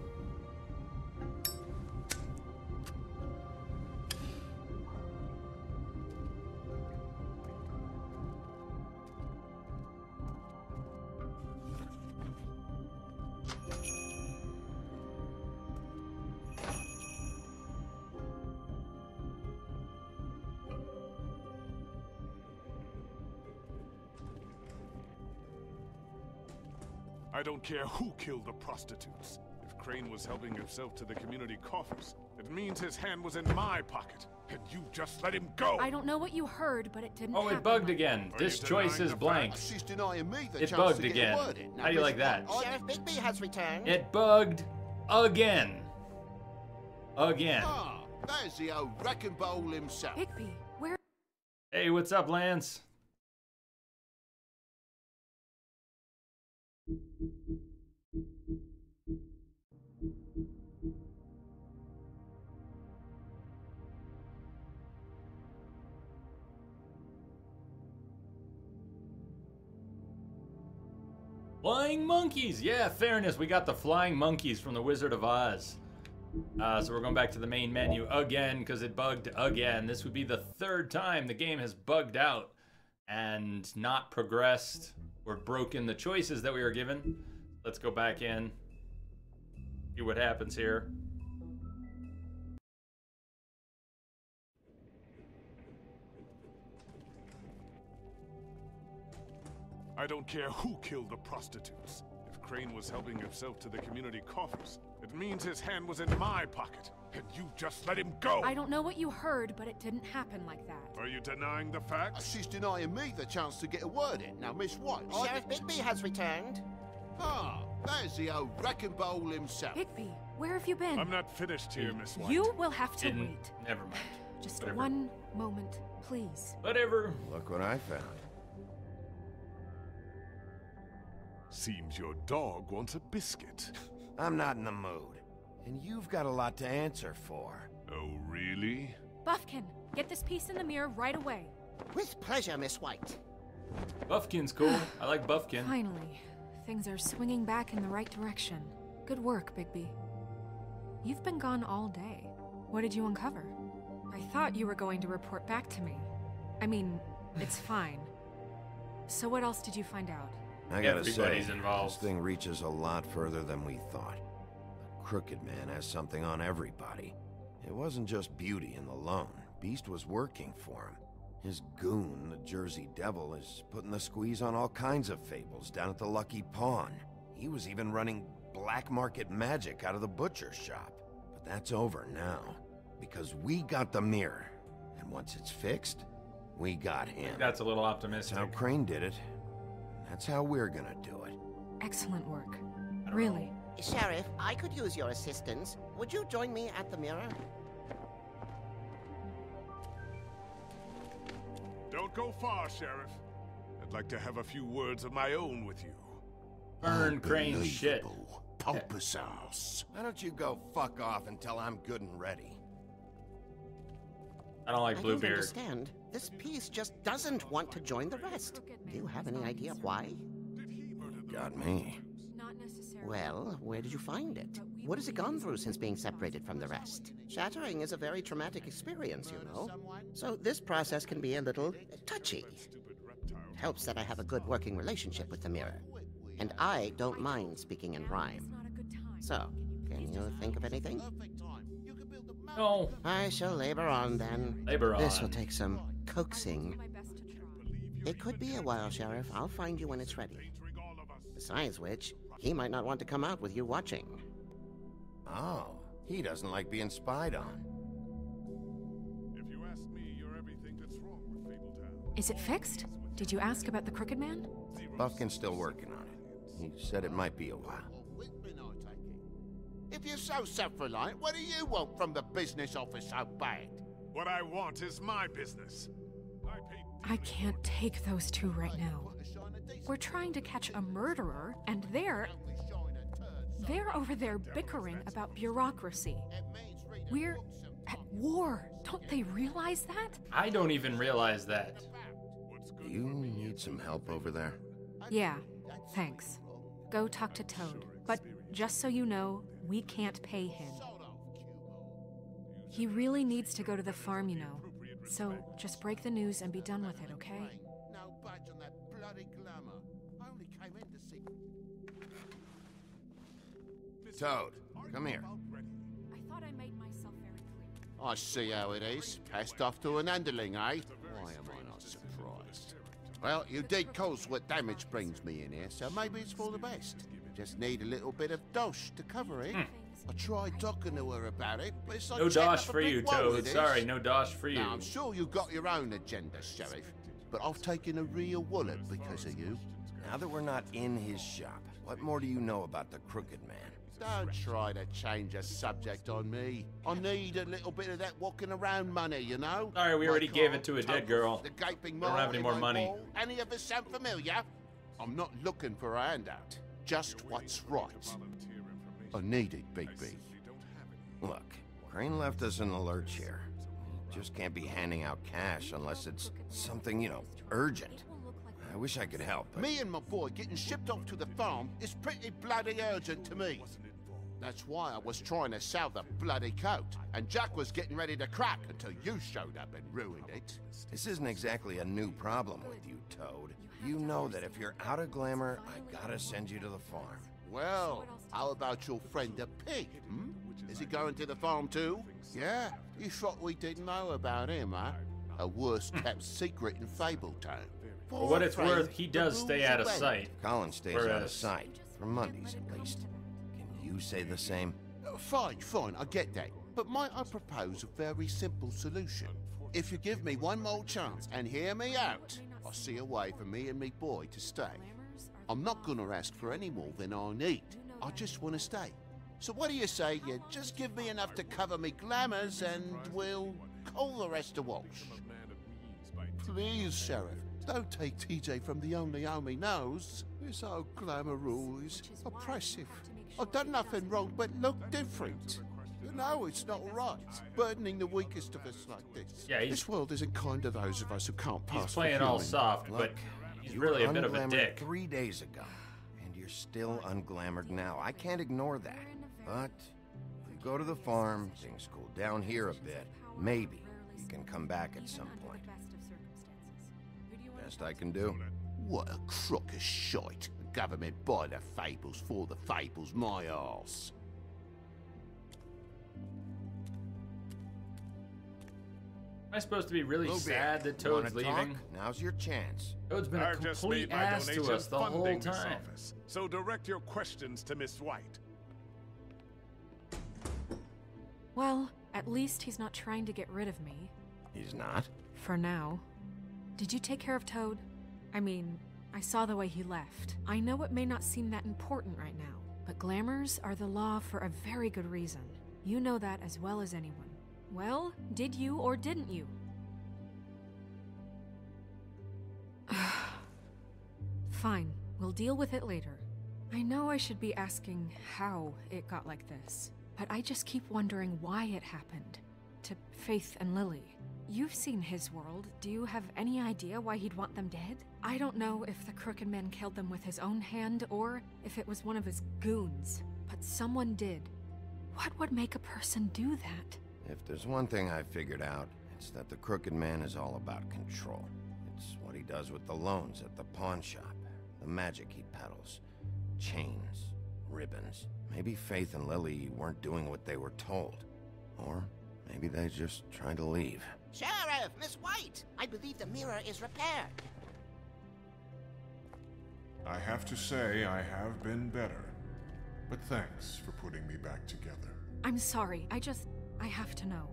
I don't care who killed the prostitutes. If Crane was helping himself to the community coffers, it means his hand was in my pocket, and you just let him go! I don't know what you heard, but it didn't Oh, happen. it bugged again. Are This you choice denying is the blank. facts? She's denying me the It chance bugged to get a again. word in. How do you like that? Sheriff Bigby has returned. It bugged again. Again. Ah, there's the old wrecking ball himself. Bigby, where? Hey, what's up, Lance? Flying monkeys! Yeah, fairness, we got the flying monkeys from the Wizard of Oz. So we're going back to the main menu again because it bugged again. This would be the third time the game has bugged out and not progressed or broken the choices that we were given. Let's go back in, see what happens here. I don't care who killed the prostitutes. If Crane was helping himself to the community coffers, it means his hand was in my pocket, and you just let him go! I don't know what you heard, but it didn't happen like that. Are you denying the facts? She's denying me the chance to get a word in. Now, Miss White... Sheriff Bigby has returned. Ah, there's the old wrecking ball himself. Bigby, where have you been? I'm not finished here, Miss White. You will have to wait. Never mind. Just Whatever. one moment, please. Whatever. Look what I found. Seems your dog wants a biscuit. I'm not in the mood. And you've got a lot to answer for. Oh, really? Buffkin, get this piece in the mirror right away. With pleasure, Miss White. Buffkin's cool. I like Buffkin. Finally, things are swinging back in the right direction. Good work, Bigby. You've been gone all day. What did you uncover? I thought you were going to report back to me. I mean, it's fine. So what else did you find out? I gotta Everybody's say, involved. this thing reaches a lot further than we thought. The Crooked Man has something on everybody. It wasn't just Beauty and the Lone. Beast was working for him. His goon, the Jersey Devil, is putting the squeeze on all kinds of fables down at the Lucky Pawn. He was even running black market magic out of the butcher shop. But that's over now, because we got the mirror. And once it's fixed, we got him. That's a little optimistic. That's how Crane did it. That's how we're gonna do it. Excellent work. Really. Sheriff, I could use your assistance. Would you join me at the mirror? Don't go far, Sheriff. I'd like to have a few words of my own with you. Burn Crane shit. Pompous ass. Why don't you go fuck off until I'm good and ready? I don't like I Bluebeard. don't understand. This piece just doesn't want to join the rest. Do you have any idea why? Got me. Well, where did you find it? What has it gone through since being separated from the rest? Shattering is a very traumatic experience, you know. So this process can be a little touchy. It helps that I have a good working relationship with the mirror. And I don't mind speaking in rhyme. So, can you think of anything? No. I shall labor on then. Labor on. This will take some coaxing. It could be a while, Sheriff. I'll find you when it's ready. Besides which, he might not want to come out with you watching. Oh, he doesn't like being spied on. If you ask me, you're everything that's wrong with Fabletown. Is it fixed? Did you ask about the Crooked Man? Buffkin's still working on it. He said it might be a while. If you're so self-reliant, what do you want from the business office so bad? What I want is my business. I can't take those two right now. We're trying to catch a murderer, and they're over there bickering about bureaucracy. We're at war. Don't they realize that? I don't even realize that. Do you need some help over there? Yeah, thanks. Go talk to Toad. But just so you know, we can't pay him. He really needs to go to the farm, you know. So just break the news and be done with it, okay? No budge on that bloody glamour. I only came in to see... Toad, come here. I thought I made myself very clear. I see how it is. Passed off to an underling, eh? Why am I not surprised? Well, you did cause what damage brings me in here, so maybe it's for the best. Just need a little bit of dosh to cover it. I tried talking to her about it, but it's like No chatting dosh up a for brick you, wall, Toad. it is. Sorry, no dosh for you. Now, I'm sure you've got your own agenda, Sheriff, but I've taken a real wallet because of you. Now that we're not in his shop, what more do you know about the Crooked Man? Don't try to change a subject on me. I need a little bit of that walking around money, you know? Sorry, we already gave it to a dead girl. The gaping Don't have any more money. Any of us sound familiar? I'm not looking for a handout. Just what's right. I need it, Bigby. Look, Crane left us in the lurch here. Just can't be handing out cash unless it's something, you know, urgent. I wish I could help, but... Me and my boy getting shipped off to the farm is pretty bloody urgent to me. That's why I was trying to sell the bloody coat, and Jack was getting ready to crack until you showed up and ruined it. This isn't exactly a new problem with you, Toad. You know that if you're out of glamour, I gotta send you to the farm. Well, how about your friend the pig, hmm? Is he going to the farm too? Yeah? You thought we didn't know about him, huh? A worst-kept secret in Fabletown. For what it's worth, he does stay out of sight. Colin stays out of sight, for Mondays at least. Can you say the same? Fine, I get that. But might I propose a very simple solution? If you give me one more chance and hear me out, I'll see a way for me and me boy to stay. I'm not gonna ask for any more than I need. I just want to stay. So what do you say you just give me enough to cover me glamours and we'll call the rest a wash? Please, Sheriff, don't take TJ from the only home he knows. This old glamour rule is oppressive. I've done nothing wrong but look different. You know it's not right, burdening the weakest of us like this. Yeah, this world isn't kind to those of us who can't pass. He's playing all soft, but he's really a bit of a dick. 3 days ago, and you're still unglamored now. I can't ignore that. But if you go to the farm, things cool down here a bit, maybe you can come back at some point. Best I can do. What a crock of shite. The government buy the fables for the fables, my arse. Am I supposed to be really sad that Toad's leaving? Now's your chance. Toad's been a complete ass to us the whole time. So direct your questions to Miss White. Well, at least he's not trying to get rid of me. He's not? For now. Did you take care of Toad? I mean, I saw the way he left. I know it may not seem that important right now, but glamours are the law for a very good reason. You know that as well as anyone. Well, did you or didn't you? Fine, we'll deal with it later. I know I should be asking how it got like this, but I just keep wondering why it happened. To Faith and Lily. You've seen his world. Do you have any idea why he'd want them dead? I don't know if the Crooked Man killed them with his own hand or if it was one of his goons, but someone did. What would make a person do that? If there's one thing I figured out, it's that the Crooked Man is all about control. It's what he does with the loans at the pawn shop, the magic he peddles, chains, ribbons. Maybe Faith and Lily weren't doing what they were told. Or maybe they just tried to leave. Sheriff, Miss White! I believe the mirror is repaired. I have to say I have been better. But thanks for putting me back together. I'm sorry, I have to know.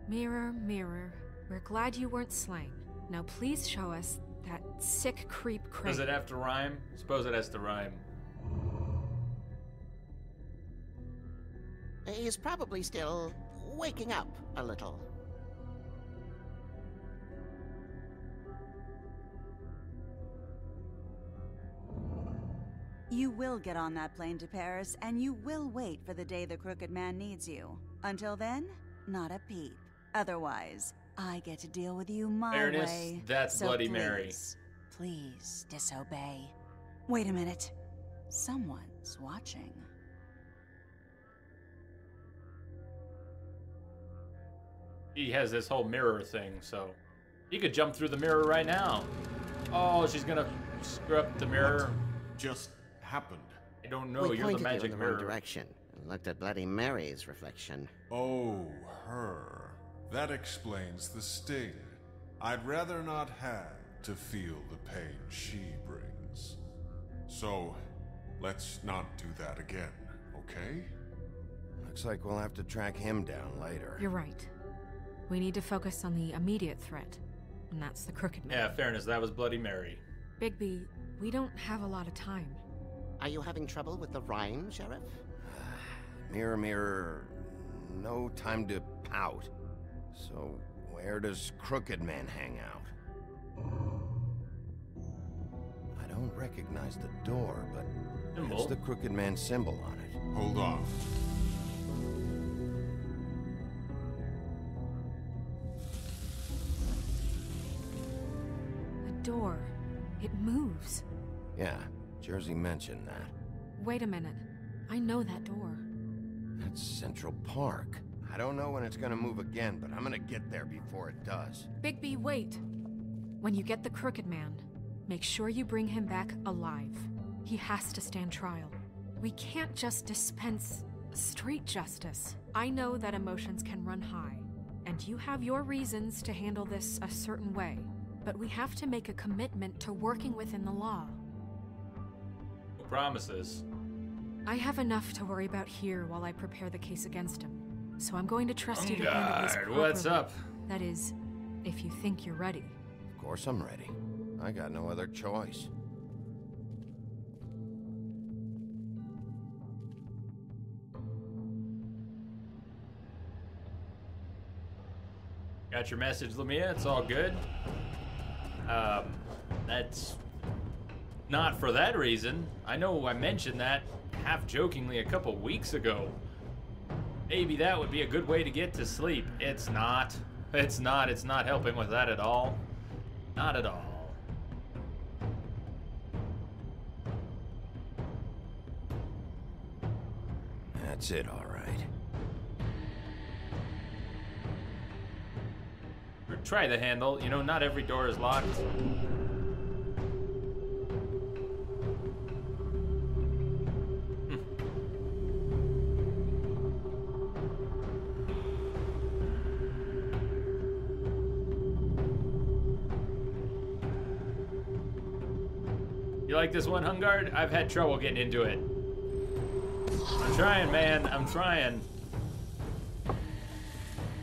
Mirror, mirror, we're glad you weren't slain. Now please show us that sick creep Crane. Does it have to rhyme? Suppose it has to rhyme. He's probably still waking up a little. You will get on that plane to Paris, and you will wait for the day the Crooked Man needs you. Until then, not a peep. Otherwise, I get to deal with you my way. That's so Bloody Mary. Please disobey. Wait a minute. Someone's watching. He has this whole mirror thing, so he could jump through the mirror right now. Oh, she's gonna screw up the mirror. Just happened. I don't know. We You're the pointed magic you in the mirror. wrong direction and looked at Bloody Mary's reflection. Oh, her. That explains the sting. I'd rather not have to feel the pain she brings. So, let's not do that again, okay? Looks like we'll have to track him down later. You're right. We need to focus on the immediate threat, and that's the Crooked Man. Yeah, fairness, that was Bloody Mary. Bigby, we don't have a lot of time. Are you having trouble with the rhyme, Sheriff? Mirror, mirror, no time to pout. So, where does Crooked Man hang out? I don't recognize the door, but there's the Crooked Man symbol on it. Hold on. The door. It moves. Yeah, Jersey mentioned that. Wait a minute. I know that door. That's Central Park. I don't know when it's gonna move again, but I'm gonna get there before it does. Bigby, wait. When you get the Crooked Man, make sure you bring him back alive. He has to stand trial. We can't just dispense street justice. I know that emotions can run high, and you have your reasons to handle this a certain way, but we have to make a commitment to working within the law. No promises. I have enough to worry about here while I prepare the case against him, so I'm going to trust you to handle this properly. What's up? That is, if you think you're ready. Of course I'm ready. I got no other choice. Got your message, Lamia. It's all good. That's not for that reason. I know I mentioned that half-jokingly a couple weeks ago. Maybe that would be a good way to get to sleep. It's not. It's not. It's not helping with that at all. Not at all. That's it, all right. Try the handle. You know, not every door is locked. You like this one, Hungard? I've had trouble getting into it. I'm trying, man. I'm trying.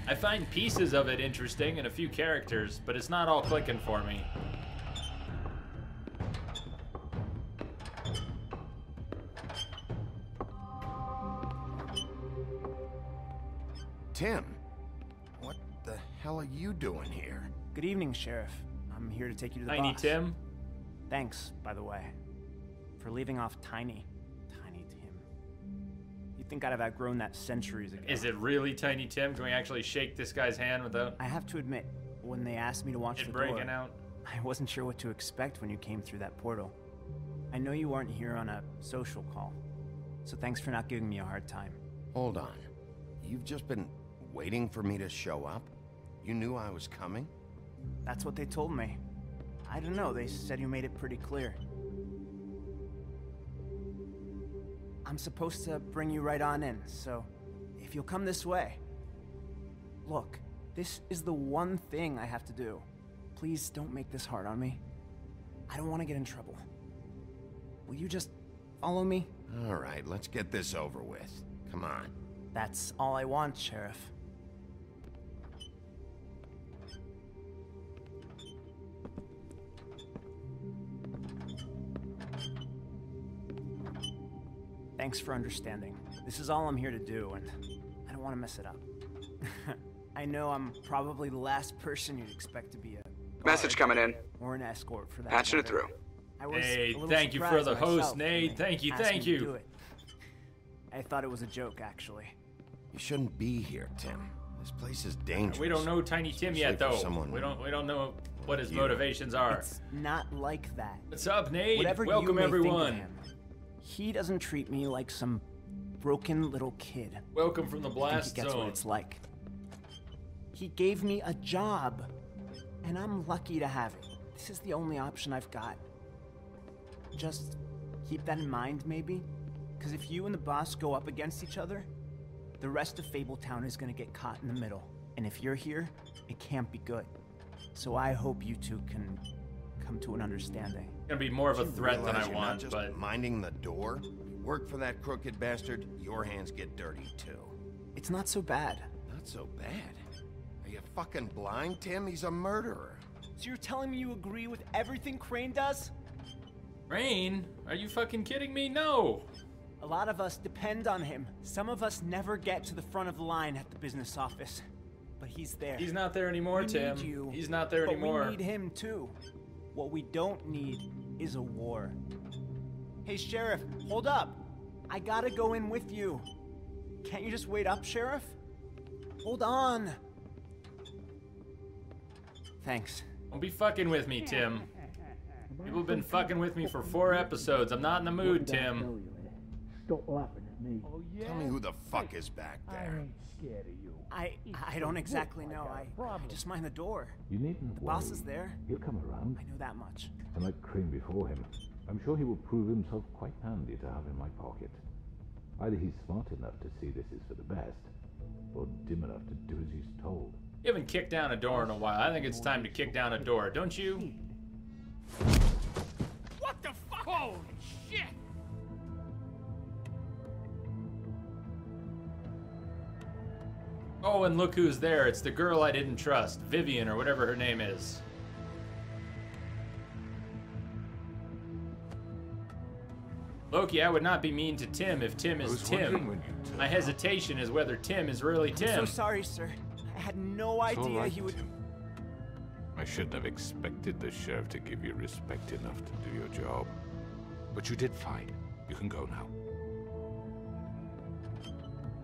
I find pieces of it interesting and a few characters, but it's not all clicking for me. Tim, what the hell are you doing here? Good evening, Sheriff. I'm here to take you to the Tiny boss. Tim? Thanks, by the way, for leaving off Tiny Tim. You'd think I'd have outgrown that centuries ago. Is it really Tiny Tim? Can we actually shake this guy's hand without... I have to admit, when they asked me to watch the breaking door, out? I wasn't sure what to expect when you came through that portal. I know you weren't here on a social call, so thanks for not giving me a hard time. Hold on. You've just been waiting for me to show up? You knew I was coming? That's what they told me. I don't know, they said you made it pretty clear. I'm supposed to bring you right on in, so if you'll come this way. Look, this is the one thing I have to do. Please don't make this hard on me. I don't want to get in trouble. Will you just follow me? All right, let's get this over with. Come on. That's all I want, Sheriff. Thanks for understanding. This is all I'm here to do, and I don't want to mess it up. I know I'm probably the last person you'd expect to be a message coming in. Or an escort for that. Patching it through. Hey, thank you for the host, Nate. Thank you, thank you. I thought it was a joke, actually. You shouldn't be here, Tim. This place is dangerous. We don't know Tiny Tim yet, though. We don't know what his motivations are. It's not like that. What's up, Nate? Whatever Welcome, everyone. He doesn't treat me like some broken little kid. Welcome from the blast I think he gets zone. what it's like. He gave me a job, and I'm lucky to have it. This is the only option I've got. Just keep that in mind, maybe? Because if you and the boss go up against each other, the rest of Fabletown is going to get caught in the middle. And if you're here, it can't be good. So I hope you two can come to an understanding. Gonna be more of a threat than I You're want, not just but minding the door. You work for that crooked bastard, your hands get dirty too. It's not so bad. Not so bad? Are you fucking blind, Tim? He's a murderer. So you're telling me you agree with everything Crane does? Crane? Are you fucking kidding me? No. A lot of us depend on him. Some of us never get to the front of the line at the business office. But he's there. He's not there anymore, Tim. Need you, he's not there anymore. But we need him too. What we don't need is a war. Hey, Sheriff, hold up. I gotta go in with you. Can't you just wait up, Sheriff? Hold on. Thanks. Don't be fucking with me, Tim. People have been fucking with me for 4 episodes. I'm not in the mood, Tim. Stop laughing at me. Oh, yeah? Tell me who the fuck is back there. I ain't scared of you. I don't exactly know. I just mind the door. You needn't The worry. boss is there. He'll come around. I know that much. And like Crane before him, I'm sure he will prove himself quite handy to have in my pocket. Either he's smart enough to see this is for the best, or dim enough to do as he's told. You haven't kicked down a door in a while. I think it's time to kick down a door, don't you? What the fuck? Holy shit! Oh, and look who's there. It's the girl I didn't trust. Vivian, or whatever her name is. Loki, I would not be mean to Tim if Tim is Tim. My hesitation is whether Tim is really Tim. I'm so sorry, sir. I had no It's all idea right, he would... Tim. I shouldn't have expected the sheriff to give you respect enough to do your job. But you did fine. You can go now.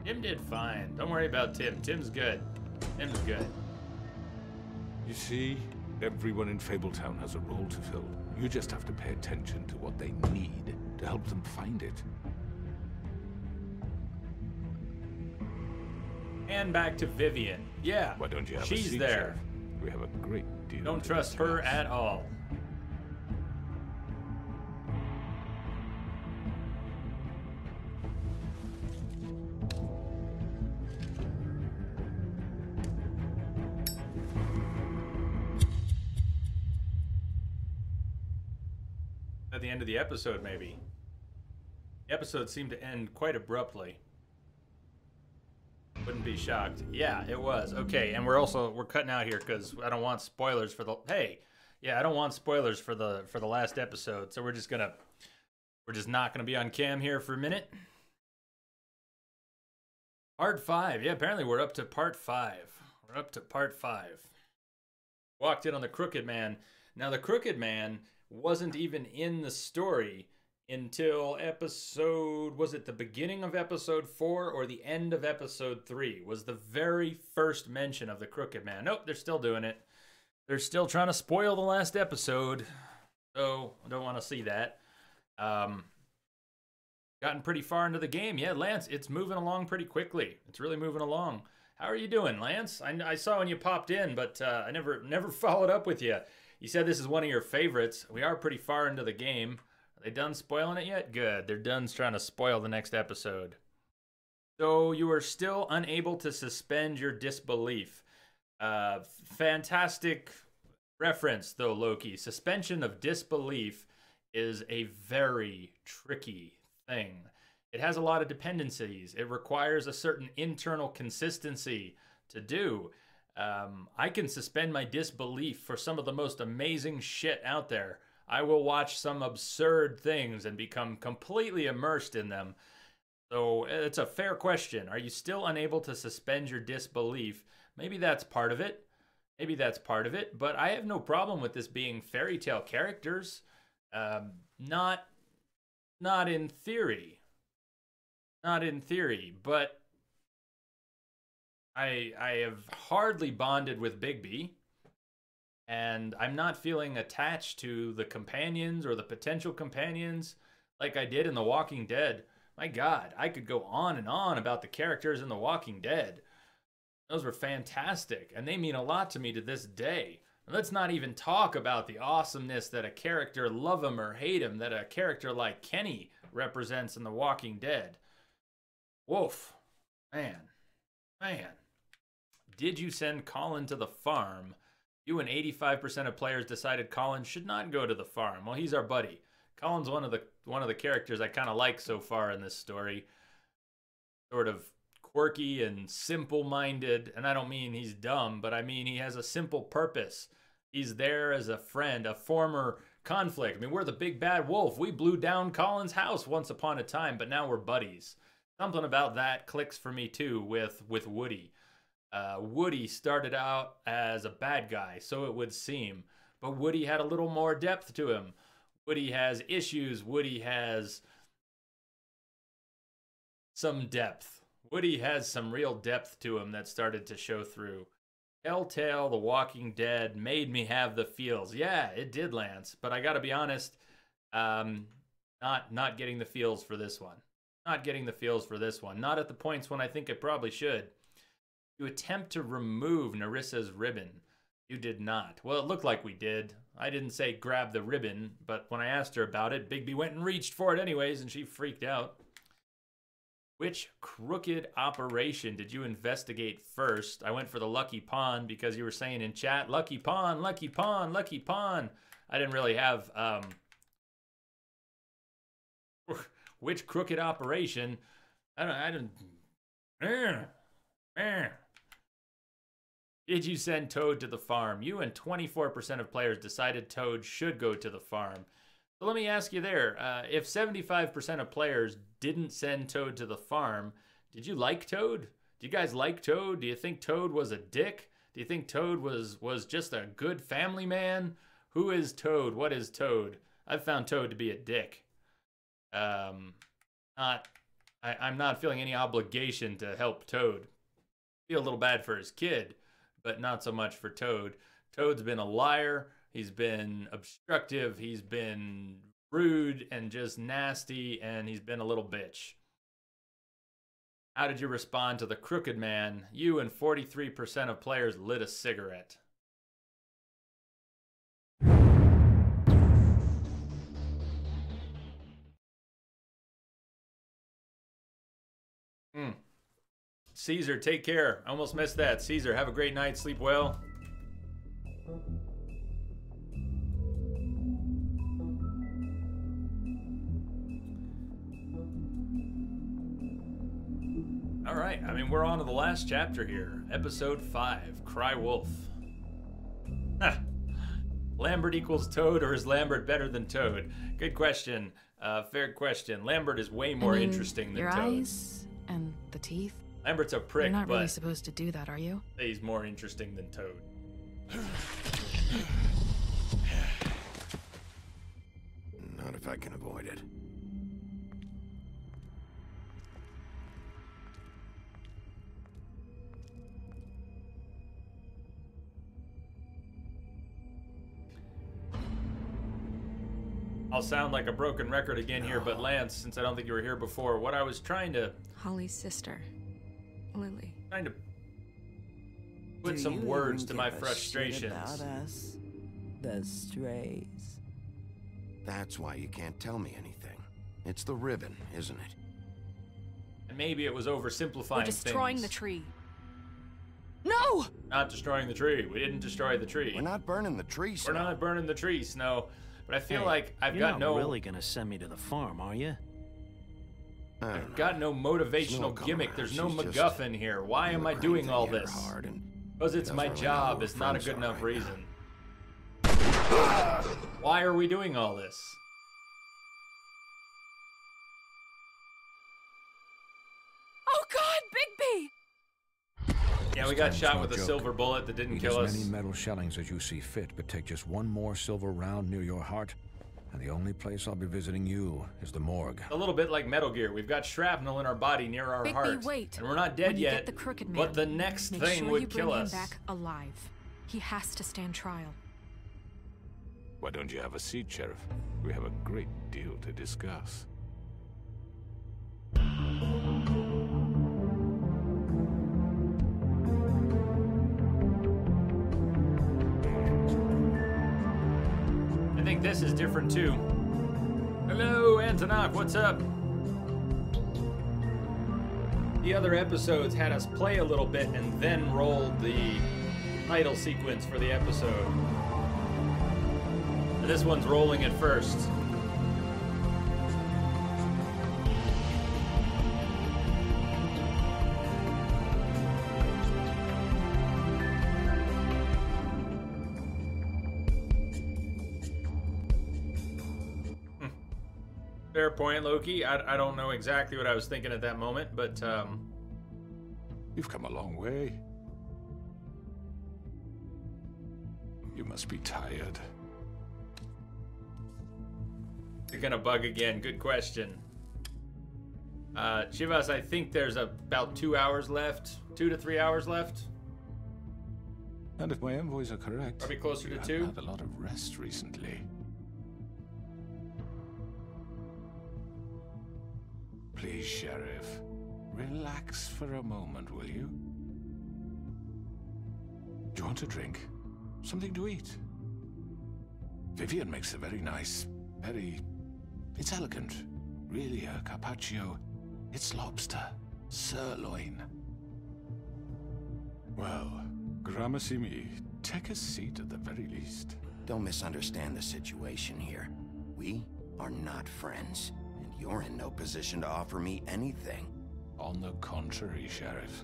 Tim did fine. Don't worry about Tim. Tim's good. Tim's good. You see, everyone in Fabletown has a role to fill. You just have to pay attention to what they need to help them find it. And back to Vivian. Yeah, Why don't you have a she's seat, there. Sheriff? We have a great deal. Don't to trust her discuss. at all. At the end of the episode, maybe. The episode seemed to end quite abruptly. Wouldn't be shocked. Yeah, it was. Okay, and we're cutting out here because I don't want spoilers for the I don't want spoilers for the last episode. So we're just not gonna be on cam here for a minute. Part 5. Yeah, apparently we're up to part 5. We're up to part 5. Walked in on the Crooked Man. Now the Crooked Man wasn't even in the story until episode, was it the beginning of episode 4 or the end of episode 3? Was the very first mention of the Crooked Man. Nope, they're still doing it. They're still trying to spoil the last episode. So, I don't want to see that. Gotten pretty far into the game. Yeah, Lance, it's moving along pretty quickly. It's really moving along. How are you doing, Lance? I saw when you popped in, but I never followed up with you. You said this is one of your favorites. We are pretty far into the game. Are they done spoiling it yet? Good. They're done trying to spoil the next episode. So you are still unable to suspend your disbelief. Fantastic reference, though, Loki. Suspension of disbelief is a very tricky thing. It has a lot of dependencies. It requires a certain internal consistency to do. I can suspend my disbelief for some of the most amazing shit out there. I will watch some absurd things and become completely immersed in them. So it's a fair question. Are you still unable to suspend your disbelief? Maybe that's part of it. Maybe that's part of it. But I have no problem with this being fairy tale characters. Not in theory. Not in theory, but I have hardly bonded with Bigby, and I'm not feeling attached to the companions or the potential companions like I did in The Walking Dead. My God, I could go on and on about the characters in The Walking Dead. Those were fantastic, and they mean a lot to me to this day. And let's not even talk about the awesomeness that a character, love him or hate him, that a character like Kenny represents in The Walking Dead. Woof. Man. Did you send Colin to the farm? You and 85% of players decided Colin should not go to the farm. Well, he's our buddy. Colin's one of the characters I kind of like so far in this story. Sort of quirky and simple-minded, and I don't mean he's dumb, but I mean he has a simple purpose. He's there as a friend, a former conflict. I mean, we're the big bad wolf. We blew down Colin's house once upon a time, but now we're buddies. Something about that clicks for me too with Woody. Woody started out as a bad guy, so it would seem, but Woody had a little more depth to him. Woody has issues. Woody has some depth. Woody has some real depth to him that started to show through. Telltale, The Walking Dead made me have the feels. Yeah, it did, Lance, but I gotta be honest, not getting the feels for this one. Not getting the feels for this one. Not at the points when I think it probably should. You attempt to remove Nerissa's ribbon. You did not. Well, it looked like we did. I didn't say grab the ribbon, but when I asked her about it, Bigby went and reached for it anyways, and she freaked out. Which crooked operation did you investigate first? I went for the Lucky Pawn because you were saying in chat, Lucky Pawn, Lucky Pawn, Lucky Pawn. I didn't really have, which crooked operation? I don't. Did you send Toad to the farm? You and 24% of players decided Toad should go to the farm. So let me ask you there, if 75% of players didn't send Toad to the farm, did you like Toad? Do you guys like Toad? Do you think Toad was a dick? Do you think Toad was just a good family man? Who is Toad? What is Toad? I've found Toad to be a dick. I'm not feeling any obligation to help Toad. I feel a little bad for his kid, but not so much for Toad. Toad's been a liar. He's been obstructive. He's been rude and just nasty, and he's been a little bitch. How did you respond to the Crooked Man? You and 43% of players lit a cigarette. Caesar, take care. I almost missed that. Caesar, have a great night. Sleep well. All right, I mean, we're on to the last chapter here. Episode 5, Cry Wolf. Lambert equals Toad, or is Lambert better than Toad? Good question. Fair question. Lambert is way more interesting than Toad. Your eyes and the teeth. Lambert's a prick, You're not but really supposed to do that, are you? he's more interesting than Toad. Not if I can avoid it. I'll sound like a broken record again here, but Lance, since I don't think you were here before, what I was trying to... Holly's sister, Lily. Trying to put some words to my frustrations. About us, the strays. That's why you can't tell me anything. It's the ribbon, isn't it? And maybe it was oversimplifying We're destroying things. the tree. No! Not destroying the tree. We didn't destroy the tree. We're not burning the tree, Snow. We're not burning the tree, Snow. But I feel like I've you're got no... You're not really gonna send me to the farm, are you? I've got no motivational gimmick. There's no MacGuffin here. Why am I doing all this? Because it's my job is not a good enough reason. Why are we doing all this? Oh God, Bigby! Yeah, we got shot with a silver bullet that didn't kill us. Eat as many metal shellings as you see fit, but take just one more silver round near your heart, and the only place I'll be visiting you is the morgue. A little bit like Metal Gear. We've got shrapnel in our body near our Bigby, heart. wait. And we're not dead When you yet. Get the Crooked Man, but the next make thing sure would you kill bring us. him back alive. He has to stand trial. Why don't you have a seat, Sheriff? We have a great deal to discuss. I think this is different too. Hello, Antonok, what's up? The other episodes had us play a little bit and then rolled the title sequence for the episode. And this one's rolling it first. Fair point, Loki. I don't know exactly what I was thinking at that moment, but You've come a long way. You must be tired. You're gonna bug again. Good question. Chivas, I think there's about 2 hours left. 2 to 3 hours left. And if my envoys are correct, probably closer to 2. You haven't had a lot of rest recently. Please, Sheriff, relax for a moment, will you? Do you want a drink? Something to eat? Vivian makes a very nice, it's elegant. Really a carpaccio. It's lobster. Sirloin. Well, gramercy me. Take a seat at the very least. Don't misunderstand the situation here. We are not friends, and you're in no position to offer me anything. On the contrary, Sheriff.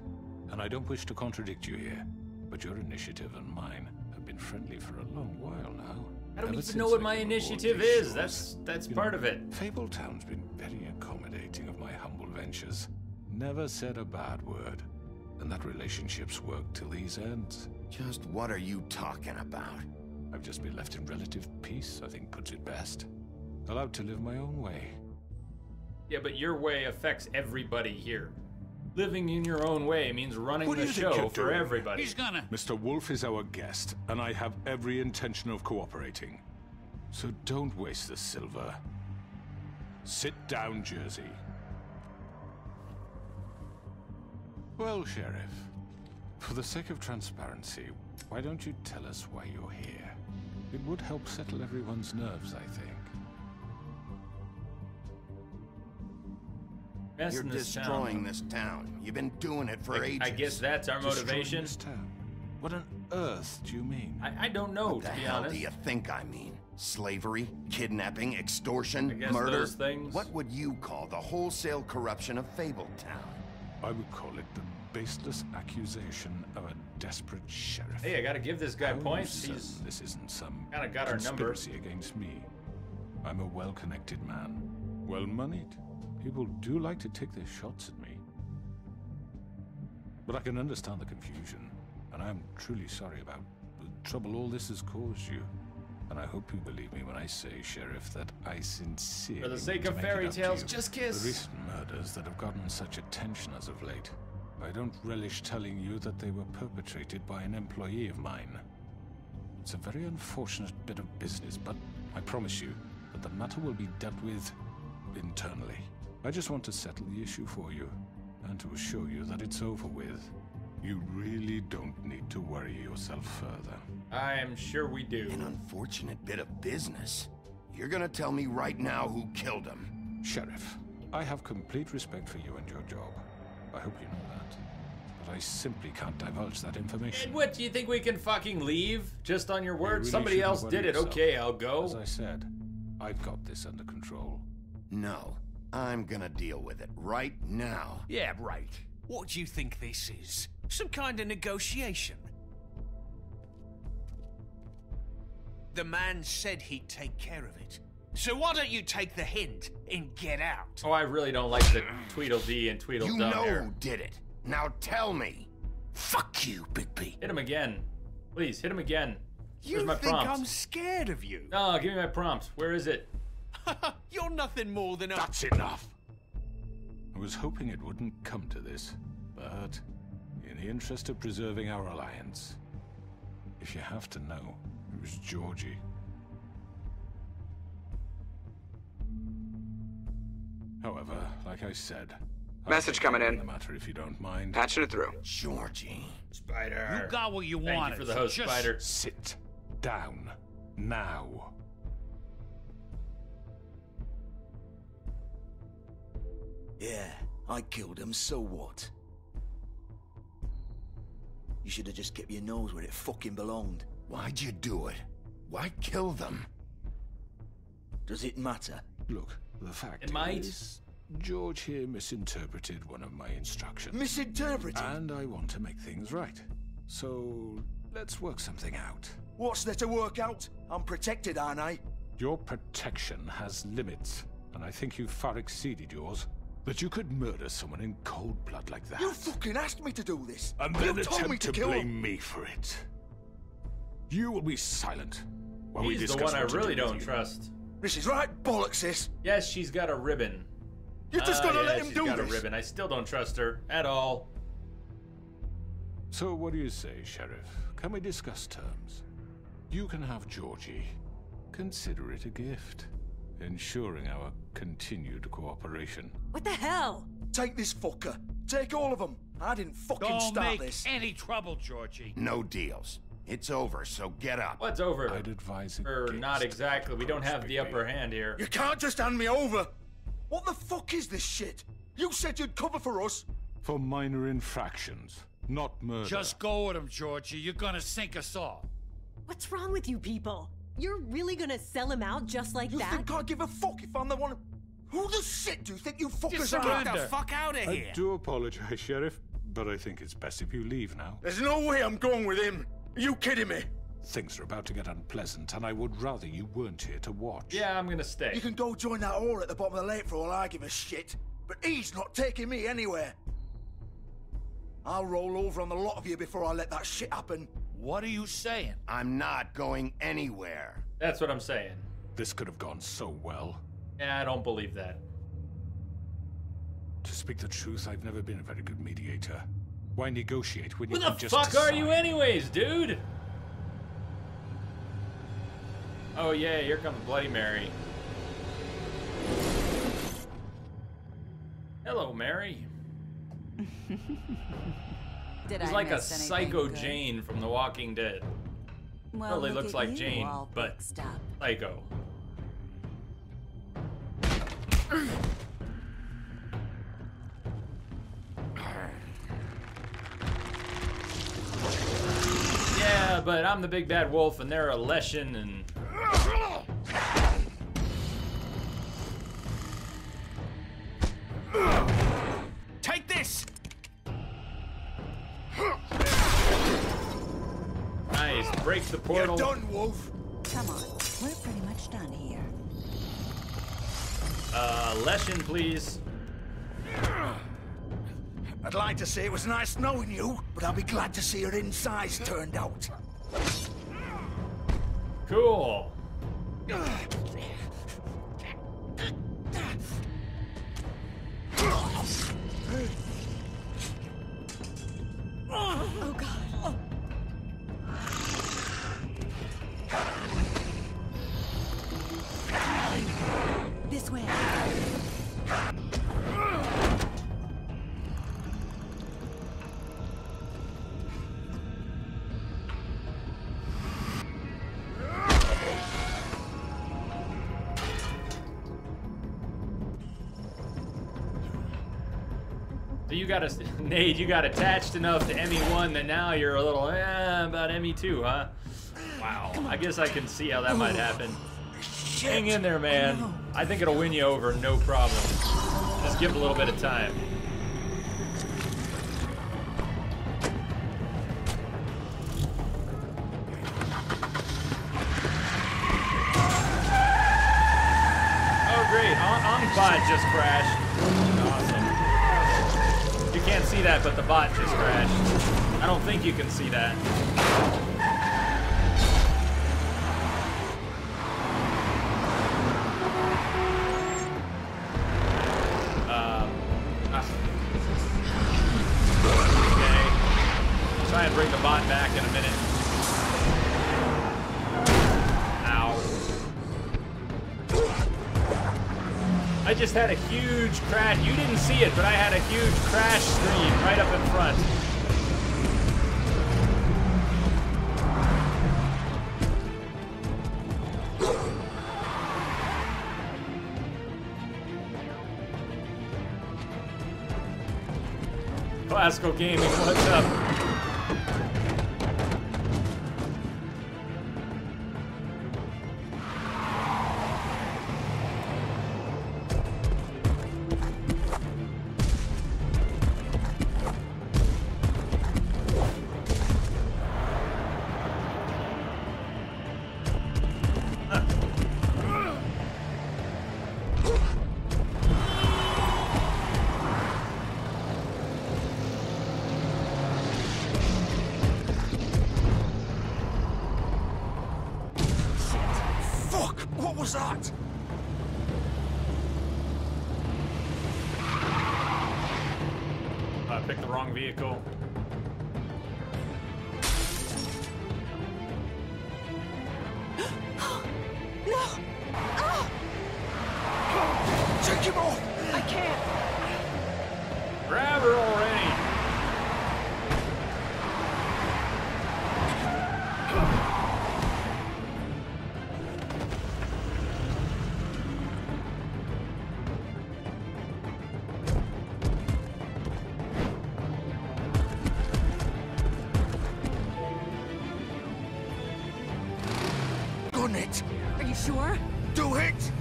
And I don't wish to contradict you here, but your initiative and mine have been friendly for a long while now. I don't even know what my initiative is. That's part of it. Fabletown's been very accommodating of my humble ventures. Never said a bad word. And that relationship's worked till these ends. Just what are you talking about? I've just been left in relative peace, I think puts it best. Allowed to live my own way. Yeah, but your way affects everybody here. Living in your own way means running the show for everybody. He's gonna... Mr. Wolf is our guest, and I have every intention of cooperating. So don't waste the silver. Sit down, Jersey. Well, Sheriff, for the sake of transparency, why don't you tell us why you're here? It would help settle everyone's nerves, I think. You're destroying this town. You've been doing it for ages. I guess that's our motivation. This town? What on earth do you mean? I don't know, what to be honest. What the hell do you think I mean? Slavery, kidnapping, extortion, murder? Those things. What would you call the wholesale corruption of Fabletown? I would call it the baseless accusation of a desperate sheriff. Hey, I gotta give this guy points. He's this isn't some kind of got our number. Conspiracy against me. I'm a well-connected man, well-moneyed. People do like to take their shots at me. But I can understand the confusion, and I'm truly sorry about the trouble all this has caused you. And I hope you believe me when I say, Sheriff, that I sincerely... For the sake of fairy tales, just kiss! The recent murders that have gotten such attention as of late, I don't relish telling you that they were perpetrated by an employee of mine. It's a very unfortunate bit of business, but I promise you that the matter will be dealt with internally. I just want to settle the issue for you, and to assure you that it's over with. You really don't need to worry yourself further. I am sure we do. An unfortunate bit of business. You're gonna tell me right now who killed him. Sheriff, I have complete respect for you and your job. I hope you know that. But I simply can't divulge that information. And what, do you think we can fucking leave? Just on your word? Really Somebody else did it. yourself. Okay, I'll go. As I said, I've got this under control. No, I'm gonna deal with it right now. Yeah, right. What do you think this is? Some kind of negotiation? The man said he'd take care of it. So why don't you take the hint and get out? Oh, I really don't like the Tweedledee and Tweedledum. You know here. who did it. Now tell me. Fuck you, Bigby. Hit him again. Please, hit him again. Where's You my think prompt? I'm scared of you? No, give me my prompt. Where is it? You're nothing more than a... That's enough! I was hoping it wouldn't come to this, but in the interest of preserving our alliance, if you have to know, it was Georgie. However, like I said, Message coming in. The matter, if you don't mind. Patching it through. Georgie. Spider. You got what you Thank wanted. you for the host, Just Spider. Sit down. Now. Yeah, I killed him, so what? You should have just kept your nose where it fucking belonged. Why'd you do it? Why kill them? Does it matter? Look, the fact It might. is, George here misinterpreted one of my instructions. Misinterpreted? And I want to make things right. So, let's work something out. What's there to work out? I'm protected, aren't I? Your protection has limits. and I think you've far exceeded yours. That you could murder someone in cold blood like that. You fucking asked me to do this. And You then told me attempt to kill blame him. me for it. You will be silent while we He's the discuss one I what to really do with don't you. trust. This is right bollocks, this. Yes, she's got a ribbon. You're just gonna let him she's do got this. a ribbon. I still don't trust her at all. So what do you say, Sheriff? Can we discuss terms? You can have Georgie. Consider it a gift, ensuring our continued cooperation. What the hell? Take this fucker. Take all of them. I didn't fucking Don't start make this. any trouble, Georgie. No deals. It's over, so get up. What's over? I'd advise Or not exactly. We don't have the upper hand here. You can't just hand me over. What the fuck is this shit? You said you'd cover for us. For minor infractions, not murder. Just go with him, Georgie. You're gonna sink us all. What's wrong with you people? You're really gonna sell him out just like You that? think I give a fuck if I'm the one? Who the shit do you think you fuckers are? surrender. Get the fuck out of I do apologize, Sheriff, but I think it's best if you leave now. There's no way I'm going with him. Are you kidding me? Things are about to get unpleasant, and I would rather you weren't here to watch. Yeah, I'm gonna stay. You can go join that whore at the bottom of the lake for all I give a shit. But he's not taking me anywhere. I'll roll over on the lot of you before I let that shit happen. What are you saying? I'm not going anywhere. That's what I'm saying. This could have gone so well. Yeah, I don't believe that. To speak the truth, I've never been a very good mediator. Why negotiate when you Who can the just fuck are decide? you anyways, dude? Oh yeah, here comes Bloody Mary. Hello, Mary. Did He's I like a miss anything psycho good? Jane from The Walking Dead. Well, Totally look looks at like you, Jane, all but fixed up. psycho. Yeah, but I'm the big bad wolf and they're a Leshen and... Take this! Nice, break the portal. You're done, Wolf. Come on, we're pretty much done here. Leshen, please. I'd like to say it was nice knowing you, but I'll be glad to see your insides turned out. Cool. Oh god. Oh. This way. So you got Nate, you got attached enough to ME1 that now you're a little about ME2, huh? Wow. I guess I can see how that might happen. Hang in there, man. I think it'll win you over, no problem. Just give it a little bit of time. Oh, great. On-bot just crashed. Awesome. You can't see that, but the bot just crashed. I don't think you can see that. Okay. Try and bring the bot back in a minute. Ow. I just had a huge crash. You didn't see it, but I had a huge crash screen right up in front. Classical Gaming, what's up? was that? I picked the wrong vehicle. No! Ah! Take him off! I can't! Grab her already! Gun it! Are you sure? Do it!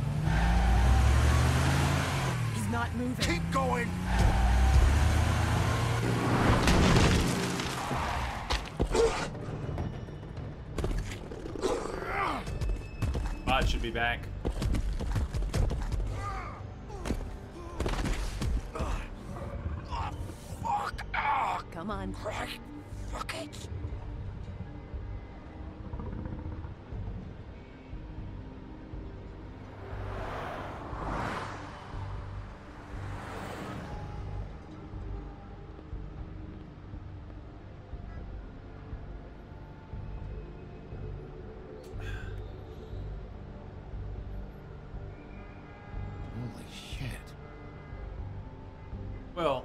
He's not moving. Keep going! Bot should be back. Fuck! Come on. Right. Fuck it! Holy shit. Well,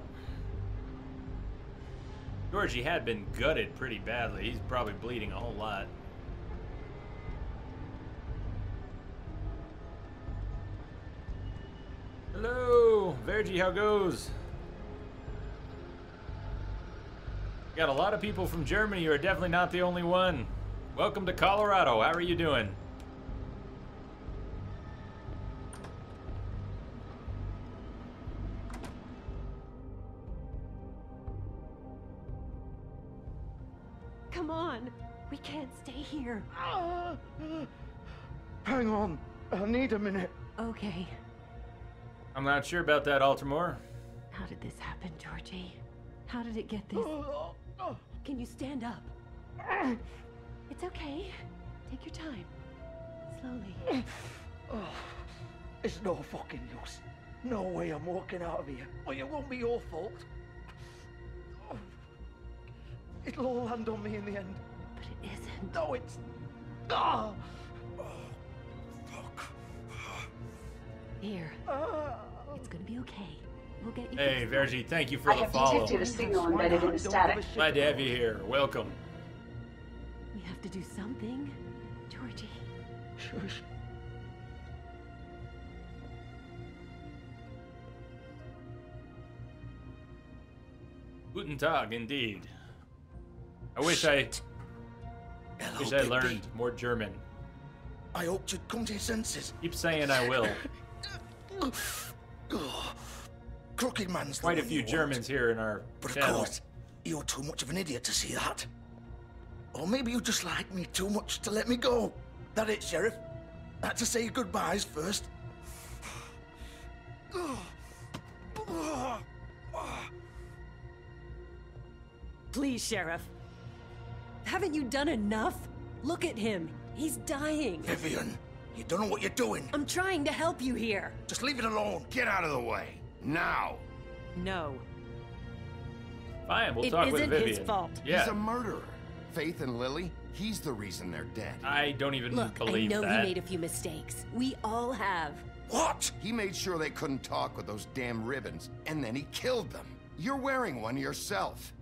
Georgie had been gutted pretty badly. He's probably bleeding a whole lot. Hello, Vergie, how goes? Got a lot of people from Germany. You are definitely not the only one. Welcome to Colorado. How are you doing? Come on. We can't stay here. Hang on. I need a minute. Okay. I'm not sure about that, Altamore. How did this happen, Georgie? How did it get this? Can you stand up? It's okay. Take your time. Slowly. It's no fucking use. No way I'm walking out of here. Well, it won't be your fault. It'll all land on me in the end. But it isn't. No, it's... Ah! Here. It's gonna be okay. We'll get you. Hey, Vergie, thank you for I the have follow. detected a signal embedded in the static. Glad to have you here. Welcome. We have to do something, Georgie. Shush. Guten Tag, indeed. I wish I learned more German. I hoped you'd come to your senses. Keep saying I will. Crooked man's Quite a few Germans here in our But channel. of course, you're too much of an idiot to see that. Or maybe you just like me too much to let me go. That it, Sheriff? I had to say your goodbyes first. Please, Sheriff. Haven't you done enough? Look at him. He's dying. Vivian, you don't know what you're doing. I'm trying to help you here. Just leave it alone. Get out of the way. Now. No. Fine, we'll It talk with isn't Vivian. his fault. Yeah. He's a murderer. Faith and Lily, he's the reason they're dead. I don't even Look, believe I know that. he made a few mistakes. We all have. What? He made sure they couldn't talk with those damn ribbons, and then he killed them. You're wearing one yourself.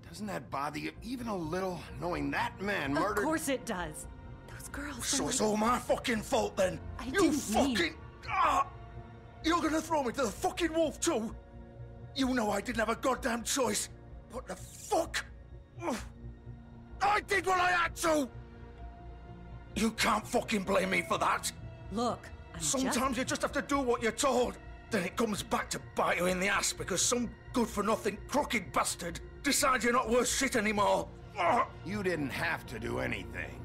Doesn't that bother you even a little, knowing that man murdered... Of course it does. Those girls... So it's all my fucking fault then? I You didn't fucking... mean- Ah! You're gonna throw me to the fucking wolf too? You know I didn't have a goddamn choice. What the fuck? Ugh. I did what I had to! You can't fucking blame me for that. Look, Sometimes you just have to do what you're told. Then it comes back to bite you in the ass because some good-for-nothing crooked bastard decides you're not worth shit anymore. Ugh. You didn't have to do anything.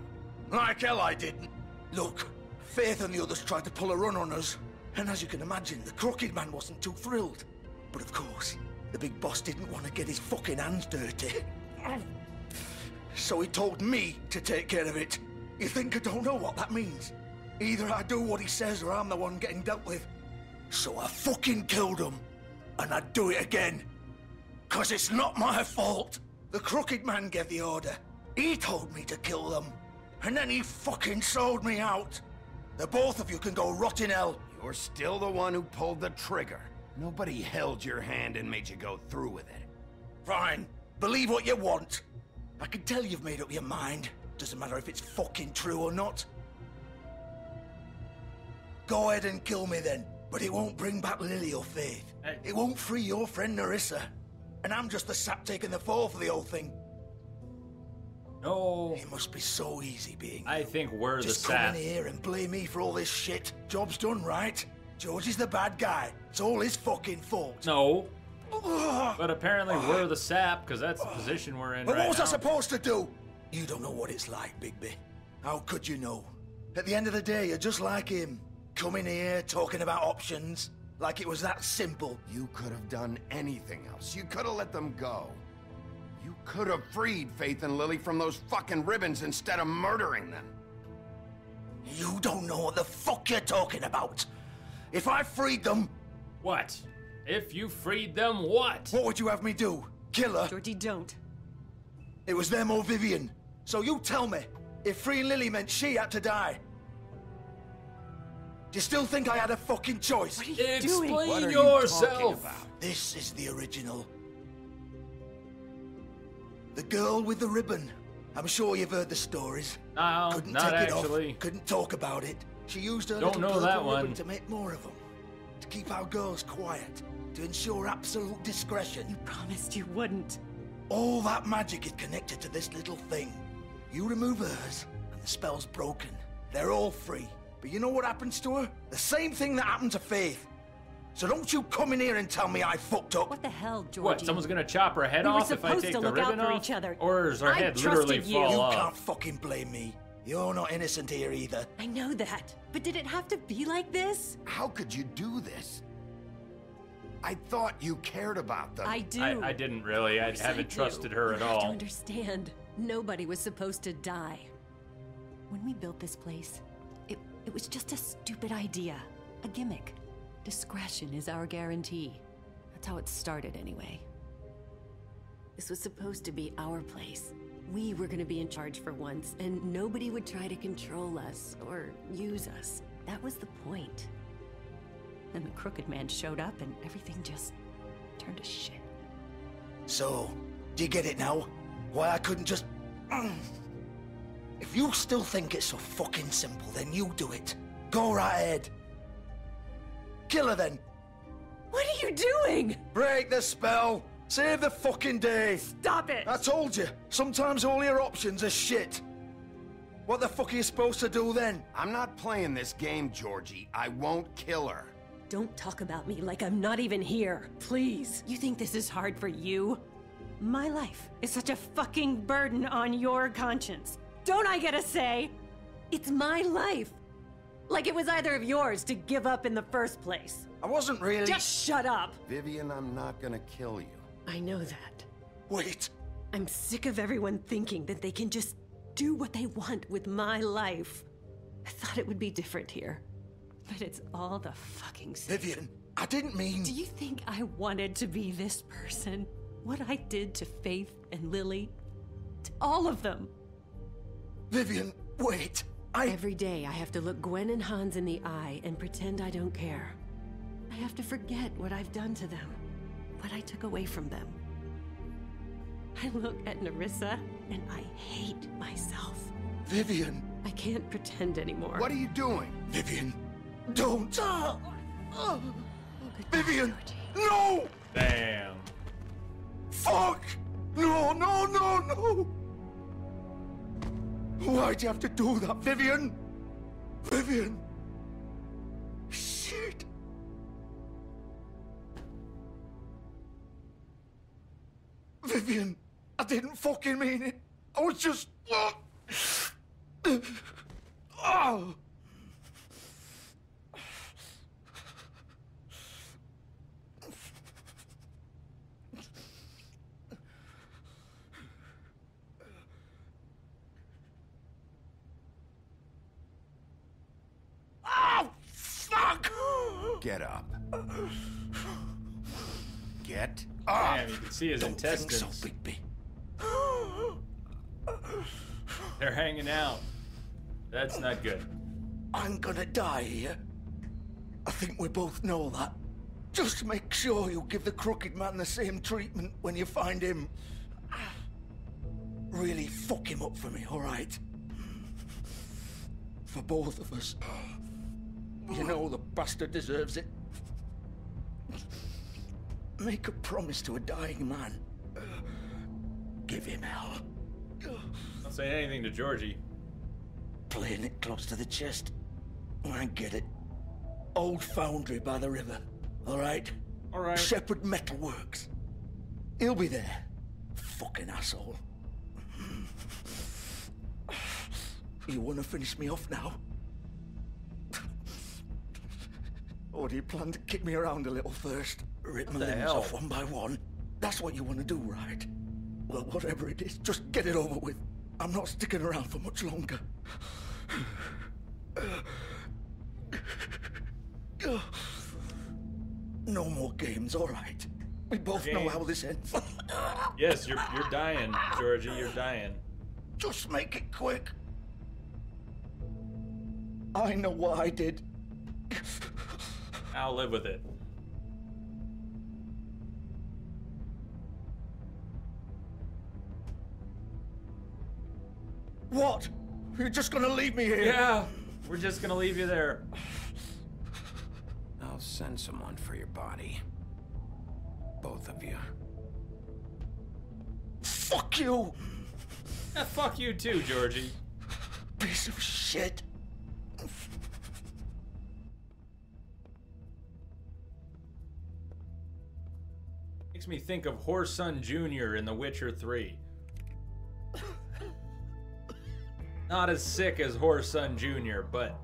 Like hell I didn't. Look, Faith and the others tried to pull a run on us. And as you can imagine, the crooked man wasn't too thrilled. But of course, the big boss didn't want to get his fucking hands dirty. So he told me to take care of it. You think I don't know what that means? Either I do what he says or I'm the one getting dealt with. So I fucking killed him. And I'd do it again. 'Cause it's not my fault. The Crooked Man gave the order. He told me to kill them. And then he fucking sold me out. The both of you can go rot in hell. You're still the one who pulled the trigger. Nobody held your hand and made you go through with it. Fine. Believe what you want. I can tell you've made up your mind. Doesn't matter if it's fucking true or not. Go ahead and kill me then. But it won't bring back Lily or Faith. It won't free your friend Nerissa. And I'm just the sap taking the fall for the whole thing. No. It must be so easy being I think we're the just sap. come in here and blame me for all this shit. Job's done, right? George is the bad guy. It's all his fucking fault. No. But apparently we're the sap, because that's the position we're in But right what was now. I supposed to do? You don't know what it's like, Bigby. How could you know? At the end of the day, you're just like him. Coming here, talking about options. Like it was that simple. You could have done anything else. You could have let them go. You could have freed Faith and Lily from those fucking ribbons instead of murdering them. You don't know what the fuck you're talking about. If I freed them... What? If you freed them, what? What would you have me do? Kill her? Georgie, don't. It was them or Vivian. So you tell me, if freeing Lily meant she had to die, do you still think I had a fucking choice? What are you doing? What are yourself. you talking about? This is the original. The girl with the ribbon. I'm sure you've heard the stories. No, Couldn't not take actually. it off. Couldn't talk about it. She used her Don't little know purple that ribbon one. to make more of them. To keep our girls quiet. To ensure absolute discretion. You promised you wouldn't. All that magic is connected to this little thing. You remove hers, and the spell's broken. They're all free. But you know what happens to her? The same thing that happened to Faith. So don't you come in here and tell me I fucked up. What the hell, Georgie? What, someone's gonna chop her head We were off if I supposed take to the look out ribbon for off? each other. Or does her I head literally trusted you. fall You off? can't fucking blame me. You're not innocent here either. I know that. But did it have to be like this? How could you do this? I thought you cared about them. I do. I didn't really. I Yes, haven't do. trusted her at You have to all. understand. Nobody was supposed to die. When we built this place, it was just a stupid idea. A gimmick. Discretion is our guarantee. That's how it started anyway. This was supposed to be our place. We were gonna be in charge for once, and nobody would try to control us or use us. That was the point. Then the Crooked Man showed up and everything just turned to shit. So, do you get it now? Why I couldn't just... If you still think it's so fucking simple, then you do it. Go right ahead. Kill her then. What are you doing? Break the spell. Save the fucking day. Stop it! I told you. Sometimes all your options are shit. What the fuck are you supposed to do then? I'm not playing this game, Georgie. I won't kill her. Don't talk about me like I'm not even here, please. You think this is hard for you? My life is such a fucking burden on your conscience. Don't I get a say? It's my life. Like it was either of yours to give up in the first place. I wasn't really... Just shut up. Vivian, I'm not gonna kill you. I know that. Wait. I'm sick of everyone thinking that they can just do what they want with my life. I thought it would be different here. But it's all the fucking same. Vivian, I didn't mean... Do you think I wanted to be this person? What I did to Faith and Lily? To all of them? Vivian, wait. Every day I have to look Gwen and Hans in the eye and pretend I don't care. I have to forget what I've done to them. What I took away from them. I look at Nerissa and I hate myself. Vivian. I can't pretend anymore. What are you doing? Vivian, don't. Vivian, no! Damn. Fuck! No, no, no, no! Why'd you have to do that, Vivian? Vivian! Shit! Vivian, I didn't fucking mean it. I was just... Oh! Get up. Get up. Damn, you can see his intestines. Think so, Bigby. They're hanging out. That's not good. I'm gonna die here. I think we both know that. Just make sure you give the Crooked Man the same treatment when you find him. Really fuck him up for me, all right? For both of us. You know the bastard deserves it. Make a promise to a dying man. Give him hell. Don't say anything to Georgie. Playing it close to the chest. I get it. Old foundry by the river. All right? All right. Shepherd Metalworks. He'll be there. Fucking asshole. You want to finish me off now? Or do you plan to kick me around a little first? Rip my limbs off one by one? That's what you want to do, right? Well, whatever it is, just get it over with. I'm not sticking around for much longer. No more games, all right? We both know how this ends. Yes, you're dying, Georgie. You're dying. Just make it quick. I know what I did. I'll live with it. What? You're just gonna leave me here? Yeah, we're just gonna leave you there. I'll send someone for your body. Both of you. Fuck you! Yeah, fuck you too, Georgie. Piece of shit. Makes me think of Whoreson Jr. in The Witcher 3. Not as sick as Whoreson Jr., but...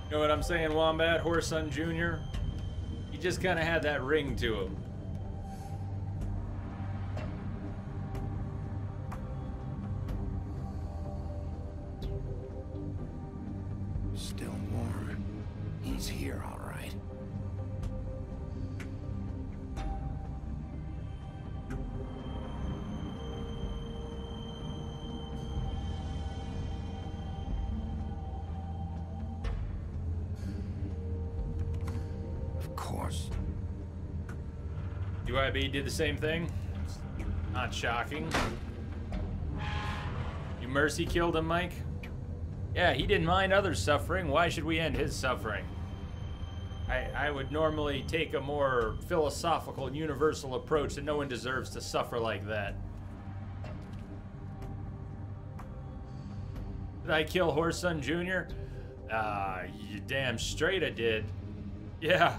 You know what I'm saying, Wombat? Whoreson Jr.? He just kind of had that ring to him. Still warm. He's here, all right. UIB did the same thing. Not shocking. You mercy killed him, Mike? Yeah, he didn't mind others suffering. Why should we end his suffering? I would normally take a more philosophical, universal approach that no one deserves to suffer like that. Did I kill Whoreson Jr.? You damn straight I did. Yeah.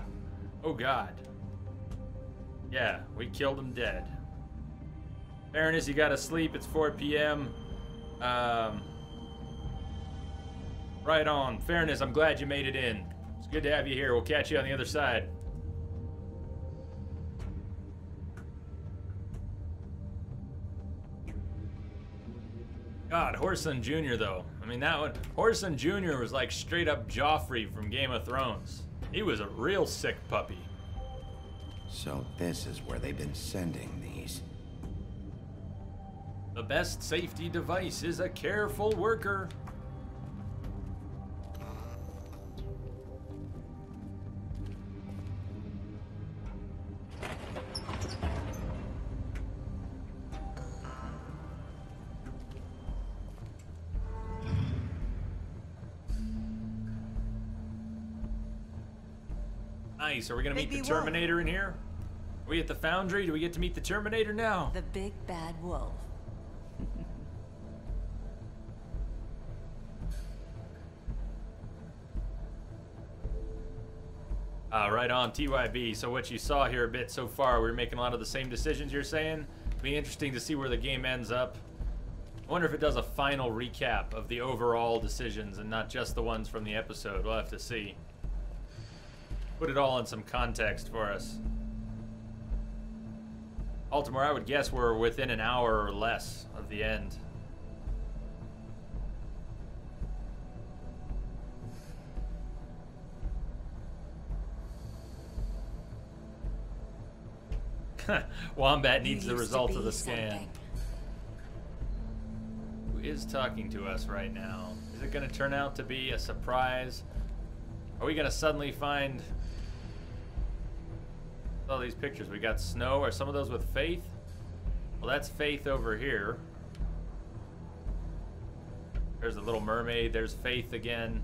Oh, God. Yeah, we killed him dead. Baroness, you gotta sleep. It's 4 p.m. Right on. Fairness, I'm glad you made it in. It's good to have you here. We'll catch you on the other side. God, Whoreson Jr. though. I mean, that one, Whoreson Jr. was like straight up Joffrey from Game of Thrones. He was a real sick puppy. So this is where they've been sending these. The best safety device is a careful worker. Nice. Are we gonna meet the Terminator in here? Are we at the Foundry? Do we get to meet the Terminator now? The big bad wolf. Right on, TYB. So what you saw here a bit so far, we're making a lot of the same decisions you're saying. Be interesting to see where the game ends up. I wonder if it does a final recap of the overall decisions and not just the ones from the episode. We'll have to see. Put it all in some context for us. Baltimore, I would guess we're within an hour or less of the end. Wombat needs the result of the scan. Who is talking to us right now? Is it going to turn out to be a surprise? Are we going to suddenly find all these pictures? We got Snow. Are some of those with Faith? Well, that's Faith over here. There's the Little Mermaid. There's Faith again.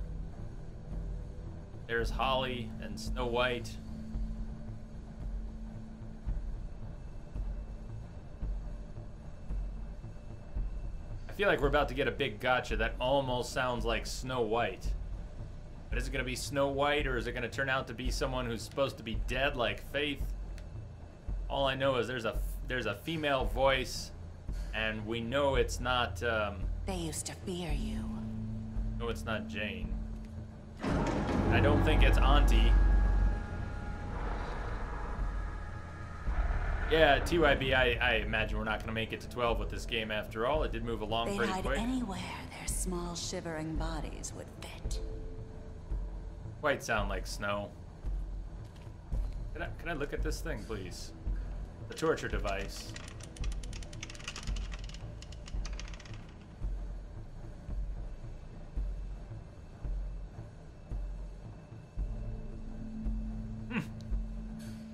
There's Holly and Snow White. I feel like we're about to get a big gotcha that almost sounds like Snow White. But is it going to be Snow White, or is it going to turn out to be someone who's supposed to be dead like Faith? All I know is there's a female voice, and we know it's not, They used to fear you. No, it's not Jane. I don't think it's Auntie. Yeah, TYB, I imagine we're not going to make it to 12 with this game after all. It did move along They'd pretty hide quick. anywhere their small shivering bodies would fit. Quite sound like Snow. Can I look at this thing, please? The torture device.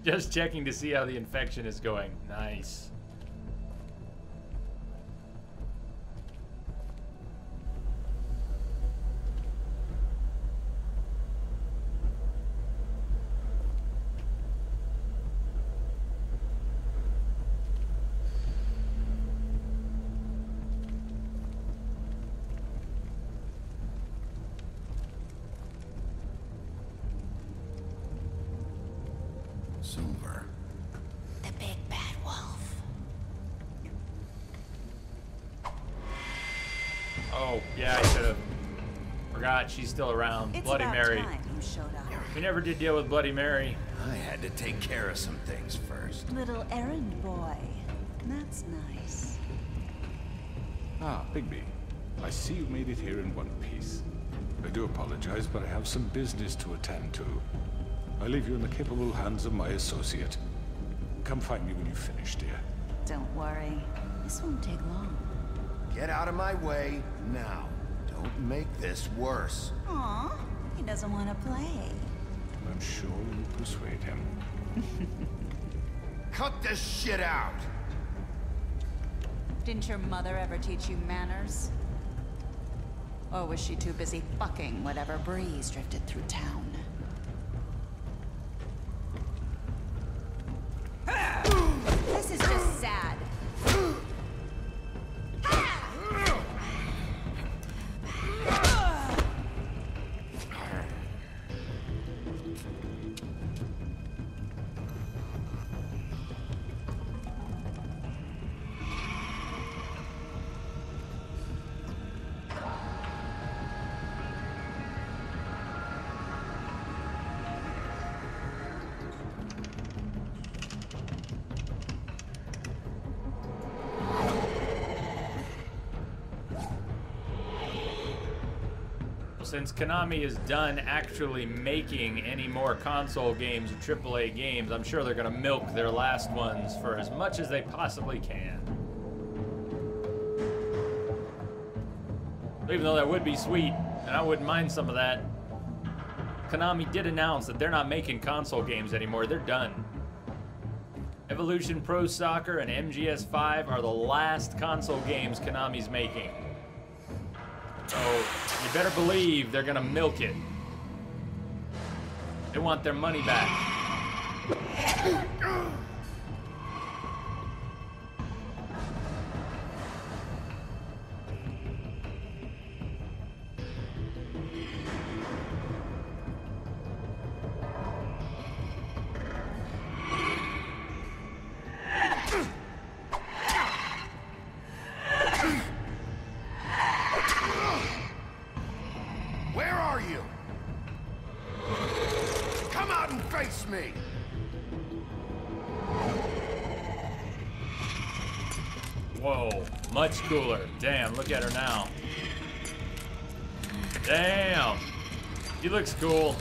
Just checking to see how the infection is going. Nice. Silver. The big bad wolf. Oh, yeah, I should have. Forgot she's still around. It's Bloody about Mary. time you showed up. We never did deal with Bloody Mary. I had to take care of some things first. Little errand boy. That's nice. Ah, Bigby. I see you made it here in one piece. I do apologize, but I have some business to attend to. I leave you in the capable hands of my associate. Come find me when you've finished, dear. Don't worry. This won't take long. Get out of my way now. Don't make this worse. Aw, he doesn't want to play. I'm sure you'll persuade him. Cut this shit out! Didn't your mother ever teach you manners? Or was she too busy fucking whatever breeze drifted through town? This is just sad. Since Konami is done actually making any more console games or AAA games, I'm sure they're going to milk their last ones for as much as they possibly can. Even though that would be sweet, and I wouldn't mind some of that, Konami did announce that they're not making console games anymore. They're done. Evolution Pro Soccer and MGS5 are the last console games Konami's making. So, you better believe they're gonna milk it. They want their money back. Where are you? Come out and face me! Whoa, much cooler. Damn, look at her now. Damn. She looks cool.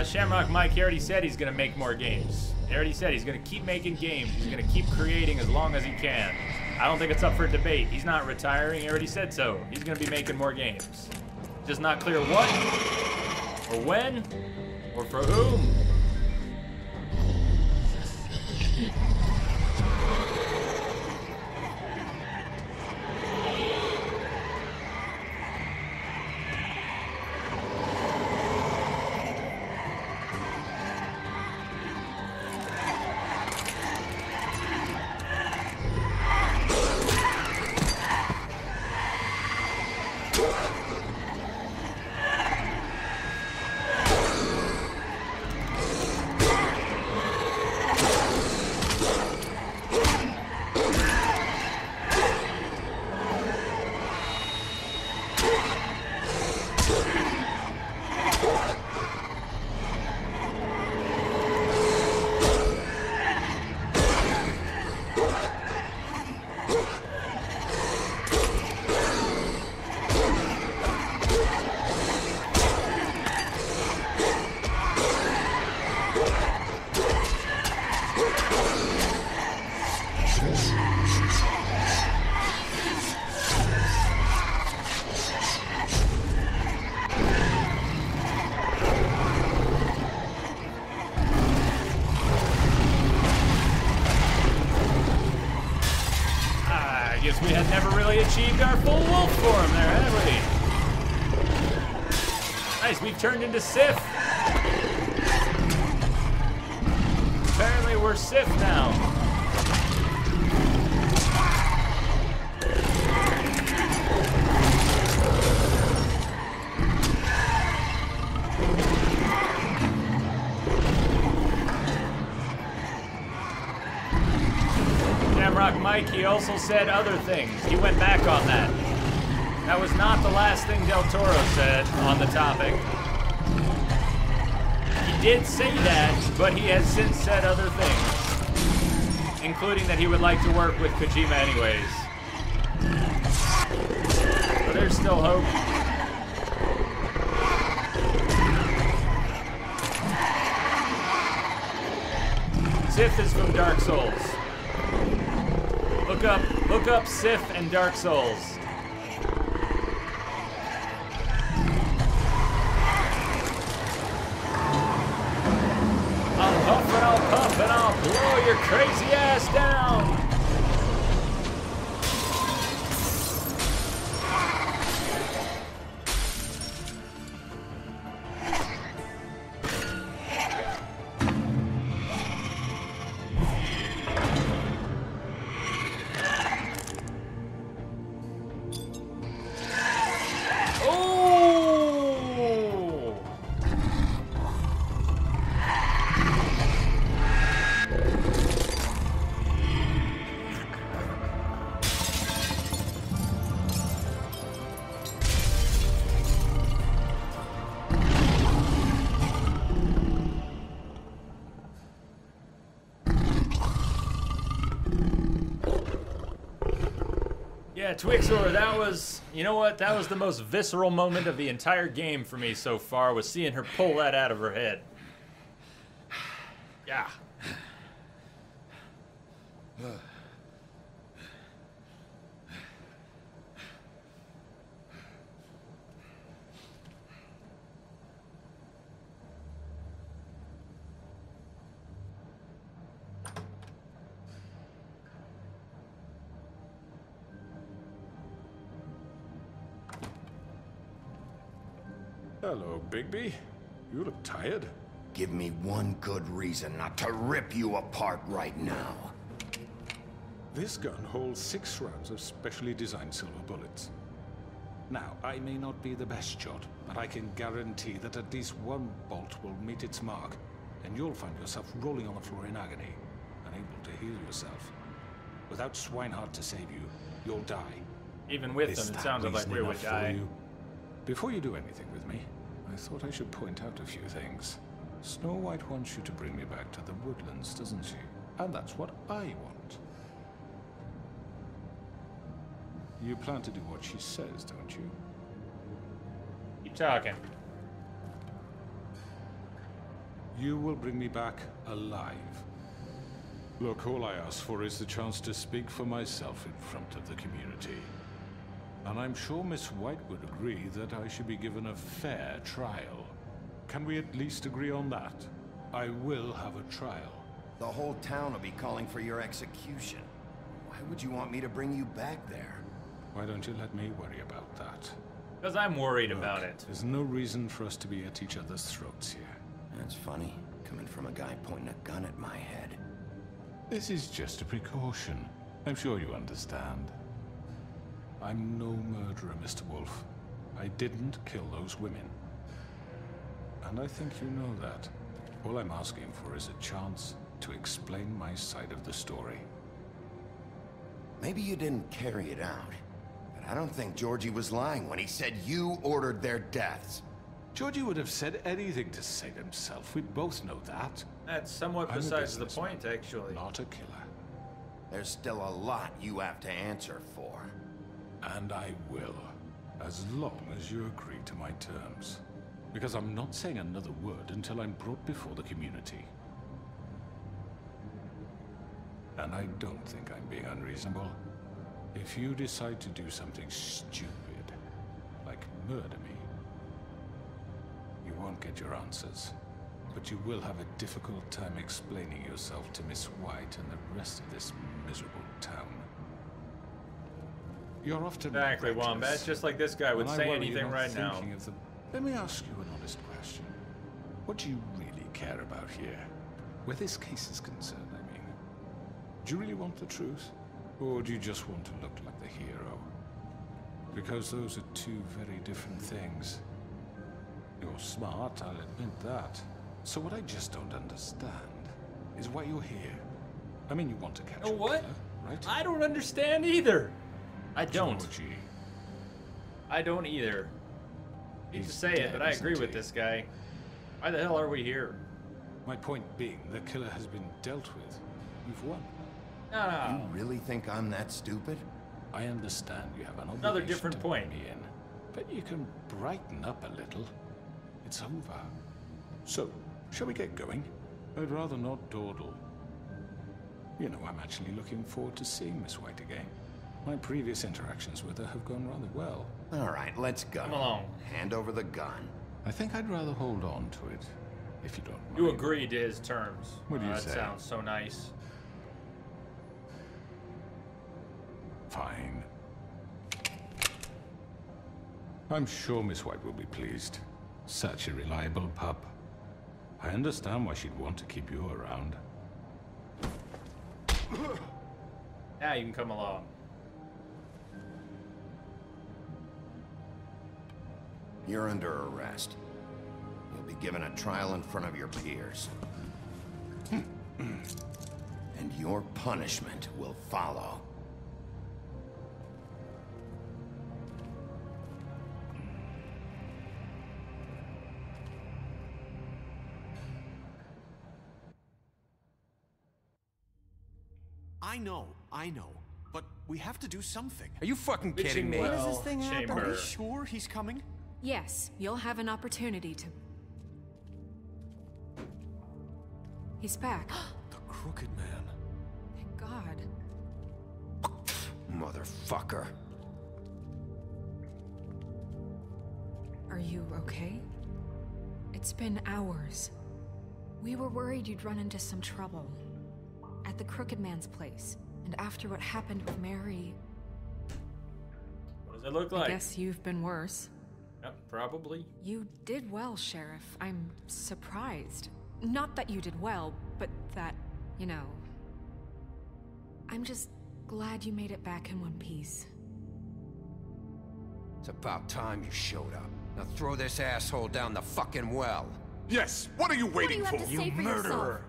Shamrock Mike already said he's gonna make more games. He already said he's gonna keep making games. He's gonna keep creating as long as he can. I don't think it's up for debate. He's not retiring. He already said so. He's gonna be making more games. Just not clear what, or when, or for whom. We had never really achieved our full wolf form there, had we? Nice, we've turned into Sif. Apparently we're Sif now. Mike, he also said other things. He went back on that. That was not the last thing Del Toro said on the topic. He did say that, but he has since said other things, including that he would like to work with Kojima anyways. So there's still hope. Sif is from Dark Souls. Look up Sif and Dark Souls. I'll huff and I'll puff and I'll blow your crazy ass down. Yeah, Twixor, that was, you know what? That was the most visceral moment of the entire game for me so far, was seeing her pull that out of her head. Yeah. Hello, Bigby. You look tired. Give me one good reason not to rip you apart right now. This gun holds 6 rounds of specially designed silver bullets. Now, I may not be the best shot, but I can guarantee that at least one bolt will meet its mark, and you'll find yourself rolling on the floor in agony, unable to heal yourself. Without Swinehart to save you, you'll die. Even with them, it sounded like we would die. Before you do anything with me, I thought I should point out a few things. Snow White wants you to bring me back to the woodlands, doesn't she? And that's what I want. You plan to do what she says, don't you? Keep talking. You will bring me back alive. Look, all I ask for is the chance to speak for myself in front of the community. And I'm sure Miss White would agree that I should be given a fair trial. Can we at least agree on that? I will have a trial. The whole town will be calling for your execution. Why would you want me to bring you back there? Why don't you let me worry about that? Because I'm worried about it. There's no reason for us to be at each other's throats here. That's funny, coming from a guy pointing a gun at my head. This is just a precaution. I'm sure you understand. I'm no murderer, Mr. Wolf. I didn't kill those women. And I think you know that. All I'm asking for is a chance to explain my side of the story. Maybe you didn't carry it out, but I don't think Georgie was lying when he said you ordered their deaths. Georgie would have said anything to save himself. We both know that. That's somewhat besides the point, actually. Not a killer. There's still a lot you have to answer for. And I will, as long as you agree to my terms. Because I'm not saying another word until I'm brought before the community. And I don't think I'm being unreasonable. If you decide to do something stupid, like murder me, you won't get your answers. But you will have a difficult time explaining yourself to Miss White and the rest of this miserable town. You're often exactly, Wombat. Just like this guy would say anything right now. Let me ask you an honest question. What do you really care about here? Where this case is concerned, I mean. Do you really want the truth? Or do you just want to look like the hero? Because those are two very different things. You're smart, I'll admit that. So what I just don't understand is why you're here. I mean, you want to catch a killer, right? I don't understand either. I don't. Georgie. I don't either. Hate to say it, but I agree with this guy. Why the hell are we here? My point being, the killer has been dealt with. You've won. No. You really think I'm that stupid? I understand you have an obligation Another different to point. let me in, but you can brighten up a little. It's over. So, shall we get going? I'd rather not dawdle. You know, I'm actually looking forward to seeing Miss White again. My previous interactions with her have gone rather well. All right, let's go. Come along. Hand over the gun. I think I'd rather hold on to it, if you don't mind. You agreed to his terms. What do you that say? Sounds so nice. Fine. I'm sure Miss White will be pleased. Such a reliable pup. I understand why she'd want to keep you around. Now you can come along. You're under arrest. You'll be given a trial in front of your peers. And your punishment will follow. I know. But we have to do something. Are you fucking kidding me? When does this thing happen? Chamber. Are we sure he's coming? Yes, you'll have an opportunity to... He's back. The Crooked Man. Thank God. Motherfucker. Are you okay? It's been hours. We were worried you'd run into some trouble. At the Crooked Man's place. And after what happened with Mary... What does it look like? I guess you've been worse. Yep, probably. You did well, Sheriff. I'm surprised. Not that you did well, but that, you know... I'm just glad you made it back in one piece. It's about time you showed up. Now throw this asshole down the fucking well. Yes, what are you waiting for? You murderer!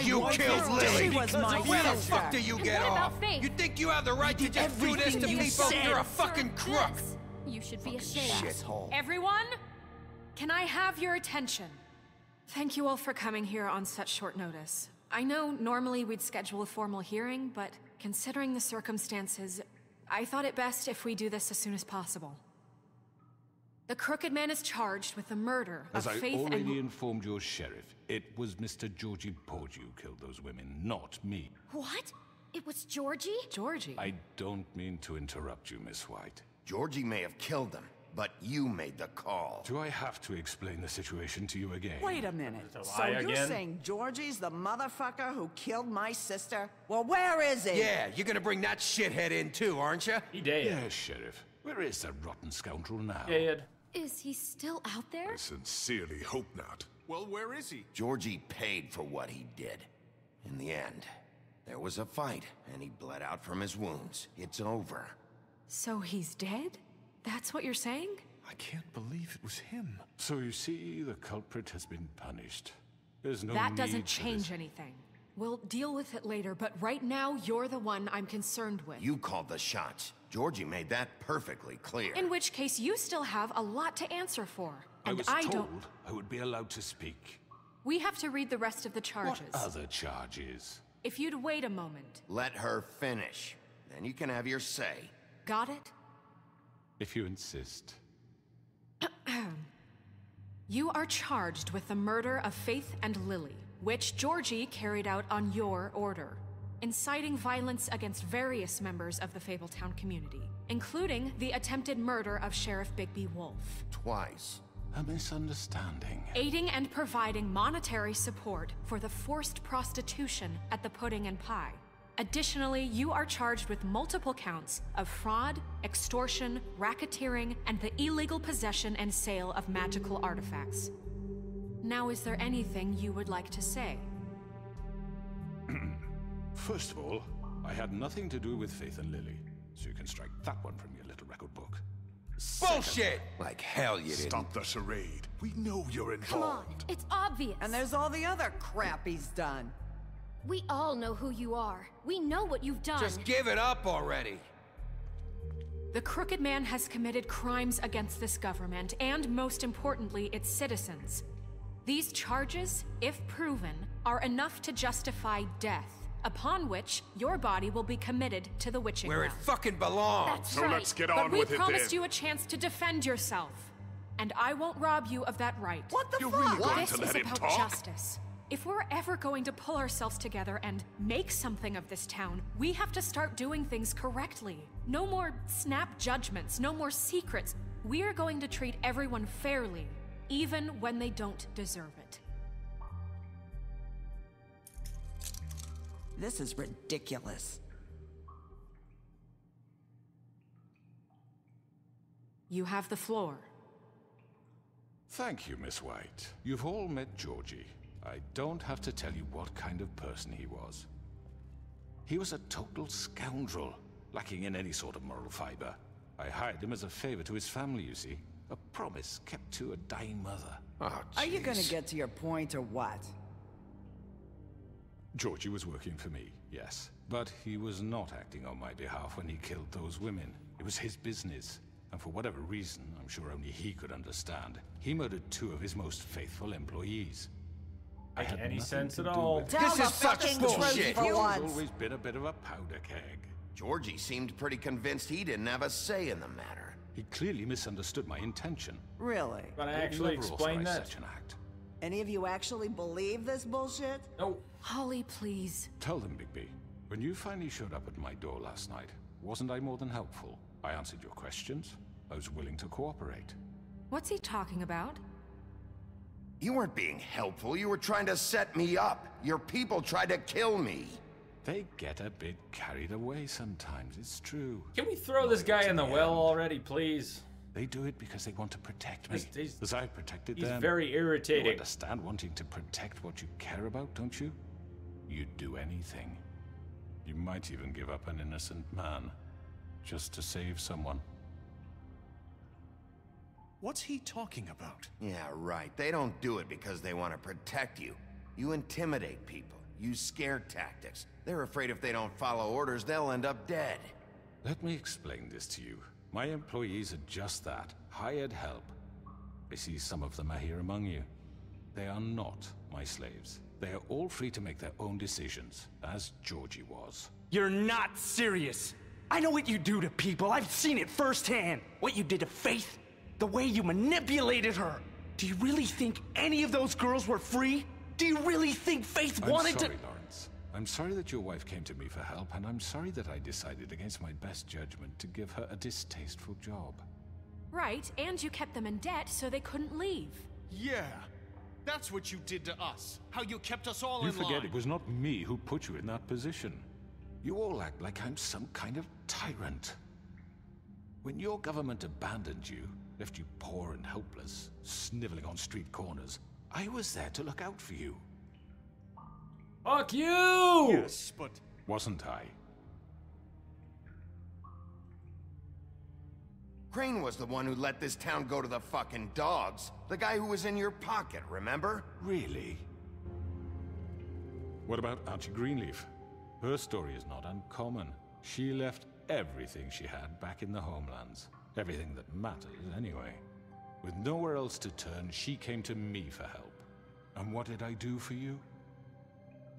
You killed Lily! She was my Where the sister. fuck do you get What off? about Faith? You think you have the right to just do this to people? You're a fucking crook! You should be ashamed. Shithole. Everyone, can I have your attention? Thank you all for coming here on such short notice. I know normally we'd schedule a formal hearing, but considering the circumstances, I thought it best if we do this as soon as possible. The Crooked Man is charged with the murder As of I Faith already and... informed your sheriff, it was Mr. Georgie Porgy who killed those women, not me. What? It was Georgie? Georgie? I don't mean to interrupt you, Miss White. Georgie may have killed them, but you made the call. Do I have to explain the situation to you again? Wait a minute. To So lie you're again? saying Georgie's the motherfucker who killed my sister? Well, where is he? Yeah, you're gonna bring that shithead in too, aren't you? He did. Yes, Sheriff. Where is that rotten scoundrel now? Dead. Is he still out there? I sincerely hope not. Well, where is he? Georgie paid for what he did. In the end, there was a fight, and he bled out from his wounds. It's over. So he's dead? That's what you're saying? I can't believe it was him. So you see, the culprit has been punished. There's no That need doesn't for change this. anything. We'll deal with it later, but right now, you're the one I'm concerned with. You called the shots. Georgie made that perfectly clear. In which case, you still have a lot to answer for. I And was I told don't... I would be allowed to speak. We have to read the rest of the charges. What other charges? If you'd wait a moment. Let her finish. Then you can have your say. Got it? If you insist. You are charged with the murder of Faith and Lily, which Georgie carried out on your order, inciting violence against various members of the Fabletown community, including the attempted murder of Sheriff Bigby Wolf. Twice. A misunderstanding. Aiding and providing monetary support for the forced prostitution at the Pudding and Pie. Additionally, you are charged with multiple counts of fraud, extortion, racketeering, and the illegal possession and sale of magical artifacts. Now, is there anything you would like to say? First of all, I had nothing to do with Faith and Lily, so you can strike that one from your little record book. Bullshit! Like hell you didn't. Stop the charade. We know you're involved. Come on, it's obvious. And there's all the other crap he's done. We all know who you are. We know what you've done. Just give it up already. The Crooked Man has committed crimes against this government and, most importantly, its citizens. These charges, if proven, are enough to justify death, upon which your body will be committed to the witching Where it well. fucking belongs. That's So right. let's get but on we with it promised then. you a chance to defend yourself, and I won't rob you of that right. What the You're fuck? really going This to is let him about talk? justice. If we're ever going to pull ourselves together and make something of this town, we have to start doing things correctly. No more snap judgments, no more secrets. We are going to treat everyone fairly, even when they don't deserve it. This is ridiculous. You have the floor. Thank you, Miss White. You've all met Georgie. I don't have to tell you what kind of person he was. He was a total scoundrel, lacking in any sort of moral fiber. I hired him as a favor to his family, you see. A promise kept to a dying mother. Oh, Are you gonna jeez. get to your point or what? Georgie was working for me, yes. But he was not acting on my behalf when he killed those women. It was his business. And for whatever reason, I'm sure only he could understand, he murdered 2 of his most faithful employees. Make had any nothing sense to at do all. with it. Tell This the is such fucking bullshit. truth for He's once. always been a bit of a powder keg. Georgie seemed pretty convinced he didn't have a say in the matter. He clearly misunderstood my intention. Really? But I would actually never explain authorize that. such an act. Any of you actually believe this bullshit? No. Holly, please. Tell them, Bigby. When you finally showed up at my door last night, wasn't I more than helpful? I answered your questions. I was willing to cooperate. What's he talking about? You weren't being helpful. You were trying to set me up. Your people tried to kill me. They get a bit carried away sometimes, it's true. Can we throw this guy in the well already, please? They do it because they want to protect me. As I've protected he's them. very irritating. You understand wanting to protect what you care about, don't you? You'd do anything. You might even give up an innocent man, just to save someone. What's he talking about? Yeah, right. They don't do it because they want to protect you. You intimidate people, use scare tactics. They're afraid if they don't follow orders, they'll end up dead. Let me explain this to you. My employees are just that, hired help. I see some of them are here among you. They are not my slaves. They are all free to make their own decisions, as Georgie was. You're not serious. I know what you do to people. I've seen it firsthand. What you did to Faith, the way you manipulated her. Do you really think any of those girls were free? Do you really think Faith wanted to— I'm sorry, Lawrence. I'm sorry that your wife came to me for help, and I'm sorry that I decided against my best judgment to give her a distasteful job. Right, and you kept them in debt so they couldn't leave. Yeah, that's what you did to us. How you kept us all in line. You forget it was not me who put you in that position. You all act like I'm some kind of tyrant. When your government abandoned you, left you poor and helpless, sniveling on street corners, I was there to look out for you. Fuck you! Yes, but... Wasn't I? Crane was the one who let this town go to the fucking dogs. The guy who was in your pocket, remember? Really? What about Archie Greenleaf? Her story is not uncommon. She left everything she had back in the homelands. Everything that mattered, anyway. With nowhere else to turn, she came to me for help. And what did I do for you?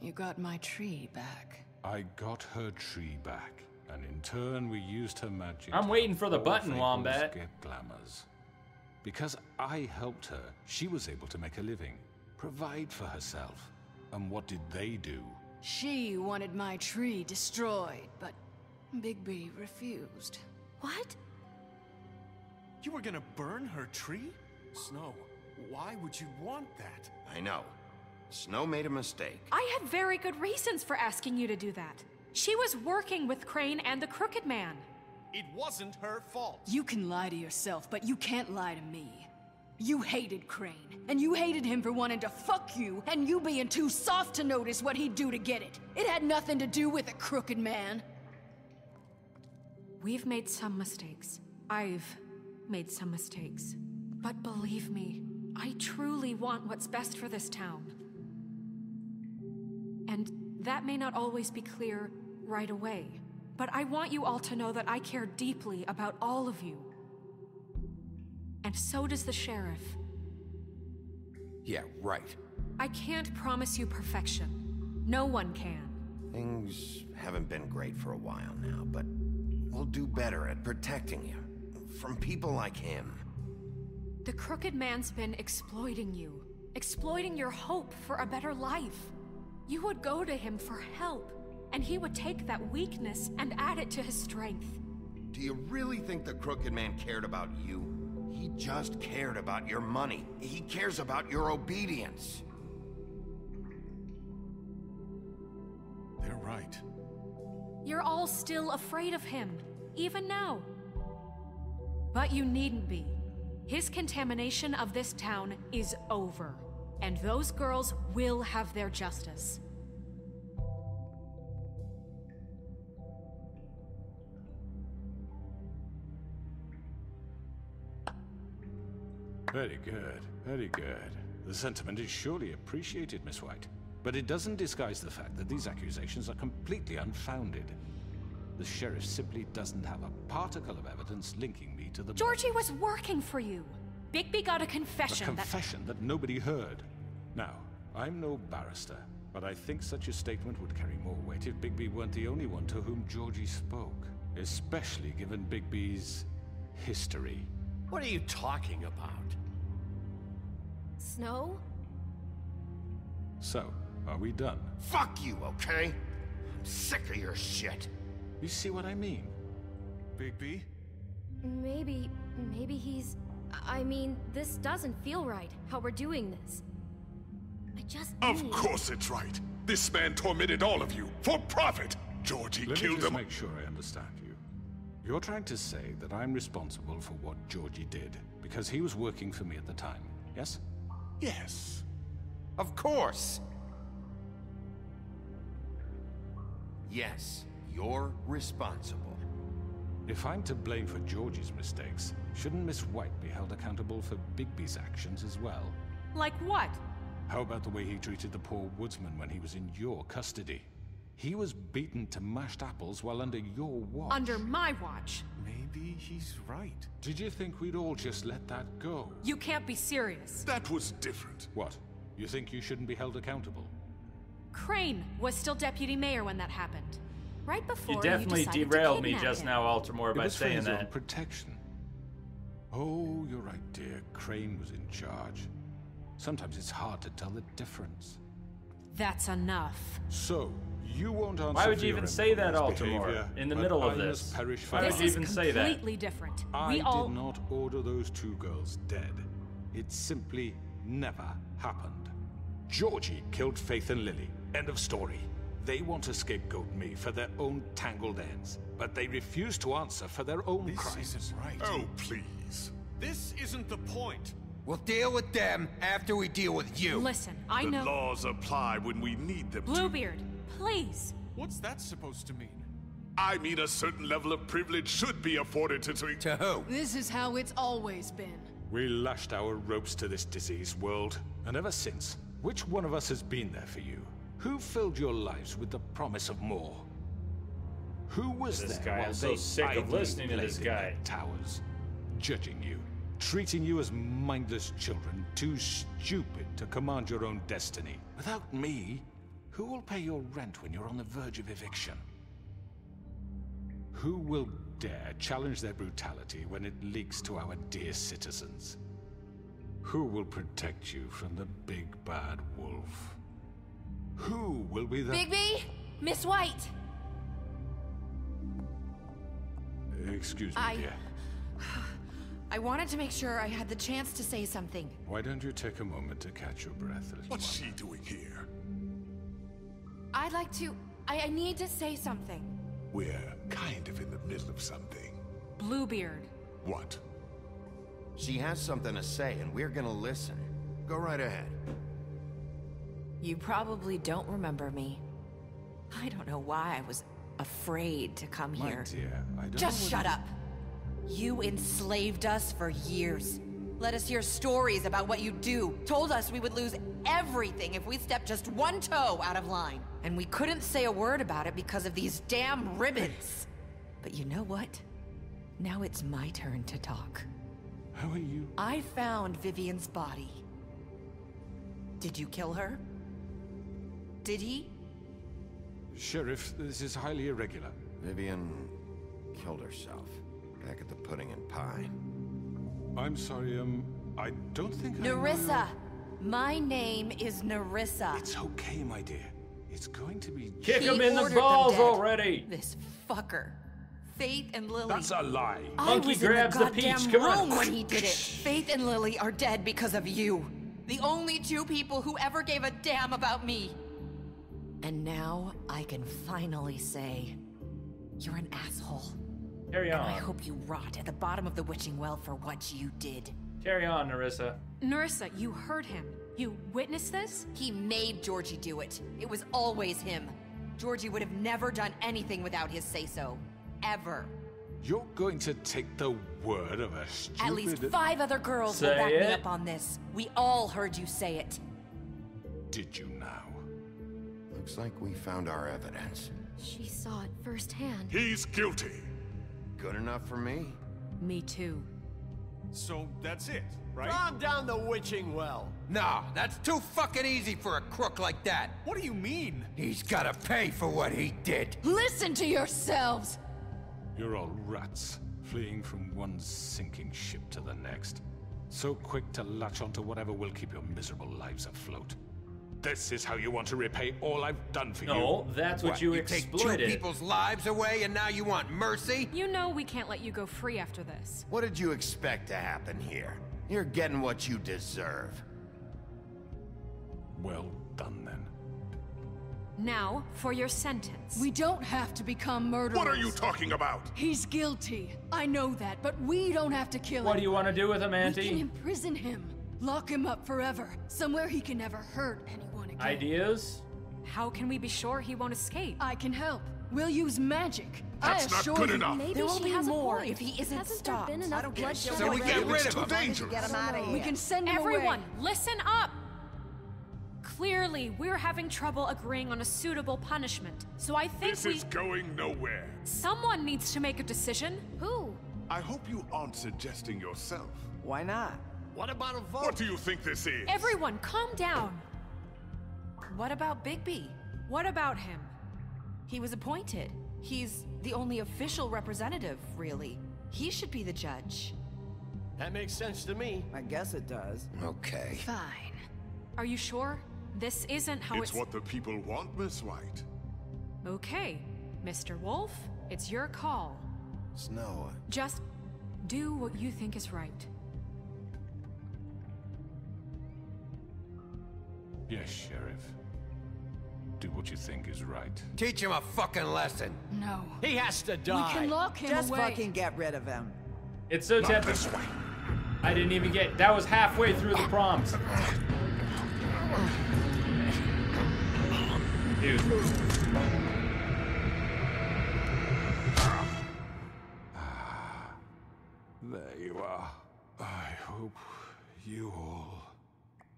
You got my tree back. I got her tree back, and in turn we used her magic. I'm waiting for the All button, fables Wombat. Get glamours. Because I helped her, she was able to make a living, provide for herself. And what did they do? She wanted my tree destroyed, but Bigby refused. What? You were gonna burn her tree? Snow, why would you want that? I know. Snow made a mistake. I had very good reasons for asking you to do that. She was working with Crane and the Crooked Man. It wasn't her fault. You can lie to yourself, but you can't lie to me. You hated Crane, and you hated him for wanting to fuck you, and you being too soft to notice what he'd do to get it. It had nothing to do with the Crooked Man. We've made some mistakes. I've made some mistakes. But believe me, I truly want what's best for this town. And that may not always be clear right away, but I want you all to know that I care deeply about all of you. And so does the sheriff. Yeah, right. I can't promise you perfection. No one can. Things haven't been great for a while now, but we'll do better at protecting you. From people like him. The Crooked Man's been exploiting you. Exploiting your hope for a better life. You would go to him for help, and he would take that weakness and add it to his strength. Do you really think the Crooked Man cared about you? He just cared about your money. He cares about your obedience. They're right. You're all still afraid of him, even now. But you needn't be. His contamination of this town is over, and those girls will have their justice. Very good, very good. The sentiment is surely appreciated, Miss White. But it doesn't disguise the fact that these accusations are completely unfounded. The sheriff simply doesn't have a particle of evidence linking me to the... Georgie was working for you. Bigby got a confession. A confession that nobody heard. Now, I'm no barrister, but I think such a statement would carry more weight if Bigby weren't the only one to whom Georgie spoke. Especially given Bigby's history. What are you talking about? Snow? So, are we done? Fuck you, okay? I'm sick of your shit. You see what I mean? Bigby? Maybe he's... I mean, this doesn't feel right, how we're doing this. I just Of course it's right. This man tormented all of you, for profit. Georgie Let me killed just them. make sure I understand you. You're trying to say that I'm responsible for what Georgie did, because he was working for me at the time, yes? Yes. Of course! Yes, you're responsible. If I'm to blame for Georgie's mistakes, shouldn't Miss White be held accountable for Bigby's actions as well? Like what? How about the way he treated the poor woodsman when he was in your custody? He was beaten to mashed apples while under your watch. Under my watch? Maybe he's right. Did you think we'd all just let that go? You can't be serious. That was different. What? You think you shouldn't be held accountable? Crane was still deputy mayor when that happened. Right before You definitely decided derailed to me kidnap just him. now, Altamore, by It was for saying his own that. protection. Oh, you're right, dear. Crane was in charge. Sometimes it's hard to tell the difference. That's enough. So, you won't answer Why would for you your even say that, employees' Altamore, behavior, in the but middle of I this? must perish for Why would that. you even say that? This is completely different. I We all... did not order those two girls dead. It simply never happened. Georgie killed Faith and Lily. End of story. They want to scapegoat me for their own tangled ends, but they refuse to answer for their own crimes. This isn't right. Oh, please. This isn't the point. We'll deal with them after we deal with you. Listen, I The know... laws apply when we need them to. Bluebeard, please. What's that supposed to mean? I mean a certain level of privilege should be afforded to... To who? This is how it's always been. We lashed our ropes to this diseased world, and ever since, which one of us has been there for you? Who filled your lives with the promise of more? Who was This there guy, while I'm so they sick of idly listening to this played in guy. their towers, judging you, treating you as mindless children, too stupid to command your own destiny? Without me, who will pay your rent when you're on the verge of eviction? Who will dare challenge their brutality when it leaks to our dear citizens? Who will protect you from the big bad wolf? Who will be the... Bigby? Miss White! Excuse me, dear. I wanted to make sure I had the chance to say something. Why don't you take a moment to catch your breath, little What's she doing here? I'd like to... I need to say something. We're kind of in the middle of something. Bluebeard. What? She has something to say, and we're gonna listen. Go right ahead. You probably don't remember me. I don't know why I was afraid to come My here. dear, I don't Just know shut up. You enslaved us for years. Let us hear stories about what you do. Told us we would lose everything if we stepped just one toe out of line. And we couldn't say a word about it because of these damn ribbons. But you know what? Now it's my turn to talk. How are you? I found Vivian's body. Did you kill her? Did he? Sheriff, this is highly irregular. Vivian killed herself back at the Pudding and Pie. I'm sorry, I don't think Nerissa! My name is Nerissa. It's okay, my dear. It's going to be... Kick He him in the ordered them balls dead. already! This fucker. Faith and Lily. That's a lie. I Monkey was grabs in the the goddamn peach, come on. room when he did it. Faith and Lily are dead because of you. The only two people who ever gave a damn about me. And now I can finally say, you're an asshole. Carry And I on. hope you rot at the bottom of the witching well for what you did. Carry on, Nerissa. Nerissa, you heard him. You witnessed this? He made Georgie do it. It was always him. Georgie would have never done anything without his say-so. Ever. You're going to take the word of a stupid... At least 5 other girls will Say back me it. up on this. We all heard you say it. Did you now? Looks like we found our evidence. She saw it firsthand. He's guilty. Good enough for me? Me too. So that's it, right? Calm down the witching well. Nah, that's too fucking easy for a crook like that. What do you mean? He's gotta pay for what he did. Listen to yourselves! You're all rats, fleeing from one sinking ship to the next. So quick to latch onto whatever will keep your miserable lives afloat. This is how you want to repay all I've done for you? No, that's what you take two exploited. people's lives away and now you want mercy? You know we can't let you go free after this. What did you expect to happen here? You're getting what you deserve. Well done, then. Now, for your sentence. We don't have to become murderers. What are you talking about? He's guilty. I know that, but we don't have to kill him. What do you want to do with him, Auntie? We can imprison him. Lock him up forever. Somewhere he can never hurt anyone again. Ideas? How can we be sure he won't escape? I can help. We'll use magic. That's not good enough. Maybe there will be more if he isn't stopped. I don't care. So we get rid of him. Dangerous. Get him out of here. We can send him Everyone, away. listen up! Clearly, we're having trouble agreeing on a suitable punishment, so I think This is going nowhere. Someone needs to make a decision. Who? I hope you aren't suggesting yourself. Why not? What about a vote? What do you think this is? Everyone, calm down. What about Bigby? What about him? He was appointed. He's the only official representative, really. He should be the judge. That makes sense to me. I guess it does. Okay. Fine. Are you sure? This isn't how It's what the people want, Miss White. Okay, Mr. Wolf, it's your call. Snow. Just do what you think is right. Yes, Sheriff. Do what you think is right. Teach him a fucking lesson. No. He has to We die. can lock him Just away. fucking get rid of him. It's so tempting. This way. I didn't even get. That was halfway through the prompt. Dude. There you are. I hope you all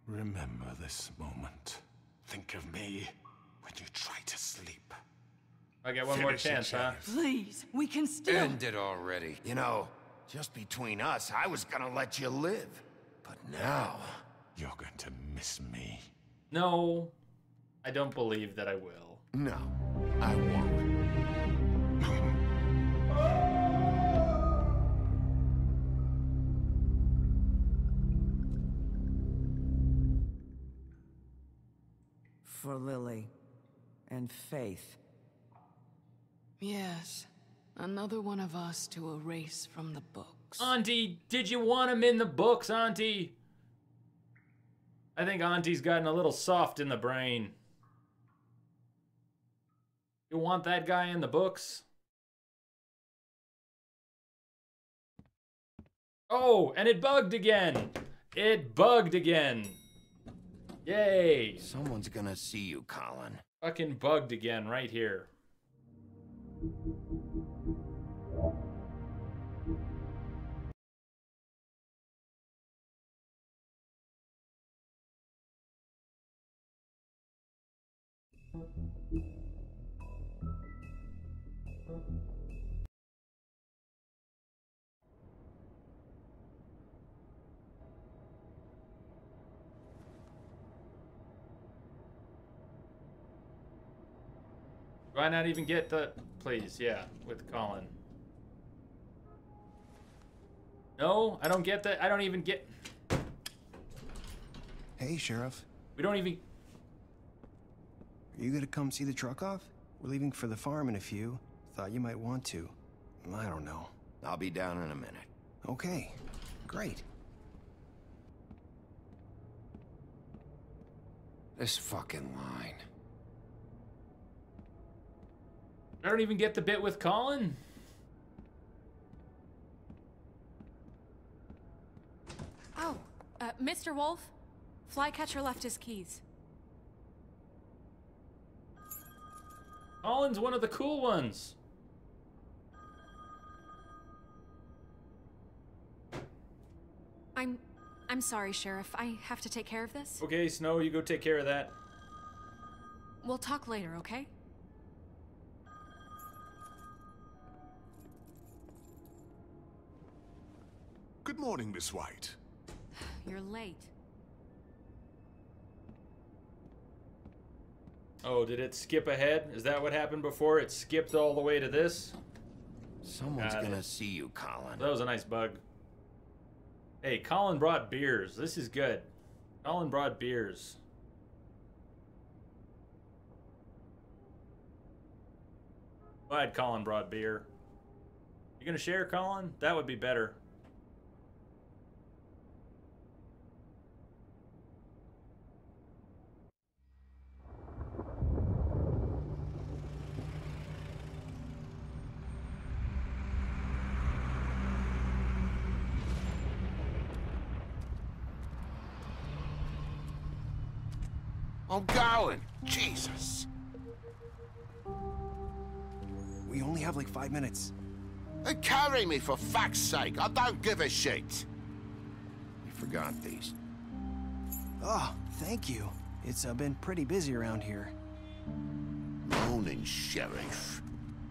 remember this moment. Think of me when you try to sleep. I get one more Finish it, chance, huh? Please, we can still. End it already. You know, just between us, I was gonna let you live. But now... You're going to miss me. No, I don't believe that I will. No, I won't. For Lily. And Faith. Yes. Another one of us to erase from the books. Auntie, did you want him in the books, Auntie? I think Auntie's gotten a little soft in the brain. You want that guy in the books? Oh, and it bugged again. It bugged again. Yay. Someone's gonna see you, Colin. Fucking bugged again right here. Do I not even get the... Please, yeah, with Colin. No, I don't get that. I don't even get... Hey, Sheriff. We don't even... Are you gonna come see the truck off? We're leaving for the farm in a few. Thought you might want to. I don't know. I'll be down in a minute. Okay, great. This fucking line. I don't even get the bit with Colin. Oh, Mr. Wolf, Flycatcher left his keys. Colin's one of the cool ones. I'm sorry, Sheriff. I have to take care of this. Okay, Snow, you go take care of that. We'll talk later, okay? Good morning, Miss White. You're late. Oh, did it skip ahead? Is that what happened before? It skipped all the way to this? Someone's gonna see you, Colin. That was a nice bug. Hey, Colin brought beers. This is good. Colin brought beers. Glad Colin brought beer. You gonna share, Colin? That would be better. I'm going. Jesus. We only have like 5 minutes. And carry me for fuck's sake. I don't give a shit. You forgot these. Oh, thank you. It's been pretty busy around here. Morning, Sheriff.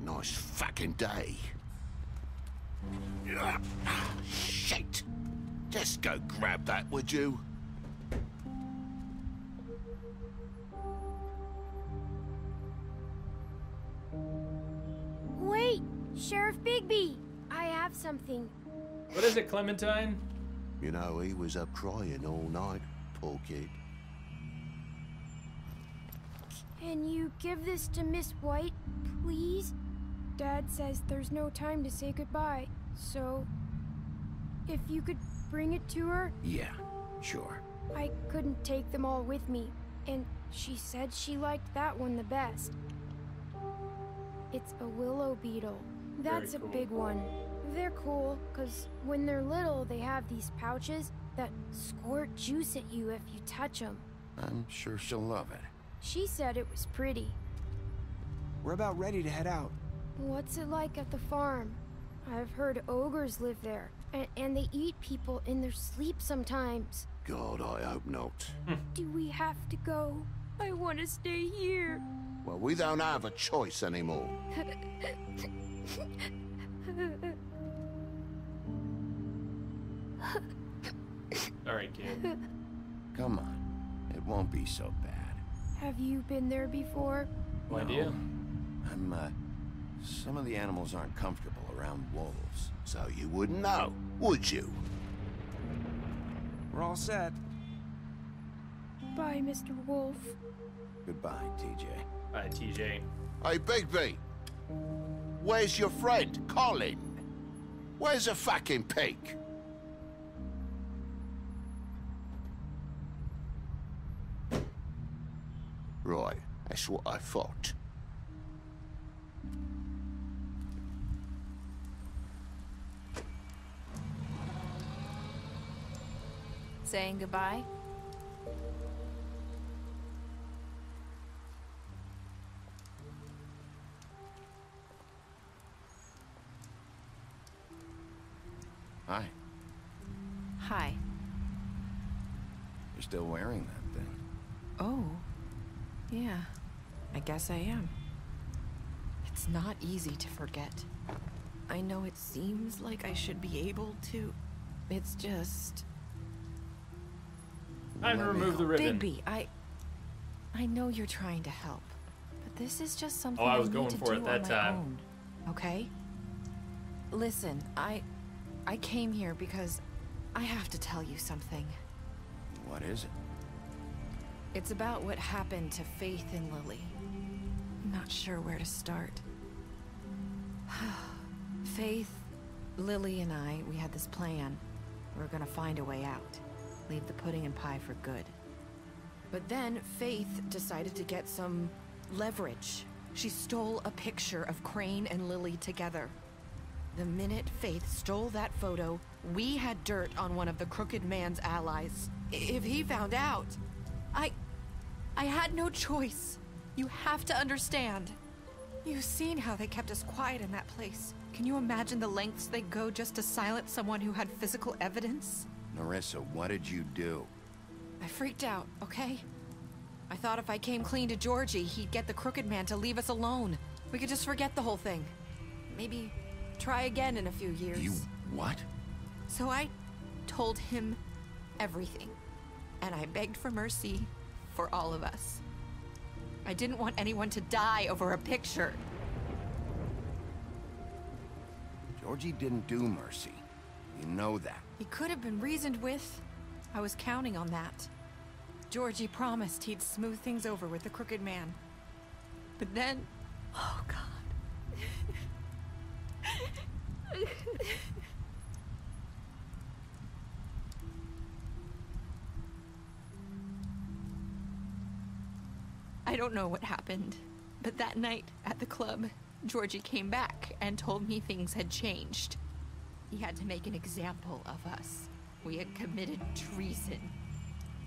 Nice fucking day. Shit. Just go grab that, would you? Wait! Sheriff Bigby! I have something. What is it, Clementine? You know, he was up crying all night, poor kid. Can you give this to Miss White, please? Dad says there's no time to say goodbye, so if you could bring it to her? Yeah, sure. I couldn't take them all with me, and she said she liked that one the best. It's a willow beetle. That's a big one. They're cool, because when they're little, they have these pouches that squirt juice at you if you touch them. I'm sure she'll love it. She said it was pretty. We're about ready to head out. What's it like at the farm? I've heard ogres live there, and they eat people in their sleep sometimes. God, I hope not. Do we have to go? I want to stay here. Well, we don't have a choice anymore. Alright, kid. Come on. It won't be so bad. Have you been there before? No idea. Some of the animals aren't comfortable around wolves, so you wouldn't know, would you? We're all set. Bye, Mr. Wolf. Goodbye, TJ. Bye, TJ. Hey, Bigby. Where's your friend, Colin? Where's the fucking pig? Right, that's what I thought. Saying goodbye? Hi. Hi. You're still wearing that thing. Oh. Yeah. I guess I am. It's not easy to forget. I know it seems like I should be able to. It's just... Time to remove the ribbon. Bigby, I know you're trying to help, but this is just something I was need going to for do it that on my time. own, okay? Listen, I came here because I have to tell you something. What is it? It's about what happened to Faith and Lily. I'm not sure where to start. Faith, Lily, and I, we had this plan. We were gonna find a way out. Leave the pudding and pie for good. But then Faith decided to get some leverage. She stole a picture of Crane and Lily together. The minute Faith stole that photo, we had dirt on one of the Crooked Man's allies. If he found out, I had no choice. You have to understand. You've seen how they kept us quiet in that place. Can you imagine the lengths they go just to silence someone who had physical evidence? Nerissa, what did you do? I freaked out, okay? I thought if I came clean to Georgie, he'd get the Crooked Man to leave us alone. We could just forget the whole thing. Maybe try again in a few years. You what? So I told him everything. And I begged for mercy for all of us. I didn't want anyone to die over a picture. Georgie didn't do mercy. You know that. He could have been reasoned with. I was counting on that. Georgie promised he'd smooth things over with the Crooked Man. But then... Oh, God. I don't know what happened, but that night at the club, Georgie came back and told me things had changed. He had to make an example of us. We had committed treason.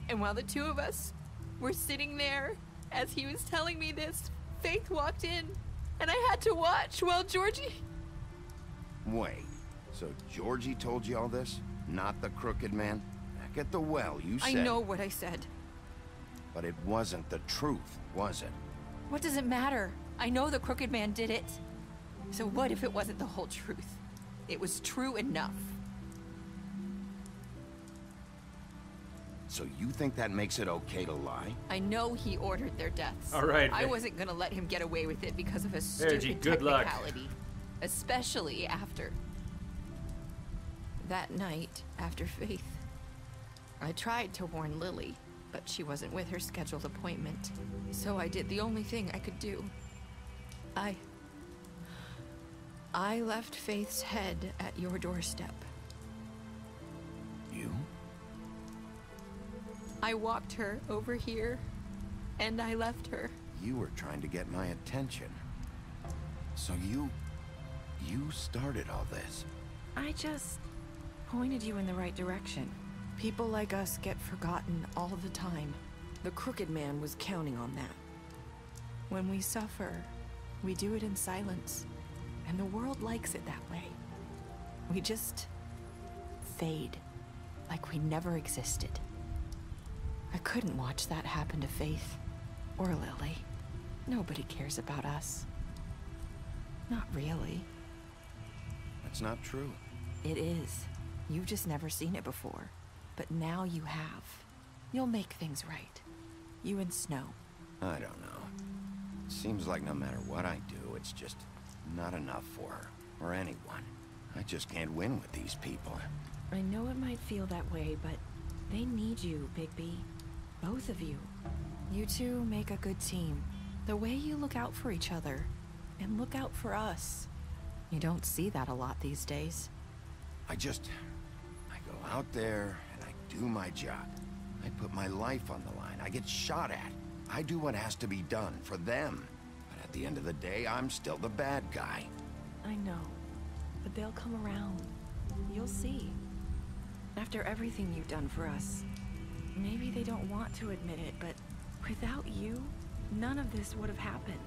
And while the two of us were sitting there as he was telling me this. Faith walked in, and I had to watch while Georgie... Wait, so Georgie told you all this? Not the Crooked Man? Back at the well, you said... I know what I said. But it wasn't the truth, was it? What does it matter? I know the Crooked Man did it. So what if it wasn't the whole truth? It was true enough. So you think that makes it okay to lie? I know he ordered their deaths. All right. I wasn't gonna let him get away with it because of a stupid good luck. technicality. Especially after... that night, after Faith. I tried to warn Lily, but she wasn't with her scheduled appointment. So I did the only thing I could do. I left Faith's head at your doorstep. You? I walked her over here, and I left her. You were trying to get my attention. So you started all this. I just pointed you in the right direction. People like us get forgotten all the time. The Crooked Man was counting on that. When we suffer, we do it in silence. And the world likes it that way. We just fade, like we never existed. I couldn't watch that happen to Faith, or Lily. Nobody cares about us. Not really. That's not true. It is. You've just never seen it before. But now you have. You'll make things right. You and Snow. I don't know. It seems like no matter what I do, it's just not enough for her, or anyone. I just can't win with these people. I know it might feel that way, but they need you, Bigby. Both of you. You two make a good team. The way you look out for each other, and look out for us. You don't see that a lot these days. I go out there, and I do my job. I put my life on the line. I get shot at. I do what has to be done for them. But at the end of the day, I'm still the bad guy. I know. But they'll come around. You'll see. After everything you've done for us. Maybe they don't want to admit it, but without you, none of this would have happened.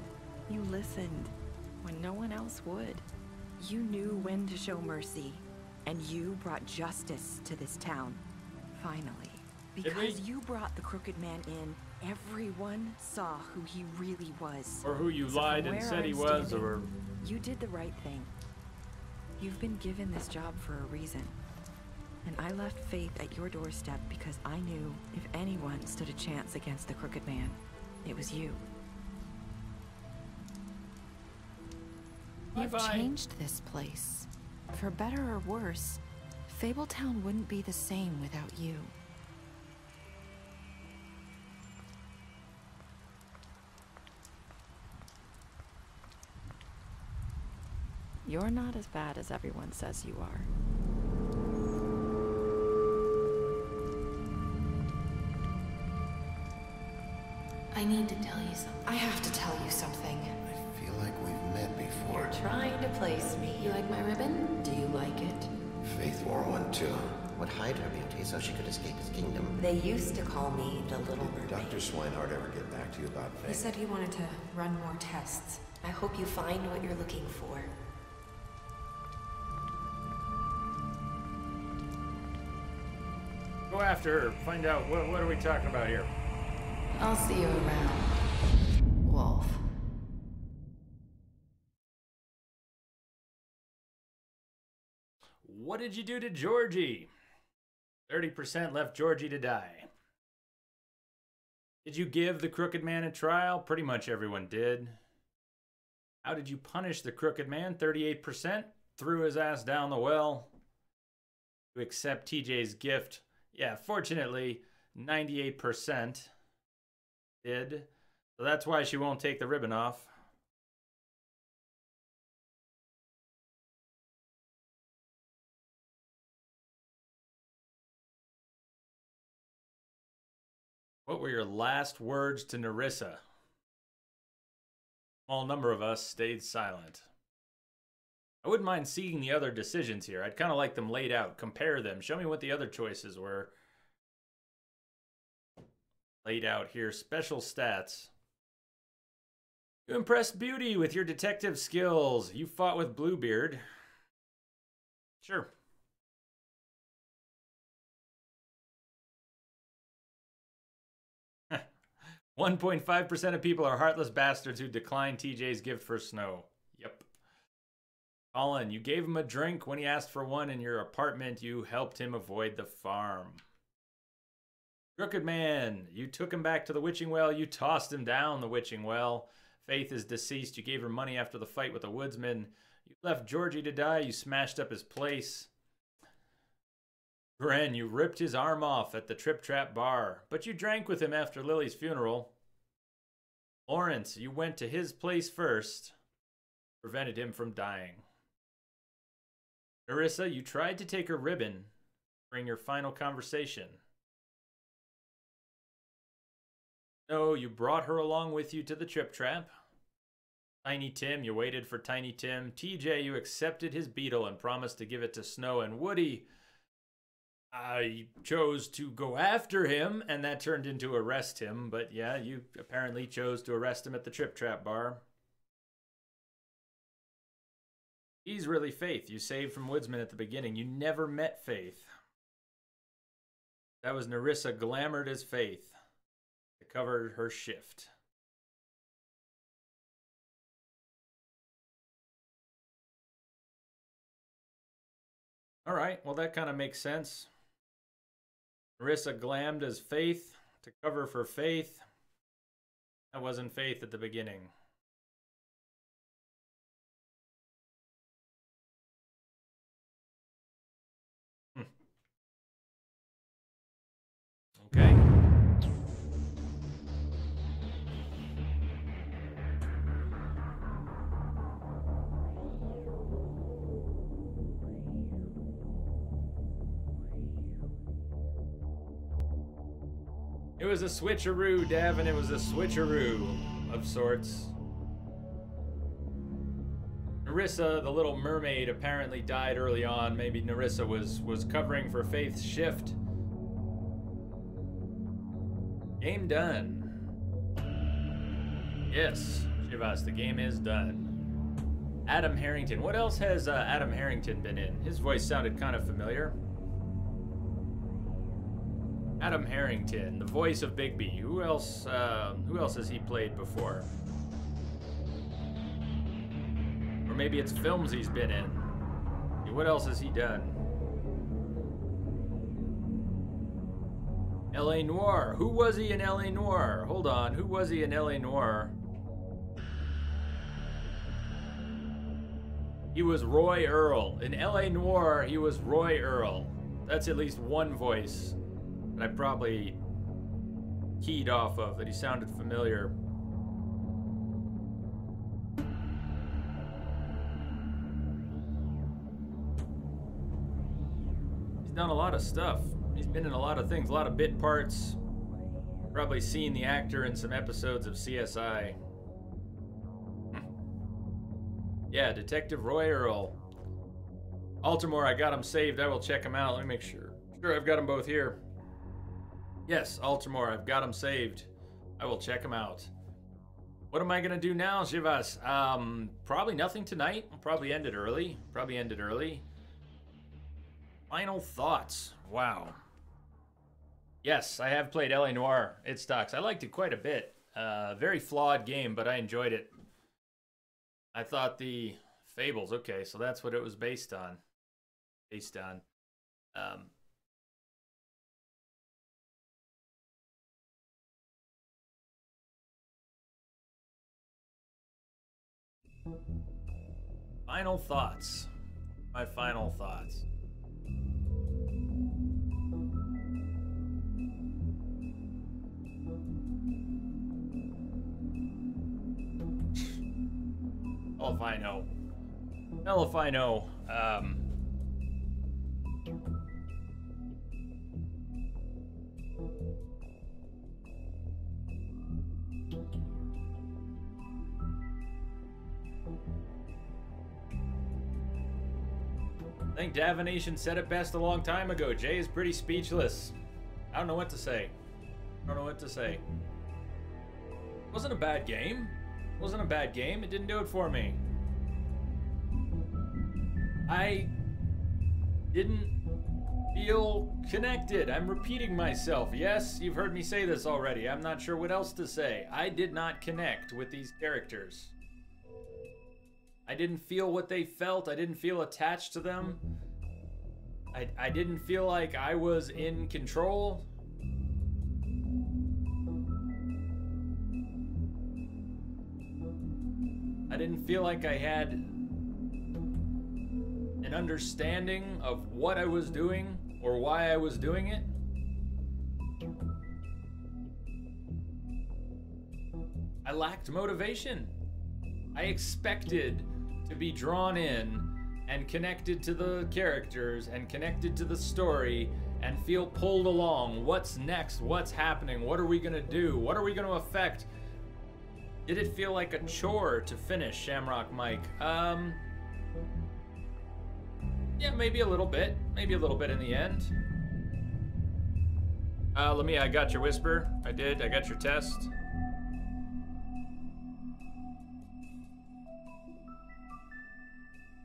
You listened when no one else would. You knew when to show mercy, and you brought justice to this town. Finally. Because you brought the Crooked Man in, everyone saw who he really was. Or who you lied and said he was, or... You did the right thing. You've been given this job for a reason. And I left Faith at your doorstep because I knew if anyone stood a chance against the Crooked Man, it was you. You've changed this place. For better or worse, Fabletown wouldn't be the same without you. You're not as bad as everyone says you are. I need to tell you something. I have to tell you something. I feel like we've met before. You're trying to place me. You like my ribbon? Do you like it? Faith wore one too. Would hide her beauty so she could escape his kingdom. They used to call me the Little Mermaid. Dr. Swinehart ever get back to you about Faith? He said he wanted to run more tests. I hope you find what you're looking for. Go after her. Find out what are we talking about here. I'll see you around, Wolf. What did you do to Georgie? 30% left Georgie to die. Did you give the Crooked Man a trial? Pretty much everyone did. How did you punish the Crooked Man? 38% threw his ass down the well. To accept TJ's gift. Yeah, fortunately, 98% did. So that's why she won't take the ribbon off. What were your last words to Nerissa? Small number of us stayed silent. I wouldn't mind seeing the other decisions here. I'd kind of like them laid out, compare them, show me what the other choices were. laid out here. Special stats. You impressed Beauty with your detective skills. You fought with Bluebeard. Sure. Huh. 1.5% of people are heartless bastards who decline TJ's gift for Snow. Yep. Colin, you gave him a drink when he asked for one in your apartment. You helped him avoid the farm. Crooked Man, you took him back to the witching well. You tossed him down the witching well. Faith is deceased. You gave her money after the fight with the woodsman. You left Georgie to die. You smashed up his place. Gren, you ripped his arm off at the Trip Trap bar, but you drank with him after Lily's funeral. Lawrence, you went to his place first. Prevented him from dying. Nerissa, you tried to take her ribbon during your final conversation. No, you brought her along with you to the Trip Trap. Tiny Tim, you waited for Tiny Tim. TJ, you accepted his beetle and promised to give it to Snow. And Woody, I chose to go after him, and that turned into arrest him. But yeah, you apparently chose to arrest him at the Trip Trap bar. He's really Faith. You saved from Woodsman at the beginning. You never met Faith. That was Nerissa glamored as Faith. Covered her shift. All right, well, that kind of makes sense. Nerissa glammed as Faith to cover for Faith. That wasn't Faith at the beginning. Okay. It was a switcheroo, Davin. It was a switcheroo of sorts. Nerissa, the little mermaid, apparently died early on. Maybe Nerissa was covering for Faith's shift. Game done. Yes, Shivas, the game is done. Adam Harrington. What else has Adam Harrington been in? His voice sounded kind of familiar. Adam Harrington, the voice of Bigby. Who else has he played before? Or maybe it's films he's been in. What else has he done? L.A. Noire. Who was he in L.A. Noire? Hold on. Who was he in L.A. Noire? He was Roy Earl. In L.A. Noire, he was Roy Earl. That's at least one voice that I probably keyed off of, that he sounded familiar. He's done a lot of stuff. He's been in a lot of things, a lot of bit parts. Probably seen the actor in some episodes of CSI. Yeah, Detective Roy Earl. Altamore, I got him saved. I will check him out. Let me make sure. Sure, I've got them both here. Yes, Altamore, I've got him saved. I will check him out. What am I going to do now, Shivas? Probably nothing tonight. I'll probably end it early. Final thoughts. Wow. Yes, I have played L.A. Noire. It sucks. I liked it quite a bit. Very flawed game, but I enjoyed it. I thought the Fables, okay, so that's what it was based on. Final thoughts. My final thoughts. Hell if I know. Hell if I know. I think Davination said it best a long time ago. Jay is pretty speechless. I don't know what to say. I don't know what to say. Wasn't a bad game. Wasn't a bad game. It didn't do it for me. I didn't feel connected. I'm repeating myself. Yes, you've heard me say this already. I'm not sure what else to say. I did not connect with these characters. I didn't feel what they felt. I didn't feel attached to them. I didn't feel like I was in control. I didn't feel like I had an understanding of what I was doing or why I was doing it. I lacked motivation. I expected to be drawn in and connected to the characters and connected to the story and feel pulled along. What's next? What's happening? What are we gonna do? What are we gonna affect? Did it feel like a chore to finish Shamrock Mike? Yeah, maybe a little bit. Maybe a little bit in the end. Lamia, I got your whisper. I did. I got your test.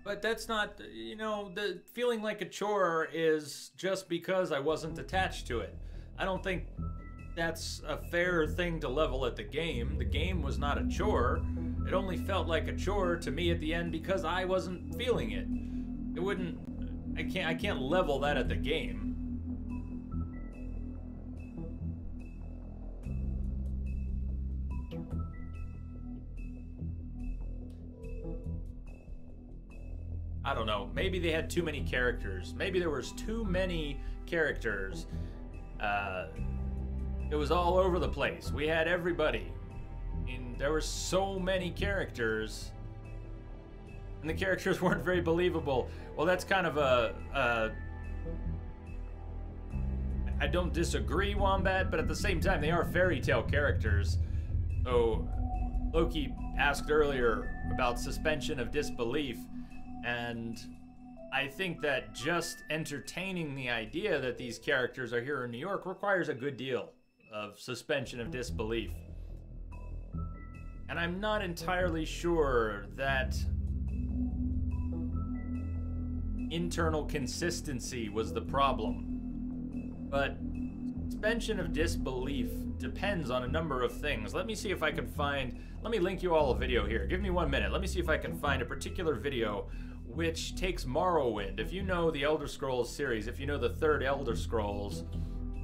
But that's not, you know, the feeling like a chore is just because I wasn't attached to it. I don't think that's a fair thing to level at the game. The game was not a chore. It only felt like a chore to me at the end because I wasn't feeling it. It wouldn't, I can't level that at the game. I don't know. Maybe they had too many characters. Maybe there was too many characters. It was all over the place. We had everybody. I mean, there were so many characters, and the characters weren't very believable. Well, that's kind of I don't disagree, Wombat, but at the same time, they are fairy tale characters. So, Loki asked earlier about suspension of disbelief, and I think that just entertaining the idea that these characters are here in New York requires a good deal of suspension of disbelief. And I'm not entirely sure that internal consistency was the problem. But suspension of disbelief depends on a number of things. Let me see if I can find, let me link you all a video here. Give me 1 minute. Let me see if I can find a particular video which takes Morrowind. If you know the Elder Scrolls series, if you know the third Elder Scrolls,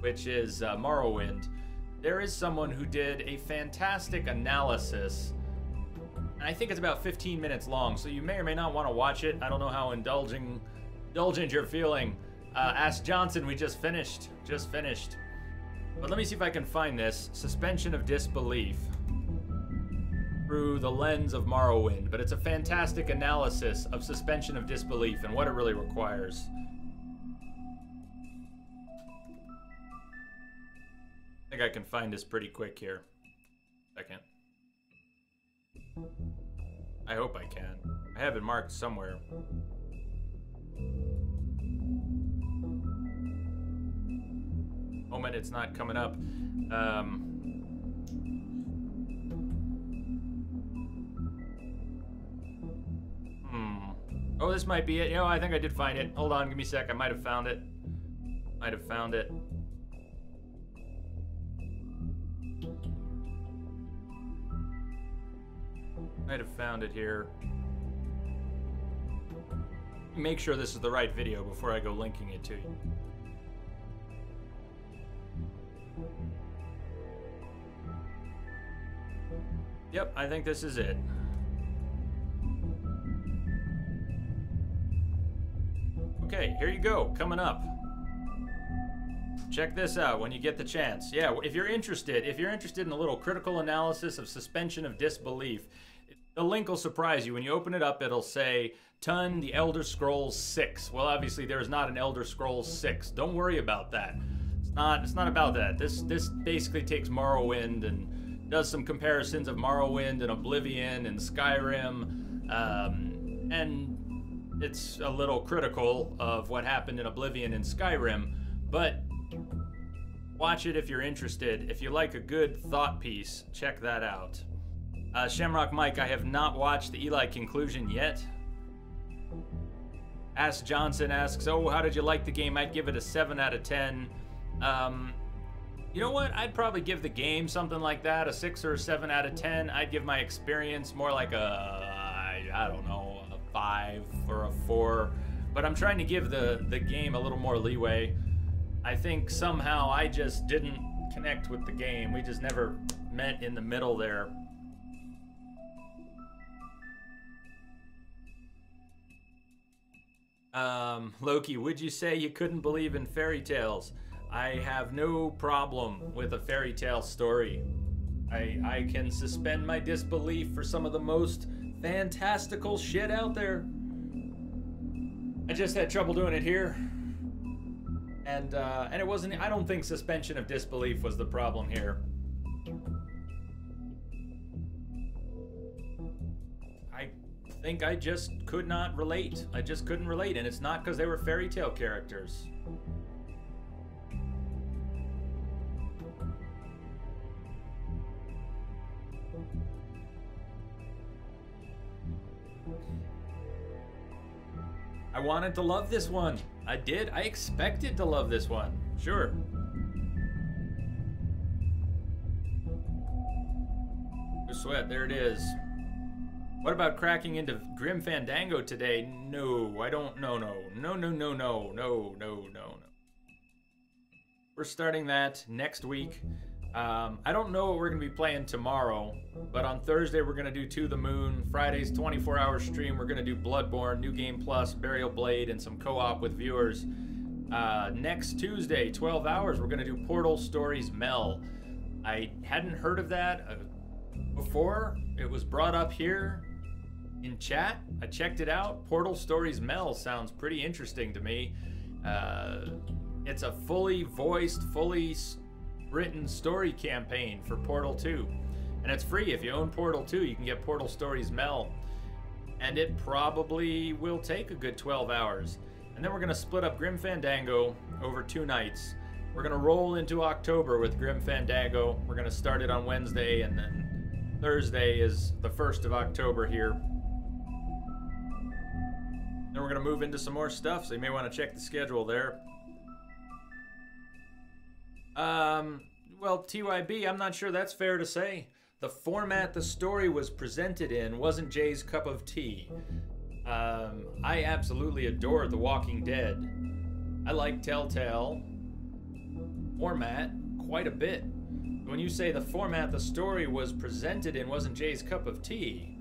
which is Morrowind, there is someone who did a fantastic analysis, and I think it's about 15 minutes long, so you may or may not want to watch it. I don't know how indulgent you're feeling. Ask Johnson, we just finished. But let me see if I can find this. Suspension of disbelief through the lens of Morrowind, but it's a fantastic analysis of suspension of disbelief and what it really requires. I think I can find this pretty quick here. Second. I hope I can. I have it marked somewhere. Moment, it's not coming up. Oh, this might be it. You know, I think I did find it. Hold on, give me a sec. I might have found it. Might have found it here. Make sure this is the right video before I go linking it to you. Yep, I think this is it. Okay, here you go, coming up. Check this out when you get the chance. Yeah, if you're interested in a little critical analysis of suspension of disbelief, the link will surprise you. When you open it up, it'll say, Tun, the Elder Scrolls 6. Well, obviously, there is not an Elder Scrolls 6. Don't worry about that. It's not about that. This basically takes Morrowind and does some comparisons of Morrowind and Oblivion and Skyrim, and it's a little critical of what happened in Oblivion and Skyrim, but Watch it if you're interested. If you like a good thought piece, check that out. Shamrock Mike, I have not watched the Eli conclusion yet. Ask Johnson asks, oh, how did you like the game? I'd give it a 7 out of 10. You know what? I'd probably give the game something like that, a 6 or a 7 out of 10. I'd give my experience more like I don't know, a 5 or a 4. But I'm trying to give the game a little more leeway. I think somehow I just didn't connect with the game. We just never met in the middle there. Loki, would you say you couldn't believe in fairy tales? I have no problem with a fairy tale story. I can suspend my disbelief for some of the most fantastical shit out there. I just had trouble doing it here. And it wasn't, I don't think suspension of disbelief was the problem here. I think I just could not relate. I just couldn't relate, and it's not because they were fairy tale characters. I wanted to love this one. I did. I expected to love this one. Sure. No sweat. There it is. What about cracking into Grim Fandango today? No, I don't. No. We're starting that next week. I don't know what we're going to be playing tomorrow, but on Thursday we're going to do To the Moon. Friday's 24-hour stream, we're going to do Bloodborne, New Game Plus, Burial Blade, and some co-op with viewers. Next Tuesday, 12 hours, we're going to do Portal Stories Mel. I hadn't heard of that before. It was brought up here in chat. I checked it out. Portal Stories Mel sounds pretty interesting to me. It's a fully voiced, fully written story campaign for Portal 2, and it's free. If you own Portal 2, you can get Portal Stories Mel, and it probably will take a good 12 hours. And then we're gonna split up Grim Fandango over 2 nights. We're gonna roll into October with Grim Fandango. We're gonna start it on Wednesday, and then Thursday is the 1st of October here. Then we're gonna move into some more stuff, so you may want to check the schedule there. Well, TYB, I'm not sure that's fair to say. The format the story was presented in wasn't Jay's cup of tea. I absolutely adore The Walking Dead. I like Telltale format quite a bit. When you say the format the story was presented in wasn't Jay's cup of tea,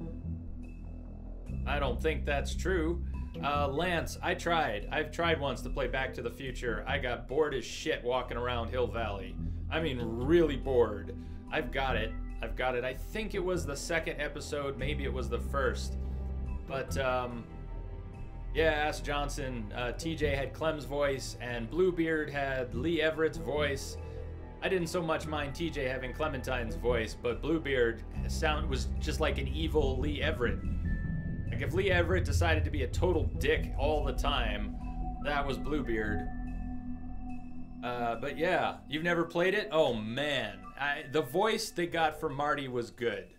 I don't think that's true. Lance, I've tried once to play Back to the Future. I got bored as shit walking around Hill Valley. I mean, really bored. I've got it. I think it was the 2nd episode, maybe it was the 1st. But, yeah, Ask Johnson. TJ had Clem's voice, and Bluebeard had Lee Everett's voice. I didn't so much mind TJ having Clementine's voice, but Bluebeard was just like an evil Lee Everett. Like, if Lee Everett decided to be a total dick all the time, that was Bluebeard. But yeah, you've never played it? Oh man, the voice they got for Marty was good.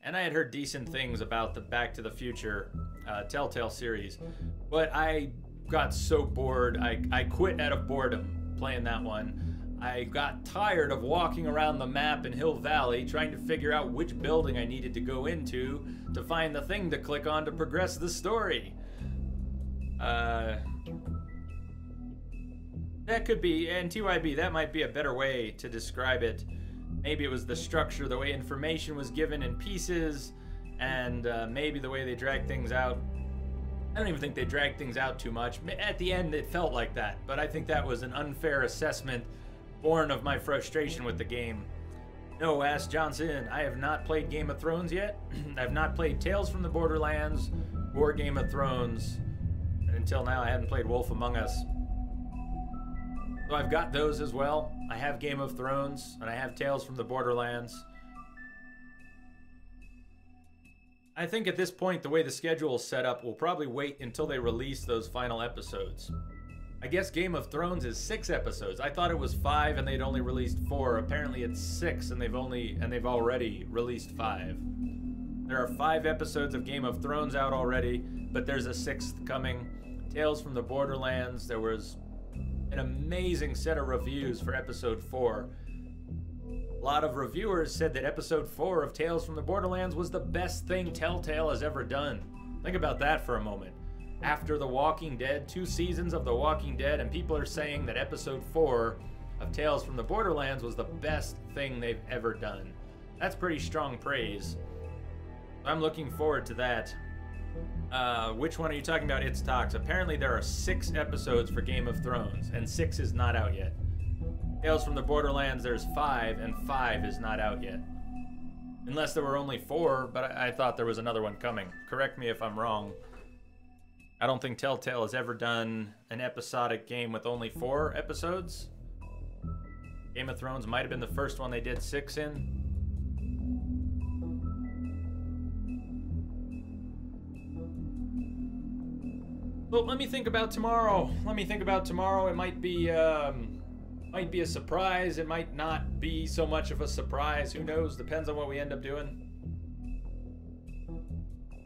And I had heard decent things about the Back to the Future Telltale series, but I got so bored, I quit out of boredom playing that one. I got tired of walking around the map in Hill Valley trying to figure out which building I needed to go into to find the thing to click on to progress the story. That could be, and TYB, that might be a better way to describe it. Maybe it was the structure, the way information was given in pieces, and maybe the way they dragged things out. I don't even think they dragged things out too much. At the end, it felt like that, but I think that was an unfair assessment born of my frustration with the game. No, Ask Johnson, I have not played Game of Thrones yet. I have not played Tales from the Borderlands or Game of Thrones. And until now, I haven't played Wolf Among Us. So I've got those as well. I have Game of Thrones, and I have Tales from the Borderlands. I think at this point, the way the schedule is set up, we'll probably wait until they release those final episodes. I guess Game of Thrones is 6 episodes. I thought it was 5 and they'd only released 4. Apparently it's 6 and they've already released 5. There are 5 episodes of Game of Thrones out already, but there's a 6th coming. Tales from the Borderlands. There was an amazing set of reviews for episode 4. A lot of reviewers said that episode 4 of Tales from the Borderlands was the best thing Telltale has ever done. Think about that for a moment. After The Walking Dead, 2 seasons of The Walking Dead, and people are saying that episode 4 of Tales from the Borderlands was the best thing they've ever done. That's pretty strong praise. I'm looking forward to that. Which one are you talking about? It's Talks. Apparently there are 6 episodes for Game of Thrones, and 6 is not out yet. Tales from the Borderlands, there's 5, and 5 is not out yet. Unless there were only 4, but I thought there was another one coming. Correct me if I'm wrong. I don't think Telltale has ever done an episodic game with only 4 episodes. Game of Thrones might have been the first one they did 6 in. Well, let me think about tomorrow. It might be a surprise. It might not be so much of a surprise. Who knows? Depends on what we end up doing.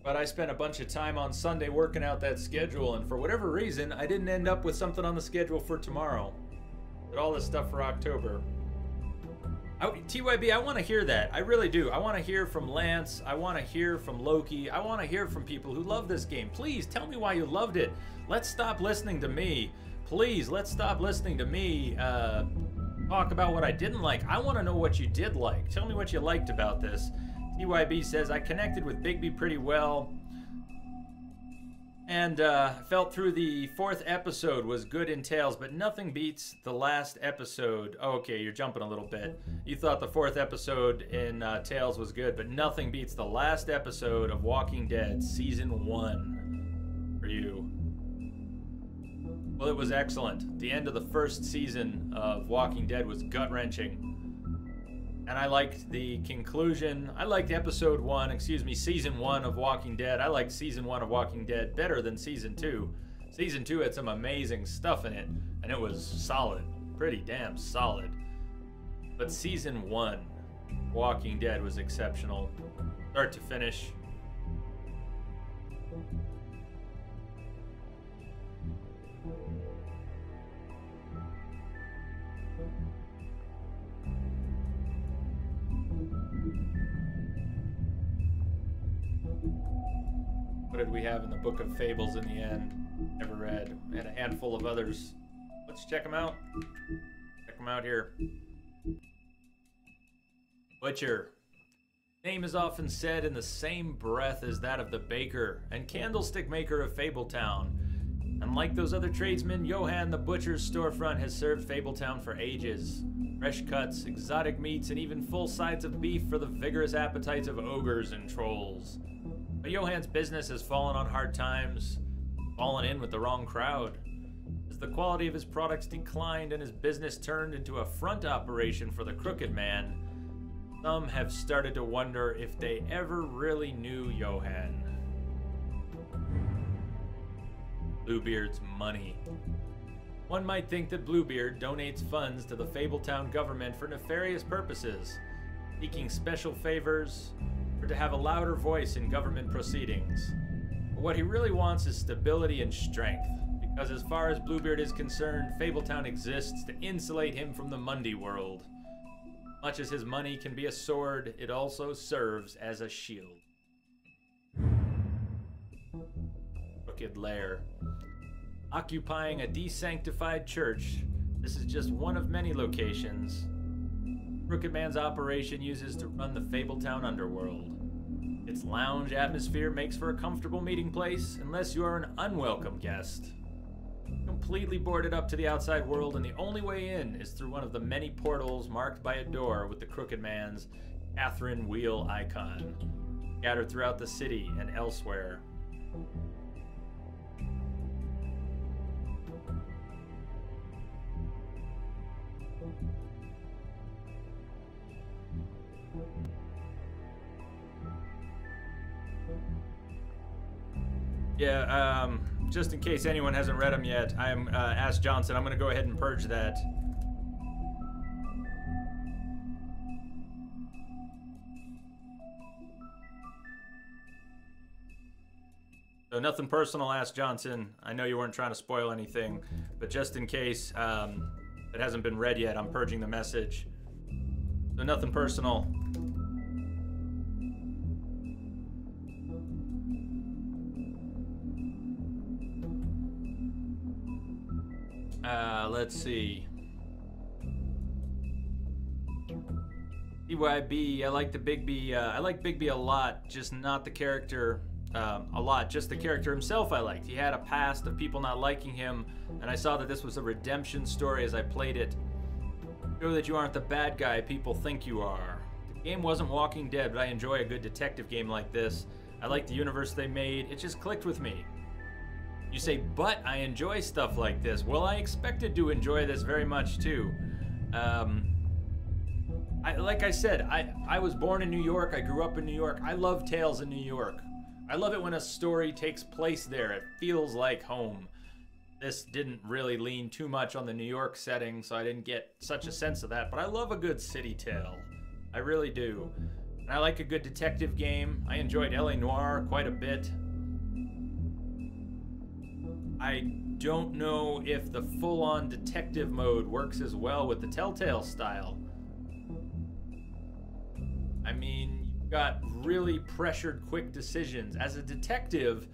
But I spent a bunch of time on Sunday working out that schedule, and for whatever reason, I didn't end up with something on the schedule for tomorrow. But all this stuff for October. TYB, I want to hear that. I really do. I want to hear from Lance. I want to hear from Loki. I want to hear from people who love this game. Please tell me why you loved it. Let's stop listening to me. Please, let's stop listening to me talk about what I didn't like. I want to know what you did like. Tell me what you liked about this. TYB says, I connected with Bigby pretty well. And felt through the 4th episode was good in Tales, but nothing beats the last episode. Oh, okay, you're jumping a little bit. You thought the 4th episode in Tales was good, but nothing beats the last episode of Walking Dead, Season 1 for you. Well, it was excellent. The end of the 1st season of Walking Dead was gut-wrenching. And I liked the conclusion. I liked Season 1 of Walking Dead. I liked Season 1 of Walking Dead better than Season 2. Season 2 had some amazing stuff in it, and it was solid. Pretty damn solid. But Season 1, Walking Dead, was exceptional. Start to finish. What did we have in the Book of Fables in the end? Never read. And a handful of others. Let's check them out. Check them out here. Butcher. Name is often said in the same breath as that of the baker and candlestick maker of Fabletown. Unlike those other tradesmen, Johann the Butcher's storefront has served Fabletown for ages. Fresh cuts, exotic meats, and even full sides of beef for the vigorous appetites of ogres and trolls. But Johann's business has fallen on hard times, fallen in with the wrong crowd. As the quality of his products declined and his business turned into a front operation for the Crooked Man, some have started to wonder if they ever really knew Johann. Bluebeard's money. One might think that Bluebeard donates funds to the Fabletown government for nefarious purposes, seeking special favors, or to have a louder voice in government proceedings. But what he really wants is stability and strength, because as far as Bluebeard is concerned, Fabletown exists to insulate him from the Mundy world. Much as his money can be a sword, it also serves as a shield. Crooked Lair. Occupying a desanctified church, this is just one of many locations Crooked Man's operation uses to run the Fabletown underworld. Its lounge atmosphere makes for a comfortable meeting place, unless you are an unwelcome guest. Completely boarded up to the outside world, and the only way in is through one of the many portals marked by a door with the Crooked Man's Catherine Wheel icon, scattered throughout the city and elsewhere. Yeah, just in case anyone hasn't read them yet, I'm Ask Johnson. I'm going to go ahead and purge that. So nothing personal, Ask Johnson. I know you weren't trying to spoil anything, but just in case it hasn't been read yet, I'm purging the message. So nothing personal. Let's see. CYB, I like the Bigby. I like Bigby a lot, just not the character a lot. Just the character himself I liked. He had a past of people not liking him, and I saw that this was a redemption story as I played it. Show that you aren't the bad guy people think you are. The game wasn't Walking Dead, but I enjoy a good detective game like this. I like the universe they made. It just clicked with me. You say, but I enjoy stuff like this. Well, I expected to enjoy this very much too. Like I said, I was born in New York. I grew up in New York. I love tales in New York. I love it when a story takes place there. It feels like home. This didn't really lean too much on the New York setting, so I didn't get such a sense of that. But I love a good city tale. I really do. And I like a good detective game. I enjoyed L.A. Noire quite a bit. I don't know if the full-on detective mode works as well with the Telltale style. I mean, you've got really pressured, quick decisions. As a detective,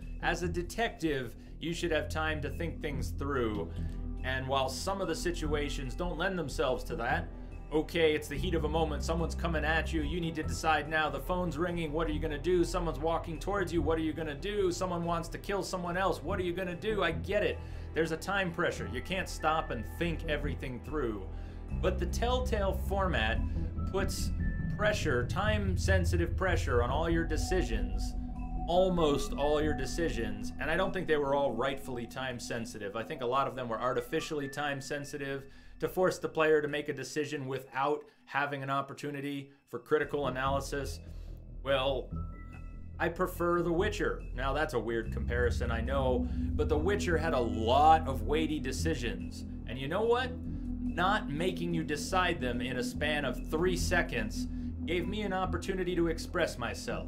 you should have time to think things through. And while some of the situations don't lend themselves to that, okay, it's the heat of a moment, someone's coming at you, you need to decide now, the phone's ringing, what are you gonna do? Someone's walking towards you, what are you gonna do? Someone wants to kill someone else, what are you gonna do? I get it. There's a time pressure. You can't stop and think everything through. But the Telltale format puts pressure, time-sensitive pressure on all your decisions, almost all your decisions, and I don't think they were all rightfully time-sensitive. I think a lot of them were artificially time-sensitive to force the player to make a decision without having an opportunity for critical analysis. Well, I prefer The Witcher. Now that's a weird comparison, I know, but The Witcher had a lot of weighty decisions. And you know what? Not making you decide them in a span of 3 seconds gave me an opportunity to express myself.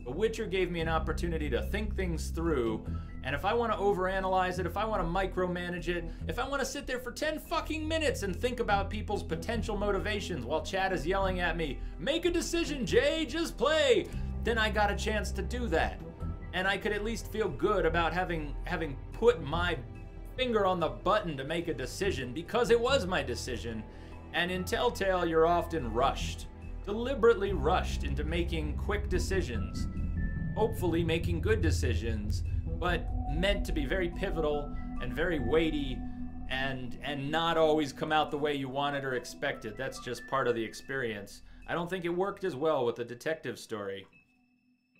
The Witcher gave me an opportunity to think things through, and if I want to overanalyze it, if I want to micromanage it, if I want to sit there for 10 fucking minutes and think about people's potential motivations while chat is yelling at me, make a decision, Jay, just play, then I got a chance to do that. And I could at least feel good about having put my finger on the button to make a decision, because it was my decision. And in Telltale, you're often rushed, deliberately rushed into making quick decisions, hopefully making good decisions, but meant to be very pivotal and very weighty and not always come out the way you wanted or expected. That's just part of the experience. I don't think it worked as well with the detective story.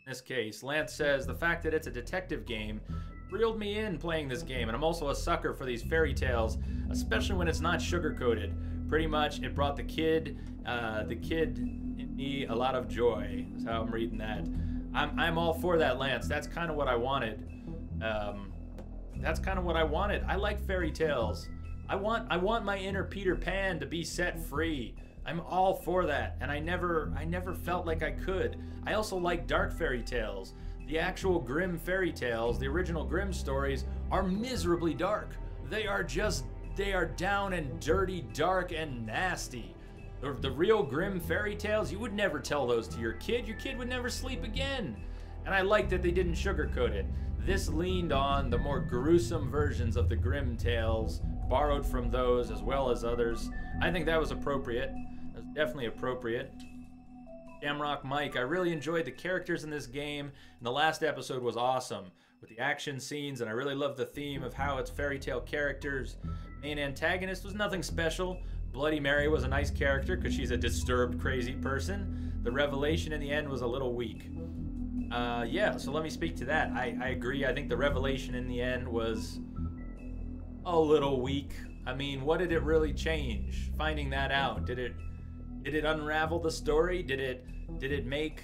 In this case, Lance says, the fact that it's a detective game reeled me in playing this game, and I'm also a sucker for these fairy tales, especially when it's not sugar-coated. Pretty much, it brought the kid in me a lot of joy. That's how I'm reading that. I'm all for that, Lance. That's kind of what I wanted. That's kind of what I wanted. I like fairy tales. I want my inner Peter Pan to be set free. I'm all for that, and I never felt like I could. I also like dark fairy tales. The actual Grimm fairy tales, the original Grimm stories, are miserably dark. They are down and dirty, dark and nasty. The real Grimm fairy tales, you would never tell those to your kid. Your kid would never sleep again. And I like that they didn't sugarcoat it. This leaned on the more gruesome versions of the Grimm tales, borrowed from those as well as others. I think that was appropriate. That was definitely appropriate. Shamrock Mike, I really enjoyed the characters in this game, and the last episode was awesome with the action scenes, and I really loved the theme of how it's fairy tale characters. Main antagonist was nothing special. Bloody Mary was a nice character because she's a disturbed, crazy person. The revelation in the end was a little weak. Yeah, so let me speak to that. I agree. I think the revelation in the end was a little weak. I mean, what did it really change? Finding that out, did it unravel the story? Did it make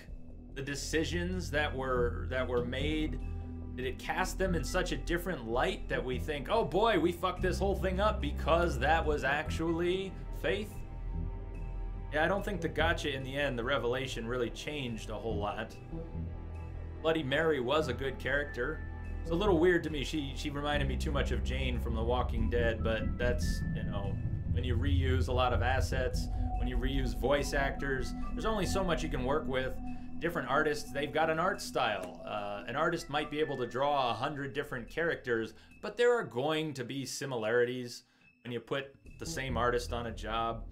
the decisions that were made Did it cast them in such a different light that we think, oh boy, we fucked this whole thing up because that was actually Faith? Yeah, I don't think the gotcha in the end, the revelation, really changed a whole lot. Bloody Mary was a good character. It's a little weird to me. She reminded me too much of Jane from The Walking Dead, but that's, you know, when you reuse a lot of assets, when you reuse voice actors, there's only so much you can work with. Different artists, they've got an art style. An artist might be able to draw 100 different characters, but there are going to be similarities when you put the same artist on a job.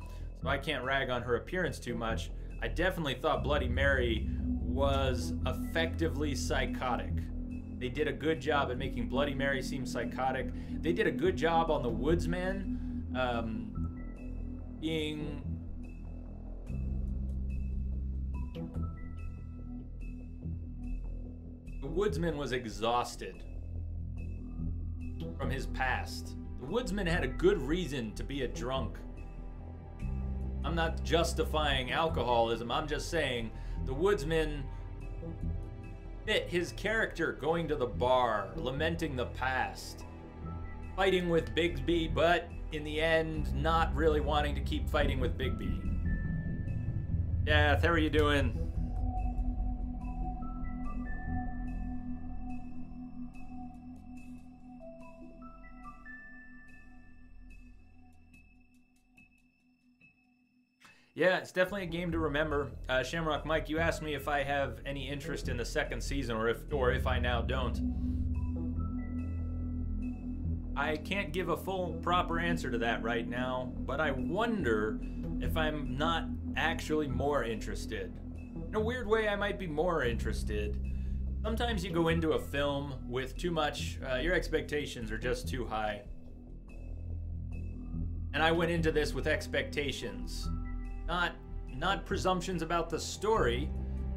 So I can't rag on her appearance too much. I definitely thought Bloody Mary was effectively psychotic. They did a good job at making Bloody Mary seem psychotic. They did a good job on the Woodsman being... The Woodsman was exhausted from his past. The Woodsman had a good reason to be a drunk. I'm not justifying alcoholism, I'm just saying the Woodsman fit his character, going to the bar, lamenting the past, fighting with Bigsby, but in the end, not really wanting to keep fighting with Bigby. Yeah, how are you doing? Yeah, it's definitely a game to remember. Shamrock Mike, you asked me if I have any interest in the second season, or if I now don't. I can't give a full, proper answer to that right now, but I wonder if I'm not actually more interested. In a weird way, I might be more interested. Sometimes you go into a film with too much, your expectations are just too high. And I went into this with expectations. Not presumptions about the story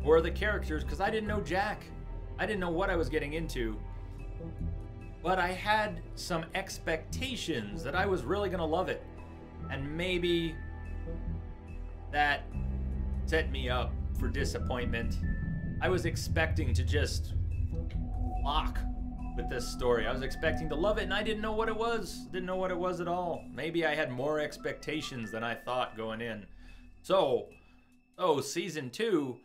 or the characters, because I didn't know Jack. I didn't know what I was getting into. But I had some expectations that I was really gonna love it. And maybe that set me up for disappointment. I was expecting to just lock with this story. I was expecting to love it, and I didn't know what it was. Didn't know what it was at all. Maybe I had more expectations than I thought going in. So, season 2,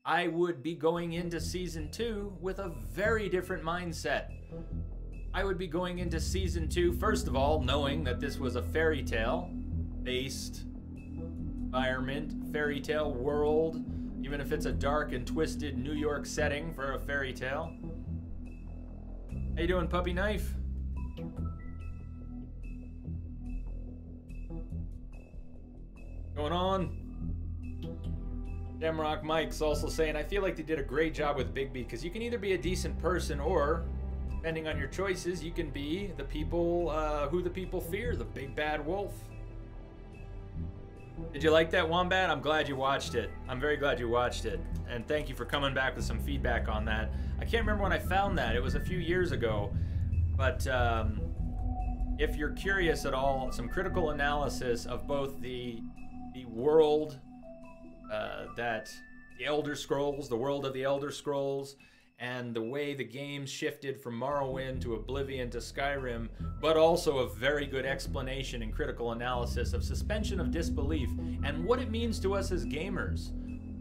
I would be going into season 2 with a very different mindset. I would be going into season 2, first of all, knowing that this was a fairy tale based environment, fairy tale world, even if it's a dark and twisted New York setting for a fairy tale. How you doing, Puppy Knife? Going on? Shamrock Mike's also saying, I feel like they did a great job with Bigby, because you can either be a decent person or, depending on your choices, you can be the people who the people fear, the big bad wolf. Did you like that, Wombat? I'm glad you watched it. I'm very glad you watched it. And thank you for coming back with some feedback on that. I can't remember when I found that. It was a few years ago. But if you're curious at all, some critical analysis of both the world that the Elder Scrolls, the world of the Elder Scrolls, and the way the games shifted from Morrowind to Oblivion to Skyrim, but also a very good explanation and critical analysis of suspension of disbelief and what it means to us as gamers.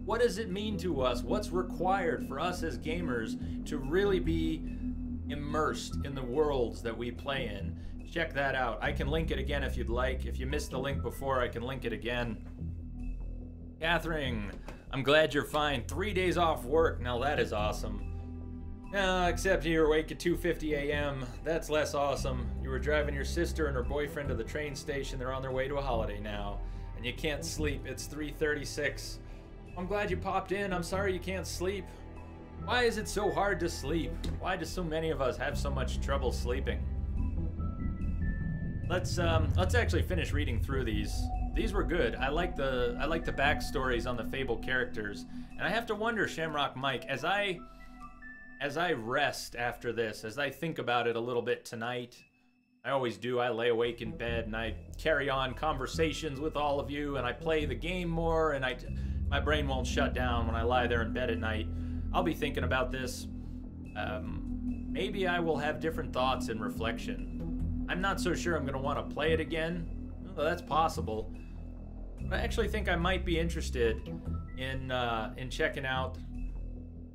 What does it mean to us? What's required for us as gamers to really be immersed in the worlds that we play in? Check that out. I can link it again if you'd like. If you missed the link before, I can link it again. Catherine, I'm glad you're fine. 3 days off work. Now that is awesome. Except you're awake at 2:50 a.m. That's less awesome. You were driving your sister and her boyfriend to the train station. They're on their way to a holiday now. And you can't sleep. It's 3:36. I'm glad you popped in. I'm sorry you can't sleep. Why is it so hard to sleep? Why do so many of us have so much trouble sleeping? Let's actually finish reading through these. These were good. I like the backstories on the Fable characters. And I have to wonder, Shamrock Mike, as I rest after this, as I think about it a little bit tonight, I always do. I lay awake in bed and I carry on conversations with all of you, and I play the game more, and my brain won't shut down when I lie there in bed at night. I'll be thinking about this. maybe I will have different thoughts and reflection. I'm not so sure I'm going to want to play it again. Well, that's possible. But I actually think I might be interested in checking out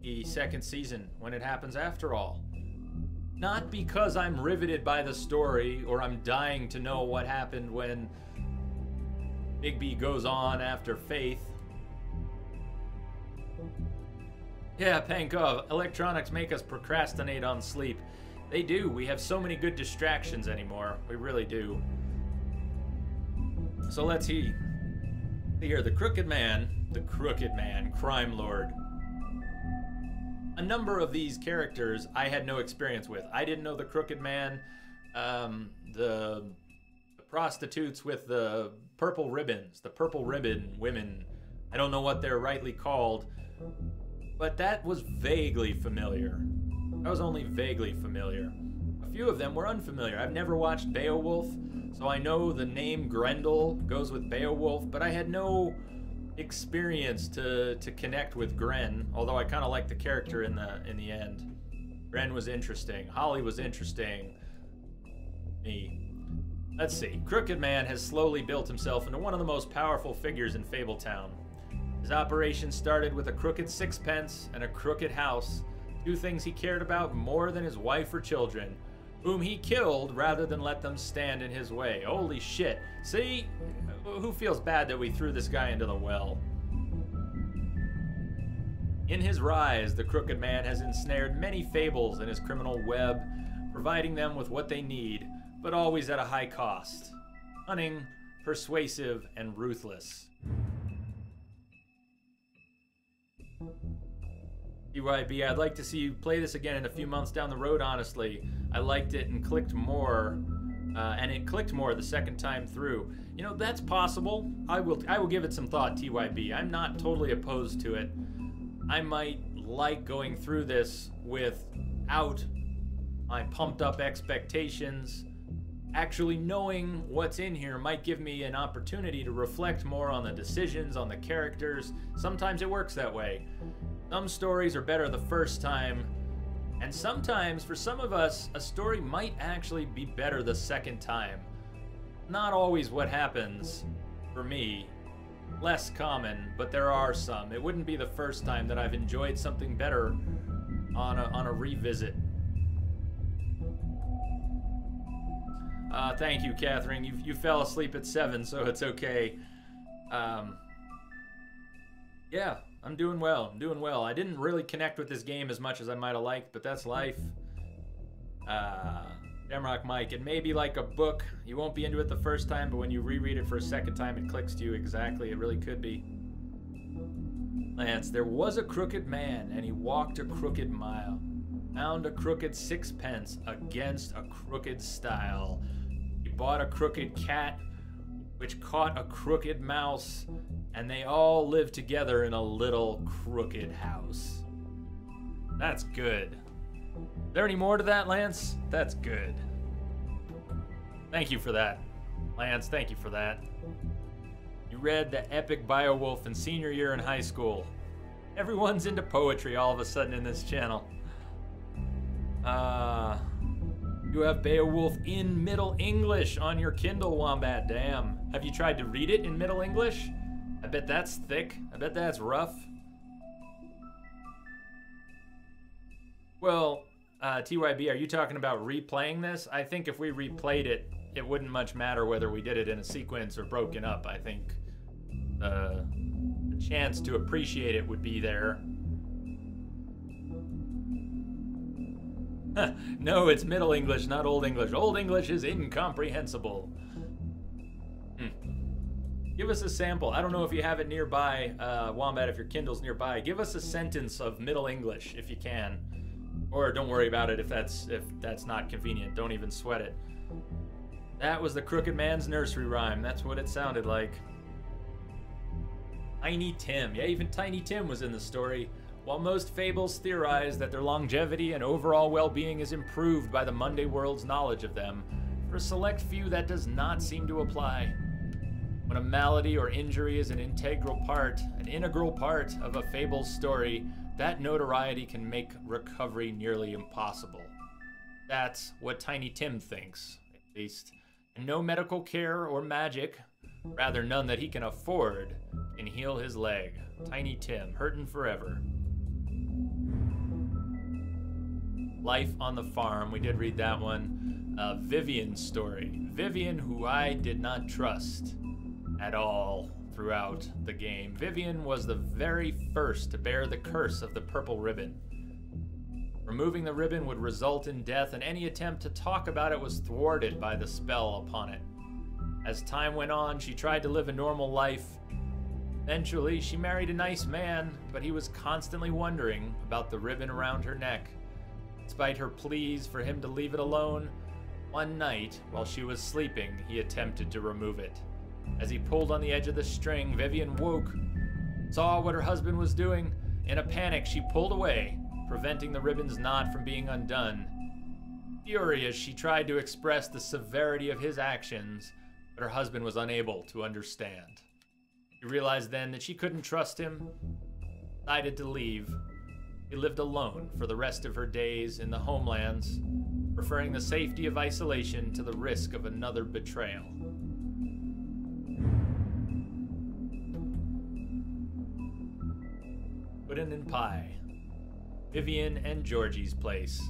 the second season when it happens after all. Not because I'm riveted by the story or I'm dying to know what happened when Bigby goes on after Faith. Yeah, Pankov, electronics make us procrastinate on sleep. They do. We have so many good distractions anymore. We really do. So let's see. Here, the Crooked Man, crime lord. A number of these characters I had no experience with. I didn't know the Crooked Man, the prostitutes with the purple ribbons, the purple ribbon women. I don't know what they're rightly called, but that was vaguely familiar. That was only vaguely familiar. A few of them were unfamiliar. I've never watched Beowulf, so I know the name Grendel goes with Beowulf, but I had no experience to connect with Gren, although I kind of liked the character in the end. Gren was interesting. Holly was interesting. Me. Let's see. Crooked Man has slowly built himself into one of the most powerful figures in Fabletown. His operation started with a crooked sixpence and a crooked house, two things he cared about more than his wife or children, whom he killed rather than let them stand in his way. Holy shit. See? Who feels bad that we threw this guy into the well? In his rise, the Crooked Man has ensnared many fables in his criminal web, providing them with what they need, but always at a high cost. Cunning, persuasive, and ruthless. TYB, I'd like to see you play this again in a few months down the road, honestly. I liked it and clicked more, and it clicked more the second time through. You know, that's possible. I will give it some thought, TYB. I'm not totally opposed to it. I might like going through this without my pumped up expectations. Actually knowing what's in here might give me an opportunity to reflect more on the decisions, on the characters. Sometimes it works that way. Some stories are better the first time, and sometimes, for some of us, a story might actually be better the second time. Not always what happens, for me. Less common, but there are some. It wouldn't be the first time that I've enjoyed something better on a revisit. Thank you, Catherine. You fell asleep at 7, so it's okay. Yeah, I'm doing well. I'm doing well. I didn't really connect with this game as much as I might have liked, but that's life. Jamrock Mike, it may be like a book. You won't be into it the first time, but when you reread it for a second time, it clicks to you exactly. It really could be. Lance, there was a crooked man, and he walked a crooked mile. Found a crooked sixpence against a crooked style. He bought a crooked cat, which caught a crooked mouse, and they all lived together in a little crooked house. That's good. Is there any more to that, Lance? That's good. Thank you for that, Lance. Thank you for that. You read the epic Beowulf in senior year in high school. Everyone's into poetry all of a sudden in this channel. You have Beowulf in Middle English on your Kindle, Wombat. Damn. Have you tried to read it in Middle English? I bet that's thick. I bet that's rough. Well, TYB, are you talking about replaying this? I think if we replayed it, it wouldn't much matter whether we did it in a sequence or broken up. I think the chance to appreciate it would be there. No, it's Middle English, not Old English. Old English is incomprehensible. Give us a sample. I don't know if you have it nearby, Wombat, if your Kindle's nearby. Give us a sentence of Middle English, if you can. Or don't worry about it if that's not convenient. Don't even sweat it. That was the Crooked Man's nursery rhyme. That's what it sounded like. Tiny Tim. Yeah, even Tiny Tim was in the story. While most fables theorize that their longevity and overall well-being is improved by the Monday world's knowledge of them, for a select few that does not seem to apply. When a malady or injury is an integral part of a fable's story, that notoriety can make recovery nearly impossible. That's what Tiny Tim thinks, at least. And no medical care or magic, rather none that he can afford, can heal his leg. Tiny Tim, hurting forever. Life on the Farm, we did read that one. Vivian's story. Vivian, who I did not trust at all throughout the game. Vivian was the very first to bear the curse of the purple ribbon. Removing the ribbon would result in death, and any attempt to talk about it was thwarted by the spell upon it. As time went on, she tried to live a normal life. Eventually, she married a nice man, but he was constantly wondering about the ribbon around her neck. Despite her pleas for him to leave it alone, one night, while she was sleeping, he attempted to remove it. As he pulled on the edge of the string, Vivian woke, saw what her husband was doing. In a panic, she pulled away, preventing the ribbon's knot from being undone. Furious, she tried to express the severity of his actions, but her husband was unable to understand. She realized then that she couldn't trust him, decided to leave. She lived alone for the rest of her days in the homelands, preferring the safety of isolation to the risk of another betrayal. Puddin' and Pie. Vivian and Georgie's place.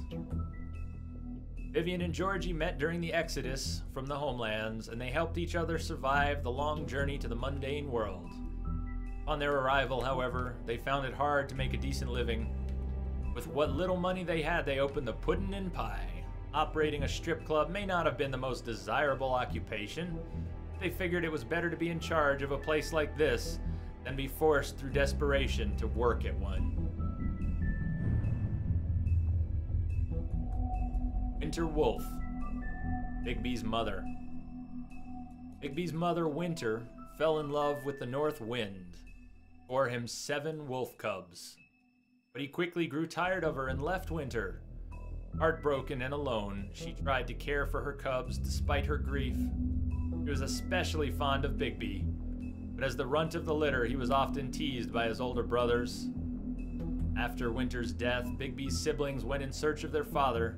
Vivian and Georgie met during the exodus from the homelands, and they helped each other survive the long journey to the mundane world. On their arrival, however, they found it hard to make a decent living. With what little money they had, they opened the Puddin' and Pie. Operating a strip club may not have been the most desirable occupation. They figured it was better to be in charge of a place like this than be forced through desperation to work at one. Winter Wolf, Bigby's mother. Bigby's mother, Winter, fell in love with the North Wind, bore him 7 wolf cubs. But he quickly grew tired of her and left Winter. Heartbroken and alone, she tried to care for her cubs despite her grief. She was especially fond of Bigby, but as the runt of the litter, he was often teased by his older brothers. After Winter's death, Bigby's siblings went in search of their father,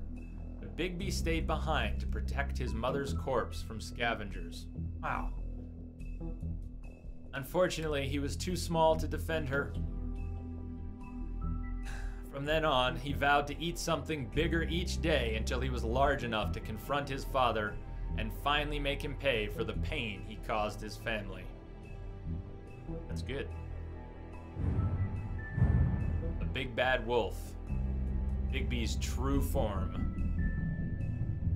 but Bigby stayed behind to protect his mother's corpse from scavengers. Wow. Unfortunately, he was too small to defend her. From then on, he vowed to eat something bigger each day until he was large enough to confront his father and finally make him pay for the pain he caused his family. That's good. The Big Bad Wolf. Bigby's true form.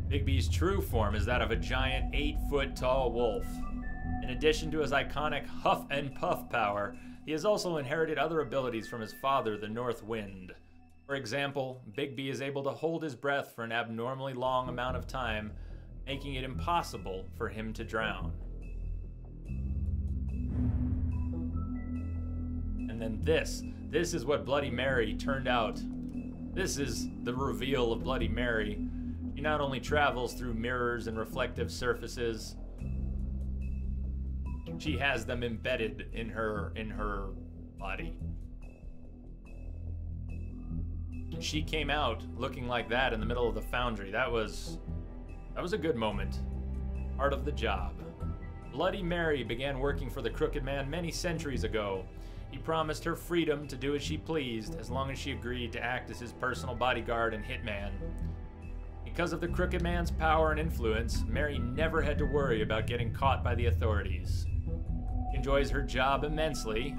Bigby's true form is that of a giant 8-foot-tall wolf. In addition to his iconic huff and puff power, he has also inherited other abilities from his father, the North Wind. For example, Bigby is able to hold his breath for an abnormally long amount of time, making it impossible for him to drown. And then this is what Bloody Mary turned out. This is the reveal of Bloody Mary. She not only travels through mirrors and reflective surfaces, she has them embedded in her body. She came out looking like that in the middle of the foundry. That was a good moment. Part of the job. Bloody Mary began working for the Crooked Man many centuries ago. He promised her freedom to do as she pleased, as long as she agreed to act as his personal bodyguard and hitman. Because of the Crooked Man's power and influence, Mary never had to worry about getting caught by the authorities. She enjoys her job immensely,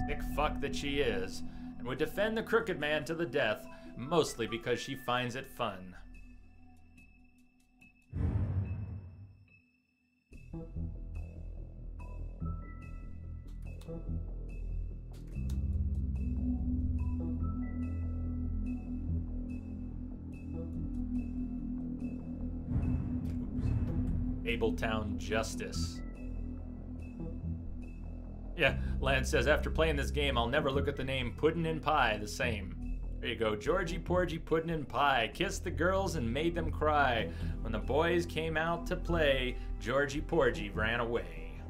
sick fuck that she is, and would defend the Crooked Man to the death, mostly because she finds it fun. Abletown Justice. Yeah, Lance says, after playing this game, I'll never look at the name Puddin' and Pie the same. There you go. Georgie Porgy Puddin' and Pie kissed the girls and made them cry. When the boys came out to play, Georgie Porgy ran away.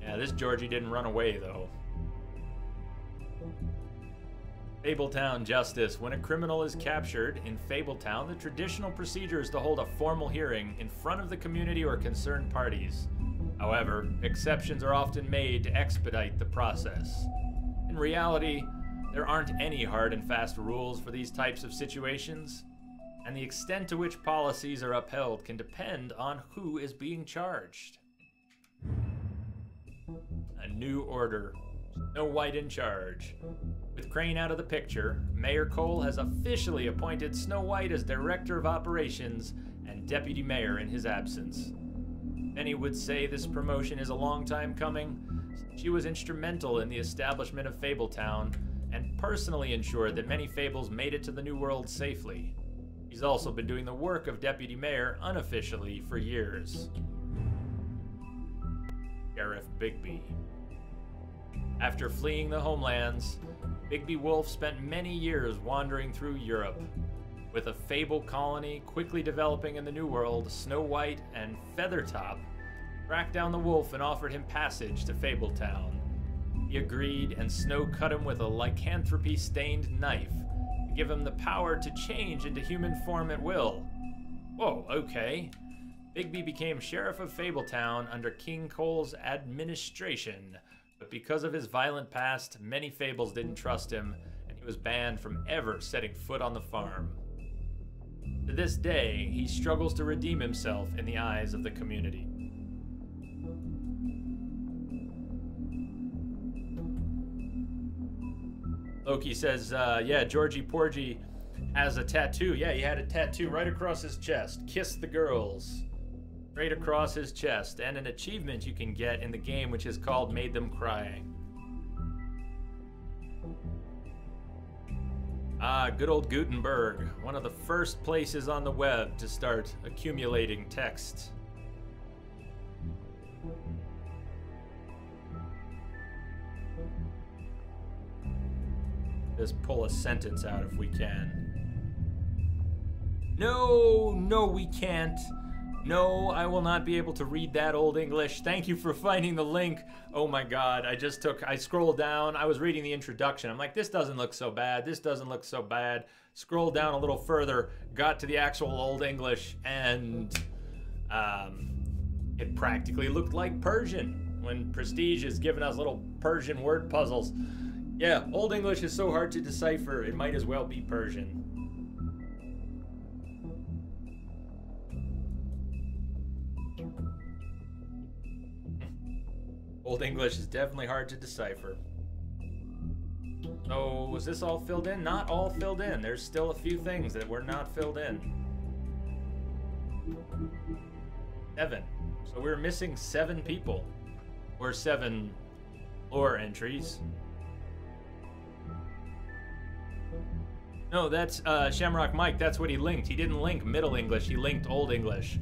Yeah, this Georgie didn't run away, though. Fabletown justice. When a criminal is captured in Fabletown, the traditional procedure is to hold a formal hearing in front of the community or concerned parties. However, exceptions are often made to expedite the process. In reality, there aren't any hard and fast rules for these types of situations, and the extent to which policies are upheld can depend on who is being charged. A new order. Snow White in charge. With Crane out of the picture, Mayor Cole has officially appointed Snow White as Director of Operations and Deputy Mayor in his absence. Many would say this promotion is a long time coming. She was instrumental in the establishment of Fabletown and personally ensured that many Fables made it to the New World safely. He's also been doing the work of Deputy Mayor unofficially for years. Sheriff Bigby. After fleeing the homelands, Bigby Wolf spent many years wandering through Europe. With a Fable colony quickly developing in the New World, Snow White and Feathertop tracked down the wolf and offered him passage to Fabletown. He agreed, and Snow cut him with a lycanthropy-stained knife to give him the power to change into human form at will. Whoa, okay. Bigby became Sheriff of Fabletown under King Cole's administration, but because of his violent past, many Fables didn't trust him, and he was banned from ever setting foot on the farm. To this day, he struggles to redeem himself in the eyes of the community. Loki says, yeah, Georgie Porgy has a tattoo. Yeah, he had a tattoo right across his chest. Kiss the girls. Right across his chest. And an achievement you can get in the game, which is called Made Them Cry. Good old Gutenberg. One of the first places on the web to start accumulating text. Just pull a sentence out if we can. No, we can't. No, I will not be able to read that Old English. Thank you for finding the link. Oh my God, I scrolled down. I was reading the introduction. I'm like, this doesn't look so bad. This doesn't look so bad. Scrolled down a little further, got to the actual Old English, and it practically looked like Persian when Prestige is giving us little Persian word puzzles. Yeah, Old English is so hard to decipher, it might as well be Persian. Old English is definitely hard to decipher. So, was this all filled in? Not all filled in. There's still a few things that were not filled in. 7. So we're missing 7 people. Or 7 lore entries. No, that's Shamrock Mike. That's what he linked. He didn't link Middle English. He linked Old English.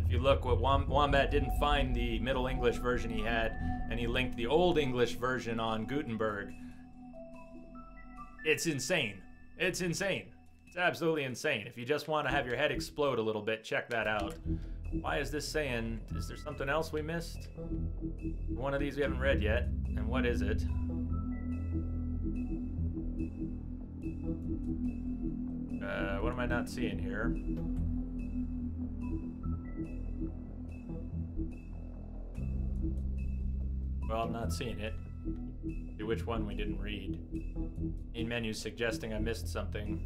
If you look, what Wombat didn't find the Middle English version he had, and he linked the Old English version on Gutenberg. It's insane. It's insane. It's absolutely insane. If you just want to have your head explode a little bit, check that out. Why is this saying? Is there something else we missed? One of these we haven't read yet. And what is it? What am I not seeing here? Well, I'm not seeing it. See which one we didn't read. In menu suggesting I missed something.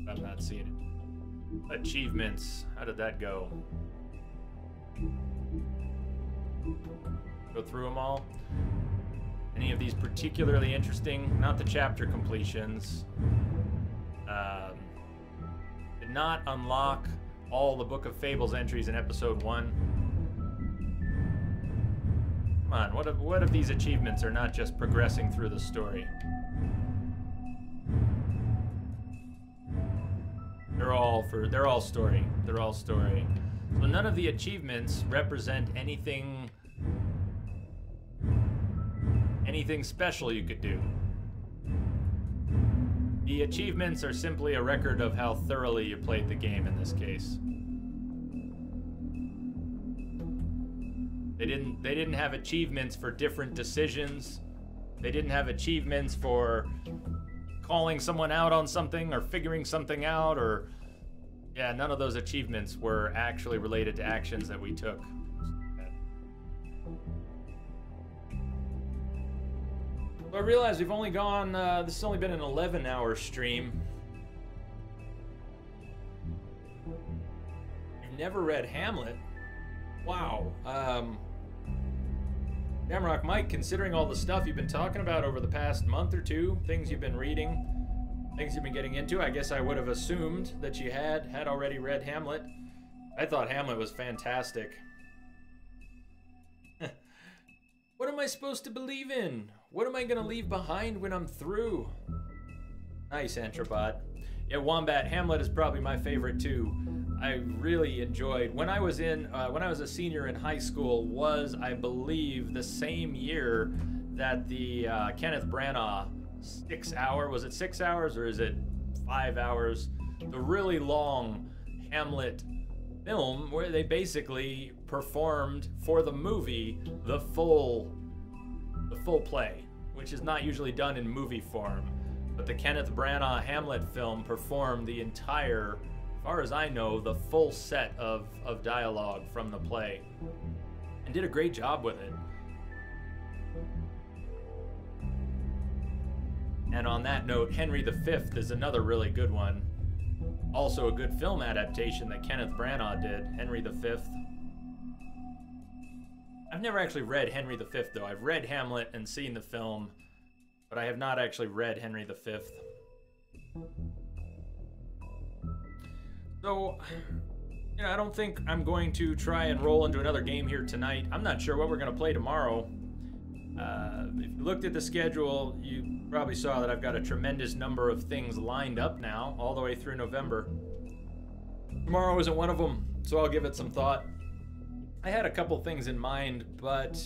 I'm not seeing it. Achievements. How did that go? Go through them all. Any of these particularly interesting? Not the chapter completions. Did not unlock all the Book of Fables entries in episode 1. Come on, what if these achievements are not just progressing through the story? They're all story. They're all story. So none of the achievements represent anything special you could do. The achievements are simply a record of how thoroughly you played the game in this case. They didn't have achievements for different decisions. They didn't have achievements for calling someone out on something or figuring something out, or yeah, none of those achievements were actually related to actions that we took. So I realize we've only gone, this has only been an 11-hour stream. You've never read Hamlet? Wow. Shamrock Mike, considering all the stuff you've been talking about over the past month or two, things you've been reading, things you've been getting into, I guess I would have assumed that you had already read Hamlet. I thought Hamlet was fantastic. What am I supposed to believe in? What am I gonna leave behind when I'm through? Nice, Antrobot. Yeah, Wombat, Hamlet is probably my favorite too. I really enjoyed, when I was a senior in high school, was, I believe, the same year that the Kenneth Branagh 6 hour, was it 6 hours or is it 5 hours? The really long Hamlet film where they basically performed for the movie the full play, which is not usually done in movie form. But the Kenneth Branagh Hamlet film performed the entire, as far as I know, the full set of dialogue from the play, and did a great job with it. And on that note, Henry V is another really good one. Also a good film adaptation that Kenneth Branagh did, Henry V. I've never actually read Henry V, though. I've read Hamlet and seen the film, but I have not actually read Henry V. So, you know, I don't think I'm going to try and roll into another game here tonight. I'm not sure what we're going to play tomorrow. If you looked at the schedule, you probably saw that I've got a tremendous number of things lined up now, all the way through November. Tomorrow isn't one of them, so I'll give it some thought. I had a couple things in mind, but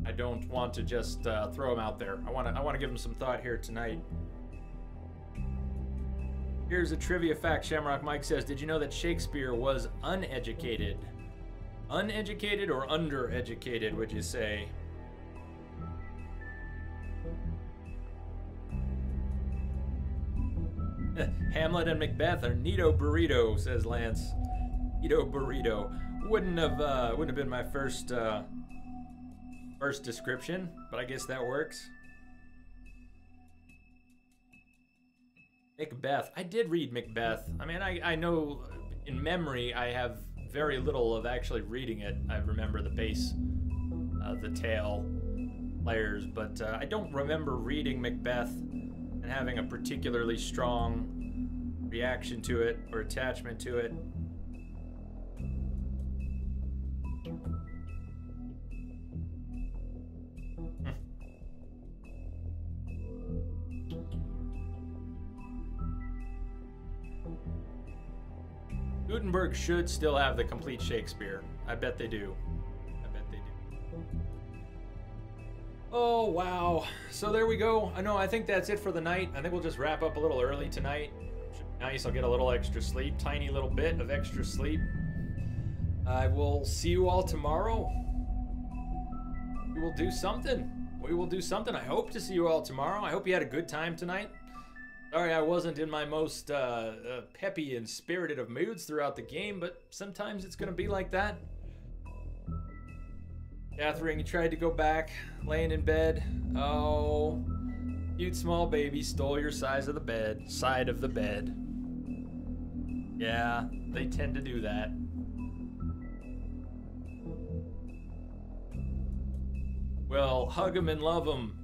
I don't want to just throw them out there. I want to give them some thought here tonight. Here's a trivia fact. Shamrock Mike says, did you know that Shakespeare was uneducated? Uneducated or undereducated, would you say? Hamlet and Macbeth are neato burrito, says Lance. Neato burrito. Wouldn't have been my first description, but I guess that works. Macbeth. I did read Macbeth. I mean, I know in memory I have very little of actually reading it. I remember the base, the tale, players, but I don't remember reading Macbeth and having a particularly strong reaction to it or attachment to it. Gutenberg should still have the complete Shakespeare. I bet they do. I bet they do. Oh, wow. So there we go. I think that's it for the night. I think we'll just wrap up a little early tonight. Should be nice. I'll get a little extra sleep. Tiny little bit of extra sleep. I will see you all tomorrow. We will do something. We will do something. I hope to see you all tomorrow. I hope you had a good time tonight. Sorry I wasn't in my most peppy and spirited of moods throughout the game, but sometimes it's going to be like that. Catherine, you tried to go back, laying in bed. Oh, cute small baby stole your side of the bed. Yeah, they tend to do that. Well, hug him and love him.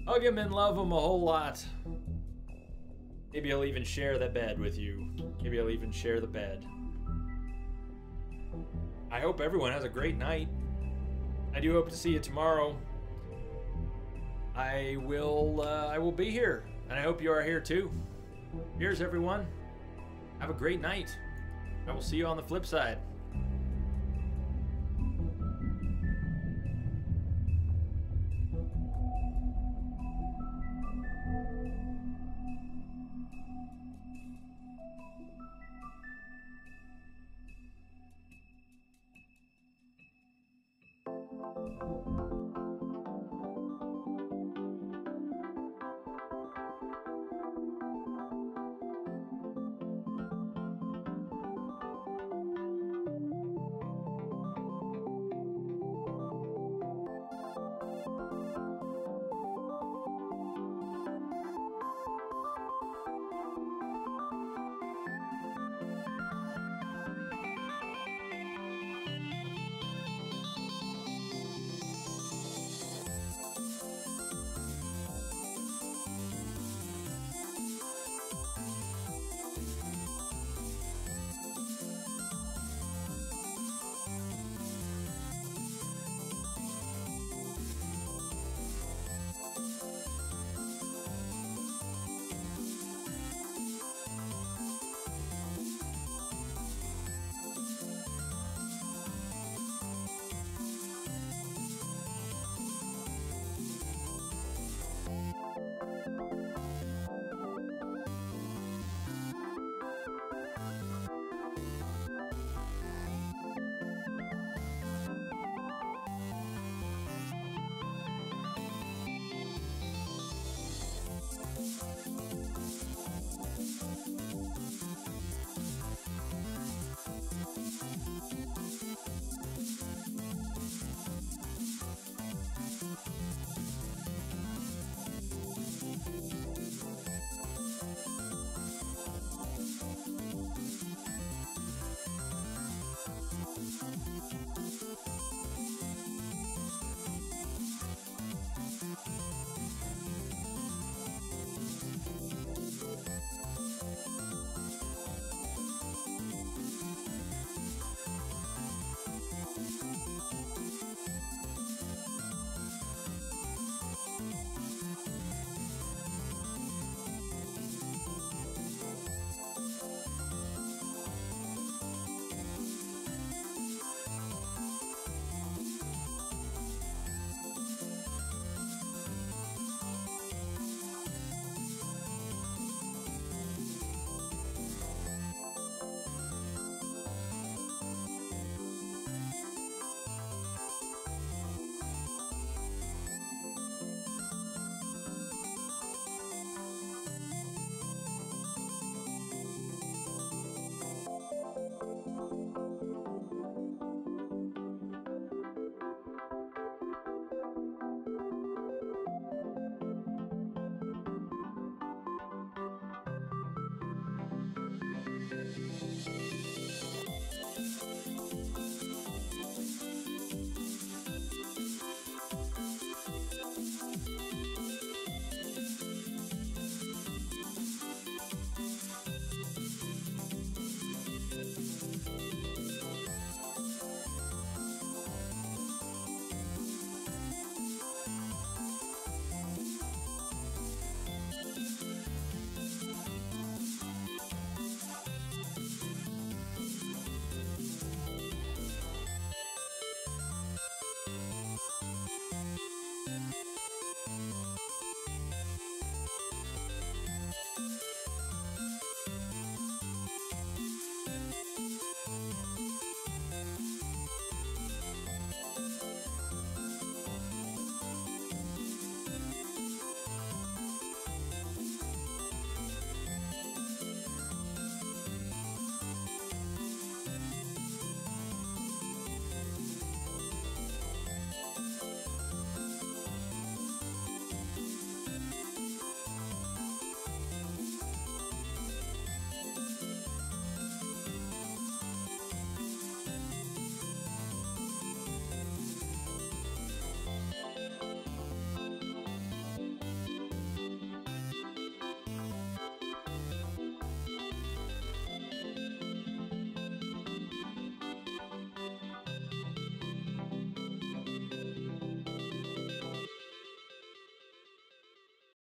Hug him and love him a whole lot. Maybe I'll even share the bed with you. Maybe I'll even share the bed. I hope everyone has a great night. I do hope to see you tomorrow. I will be here, and I hope you are here too. Cheers, everyone. Have a great night. I will see you on the flip side.